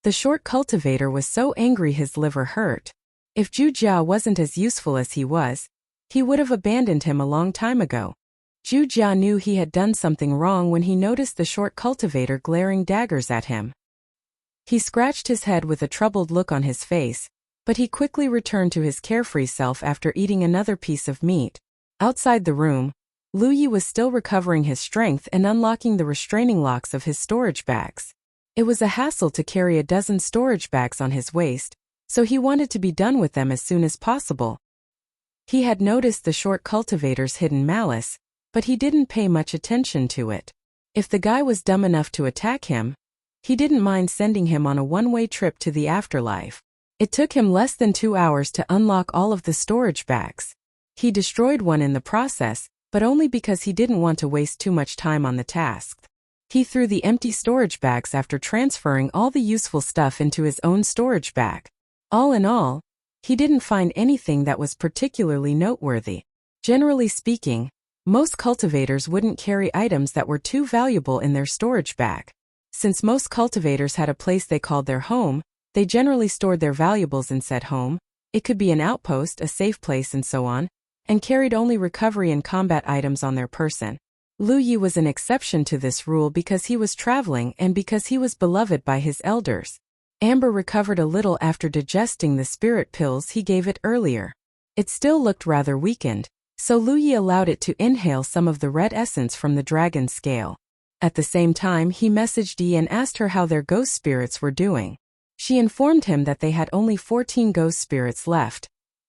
The short cultivator was so angry his liver hurt. If Zhu wasn't as useful as he was, he would have abandoned him a long time ago. Zhu knew he had done something wrong when he noticed the short cultivator glaring daggers at him. He scratched his head with a troubled look on his face, but he quickly returned to his carefree self after eating another piece of meat. Outside the room, Lu Yi was still recovering his strength and unlocking the restraining locks of his storage bags. It was a hassle to carry a dozen storage bags on his waist, so he wanted to be done with them as soon as possible. He had noticed the short cultivator's hidden malice, but he didn't pay much attention to it. If the guy was dumb enough to attack him, he didn't mind sending him on a one-way trip to the afterlife. It took him less than 2 hours to unlock all of the storage bags. He destroyed one in the process, but only because he didn't want to waste too much time on the task. He threw the empty storage bags after transferring all the useful stuff into his own storage bag. All in all, he didn't find anything that was particularly noteworthy. Generally speaking, most cultivators wouldn't carry items that were too valuable in their storage bag. Since most cultivators had a place they called their home, They generally stored their valuables in said home. It could be an outpost, a safe place, and so on, and carried only recovery and combat items on their person. Lu Yi was an exception to this rule because he was traveling and because he was beloved by his elders. Amber recovered a little after digesting the spirit pills he gave it earlier. It still looked rather weakened, so Lu Yi allowed it to inhale some of the red essence from the dragon scale. At the same time, he messaged Yi and asked her how their ghost spirits were doing. She informed him that they had only 14 ghost spirits left,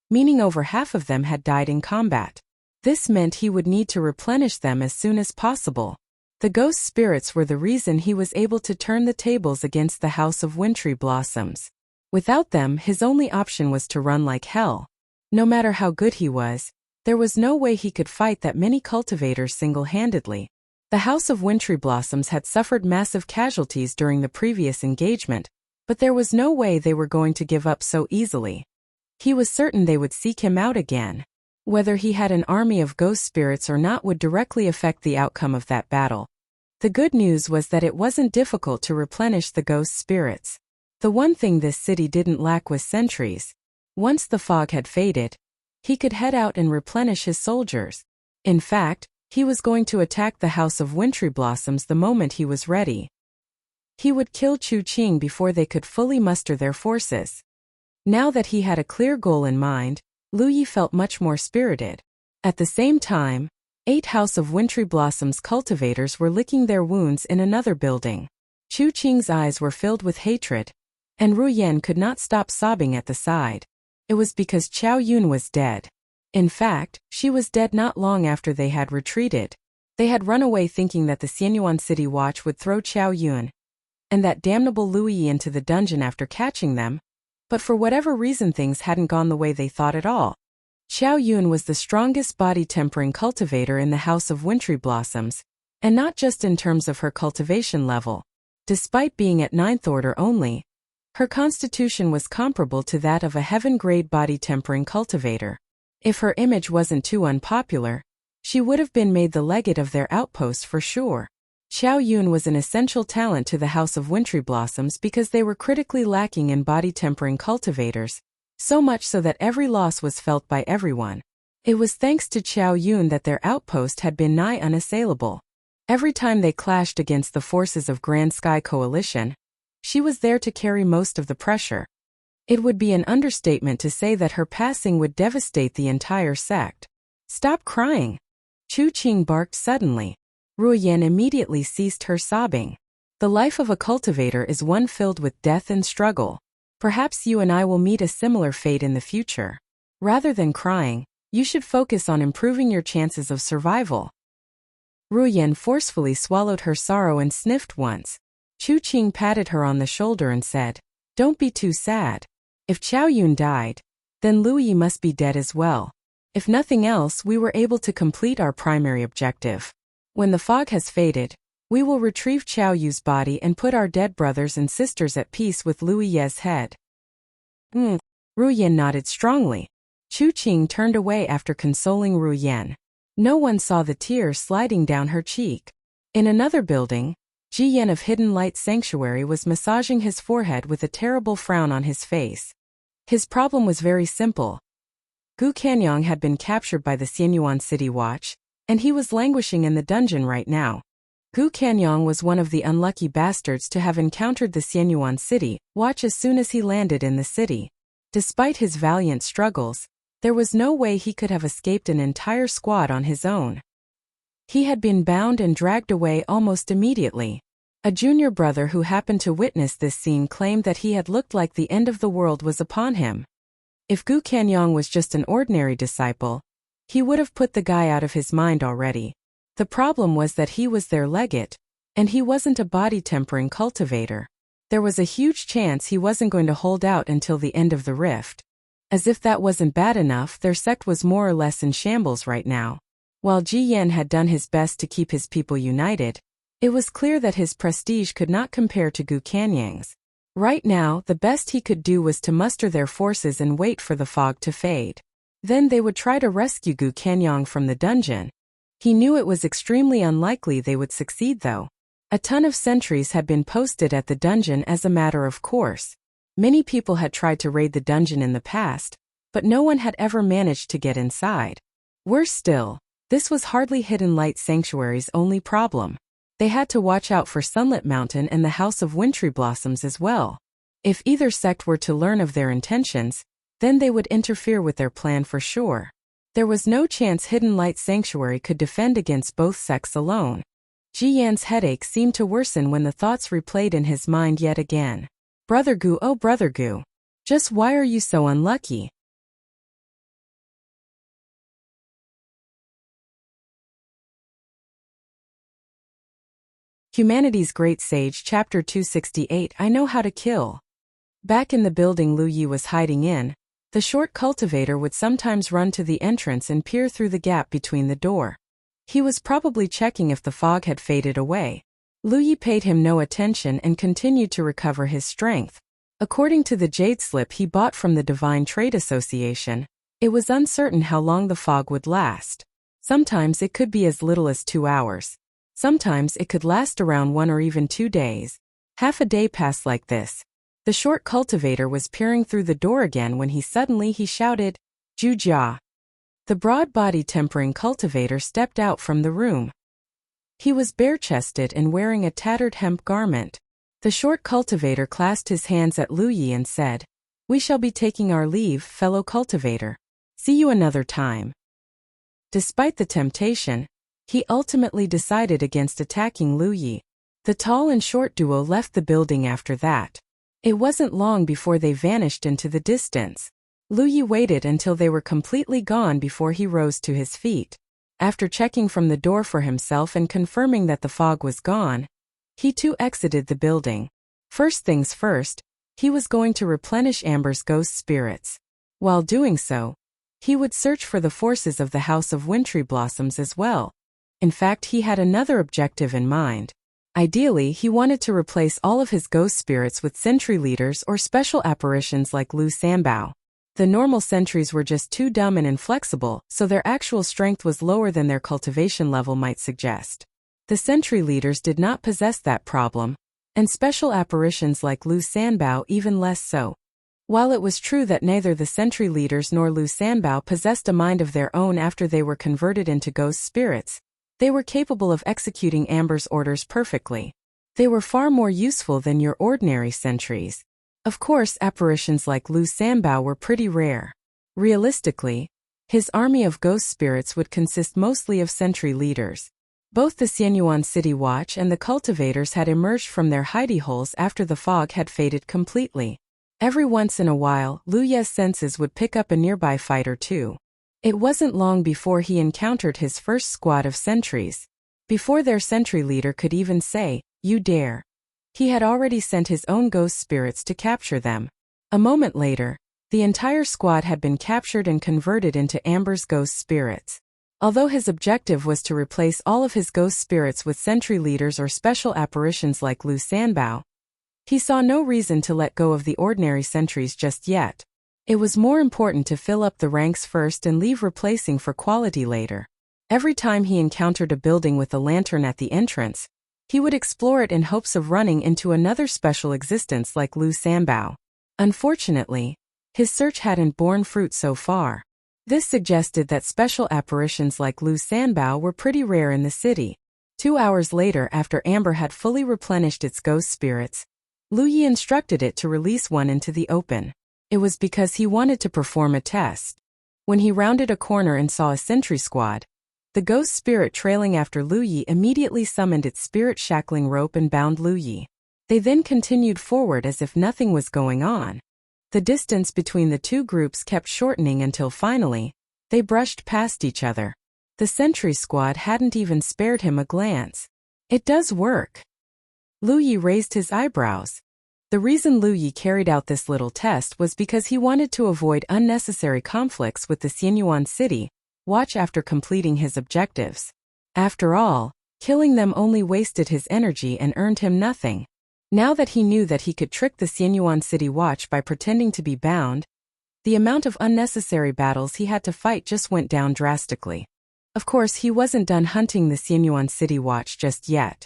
meaning over half of them had died in combat. This meant he would need to replenish them as soon as possible. The ghost spirits were the reason he was able to turn the tables against the House of Wintry Blossoms. Without them, his only option was to run like hell. No matter how good he was, there was no way he could fight that many cultivators single-handedly. The House of Wintry Blossoms had suffered massive casualties during the previous engagement, but there was no way they were going to give up so easily. He was certain they would seek him out again. Whether he had an army of ghost spirits or not would directly affect the outcome of that battle. The good news was that it wasn't difficult to replenish the ghost spirits. The one thing this city didn't lack was sentries. Once the fog had faded, he could head out and replenish his soldiers. In fact, he was going to attack the House of Wintry Blossoms the moment he was ready. He would kill Chu Qing before they could fully muster their forces. Now that he had a clear goal in mind, Lu Yi felt much more spirited. At the same time, 8 House of Wintry Blossoms cultivators were licking their wounds in another building. Chu Qing's eyes were filled with hatred, and Ru Yan could not stop sobbing at the side. It was because Qiao Yun was dead. In fact, she was dead not long after they had retreated. They had run away thinking that the Xianyuan City Watch would throw Qiao Yun and that damnable Lu Yi into the dungeon after catching them, but for whatever reason things hadn't gone the way they thought at all. Qiao Yun was the strongest body-tempering cultivator in the House of Wintry Blossoms, and not just in terms of her cultivation level. Despite being at 9th order only, her constitution was comparable to that of a heaven-grade body-tempering cultivator. If her image wasn't too unpopular, she would have been made the legate of their outpost for sure. Qiao Yun was an essential talent to the House of Wintry Blossoms because they were critically lacking in body-tempering cultivators, so much so that every loss was felt by everyone. It was thanks to Qiao Yun that their outpost had been nigh unassailable. Every time they clashed against the forces of Grand Sky Coalition, she was there to carry most of the pressure. It would be an understatement to say that her passing would devastate the entire sect. "Stop crying!" Chu Qing barked suddenly. Ru Yan immediately ceased her sobbing. The life of a cultivator is one filled with death and struggle. Perhaps you and I will meet a similar fate in the future. Rather than crying, you should focus on improving your chances of survival. Ru Yan forcefully swallowed her sorrow and sniffed once. Chu Qing patted her on the shoulder and said, "Don't be too sad. If Qiao Yun died, then Lu Yi must be dead as well. If nothing else, we were able to complete our primary objective. When the fog has faded, we will retrieve Qiao Yu's body and put our dead brothers and sisters at peace with Lu Ye's head." Ru Yan nodded strongly. Chu Qing turned away after consoling Ru Yan. No one saw the tears sliding down her cheek. In another building, Ji Yan of Hidden Light Sanctuary was massaging his forehead with a terrible frown on his face. His problem was very simple. Gu Kanyang had been captured by the Xianyuan City Watch, and he was languishing in the dungeon right now. Gu Kanyang was one of the unlucky bastards to have encountered the Xianyuan City Watch as soon as he landed in the city. Despite his valiant struggles, there was no way he could have escaped an entire squad on his own. He had been bound and dragged away almost immediately. A junior brother who happened to witness this scene claimed that he had looked like the end of the world was upon him. If Gu Kanyang was just an ordinary disciple, he would have put the guy out of his mind already. The problem was that he was their legate, and he wasn't a body-tempering cultivator. There was a huge chance he wasn't going to hold out until the end of the rift. As if that wasn't bad enough, their sect was more or less in shambles right now. While Ji Yan had done his best to keep his people united, it was clear that his prestige could not compare to Gu Kanyang's. Right now, the best he could do was to muster their forces and wait for the fog to fade. Then they would try to rescue Gu Kanyang from the dungeon. He knew it was extremely unlikely they would succeed though. A ton of sentries had been posted at the dungeon as a matter of course. Many people had tried to raid the dungeon in the past, but no one had ever managed to get inside. Worse still, this was hardly Hidden Light Sanctuary's only problem. They had to watch out for Sunlit Mountain and the House of Wintry Blossoms as well. If either sect were to learn of their intentions, then they would interfere with their plan for sure. There was no chance Hidden Light Sanctuary could defend against both sects alone. Ji Yan's headache seemed to worsen when the thoughts replayed in his mind yet again. Brother Gu, oh Brother Gu, just why are you so unlucky? Humanity's Great Sage Chapter 268 I Know How to Kill. Back in the building Lu Yi was hiding in, the short cultivator would sometimes run to the entrance and peer through the gap between the door. He was probably checking if the fog had faded away. Lu Yi paid him no attention and continued to recover his strength. According to the jade slip he bought from the Divine Trade Association, it was uncertain how long the fog would last. Sometimes it could be as little as 2 hours. Sometimes it could last around 1 or even 2 days. Half a day passed like this. The short cultivator was peering through the door again when he shouted, "Ju Jia." The broad-bodied tempering cultivator stepped out from the room. He was bare-chested and wearing a tattered hemp garment. The short cultivator clasped his hands at Lu Yi and said, "We shall be taking our leave, fellow cultivator. See you another time." Despite the temptation, he ultimately decided against attacking Lu Yi. The tall and short duo left the building after that. It wasn't long before they vanished into the distance. Lu Yi waited until they were completely gone before he rose to his feet. After checking from the door for himself and confirming that the fog was gone, he too exited the building. First things first, he was going to replenish Amber's ghost spirits. While doing so, he would search for the forces of the House of Wintry Blossoms as well. In fact, he had another objective in mind. Ideally, he wanted to replace all of his ghost spirits with sentry leaders or special apparitions like Lu Sanbao. The normal sentries were just too dumb and inflexible, so their actual strength was lower than their cultivation level might suggest. The sentry leaders did not possess that problem, and special apparitions like Lu Sanbao even less so. While it was true that neither the sentry leaders nor Lu Sanbao possessed a mind of their own after they were converted into ghost spirits, they were capable of executing Amber's orders perfectly. They were far more useful than your ordinary sentries. Of course, apparitions like Lu Sanbao were pretty rare. Realistically, his army of ghost spirits would consist mostly of sentry leaders. Both the Xianyuan City Watch and the cultivators had emerged from their hidey holes after the fog had faded completely. Every once in a while, Lu Ye's senses would pick up a nearby fight or two. It wasn't long before he encountered his first squad of sentries. Before their sentry leader could even say, "You dare," he had already sent his own ghost spirits to capture them. A moment later, the entire squad had been captured and converted into Amber's ghost spirits. Although his objective was to replace all of his ghost spirits with sentry leaders or special apparitions like Lu Sanbao, he saw no reason to let go of the ordinary sentries just yet. It was more important to fill up the ranks first and leave replacing for quality later. Every time he encountered a building with a lantern at the entrance, he would explore it in hopes of running into another special existence like Lu Sanbao. Unfortunately, his search hadn't borne fruit so far. This suggested that special apparitions like Lu Sanbao were pretty rare in the city. 2 hours later, after Amber had fully replenished its ghost spirits, Lu Yi instructed it to release one into the open. It was because he wanted to perform a test. When he rounded a corner and saw a sentry squad, the ghost spirit trailing after Lu Yi immediately summoned its spirit shackling rope and bound Lu Yi. They then continued forward as if nothing was going on. The distance between the two groups kept shortening until finally, they brushed past each other. The sentry squad hadn't even spared him a glance. "It does work." Lu Yi raised his eyebrows. The reason Lu Yi carried out this little test was because he wanted to avoid unnecessary conflicts with the Xianyuan City Watch after completing his objectives. After all, killing them only wasted his energy and earned him nothing. Now that he knew that he could trick the Xianyuan City Watch by pretending to be bound, the amount of unnecessary battles he had to fight just went down drastically. Of course, he wasn't done hunting the Xianyuan City Watch just yet.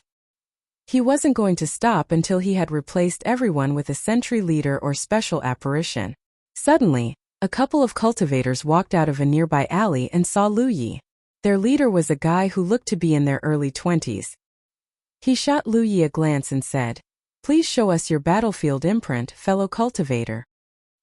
He wasn't going to stop until he had replaced everyone with a sentry leader or special apparition. Suddenly, a couple of cultivators walked out of a nearby alley and saw Lu Yi. Their leader was a guy who looked to be in their early 20s. He shot Lu Yi a glance and said, "Please show us your battlefield imprint, fellow cultivator."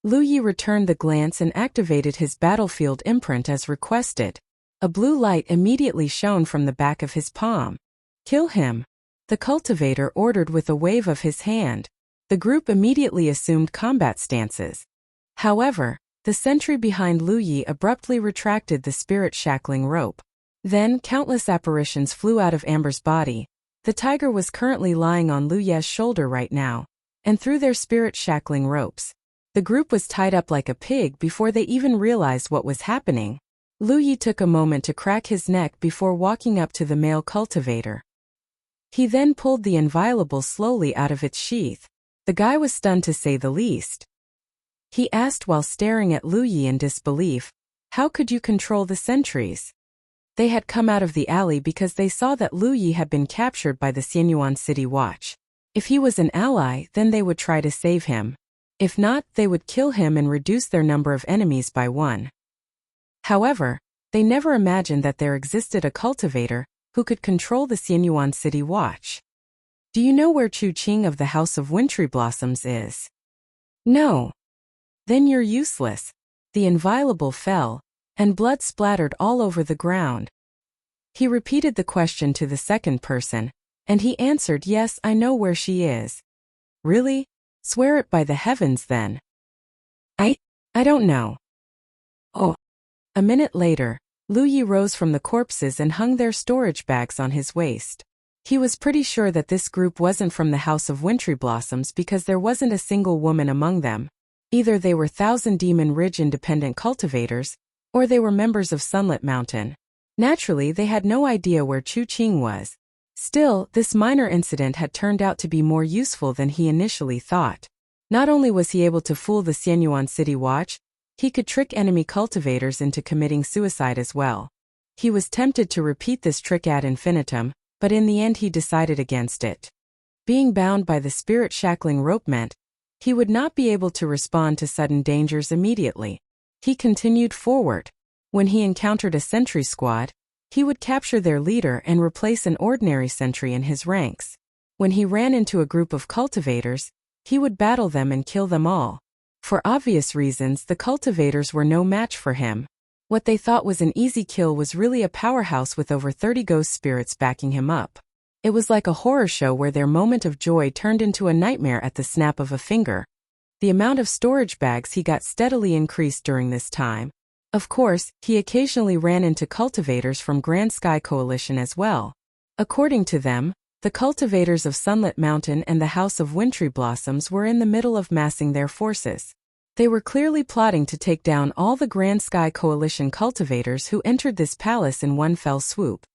Lu Yi returned the glance and activated his battlefield imprint as requested. A blue light immediately shone from the back of his palm. "Kill him," the cultivator ordered with a wave of his hand. The group immediately assumed combat stances. However, the sentry behind Lu Yi abruptly retracted the spirit shackling rope. Then countless apparitions flew out of Amber's body. The tiger was currently lying on Lu Yi's shoulder right now, and through their spirit shackling ropes, the group was tied up like a pig before they even realized what was happening. Lu Yi took a moment to crack his neck before walking up to the male cultivator. He then pulled the inviolable slowly out of its sheath. The guy was stunned to say the least. He asked while staring at Lu Yi in disbelief, "How could you control the sentries?" They had come out of the alley because they saw that Lu Yi had been captured by the Xianyuan City Watch. If he was an ally, then they would try to save him. If not, they would kill him and reduce their number of enemies by 1. However, they never imagined that there existed a cultivator who could control the Xianyuan City Watch. "Do you know where Chu Qing of the House of Wintry Blossoms is?" "No." "Then you're useless." The inviolable fell, and blood splattered all over the ground. He repeated the question to the second person, and he answered, "Yes, I know where she is." "Really? Swear it by the heavens then." I don't know." "Oh." A minute later, Lu Yi rose from the corpses and hung their storage bags on his waist. He was pretty sure that this group wasn't from the House of Wintry Blossoms because there wasn't a single woman among them. Either they were Thousand Demon Ridge independent cultivators, or they were members of Sunlit Mountain. Naturally, they had no idea where Chu Qing was. Still, this minor incident had turned out to be more useful than he initially thought. Not only was he able to fool the Xianyuan City Watch, he could trick enemy cultivators into committing suicide as well. He was tempted to repeat this trick ad infinitum, but in the end he decided against it. Being bound by the spirit shackling rope meant he would not be able to respond to sudden dangers immediately. He continued forward. When he encountered a sentry squad, he would capture their leader and replace an ordinary sentry in his ranks. When he ran into a group of cultivators, he would battle them and kill them all. For obvious reasons, the cultivators were no match for him. What they thought was an easy kill was really a powerhouse with over 30 ghost spirits backing him up. It was like a horror show where their moment of joy turned into a nightmare at the snap of a finger. The amount of storage bags he got steadily increased during this time. Of course, he occasionally ran into cultivators from Grand Sky Coalition as well. According to them, the cultivators of Sunlit Mountain and the House of Wintry Blossoms were in the middle of massing their forces. They were clearly plotting to take down all the Grand Sky Coalition cultivators who entered this palace in one fell swoop.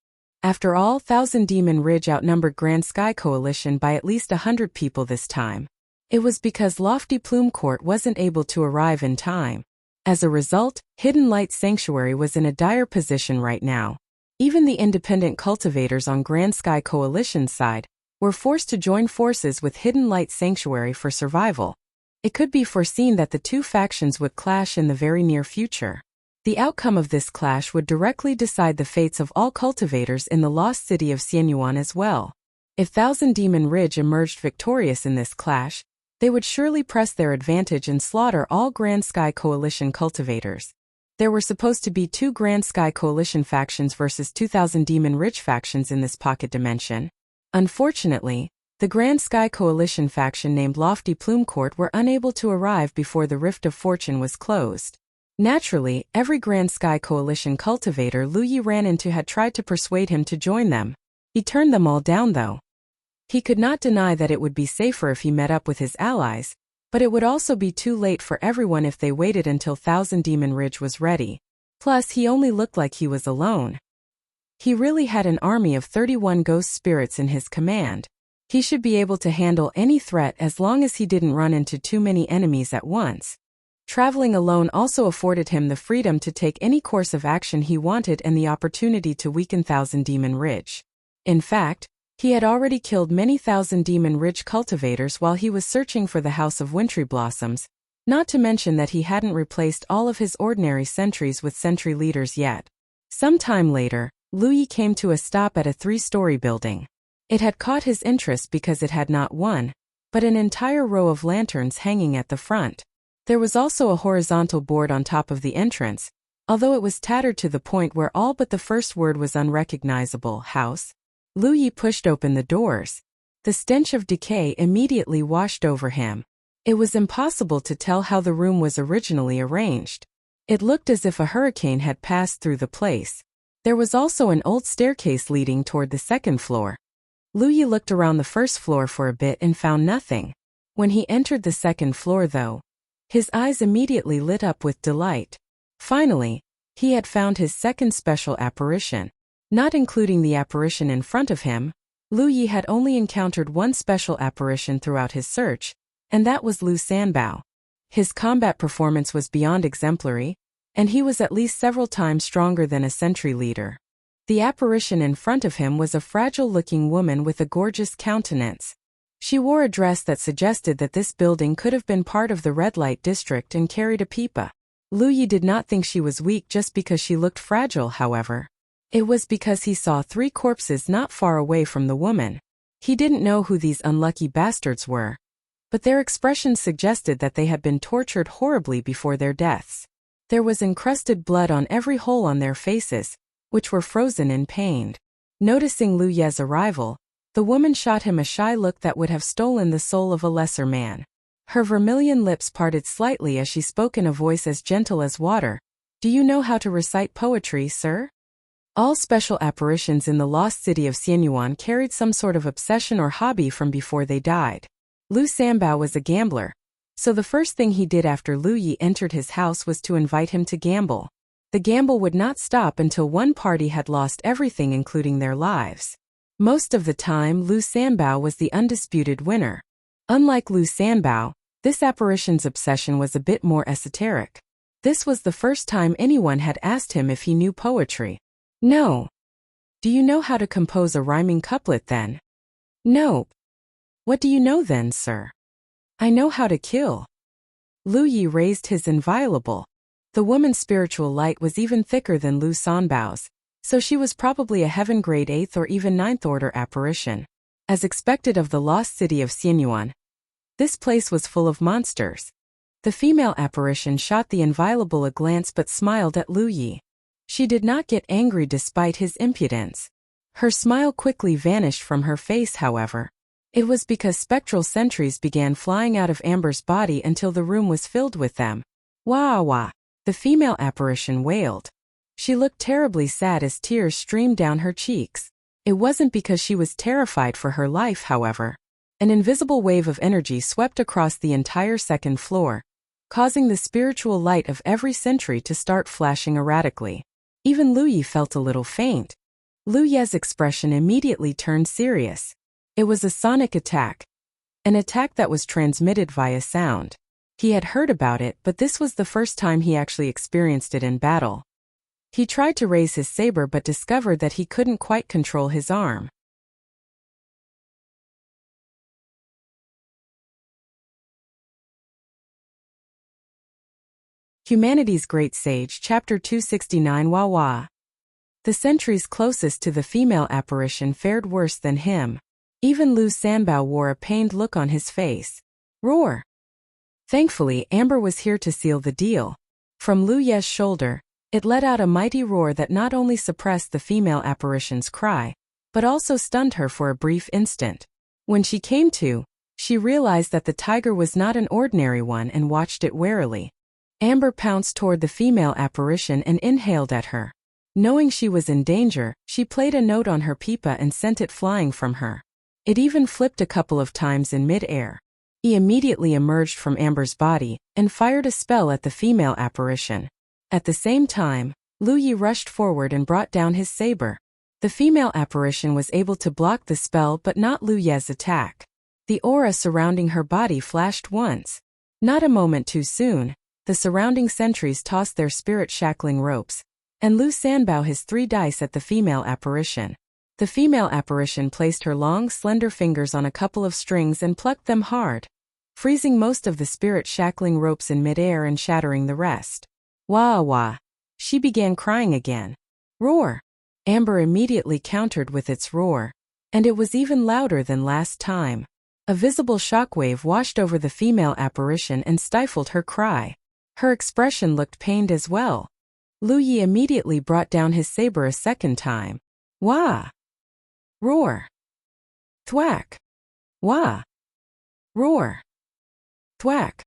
After all, Thousand Demon Ridge outnumbered Grand Sky Coalition by at least 100 people this time. It was because Lofty Plume Court wasn't able to arrive in time. As a result, Hidden Light Sanctuary was in a dire position right now. Even the independent cultivators on Grand Sky Coalition's side were forced to join forces with Hidden Light Sanctuary for survival. It could be foreseen that the two factions would clash in the very near future. The outcome of this clash would directly decide the fates of all cultivators in the lost city of Xianyuan as well. If Thousand Demon Ridge emerged victorious in this clash, they would surely press their advantage and slaughter all Grand Sky Coalition cultivators. There were supposed to be 2 Grand Sky Coalition factions versus 2,000 Demon Ridge factions in this pocket dimension. Unfortunately, the Grand Sky Coalition faction named Lofty Plume Court were unable to arrive before the Rift of Fortune was closed. Naturally, every Grand Sky Coalition cultivator Lu Yi ran into had tried to persuade him to join them. He turned them all down though. He could not deny that it would be safer if he met up with his allies, but it would also be too late for everyone if they waited until Thousand Demon Ridge was ready. Plus, he only looked like he was alone. He really had an army of 31 ghost spirits in his command. He should be able to handle any threat as long as he didn't run into too many enemies at once. Traveling alone also afforded him the freedom to take any course of action he wanted and the opportunity to weaken Thousand Demon Ridge. In fact, He had already killed many thousand Demon Ridge cultivators while he was searching for the House of Wintry Blossoms, not to mention that he hadn't replaced all of his ordinary sentries with sentry leaders yet. Some time later, Lu Yi came to a stop at a 3-story building. It had caught his interest because it had not one, but an entire row of lanterns hanging at the front. There was also a horizontal board on top of the entrance, although it was tattered to the point where all but the first word was unrecognizable, house. Lu Yi pushed open the doors. The stench of decay immediately washed over him. It was impossible to tell how the room was originally arranged. It looked as if a hurricane had passed through the place. There was also an old staircase leading toward the second floor. Lu Yi looked around the first floor for a bit and found nothing. When he entered the second floor, though, his eyes immediately lit up with delight. Finally, he had found his second special apparition. Not including the apparition in front of him, Lu Yi had only encountered one special apparition throughout his search, and that was Lu Sanbao. His combat performance was beyond exemplary, and he was at least several times stronger than a sentry leader. The apparition in front of him was a fragile-looking woman with a gorgeous countenance. She wore a dress that suggested that this building could have been part of the red light district and carried a pipa. Lu Yi did not think she was weak just because she looked fragile, however. It was because he saw 3 corpses not far away from the woman. He didn't know who these unlucky bastards were, but their expressions suggested that they had been tortured horribly before their deaths. There was encrusted blood on every hole on their faces, which were frozen in pain. Noticing Lu Ye's arrival, the woman shot him a shy look that would have stolen the soul of a lesser man. Her vermilion lips parted slightly as she spoke in a voice as gentle as water. "Do you know how to recite poetry, sir?" All special apparitions in the lost city of Xianyuan carried some sort of obsession or hobby from before they died. Lu Sanbao was a gambler, so the first thing he did after Lu Yi entered his house was to invite him to gamble. The gamble would not stop until one party had lost everything including their lives. Most of the time Lu Sanbao was the undisputed winner. Unlike Lu Sanbao, this apparition's obsession was a bit more esoteric. This was the first time anyone had asked him if he knew poetry. "No." "Do you know how to compose a rhyming couplet then?" "Nope." "What do you know then, sir?" "I know how to kill." Lu Yi raised his inviolable. The woman's spiritual light was even thicker than Lu Sanbao's, so she was probably a heaven grade 8th or even 9th order apparition. As expected of the lost city of Xianyuan, this place was full of monsters. The female apparition shot the inviolable a glance but smiled at Lu Yi. She did not get angry despite his impudence. Her smile quickly vanished from her face, however. It was because spectral sentries began flying out of Amber's body until the room was filled with them. "Wah wah," the female apparition wailed. She looked terribly sad as tears streamed down her cheeks. It wasn't because she was terrified for her life, however. An invisible wave of energy swept across the entire second floor, causing the spiritual light of every sentry to start flashing erratically. Even Lu Yi felt a little faint. Lu Ye's expression immediately turned serious. It was a sonic attack. An attack that was transmitted via sound. He had heard about it, but this was the first time he actually experienced it in battle. He tried to raise his saber but discovered that he couldn't quite control his arm. Humanity's Great Sage, Chapter 269. Wah wah. The sentries closest to the female apparition fared worse than him. Even Lu Sanbao wore a pained look on his face. Roar! Thankfully, Amber was here to seal the deal. From Lu Ye's shoulder, it let out a mighty roar that not only suppressed the female apparition's cry, but also stunned her for a brief instant. When she came to, she realized that the tiger was not an ordinary one and watched it warily. Amber pounced toward the female apparition and inhaled at her. Knowing she was in danger, she played a note on her pipa and sent it flying from her. It even flipped a couple of times in mid-air. He immediately emerged from Amber's body and fired a spell at the female apparition. At the same time, Lu Yi rushed forward and brought down his saber. The female apparition was able to block the spell but not Lu Ye's attack. The aura surrounding her body flashed once. Not a moment too soon, the surrounding sentries tossed their spirit-shackling ropes, and Lu Sanbao his 3 dice at the female apparition. The female apparition placed her long, slender fingers on a couple of strings and plucked them hard, freezing most of the spirit shackling ropes in midair and shattering the rest. Wah wah. She began crying again. Roar. Amber immediately countered with its roar, and it was even louder than last time. A visible shockwave washed over the female apparition and stifled her cry. Her expression looked pained as well. Lu Yi immediately brought down his saber a second time. Wah! Roar! Thwack! Wah! Roar! Thwack!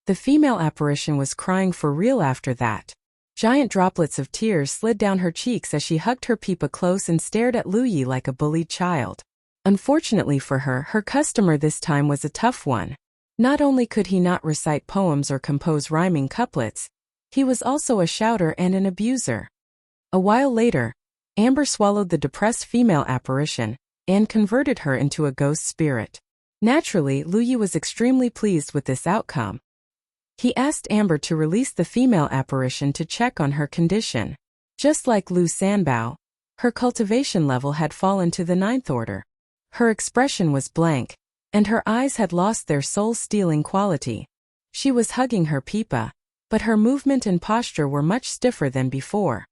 The female apparition was crying for real after that. Giant droplets of tears slid down her cheeks as she hugged her Peepa close and stared at Lu Yi like a bullied child. Unfortunately for her, her customer this time was a tough one. Not only could he not recite poems or compose rhyming couplets, he was also a shouter and an abuser. A while later, Amber swallowed the depressed female apparition and converted her into a ghost spirit. Naturally, Lu Yi was extremely pleased with this outcome. He asked Amber to release the female apparition to check on her condition. Just like Lu Sanbao, her cultivation level had fallen to the 9th order. Her expression was blank, and her eyes had lost their soul-stealing quality. She was hugging her Peepa, but her movement and posture were much stiffer than before.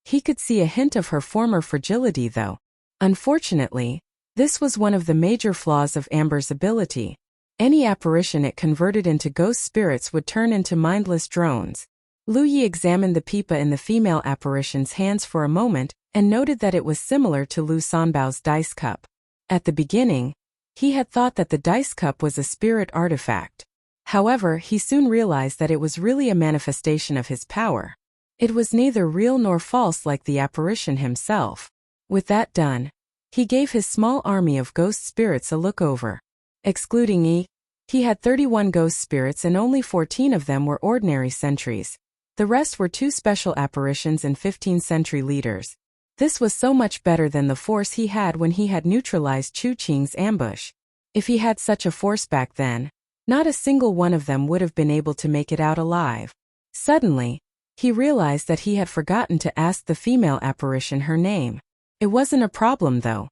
He could see a hint of her former fragility though. Unfortunately, this was one of the major flaws of Amber's ability. Any apparition it converted into ghost spirits would turn into mindless drones. Lu Yi examined the Peepa in the female apparition's hands for a moment and noted that it was similar to Lu Sanbao's dice cup. At the beginning, he had thought that the dice cup was a spirit artifact. However, he soon realized that it was really a manifestation of his power. It was neither real nor false like the apparition himself. With that done, he gave his small army of ghost spirits a look over. Excluding Yi, he had 31 ghost spirits and only 14 of them were ordinary sentries. The rest were 2 special apparitions and 15 sentry leaders. This was so much better than the force he had when he had neutralized Chu Qing's ambush. If he had such a force back then, not a single one of them would have been able to make it out alive. Suddenly, he realized that he had forgotten to ask the female apparition her name. It wasn't a problem though.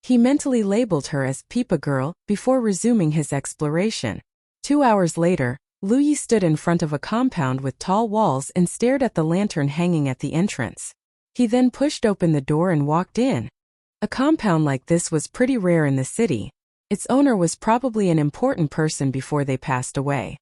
He mentally labeled her as Peepa Girl before resuming his exploration. 2 hours later, Lu Yi stood in front of a compound with tall walls and stared at the lantern hanging at the entrance. He then pushed open the door and walked in. A compound like this was pretty rare in the city. Its owner was probably an important person before they passed away.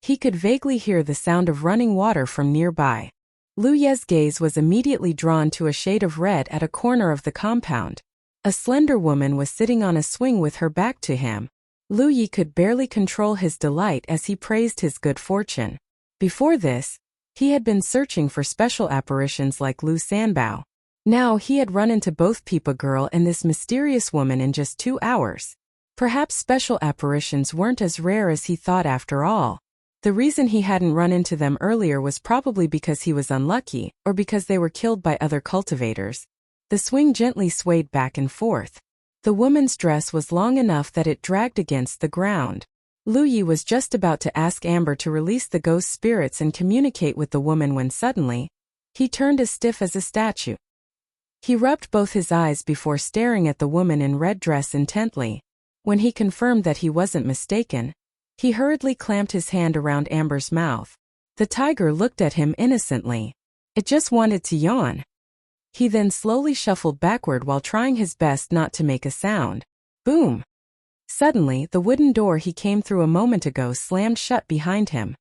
He could vaguely hear the sound of running water from nearby. Lu Ye's gaze was immediately drawn to a shade of red at a corner of the compound. A slender woman was sitting on a swing with her back to him. Lu Yi could barely control his delight as he praised his good fortune. Before this, he had been searching for special apparitions like Lu Sanbao. Now he had run into both Peepa Girl and this mysterious woman in just 2 hours. Perhaps special apparitions weren't as rare as he thought after all. The reason he hadn't run into them earlier was probably because he was unlucky, or because they were killed by other cultivators. The swing gently swayed back and forth. The woman's dress was long enough that it dragged against the ground. Lu Yi was just about to ask Amber to release the ghost spirits and communicate with the woman when suddenly, he turned as stiff as a statue. He rubbed both his eyes before staring at the woman in red dress intently. When he confirmed that he wasn't mistaken, he hurriedly clamped his hand around Amber's mouth. The tiger looked at him innocently. It just wanted to yawn. He then slowly shuffled backward while trying his best not to make a sound. Boom! Suddenly, the wooden door he came through a moment ago slammed shut behind him.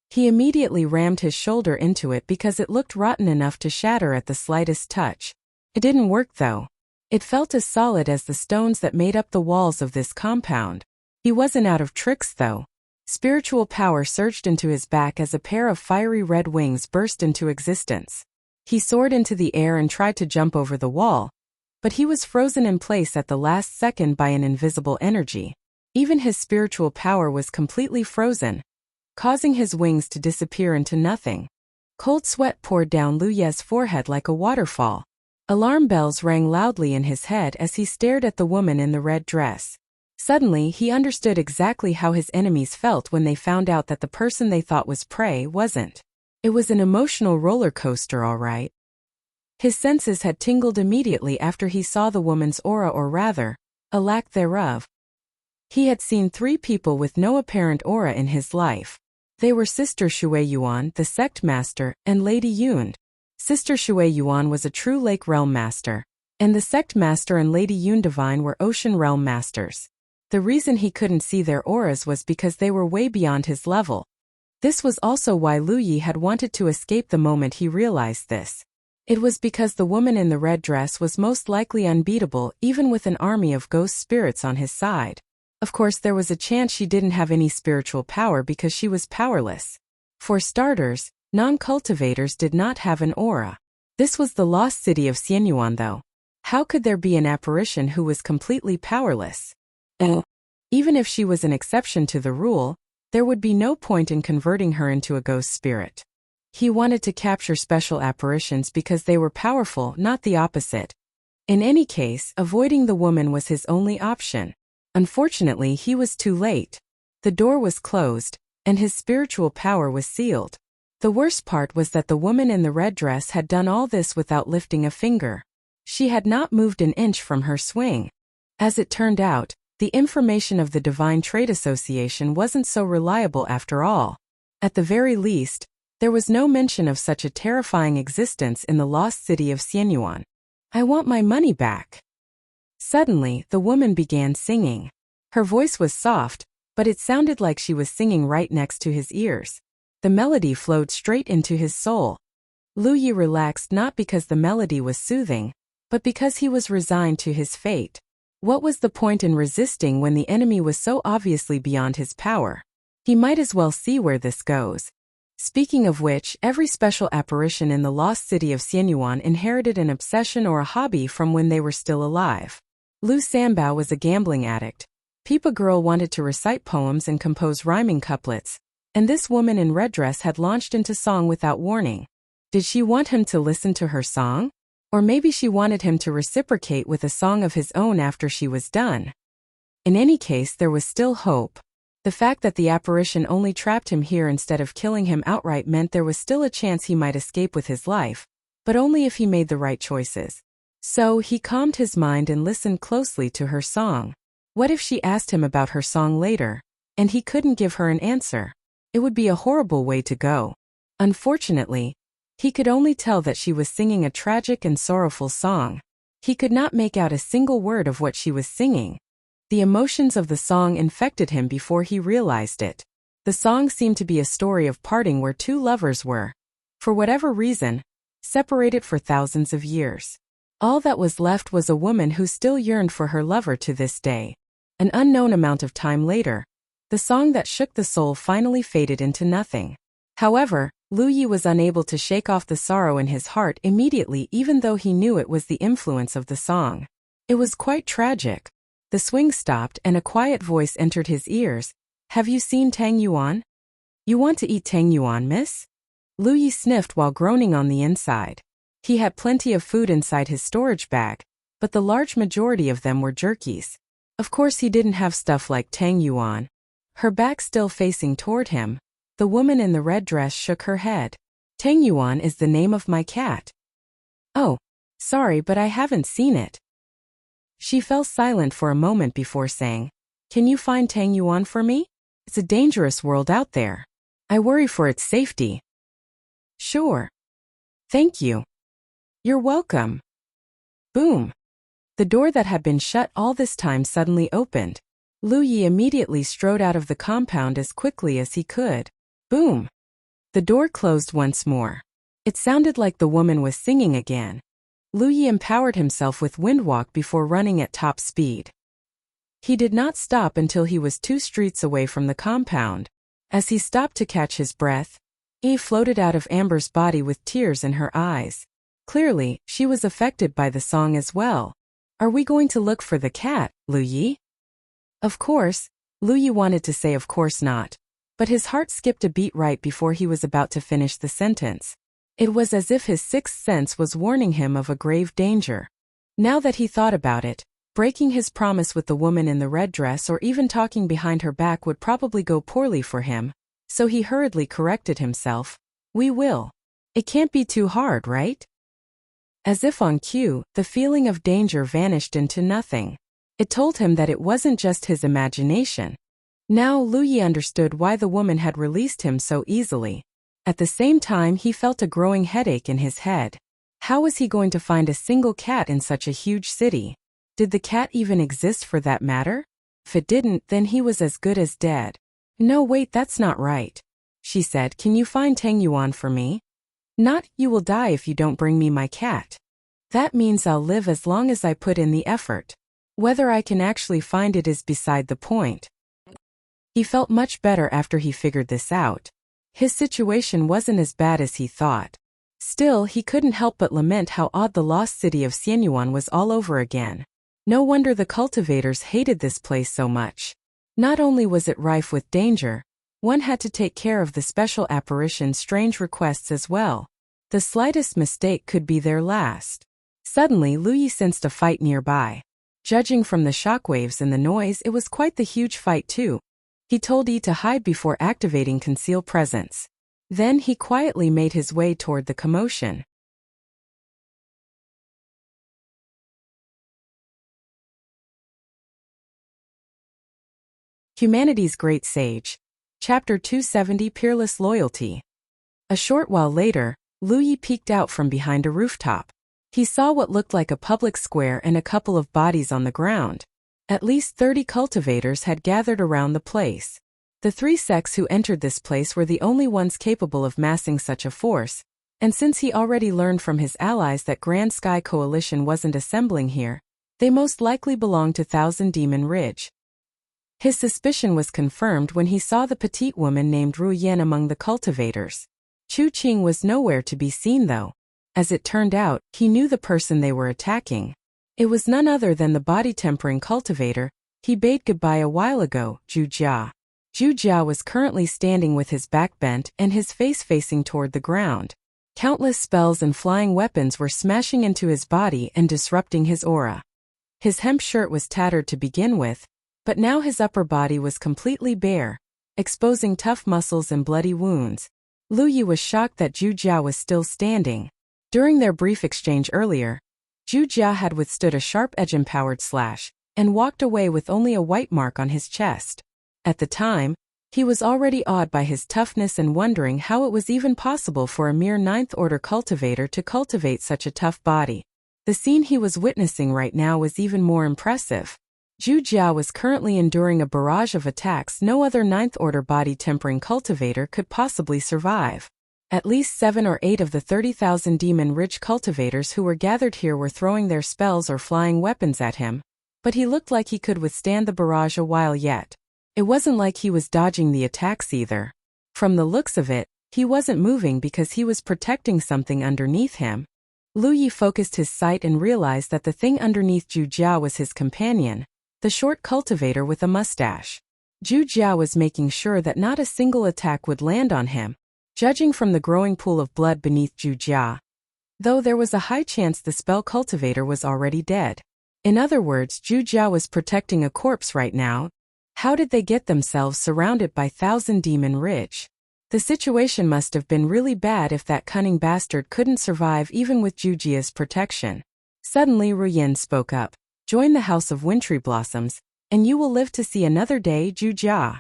He immediately rammed his shoulder into it because it looked rotten enough to shatter at the slightest touch. It didn't work though. It felt as solid as the stones that made up the walls of this compound. He wasn't out of tricks though. Spiritual power surged into his back as a pair of fiery red wings burst into existence. He soared into the air and tried to jump over the wall, but he was frozen in place at the last second by an invisible energy. Even his spiritual power was completely frozen, causing his wings to disappear into nothing. Cold sweat poured down Lu Ye's forehead like a waterfall. Alarm bells rang loudly in his head as he stared at the woman in the red dress. Suddenly, he understood exactly how his enemies felt when they found out that the person they thought was prey wasn't. It was an emotional roller coaster, all right. His senses had tingled immediately after he saw the woman's aura, or rather, a lack thereof. He had seen 3 people with no apparent aura in his life. They were Sister Shui Yuan, the sect master, and Lady Yun. Sister Shui Yuan was a true Lake Realm master, and the sect master and Lady Yun Divine were Ocean Realm masters. The reason he couldn't see their auras was because they were way beyond his level. This was also why Lu Yi had wanted to escape the moment he realized this. It was because the woman in the red dress was most likely unbeatable even with an army of ghost spirits on his side. Of course, there was a chance she didn't have any spiritual power because she was powerless. For starters, non-cultivators did not have an aura. This was the lost city of Xianyuan though. How could there be an apparition who was completely powerless? Even if she was an exception to the rule, there would be no point in converting her into a ghost spirit. He wanted to capture special apparitions because they were powerful, not the opposite. In any case, avoiding the woman was his only option. Unfortunately, he was too late. The door was closed, and his spiritual power was sealed. The worst part was that the woman in the red dress had done all this without lifting a finger. She had not moved an inch from her swing. As it turned out, the information of the Divine Trade Association wasn't so reliable after all. At the very least, there was no mention of such a terrifying existence in the lost city of Xianyuan. I want my money back. Suddenly, the woman began singing. Her voice was soft, but it sounded like she was singing right next to his ears. The melody flowed straight into his soul. Lu Yi relaxed not because the melody was soothing, but because he was resigned to his fate. What was the point in resisting when the enemy was so obviously beyond his power? He might as well see where this goes. Speaking of which, every special apparition in the lost city of Xianyuan inherited an obsession or a hobby from when they were still alive. Lu Sanbao was a gambling addict. Peepa Girl wanted to recite poems and compose rhyming couplets, and this woman in red dress had launched into song without warning. Did she want him to listen to her song? Or maybe she wanted him to reciprocate with a song of his own after she was done. In any case, there was still hope. The fact that the apparition only trapped him here instead of killing him outright meant there was still a chance he might escape with his life, but only if he made the right choices. So he calmed his mind and listened closely to her song. What if she asked him about her song later, and he couldn't give her an answer? It would be a horrible way to go. Unfortunately, he could only tell that she was singing a tragic and sorrowful song. He could not make out a single word of what she was singing. The emotions of the song infected him before he realized it. The song seemed to be a story of parting where 2 lovers were, for whatever reason, separated for thousands of years. All that was left was a woman who still yearned for her lover to this day. An unknown amount of time later, the song that shook the soul finally faded into nothing. However, Lu Yi was unable to shake off the sorrow in his heart immediately, even though he knew it was the influence of the song. It was quite tragic. The swing stopped and a quiet voice entered his ears. Have you seen Tang Yuan? You want to eat Tang Yuan, miss? Lu Yi sniffed while groaning on the inside. He had plenty of food inside his storage bag, but the large majority of them were jerkies. Of course he didn't have stuff like Tang Yuan. Her back still facing toward him, the woman in the red dress shook her head. Tang Yuan is the name of my cat. Oh, sorry, but I haven't seen it. She fell silent for a moment before saying, Can you find Tang Yuan for me? It's a dangerous world out there. I worry for its safety. Sure. Thank you. You're welcome. Boom. The door that had been shut all this time suddenly opened. Lu Yi immediately strode out of the compound as quickly as he could. Boom. The door closed once more. It sounded like the woman was singing again. Lu Yi empowered himself with Windwalk before running at top speed. He did not stop until he was 2 streets away from the compound. As he stopped to catch his breath, Eve floated out of Amber's body with tears in her eyes. Clearly, she was affected by the song as well. Are we going to look for the cat, Lu Yi? Of course, Lu Yi wanted to say of course not, but his heart skipped a beat right before he was about to finish the sentence. It was as if his sixth sense was warning him of a grave danger. Now that he thought about it, breaking his promise with the woman in the red dress or even talking behind her back would probably go poorly for him, so he hurriedly corrected himself. We will. It can't be too hard, right? As if on cue, the feeling of danger vanished into nothing. It told him that it wasn't just his imagination. Now Lu Yi understood why the woman had released him so easily. At the same time, he felt a growing headache in his head. How was he going to find a single cat in such a huge city? Did the cat even exist for that matter? If it didn't, then he was as good as dead. No, wait, that's not right. She said, can you find Tang Yuan for me? Not, you will die if you don't bring me my cat. That means I'll live as long as I put in the effort. Whether I can actually find it is beside the point. He felt much better after he figured this out. His situation wasn't as bad as he thought. Still, he couldn't help but lament how odd the lost city of Xianyuan was all over again. No wonder the cultivators hated this place so much. Not only was it rife with danger, one had to take care of the special apparition's strange requests as well. The slightest mistake could be their last. Suddenly, Lu Yi sensed a fight nearby. Judging from the shockwaves and the noise, it was quite the huge fight too. He told Yi to hide before activating Conceal Presence. Then he quietly made his way toward the commotion. Humanity's Great Sage. Chapter 270 Peerless Loyalty. A short while later, Lu Yi peeked out from behind a rooftop. He saw what looked like a public square and a couple of bodies on the ground. At least 30 cultivators had gathered around the place. The three sects who entered this place were the only ones capable of massing such a force, and since he already learned from his allies that Grand Sky Coalition wasn't assembling here, they most likely belonged to Thousand Demon Ridge. His suspicion was confirmed when he saw the petite woman named Ru Yan among the cultivators. Chu Qing was nowhere to be seen though. As it turned out, he knew the person they were attacking. It was none other than the body-tempering cultivator he bade goodbye a while ago, Zhu Jia. Zhu Jia was currently standing with his back bent and his face facing toward the ground. Countless spells and flying weapons were smashing into his body and disrupting his aura. His hemp shirt was tattered to begin with, but now his upper body was completely bare, exposing tough muscles and bloody wounds. Lu Yi was shocked that Zhu Jia was still standing. During their brief exchange earlier, Zhu Jia had withstood a sharp-edge-empowered slash and walked away with only a white mark on his chest. At the time, he was already awed by his toughness and wondering how it was even possible for a mere ninth-order cultivator to cultivate such a tough body. The scene he was witnessing right now was even more impressive. Zhu Jia was currently enduring a barrage of attacks no other ninth-order body-tempering cultivator could possibly survive. At least 7 or 8 of the 30,000 Demon Ridge cultivators who were gathered here were throwing their spells or flying weapons at him, but he looked like he could withstand the barrage a while yet. It wasn't like he was dodging the attacks either. From the looks of it, he wasn't moving because he was protecting something underneath him. Lu Yi focused his sight and realized that the thing underneath Zhu Jia was his companion, the short cultivator with a mustache. Zhu Jia was making sure that not a single attack would land on him, judging from the growing pool of blood beneath Zhu Jia. Though there was a high chance the spell cultivator was already dead. In other words, Zhu Jia was protecting a corpse right now. How did they get themselves surrounded by Thousand Demon Ridge? The situation must have been really bad if that cunning bastard couldn't survive even with Zhu Jia's protection. Suddenly Ru Yan spoke up. Join the House of Wintry Blossoms, and you will live to see another day, Zhu Jia.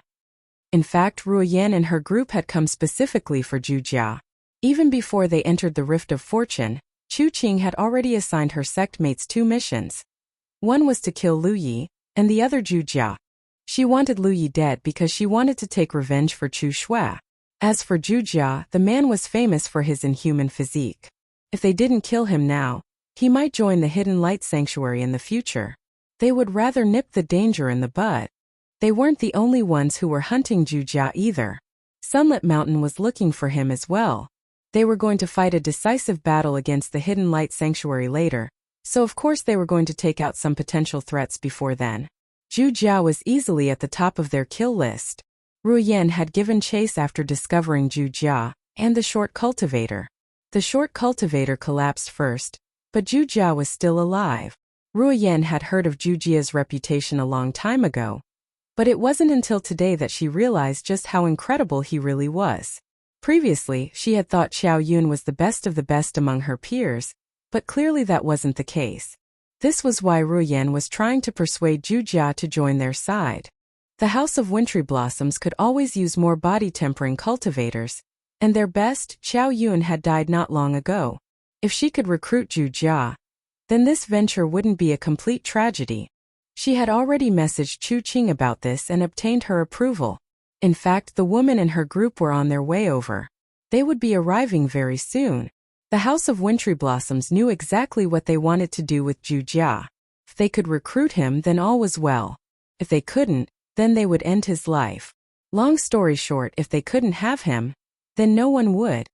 In fact, Ru Yan and her group had come specifically for Zhu Jia. Even before they entered the Rift of Fortune, Chu Qing had already assigned her sect mates 2 missions. One was to kill Lu Yi, and the other Zhu Jia. She wanted Lu Yi dead because she wanted to take revenge for Chu Shui. As for Zhu Jia, the man was famous for his inhuman physique. If they didn't kill him now, he might join the Hidden Light Sanctuary in the future. They would rather nip the danger in the bud. They weren't the only ones who were hunting Zhu Jia either. Sunlit Mountain was looking for him as well. They were going to fight a decisive battle against the Hidden Light Sanctuary later, so of course they were going to take out some potential threats before then. Zhu Jia was easily at the top of their kill list. Ru Yan had given chase after discovering Zhu Jia and the short cultivator. The short cultivator collapsed first, but Zhu Jia was still alive. Ru Yan had heard of Zhu Jia's reputation a long time ago, but it wasn't until today that she realized just how incredible he really was. Previously, she had thought Xiao Yun was the best of the best among her peers, But clearly that wasn't the case. This was why Ruyan was trying to persuade Zhu Jia to join their side. The House of Wintry Blossoms could always use more body-tempering cultivators, and their best, Qiao Yun, had died not long ago. If she could recruit Zhu Jia, then this venture wouldn't be a complete tragedy. She had already messaged Chu Qing about this and obtained her approval. In fact, the woman and her group were on their way over. They would be arriving very soon. The House of Wintry Blossoms knew exactly what they wanted to do with Zhu Jia. If they could recruit him, then all was well. If they couldn't, then they would end his life. Long story short, if they couldn't have him, then no one would.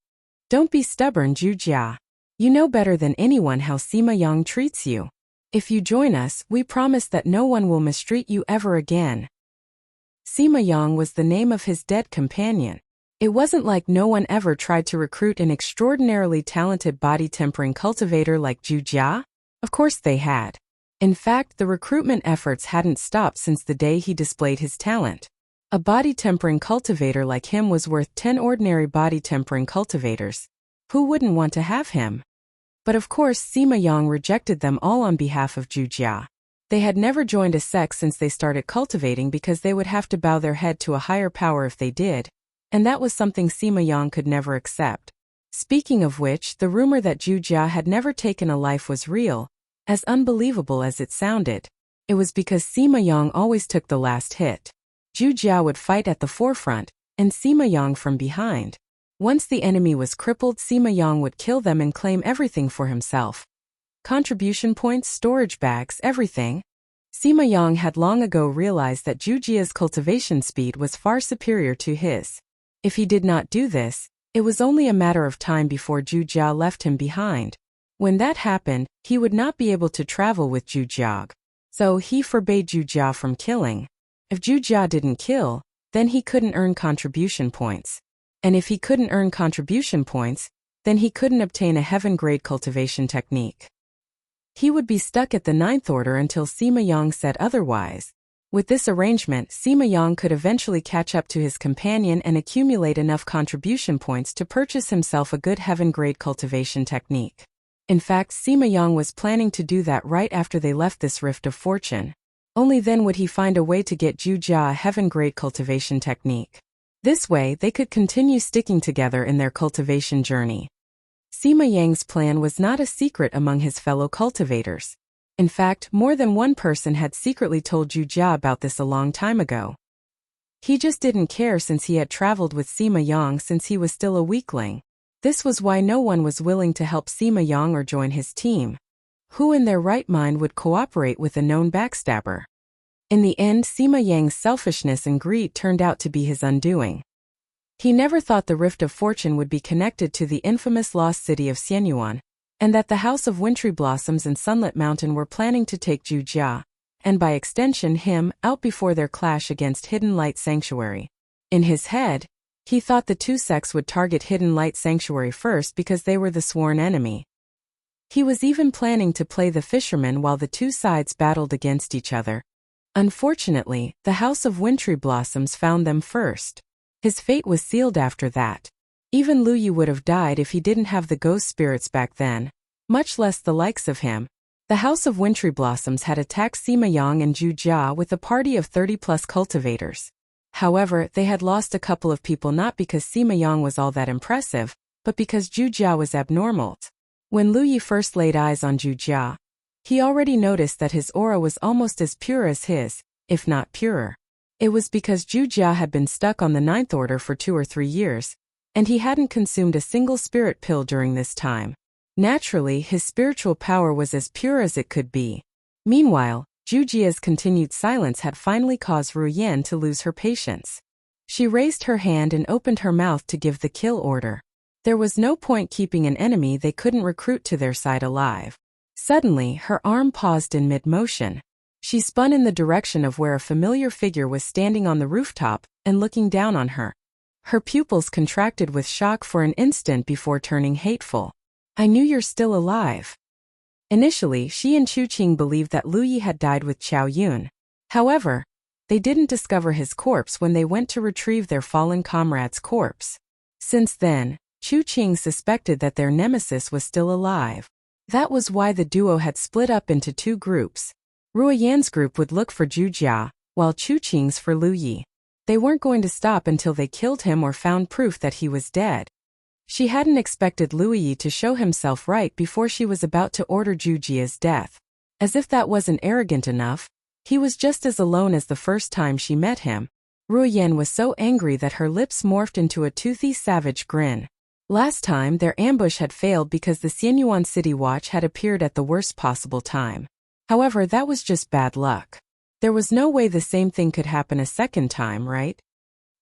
Don't be stubborn, Zhu Jia. You know better than anyone how Sima Yang treats you. If you join us, we promise that no one will mistreat you ever again. Sima Yang was the name of his dead companion. It wasn't like no one ever tried to recruit an extraordinarily talented body-tempering cultivator like Zhu Jia. Of course they had. In fact, the recruitment efforts hadn't stopped since the day he displayed his talent. A body-tempering cultivator like him was worth 10 ordinary body-tempering cultivators. Who wouldn't want to have him? But of course Sima Yang rejected them all on behalf of Zhu Jia. They had never joined a sect since they started cultivating because they would have to bow their head to a higher power if they did. And that was something Sima Yang could never accept. Speaking of which, the rumor that Zhu Jia had never taken a life was real, as unbelievable as it sounded. It was because Sima Yang always took the last hit. Zhu Jia would fight at the forefront, and Sima Yang from behind. Once the enemy was crippled, Sima Yang would kill them and claim everything for himself. Contribution points, storage bags, everything. Sima Yang had long ago realized that Zhu Jia's cultivation speed was far superior to his. If he did not do this, it was only a matter of time before Zhu Jia left him behind. When that happened, he would not be able to travel with Zhu Jia. So he forbade Zhu Jia from killing. If Zhu Jia didn't kill, then he couldn't earn contribution points. And if he couldn't earn contribution points, then he couldn't obtain a heaven-grade cultivation technique. He would be stuck at the 9th order until Sima Yang said otherwise. With this arrangement, Sima Yang could eventually catch up to his companion and accumulate enough contribution points to purchase himself a good heaven-grade cultivation technique. In fact, Sima Yang was planning to do that right after they left this Rift of Fortune. Only then would he find a way to get Zhu Jia a heaven-grade cultivation technique. This way, they could continue sticking together in their cultivation journey. Sima Yang's plan was not a secret among his fellow cultivators. In fact, more than one person had secretly told Zhu Jia about this a long time ago. He just didn't care since he had traveled with Sima Yang since he was still a weakling. This was why no one was willing to help Sima Yang or join his team. Who in their right mind would cooperate with a known backstabber? In the end, Sima Yang's selfishness and greed turned out to be his undoing. He never thought the Rift of Fortune would be connected to the infamous lost city of Xianyuan, and that the House of Wintry Blossoms and Sunlit Mountain were planning to take Zhu Jia, and by extension him, out before their clash against Hidden Light Sanctuary. In his head, he thought the two sects would target Hidden Light Sanctuary first because they were the sworn enemy. He was even planning to play the fisherman while the two sides battled against each other. Unfortunately, the House of Wintry Blossoms found them first. His fate was sealed after that. Even Lu Yu would have died if he didn't have the ghost spirits back then, much less the likes of him. The House of Wintry Blossoms had attacked Sima Yang and Zhu Jia with a party of 30-plus cultivators. However, they had lost a couple of people not because Sima Yang was all that impressive, but because Zhu Jia was abnormal. When Lu Yu first laid eyes on Zhu Jia, he already noticed that his aura was almost as pure as his, if not purer. It was because Zhu Jia had been stuck on the 9th order for 2 or 3 years, and he hadn't consumed a single spirit pill during this time. Naturally, his spiritual power was as pure as it could be. Meanwhile, Zhu Jia's continued silence had finally caused Ru Yan to lose her patience. She raised her hand and opened her mouth to give the kill order. There was no point keeping an enemy they couldn't recruit to their side alive. Suddenly, her arm paused in mid-motion. She spun in the direction of where a familiar figure was standing on the rooftop and looking down on her. Her pupils contracted with shock for an instant before turning hateful. "I knew you're still alive." Initially, she and Chu Qing believed that Lu Yi had died with Qiao Yun. However, they didn't discover his corpse when they went to retrieve their fallen comrade's corpse. Since then, Chu Qing suspected that their nemesis was still alive. That was why the duo had split up into two groups. Ruoyan's group would look for Zhu Jia, while Chu Qing's for Lu Yi. They weren't going to stop until they killed him or found proof that he was dead. She hadn't expected Lu Yi to show himself right before she was about to order Zhu Jia's death. As if that wasn't arrogant enough, he was just as alone as the first time she met him. Ruoyan was so angry that her lips morphed into a toothy savage grin. Last time their ambush had failed because the Xianyuan City Watch had appeared at the worst possible time. However, that was just bad luck. There was no way the same thing could happen a second time, right?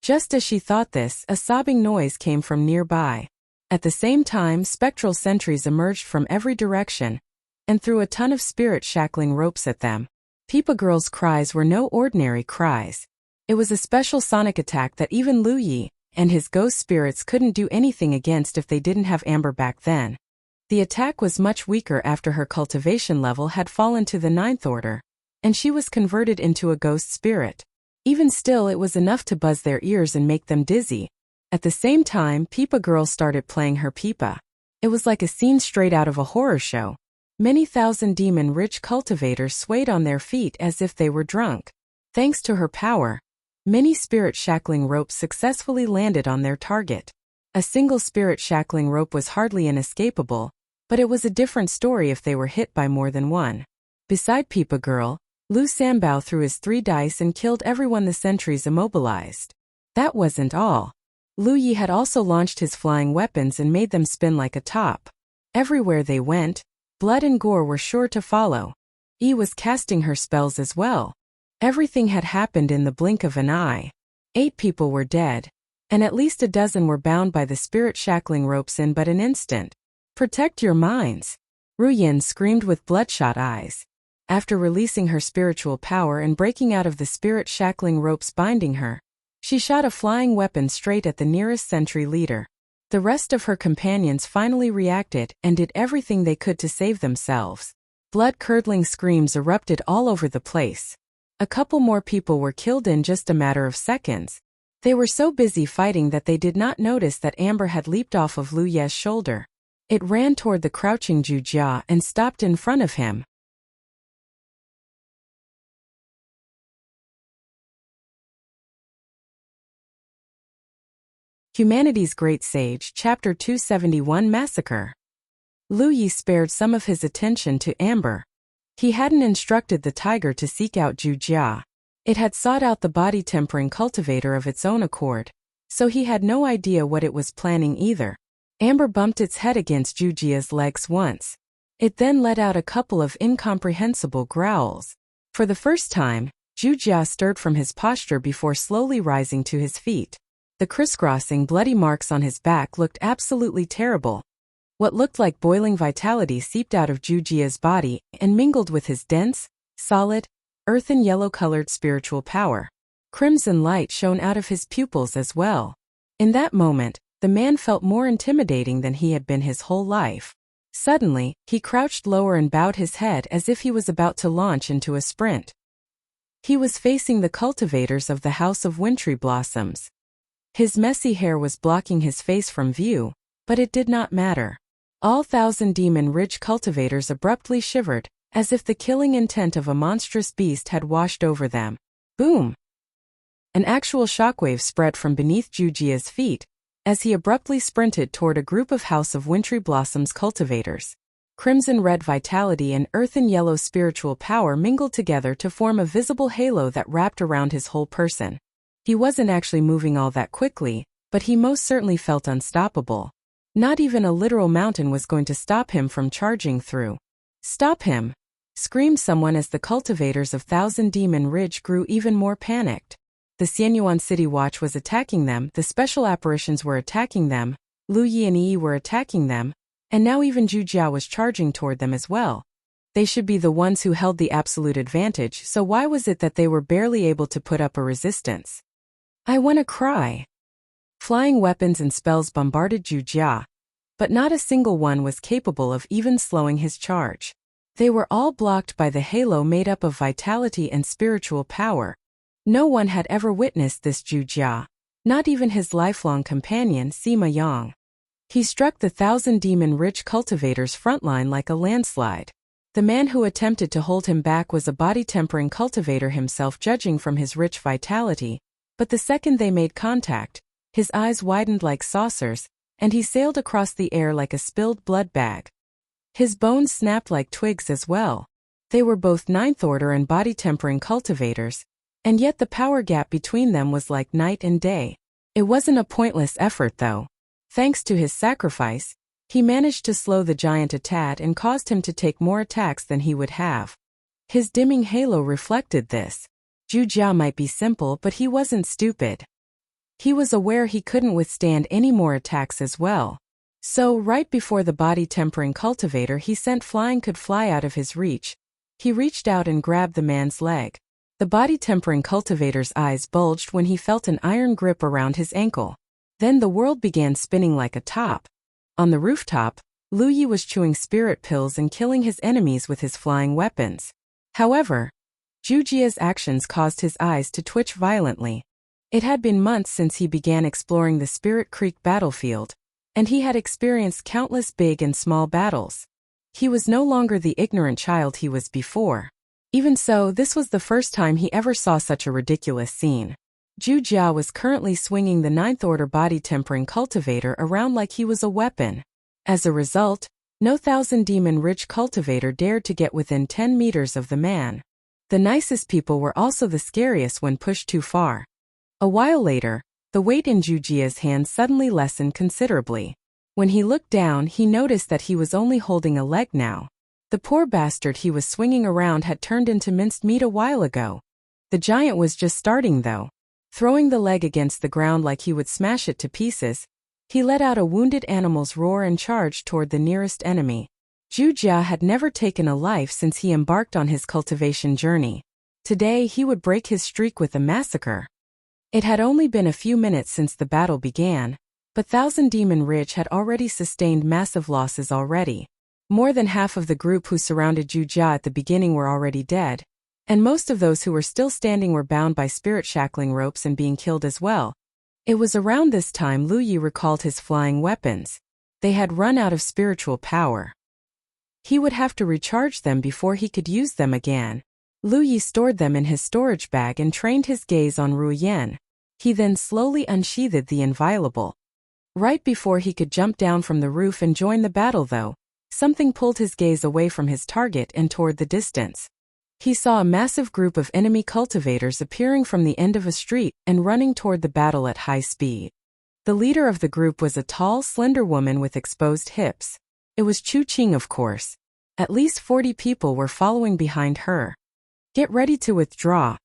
Just as she thought this, a sobbing noise came from nearby. At the same time, spectral sentries emerged from every direction and threw a ton of spirit-shackling ropes at them. Peepa Girl's cries were no ordinary cries. It was a special sonic attack that even Lu Yi and his ghost spirits couldn't do anything against if they didn't have Amber back then. The attack was much weaker after her cultivation level had fallen to the 9th order, and she was converted into a ghost spirit. Even still, it was enough to buzz their ears and make them dizzy. At the same time, Peepa Girl started playing her pipa. It was like a scene straight out of a horror show. Many thousand demon-rich cultivators swayed on their feet as if they were drunk. Thanks to her power, many spirit-shackling ropes successfully landed on their target. A single spirit-shackling rope was hardly inescapable, but it was a different story if they were hit by more than one. Beside Peepa Girl, Lu Sambao threw his 3 dice and killed everyone the sentries immobilized. That wasn't all. Lu Yi had also launched his flying weapons and made them spin like a top. Everywhere they went, blood and gore were sure to follow. Yi was casting her spells as well. Everything had happened in the blink of an eye. 8 people were dead, and at least a dozen were bound by the spirit-shackling ropes in but an instant. Protect your minds! Ruoyan screamed with bloodshot eyes. After releasing her spiritual power and breaking out of the spirit-shackling ropes binding her, she shot a flying weapon straight at the nearest sentry leader. The rest of her companions finally reacted and did everything they could to save themselves. Blood-curdling screams erupted all over the place. A couple more people were killed in just a matter of seconds. They were so busy fighting that they did not notice that Amber had leaped off of Lu Ye's shoulder. It ran toward the crouching Zhu Jia and stopped in front of him. Humanity's Great Sage, Chapter 271 Massacre. Lu Yi spared some of his attention to Amber. He hadn't instructed the tiger to seek out Zhu Jia. It had sought out the body-tempering cultivator of its own accord, so he had no idea what it was planning either. Amber bumped its head against Zhu Jia's legs once. It then let out a couple of incomprehensible growls. For the first time, Zhu Jia stirred from his posture before slowly rising to his feet. The crisscrossing bloody marks on his back looked absolutely terrible. What looked like boiling vitality seeped out of Zhu Jia's body and mingled with his dense, solid, earthen yellow-colored spiritual power. Crimson light shone out of his pupils as well. In that moment, the man felt more intimidating than he had been his whole life. Suddenly, he crouched lower and bowed his head as if he was about to launch into a sprint. He was facing the cultivators of the House of Wintry Blossoms. His messy hair was blocking his face from view, but it did not matter. All thousand demon-rich cultivators abruptly shivered, as if the killing intent of a monstrous beast had washed over them. Boom! An actual shockwave spread from beneath Zhu Jia's feet, as he abruptly sprinted toward a group of House of Wintry Blossoms cultivators. Crimson-red vitality and earthen-yellow spiritual power mingled together to form a visible halo that wrapped around his whole person. He wasn't actually moving all that quickly, but he most certainly felt unstoppable. Not even a literal mountain was going to stop him from charging through. Stop him! Screamed someone as the cultivators of Thousand Demon Ridge grew even more panicked. The Xianyuan City Watch was attacking them, the special apparitions were attacking them, Lu Yi and Yi were attacking them, and now even Zhu Jia was charging toward them as well. They should be the ones who held the absolute advantage, so why was it that they were barely able to put up a resistance? I wanna cry. Flying weapons and spells bombarded Zhu Jia, but not a single one was capable of even slowing his charge. They were all blocked by the halo made up of vitality and spiritual power. No one had ever witnessed this Zhu Jia, not even his lifelong companion Sima Yang. He struck the 1,000-demon-rich cultivator's front line like a landslide. The man who attempted to hold him back was a body-tempering cultivator himself, judging from his rich vitality, but the second they made contact, his eyes widened like saucers, and he sailed across the air like a spilled blood bag. His bones snapped like twigs as well. They were both ninth-order and body-tempering cultivators, and yet the power gap between them was like night and day. It wasn't a pointless effort though. Thanks to his sacrifice, he managed to slow the giant a tad and caused him to take more attacks than he would have. His dimming halo reflected this. Zhu Jia might be simple, but he wasn't stupid. He was aware he couldn't withstand any more attacks as well. So, right before the body-tempering cultivator he sent flying could fly out of his reach, he reached out and grabbed the man's leg. The body-tempering cultivator's eyes bulged when he felt an iron grip around his ankle. Then the world began spinning like a top. On the rooftop, Lu Yi was chewing spirit pills and killing his enemies with his flying weapons. However, Zhu Jia's actions caused his eyes to twitch violently. It had been months since he began exploring the Spirit Creek battlefield, and he had experienced countless big and small battles. He was no longer the ignorant child he was before. Even so, this was the first time he ever saw such a ridiculous scene. Zhu Jia was currently swinging the ninth-order body-tempering cultivator around like he was a weapon. As a result, no 1,000-demon-rich cultivator dared to get within 10 meters of the man. The nicest people were also the scariest when pushed too far. A while later, the weight in Zhu Jia's hand suddenly lessened considerably. When he looked down, he noticed that he was only holding a leg now. The poor bastard he was swinging around had turned into minced meat a while ago. The giant was just starting though. Throwing the leg against the ground like he would smash it to pieces, he let out a wounded animal's roar and charged toward the nearest enemy. Zhu Jia had never taken a life since he embarked on his cultivation journey. Today he would break his streak with a massacre. It had only been a few minutes since the battle began, but 1,000 Demon Ridge had already sustained massive losses already. More than half of the group who surrounded Zhu Jia at the beginning were already dead, and most of those who were still standing were bound by spirit shackling ropes and being killed as well. It was around this time Lu Yi recalled his flying weapons. They had run out of spiritual power. He would have to recharge them before he could use them again. Lu Yi stored them in his storage bag and trained his gaze on Ru Yan. He then slowly unsheathed the inviolable. Right before he could jump down from the roof and join the battle though, something pulled his gaze away from his target and toward the distance. He saw a massive group of enemy cultivators appearing from the end of a street and running toward the battle at high speed. The leader of the group was a tall, slender woman with exposed hips. It was Chu Qing, of course. At least 40 people were following behind her. "Get ready to withdraw,"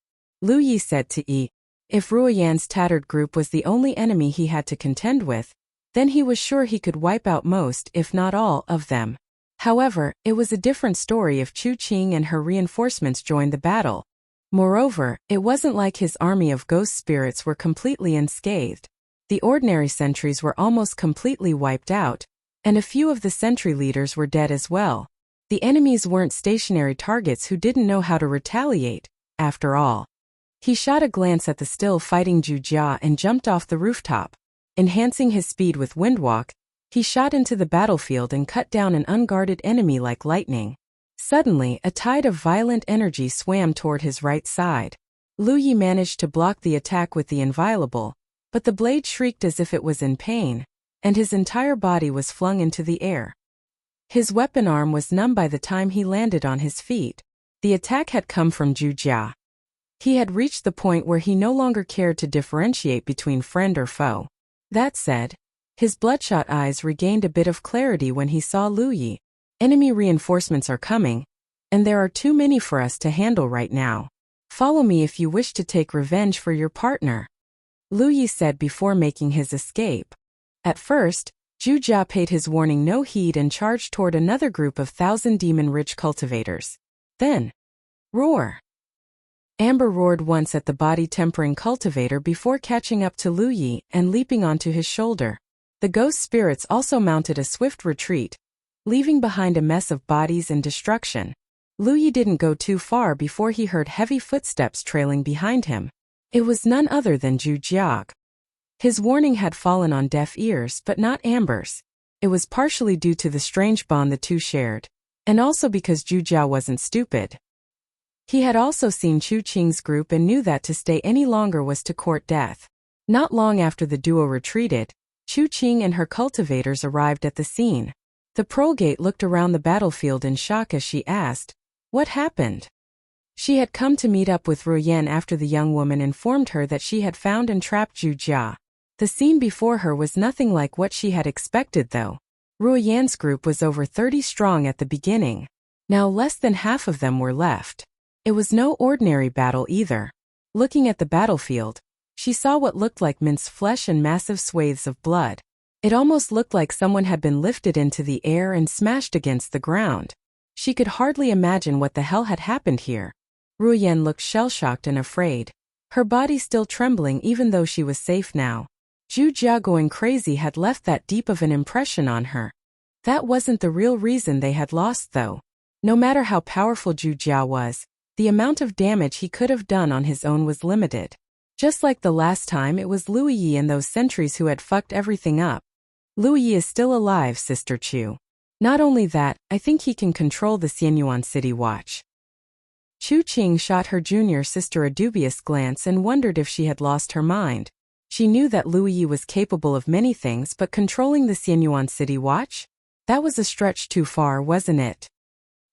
Lu Yi said to Yi. If Ruoyan's tattered group was the only enemy he had to contend with, then he was sure he could wipe out most, if not all, of them. However, it was a different story if Chu Qing and her reinforcements joined the battle. Moreover, it wasn't like his army of ghost spirits were completely unscathed. The ordinary sentries were almost completely wiped out, and a few of the sentry leaders were dead as well. The enemies weren't stationary targets who didn't know how to retaliate, after all. He shot a glance at the still fighting Zhu Jia and jumped off the rooftop. Enhancing his speed with Windwalk, he shot into the battlefield and cut down an unguarded enemy like lightning. Suddenly, a tide of violent energy swam toward his right side. Lu Yi managed to block the attack with the inviolable, but the blade shrieked as if it was in pain, and his entire body was flung into the air. His weapon arm was numb by the time he landed on his feet. The attack had come from Zhu Jia. He had reached the point where he no longer cared to differentiate between friend or foe. That said, his bloodshot eyes regained a bit of clarity when he saw Lu Yi. "Enemy reinforcements are coming, and there are too many for us to handle right now. Follow me if you wish to take revenge for your partner," Lu Yi said before making his escape. At first, Zhu Jia paid his warning no heed and charged toward another group of 1,000 demon-rich cultivators. Then, roar! Amber roared once at the body-tempering cultivator before catching up to Lu Yi and leaping onto his shoulder. The ghost spirits also mounted a swift retreat, leaving behind a mess of bodies and destruction. Lu Yi didn't go too far before he heard heavy footsteps trailing behind him. It was none other than Zhu Jia. His warning had fallen on deaf ears, but not Amber's. It was partially due to the strange bond the two shared, and also because Zhu Jia wasn't stupid. He had also seen Chu Qing's group and knew that to stay any longer was to court death. Not long after the duo retreated, Chu Qing and her cultivators arrived at the scene. The Prolgate looked around the battlefield in shock as she asked, "What happened?" She had come to meet up with Ruoyan after the young woman informed her that she had found and trapped Zhu Jia. The scene before her was nothing like what she had expected though. Ruoyan's group was over 30 strong at the beginning. Now less than half of them were left. It was no ordinary battle either. Looking at the battlefield, she saw what looked like minced flesh and massive swathes of blood. It almost looked like someone had been lifted into the air and smashed against the ground. She could hardly imagine what the hell had happened here. Ruoyan looked shell-shocked and afraid, her body still trembling even though she was safe now. Zhu Jia going crazy had left that deep of an impression on her. That wasn't the real reason they had lost though. No matter how powerful Zhu Jia was, the amount of damage he could have done on his own was limited. Just like the last time, it was Lu Yi and those sentries who had fucked everything up. Lu Yi is still alive, Sister Chu. Not only that, I think he can control the Xianyuan City Watch. Chu Qing shot her junior sister a dubious glance and wondered if she had lost her mind. She knew that Lu Yi was capable of many things, but controlling the Xianyuan City Watch? That was a stretch too far, wasn't it?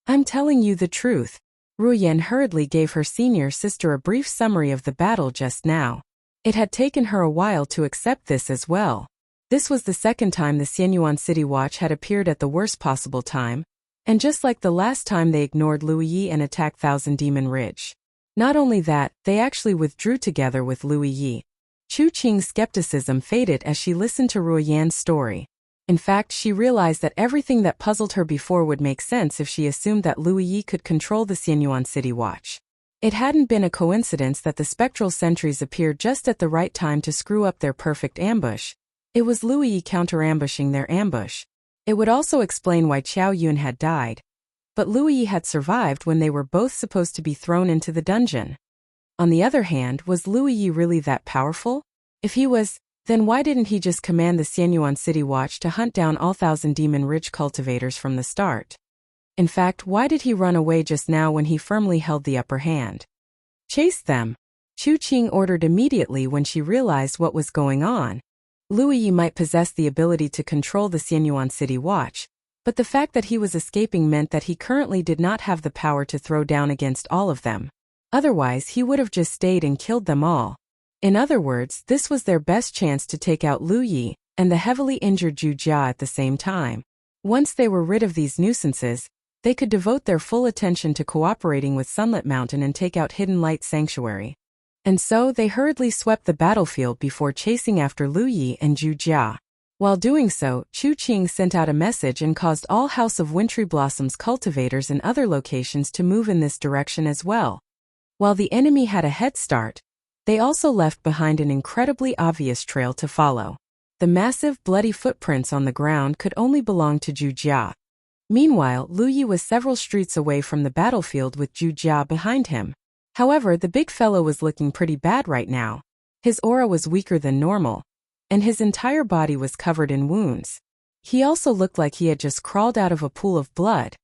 I'm telling you the truth. Ruoyan hurriedly gave her senior sister a brief summary of the battle just now. It had taken her a while to accept this as well. This was the second time the Xianyuan City Watch had appeared at the worst possible time, and just like the last time they ignored Lu Yi and attacked Thousand Demon Ridge. Not only that, they actually withdrew together with Lu Yi. Chu Qing's skepticism faded as she listened to Ruoyan's story. In fact, she realized that everything that puzzled her before would make sense if she assumed that Lu Yi could control the Xianyuan City Watch. It hadn't been a coincidence that the spectral sentries appeared just at the right time to screw up their perfect ambush. It was Lu Yi counter-ambushing their ambush. It would also explain why Qiao Yun had died. But Lu Yi had survived when they were both supposed to be thrown into the dungeon. On the other hand, was Lu Yi really that powerful? If he was, then why didn't he just command the Xianyuan City Watch to hunt down all Thousand Demon Ridge cultivators from the start? In fact, why did he run away just now when he firmly held the upper hand? Chase them! Chu Qing ordered immediately when she realized what was going on. Lu Yi might possess the ability to control the Xianyuan City Watch, but the fact that he was escaping meant that he currently did not have the power to throw down against all of them. Otherwise, he would have just stayed and killed them all. In other words, this was their best chance to take out Lu Yi and the heavily injured Zhu Jia at the same time. Once they were rid of these nuisances, they could devote their full attention to cooperating with Sunlit Mountain and take out Hidden Light Sanctuary. And so they hurriedly swept the battlefield before chasing after Lu Yi and Zhu Jia. While doing so, Chu Qing sent out a message and caused all House of Wintry Blossoms cultivators in other locations to move in this direction as well. While the enemy had a head start, they also left behind an incredibly obvious trail to follow. The massive, bloody footprints on the ground could only belong to Zhu Jia. Meanwhile, Lu Yi was several streets away from the battlefield with Zhu Jia behind him. However, the big fellow was looking pretty bad right now. His aura was weaker than normal, and his entire body was covered in wounds. He also looked like he had just crawled out of a pool of blood.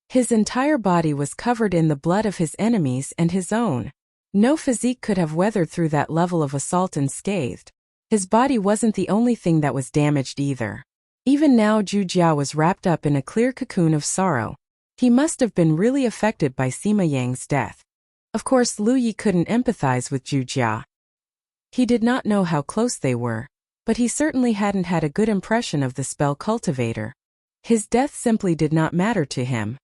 His entire body was covered in the blood of his enemies and his own. No physique could have weathered through that level of assault unscathed. His body wasn't the only thing that was damaged either. Even now Zhu Jia was wrapped up in a clear cocoon of sorrow. He must have been really affected by Sima Yang's death. Of course, Lu Yi couldn't empathize with Zhu Jia. He did not know how close they were, but he certainly hadn't had a good impression of the spell cultivator. His death simply did not matter to him.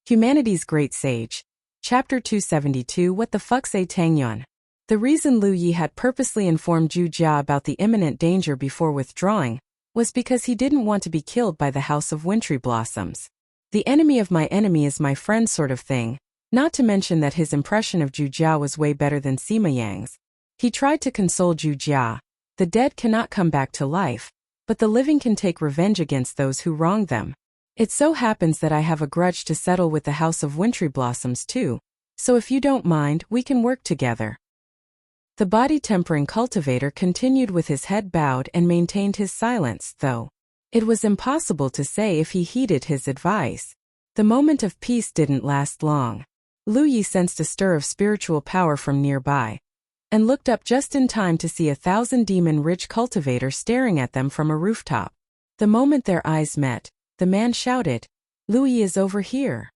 Humanity's Great Sage. Chapter 272. What the fuck's a Tangyuan? The reason Lu Yi had purposely informed Zhu Jia about the imminent danger before withdrawing was because he didn't want to be killed by the House of Wintry Blossoms. The enemy of my enemy is my friend sort of thing, not to mention that his impression of Zhu Jia was way better than Sima Yang's. He tried to console Zhu Jia. The dead cannot come back to life, but the living can take revenge against those who wronged them. It so happens that I have a grudge to settle with the House of Wintry Blossoms too, so if you don't mind, we can work together. The body-tempering cultivator continued with his head bowed and maintained his silence, though it was impossible to say if he heeded his advice. The moment of peace didn't last long. Lu Yi sensed a stir of spiritual power from nearby, and looked up just in time to see 1,000 demon-rich cultivators staring at them from a rooftop. The moment their eyes met, the man shouted, "Lu Yi is over here."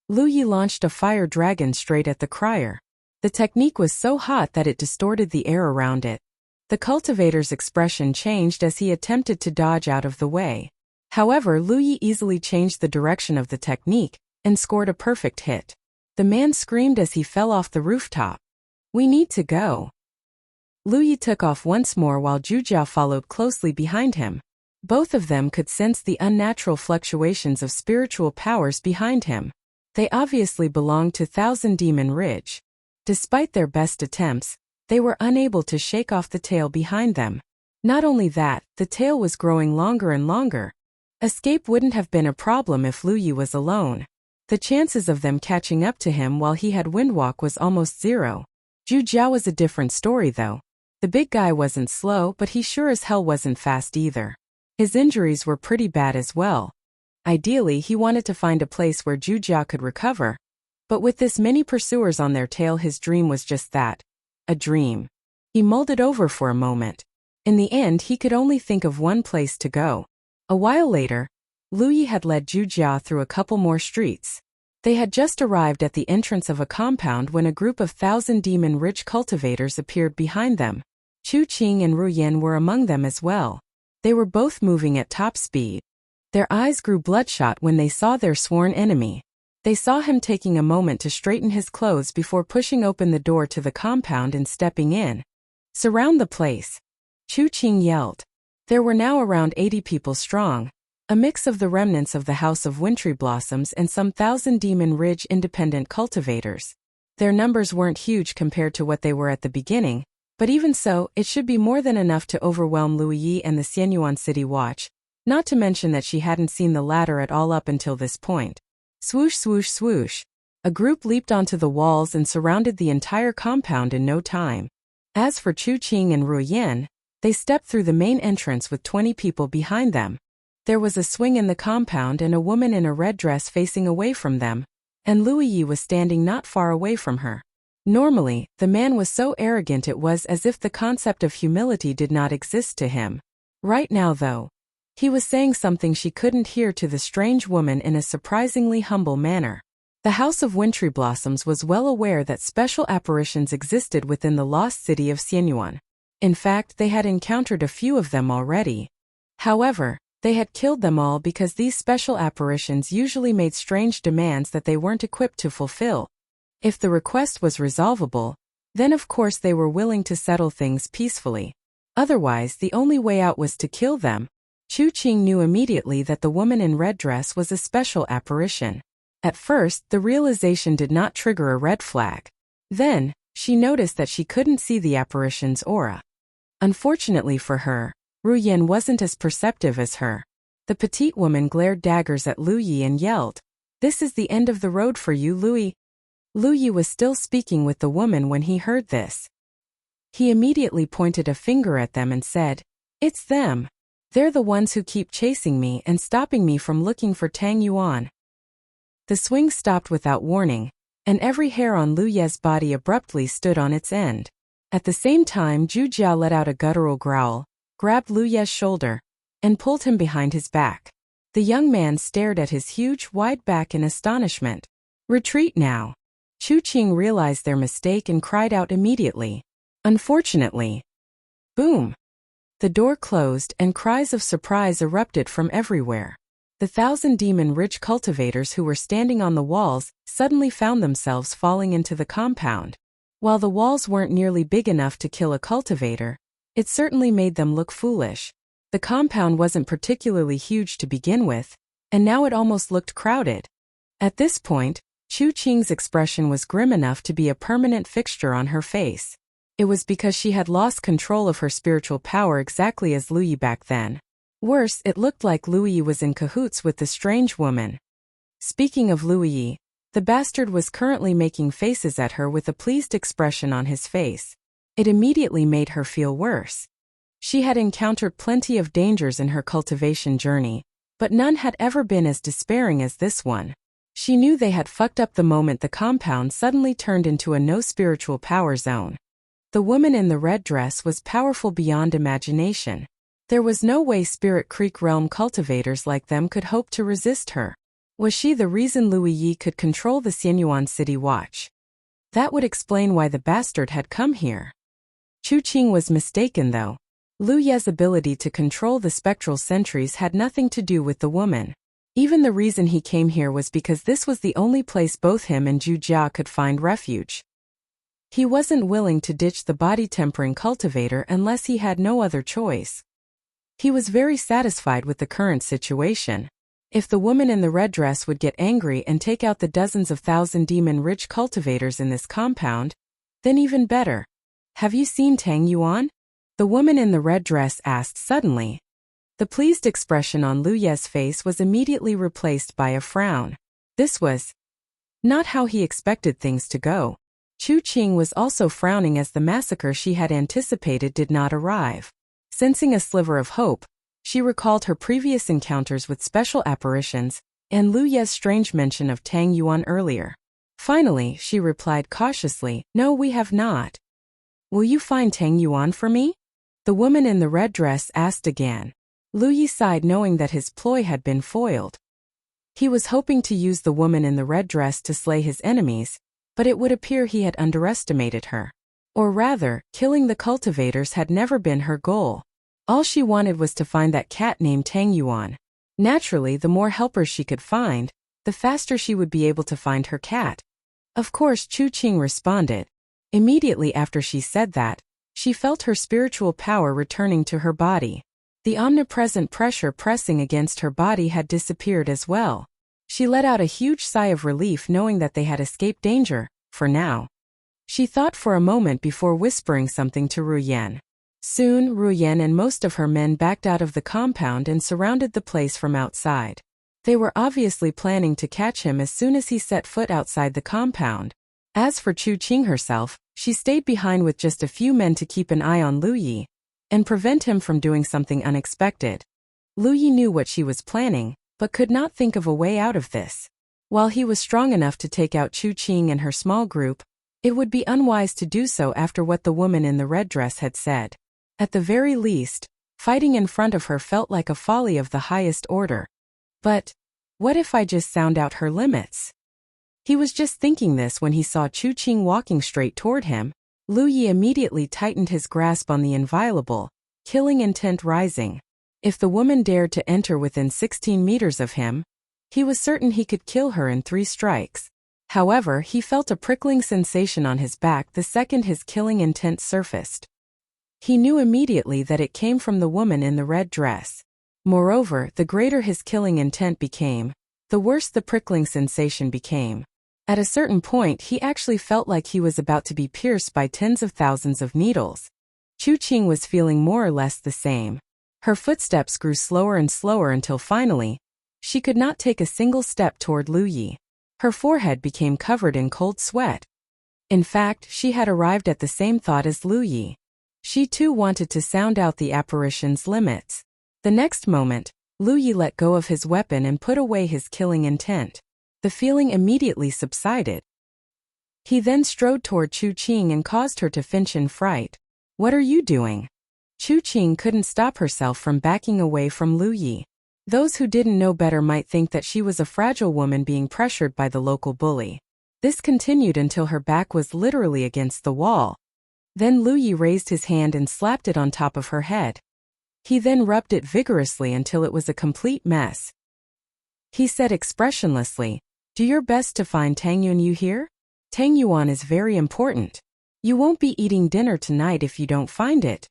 Lu Yi launched a fire dragon straight at the crier. The technique was so hot that it distorted the air around it. The cultivator's expression changed as he attempted to dodge out of the way. However, Lu Yi easily changed the direction of the technique and scored a perfect hit. The man screamed as he fell off the rooftop. "We need to go." Lu Yi took off once more while Zhu Jiao followed closely behind him. Both of them could sense the unnatural fluctuations of spiritual powers behind him. They obviously belonged to Thousand Demon Ridge. Despite their best attempts, they were unable to shake off the tail behind them. Not only that, the tail was growing longer and longer. Escape wouldn't have been a problem if Lu Yi was alone. The chances of them catching up to him while he had windwalk was almost zero. Zhu Jiao was a different story though. The big guy wasn't slow, but he sure as hell wasn't fast either. His injuries were pretty bad as well. Ideally, he wanted to find a place where Zhu Jiao could recover. But with this many pursuers on their tail, his dream was just that. A dream. He mulled it over for a moment. In the end, he could only think of one place to go. A while later, Lu Yi had led Zhu Jiao through a couple more streets. They had just arrived at the entrance of a compound when a group of 1,000 demon-rich cultivators appeared behind them. Chu Qing and Ru Yan were among them as well. They were both moving at top speed. Their eyes grew bloodshot when they saw their sworn enemy. They saw him taking a moment to straighten his clothes before pushing open the door to the compound and stepping in. "Surround the place," Chu Qing yelled. There were now around 80 people strong, a mix of the remnants of the House of Wintry Blossoms and some Thousand Demon Ridge independent cultivators. Their numbers weren't huge compared to what they were at the beginning, but even so, it should be more than enough to overwhelm Lu Yi and the Xianyuan City Watch, not to mention that she hadn't seen the latter at all up until this point. Swoosh, swoosh, swoosh. A group leaped onto the walls and surrounded the entire compound in no time. As for Chu Qing and Ru Yan, they stepped through the main entrance with 20 people behind them. There was a swing in the compound and a woman in a red dress facing away from them, and Lu Yi was standing not far away from her. Normally, the man was so arrogant it was as if the concept of humility did not exist to him. Right now though, he was saying something she couldn't hear to the strange woman in a surprisingly humble manner. The House of Wintry Blossoms was well aware that special apparitions existed within the lost city of Xianyuan. In fact, they had encountered a few of them already. However, they had killed them all because these special apparitions usually made strange demands that they weren't equipped to fulfill. If the request was resolvable, then of course they were willing to settle things peacefully. Otherwise, the only way out was to kill them. Chu Qing knew immediately that the woman in red dress was a special apparition. At first, the realization did not trigger a red flag. Then, she noticed that she couldn't see the apparition's aura. Unfortunately for her, Ru Yan wasn't as perceptive as her. The petite woman glared daggers at Lu Yi and yelled, "This is the end of the road for you, Lu Yi." Lu Yi was still speaking with the woman when he heard this. He immediately pointed a finger at them and said, "It's them. They're the ones who keep chasing me and stopping me from looking for Tang Yuan." The swing stopped without warning, and every hair on Lu Ye's body abruptly stood on its end. At the same time, Zhu Jiao let out a guttural growl, grabbed Lu Ye's shoulder, and pulled him behind his back. The young man stared at his huge, wide back in astonishment. "Retreat now." Chu Qing realized their mistake and cried out immediately. Unfortunately, boom! The door closed and cries of surprise erupted from everywhere. The 1,000 demon-rich cultivators who were standing on the walls suddenly found themselves falling into the compound. While the walls weren't nearly big enough to kill a cultivator, it certainly made them look foolish. The compound wasn't particularly huge to begin with, and now it almost looked crowded. At this point, Chu Qing's expression was grim enough to be a permanent fixture on her face. It was because she had lost control of her spiritual power exactly as Lu Yi back then. Worse, it looked like Lu Yi was in cahoots with the strange woman. Speaking of Lu Yi, The bastard was currently making faces at her with a pleased expression on his face. It immediately made her feel worse. She had encountered plenty of dangers in her cultivation journey, but none had ever been as despairing as this one. She knew they had fucked up the moment the compound suddenly turned into a no spiritual power zone. The woman in the red dress was powerful beyond imagination. There was no way Spirit Creek realm cultivators like them could hope to resist her. Was she the reason Lu Yi could control the Xianyuan City Watch? That would explain why the bastard had come here. Chu Qing was mistaken though. Lu Ye's ability to control the spectral sentries had nothing to do with the woman. Even the reason he came here was because this was the only place both him and Zhu Jia could find refuge. He wasn't willing to ditch the body-tempering cultivator unless he had no other choice. He was very satisfied with the current situation. If the woman in the red dress would get angry and take out the dozens of thousand demon-rich cultivators in this compound, then even better. Have you seen Tang Yuan? The woman in the red dress asked suddenly. The pleased expression on Lu Ye's face was immediately replaced by a frown. This was not how he expected things to go. Chu Qing was also frowning as the massacre she had anticipated did not arrive. Sensing a sliver of hope, she recalled her previous encounters with special apparitions and Lu Ye's strange mention of Tang Yuan earlier. Finally, she replied cautiously, "No, we have not." "Will you find Tang Yuan for me?" The woman in the red dress asked again. Lu Yi sighed knowing that his ploy had been foiled. He was hoping to use the woman in the red dress to slay his enemies, but it would appear he had underestimated her. Or rather, killing the cultivators had never been her goal. All she wanted was to find that cat named Tang Yuan. Naturally, the more helpers she could find, the faster she would be able to find her cat. Of course, Chu Qing responded. Immediately after she said that, she felt her spiritual power returning to her body. The omnipresent pressure pressing against her body had disappeared as well. She let out a huge sigh of relief knowing that they had escaped danger, for now. She thought for a moment before whispering something to Ruyan. Soon, Ruyan and most of her men backed out of the compound and surrounded the place from outside. They were obviously planning to catch him as soon as he set foot outside the compound. As for Chu Qing herself, she stayed behind with just a few men to keep an eye on Lu Yi and prevent him from doing something unexpected. Lu Yi knew what she was planning, but could not think of a way out of this. While he was strong enough to take out Chu Qing and her small group, it would be unwise to do so after what the woman in the red dress had said. At the very least, fighting in front of her felt like a folly of the highest order. But what if I just sound out her limits? He was just thinking this when he saw Chu Qing walking straight toward him. Lu Yi immediately tightened his grasp on the inviolable, killing intent rising. If the woman dared to enter within 16 meters of him, he was certain he could kill her in 3 strikes. However, he felt a prickling sensation on his back the second his killing intent surfaced. He knew immediately that it came from the woman in the red dress. Moreover, the greater his killing intent became, the worse the prickling sensation became. At a certain point, he actually felt like he was about to be pierced by tens of thousands of needles. Chu Qing was feeling more or less the same. Her footsteps grew slower and slower until finally, she could not take a single step toward Lu Yi. Her forehead became covered in cold sweat. In fact, she had arrived at the same thought as Lu Yi. She too wanted to sound out the apparition's limits. The next moment, Lu Yi let go of his weapon and put away his killing intent. The feeling immediately subsided. He then strode toward Chu Qing and caused her to flinch in fright. "What are you doing?" Chu Qing couldn't stop herself from backing away from Lu Yi. Those who didn't know better might think that she was a fragile woman being pressured by the local bully. This continued until her back was literally against the wall. Then Lu Yi raised his hand and slapped it on top of her head. He then rubbed it vigorously until it was a complete mess. He said expressionlessly, "Do your best to find Tang Yuan, you hear? Tang Yuan is very important. You won't be eating dinner tonight if you don't find it."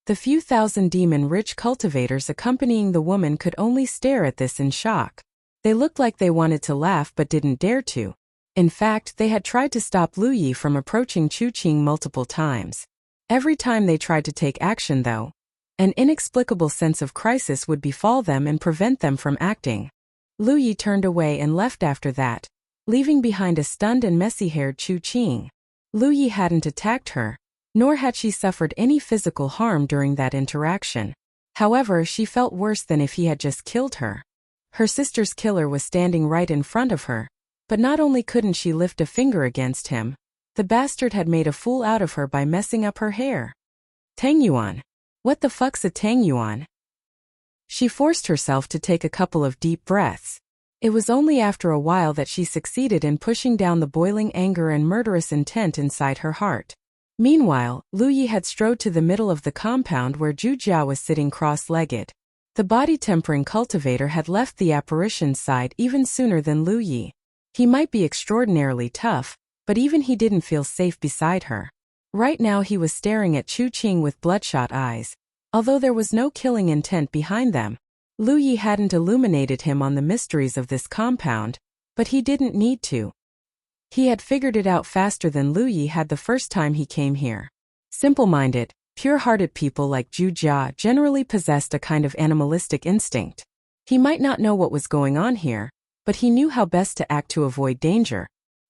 The few thousand demon-rich cultivators accompanying the woman could only stare at this in shock. They looked like they wanted to laugh but didn't dare to. In fact, they had tried to stop Lu Yi from approaching Chu Qing multiple times. Every time they tried to take action though, an inexplicable sense of crisis would befall them and prevent them from acting. Lu Yi turned away and left after that. leaving behind a stunned and messy-haired Chu Qing. Lu Yi hadn't attacked her, nor had she suffered any physical harm during that interaction. However, she felt worse than if he had just killed her. Her sister's killer was standing right in front of her, but not only couldn't she lift a finger against him, the bastard had made a fool out of her by messing up her hair. Tang Yuan. What the fuck's a Tang Yuan? She forced herself to take a couple of deep breaths. It was only after a while that she succeeded in pushing down the boiling anger and murderous intent inside her heart. Meanwhile, Lu Yi had strode to the middle of the compound where Zhu Jia was sitting cross-legged. The body-tempering cultivator had left the apparition's side even sooner than Lu Yi. He might be extraordinarily tough, but even he didn't feel safe beside her. Right now he was staring at Chu Qing with bloodshot eyes. Although there was no killing intent behind them, Lu Yi hadn't illuminated him on the mysteries of this compound, but he didn't need to. He had figured it out faster than Lu Yi had the first time he came here. Simple-minded, pure-hearted people like Zhu Jia generally possessed a kind of animalistic instinct. He might not know what was going on here, but he knew how best to act to avoid danger.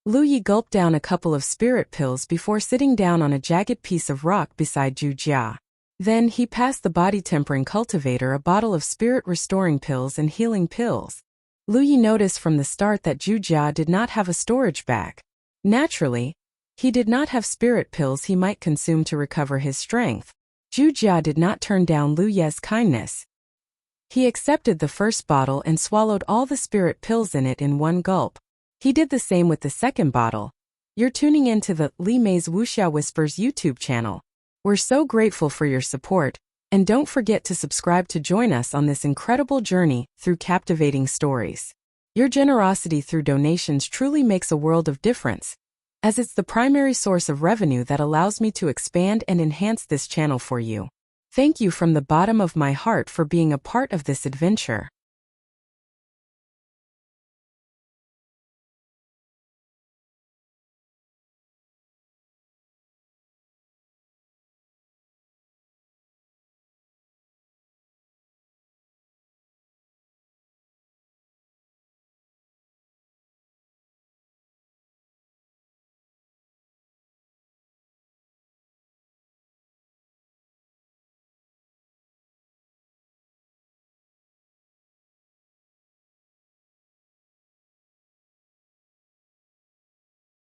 Lu Yi gulped down a couple of spirit pills before sitting down on a jagged piece of rock beside Zhu Jia. Then he passed the body-tempering cultivator a bottle of spirit-restoring pills and healing pills. Lu Yi noticed from the start that Zhu Jia did not have a storage bag. Naturally, he did not have spirit pills he might consume to recover his strength. Zhu Jia did not turn down Lu Ye's kindness. He accepted the first bottle and swallowed all the spirit pills in it in one gulp. He did the same with the second bottle. You're tuning into the Li Mei's Wuxia Whispers YouTube channel. We're so grateful for your support, and don't forget to subscribe to join us on this incredible journey through captivating stories. Your generosity through donations truly makes a world of difference, as it's the primary source of revenue that allows me to expand and enhance this channel for you. Thank you from the bottom of my heart for being a part of this adventure.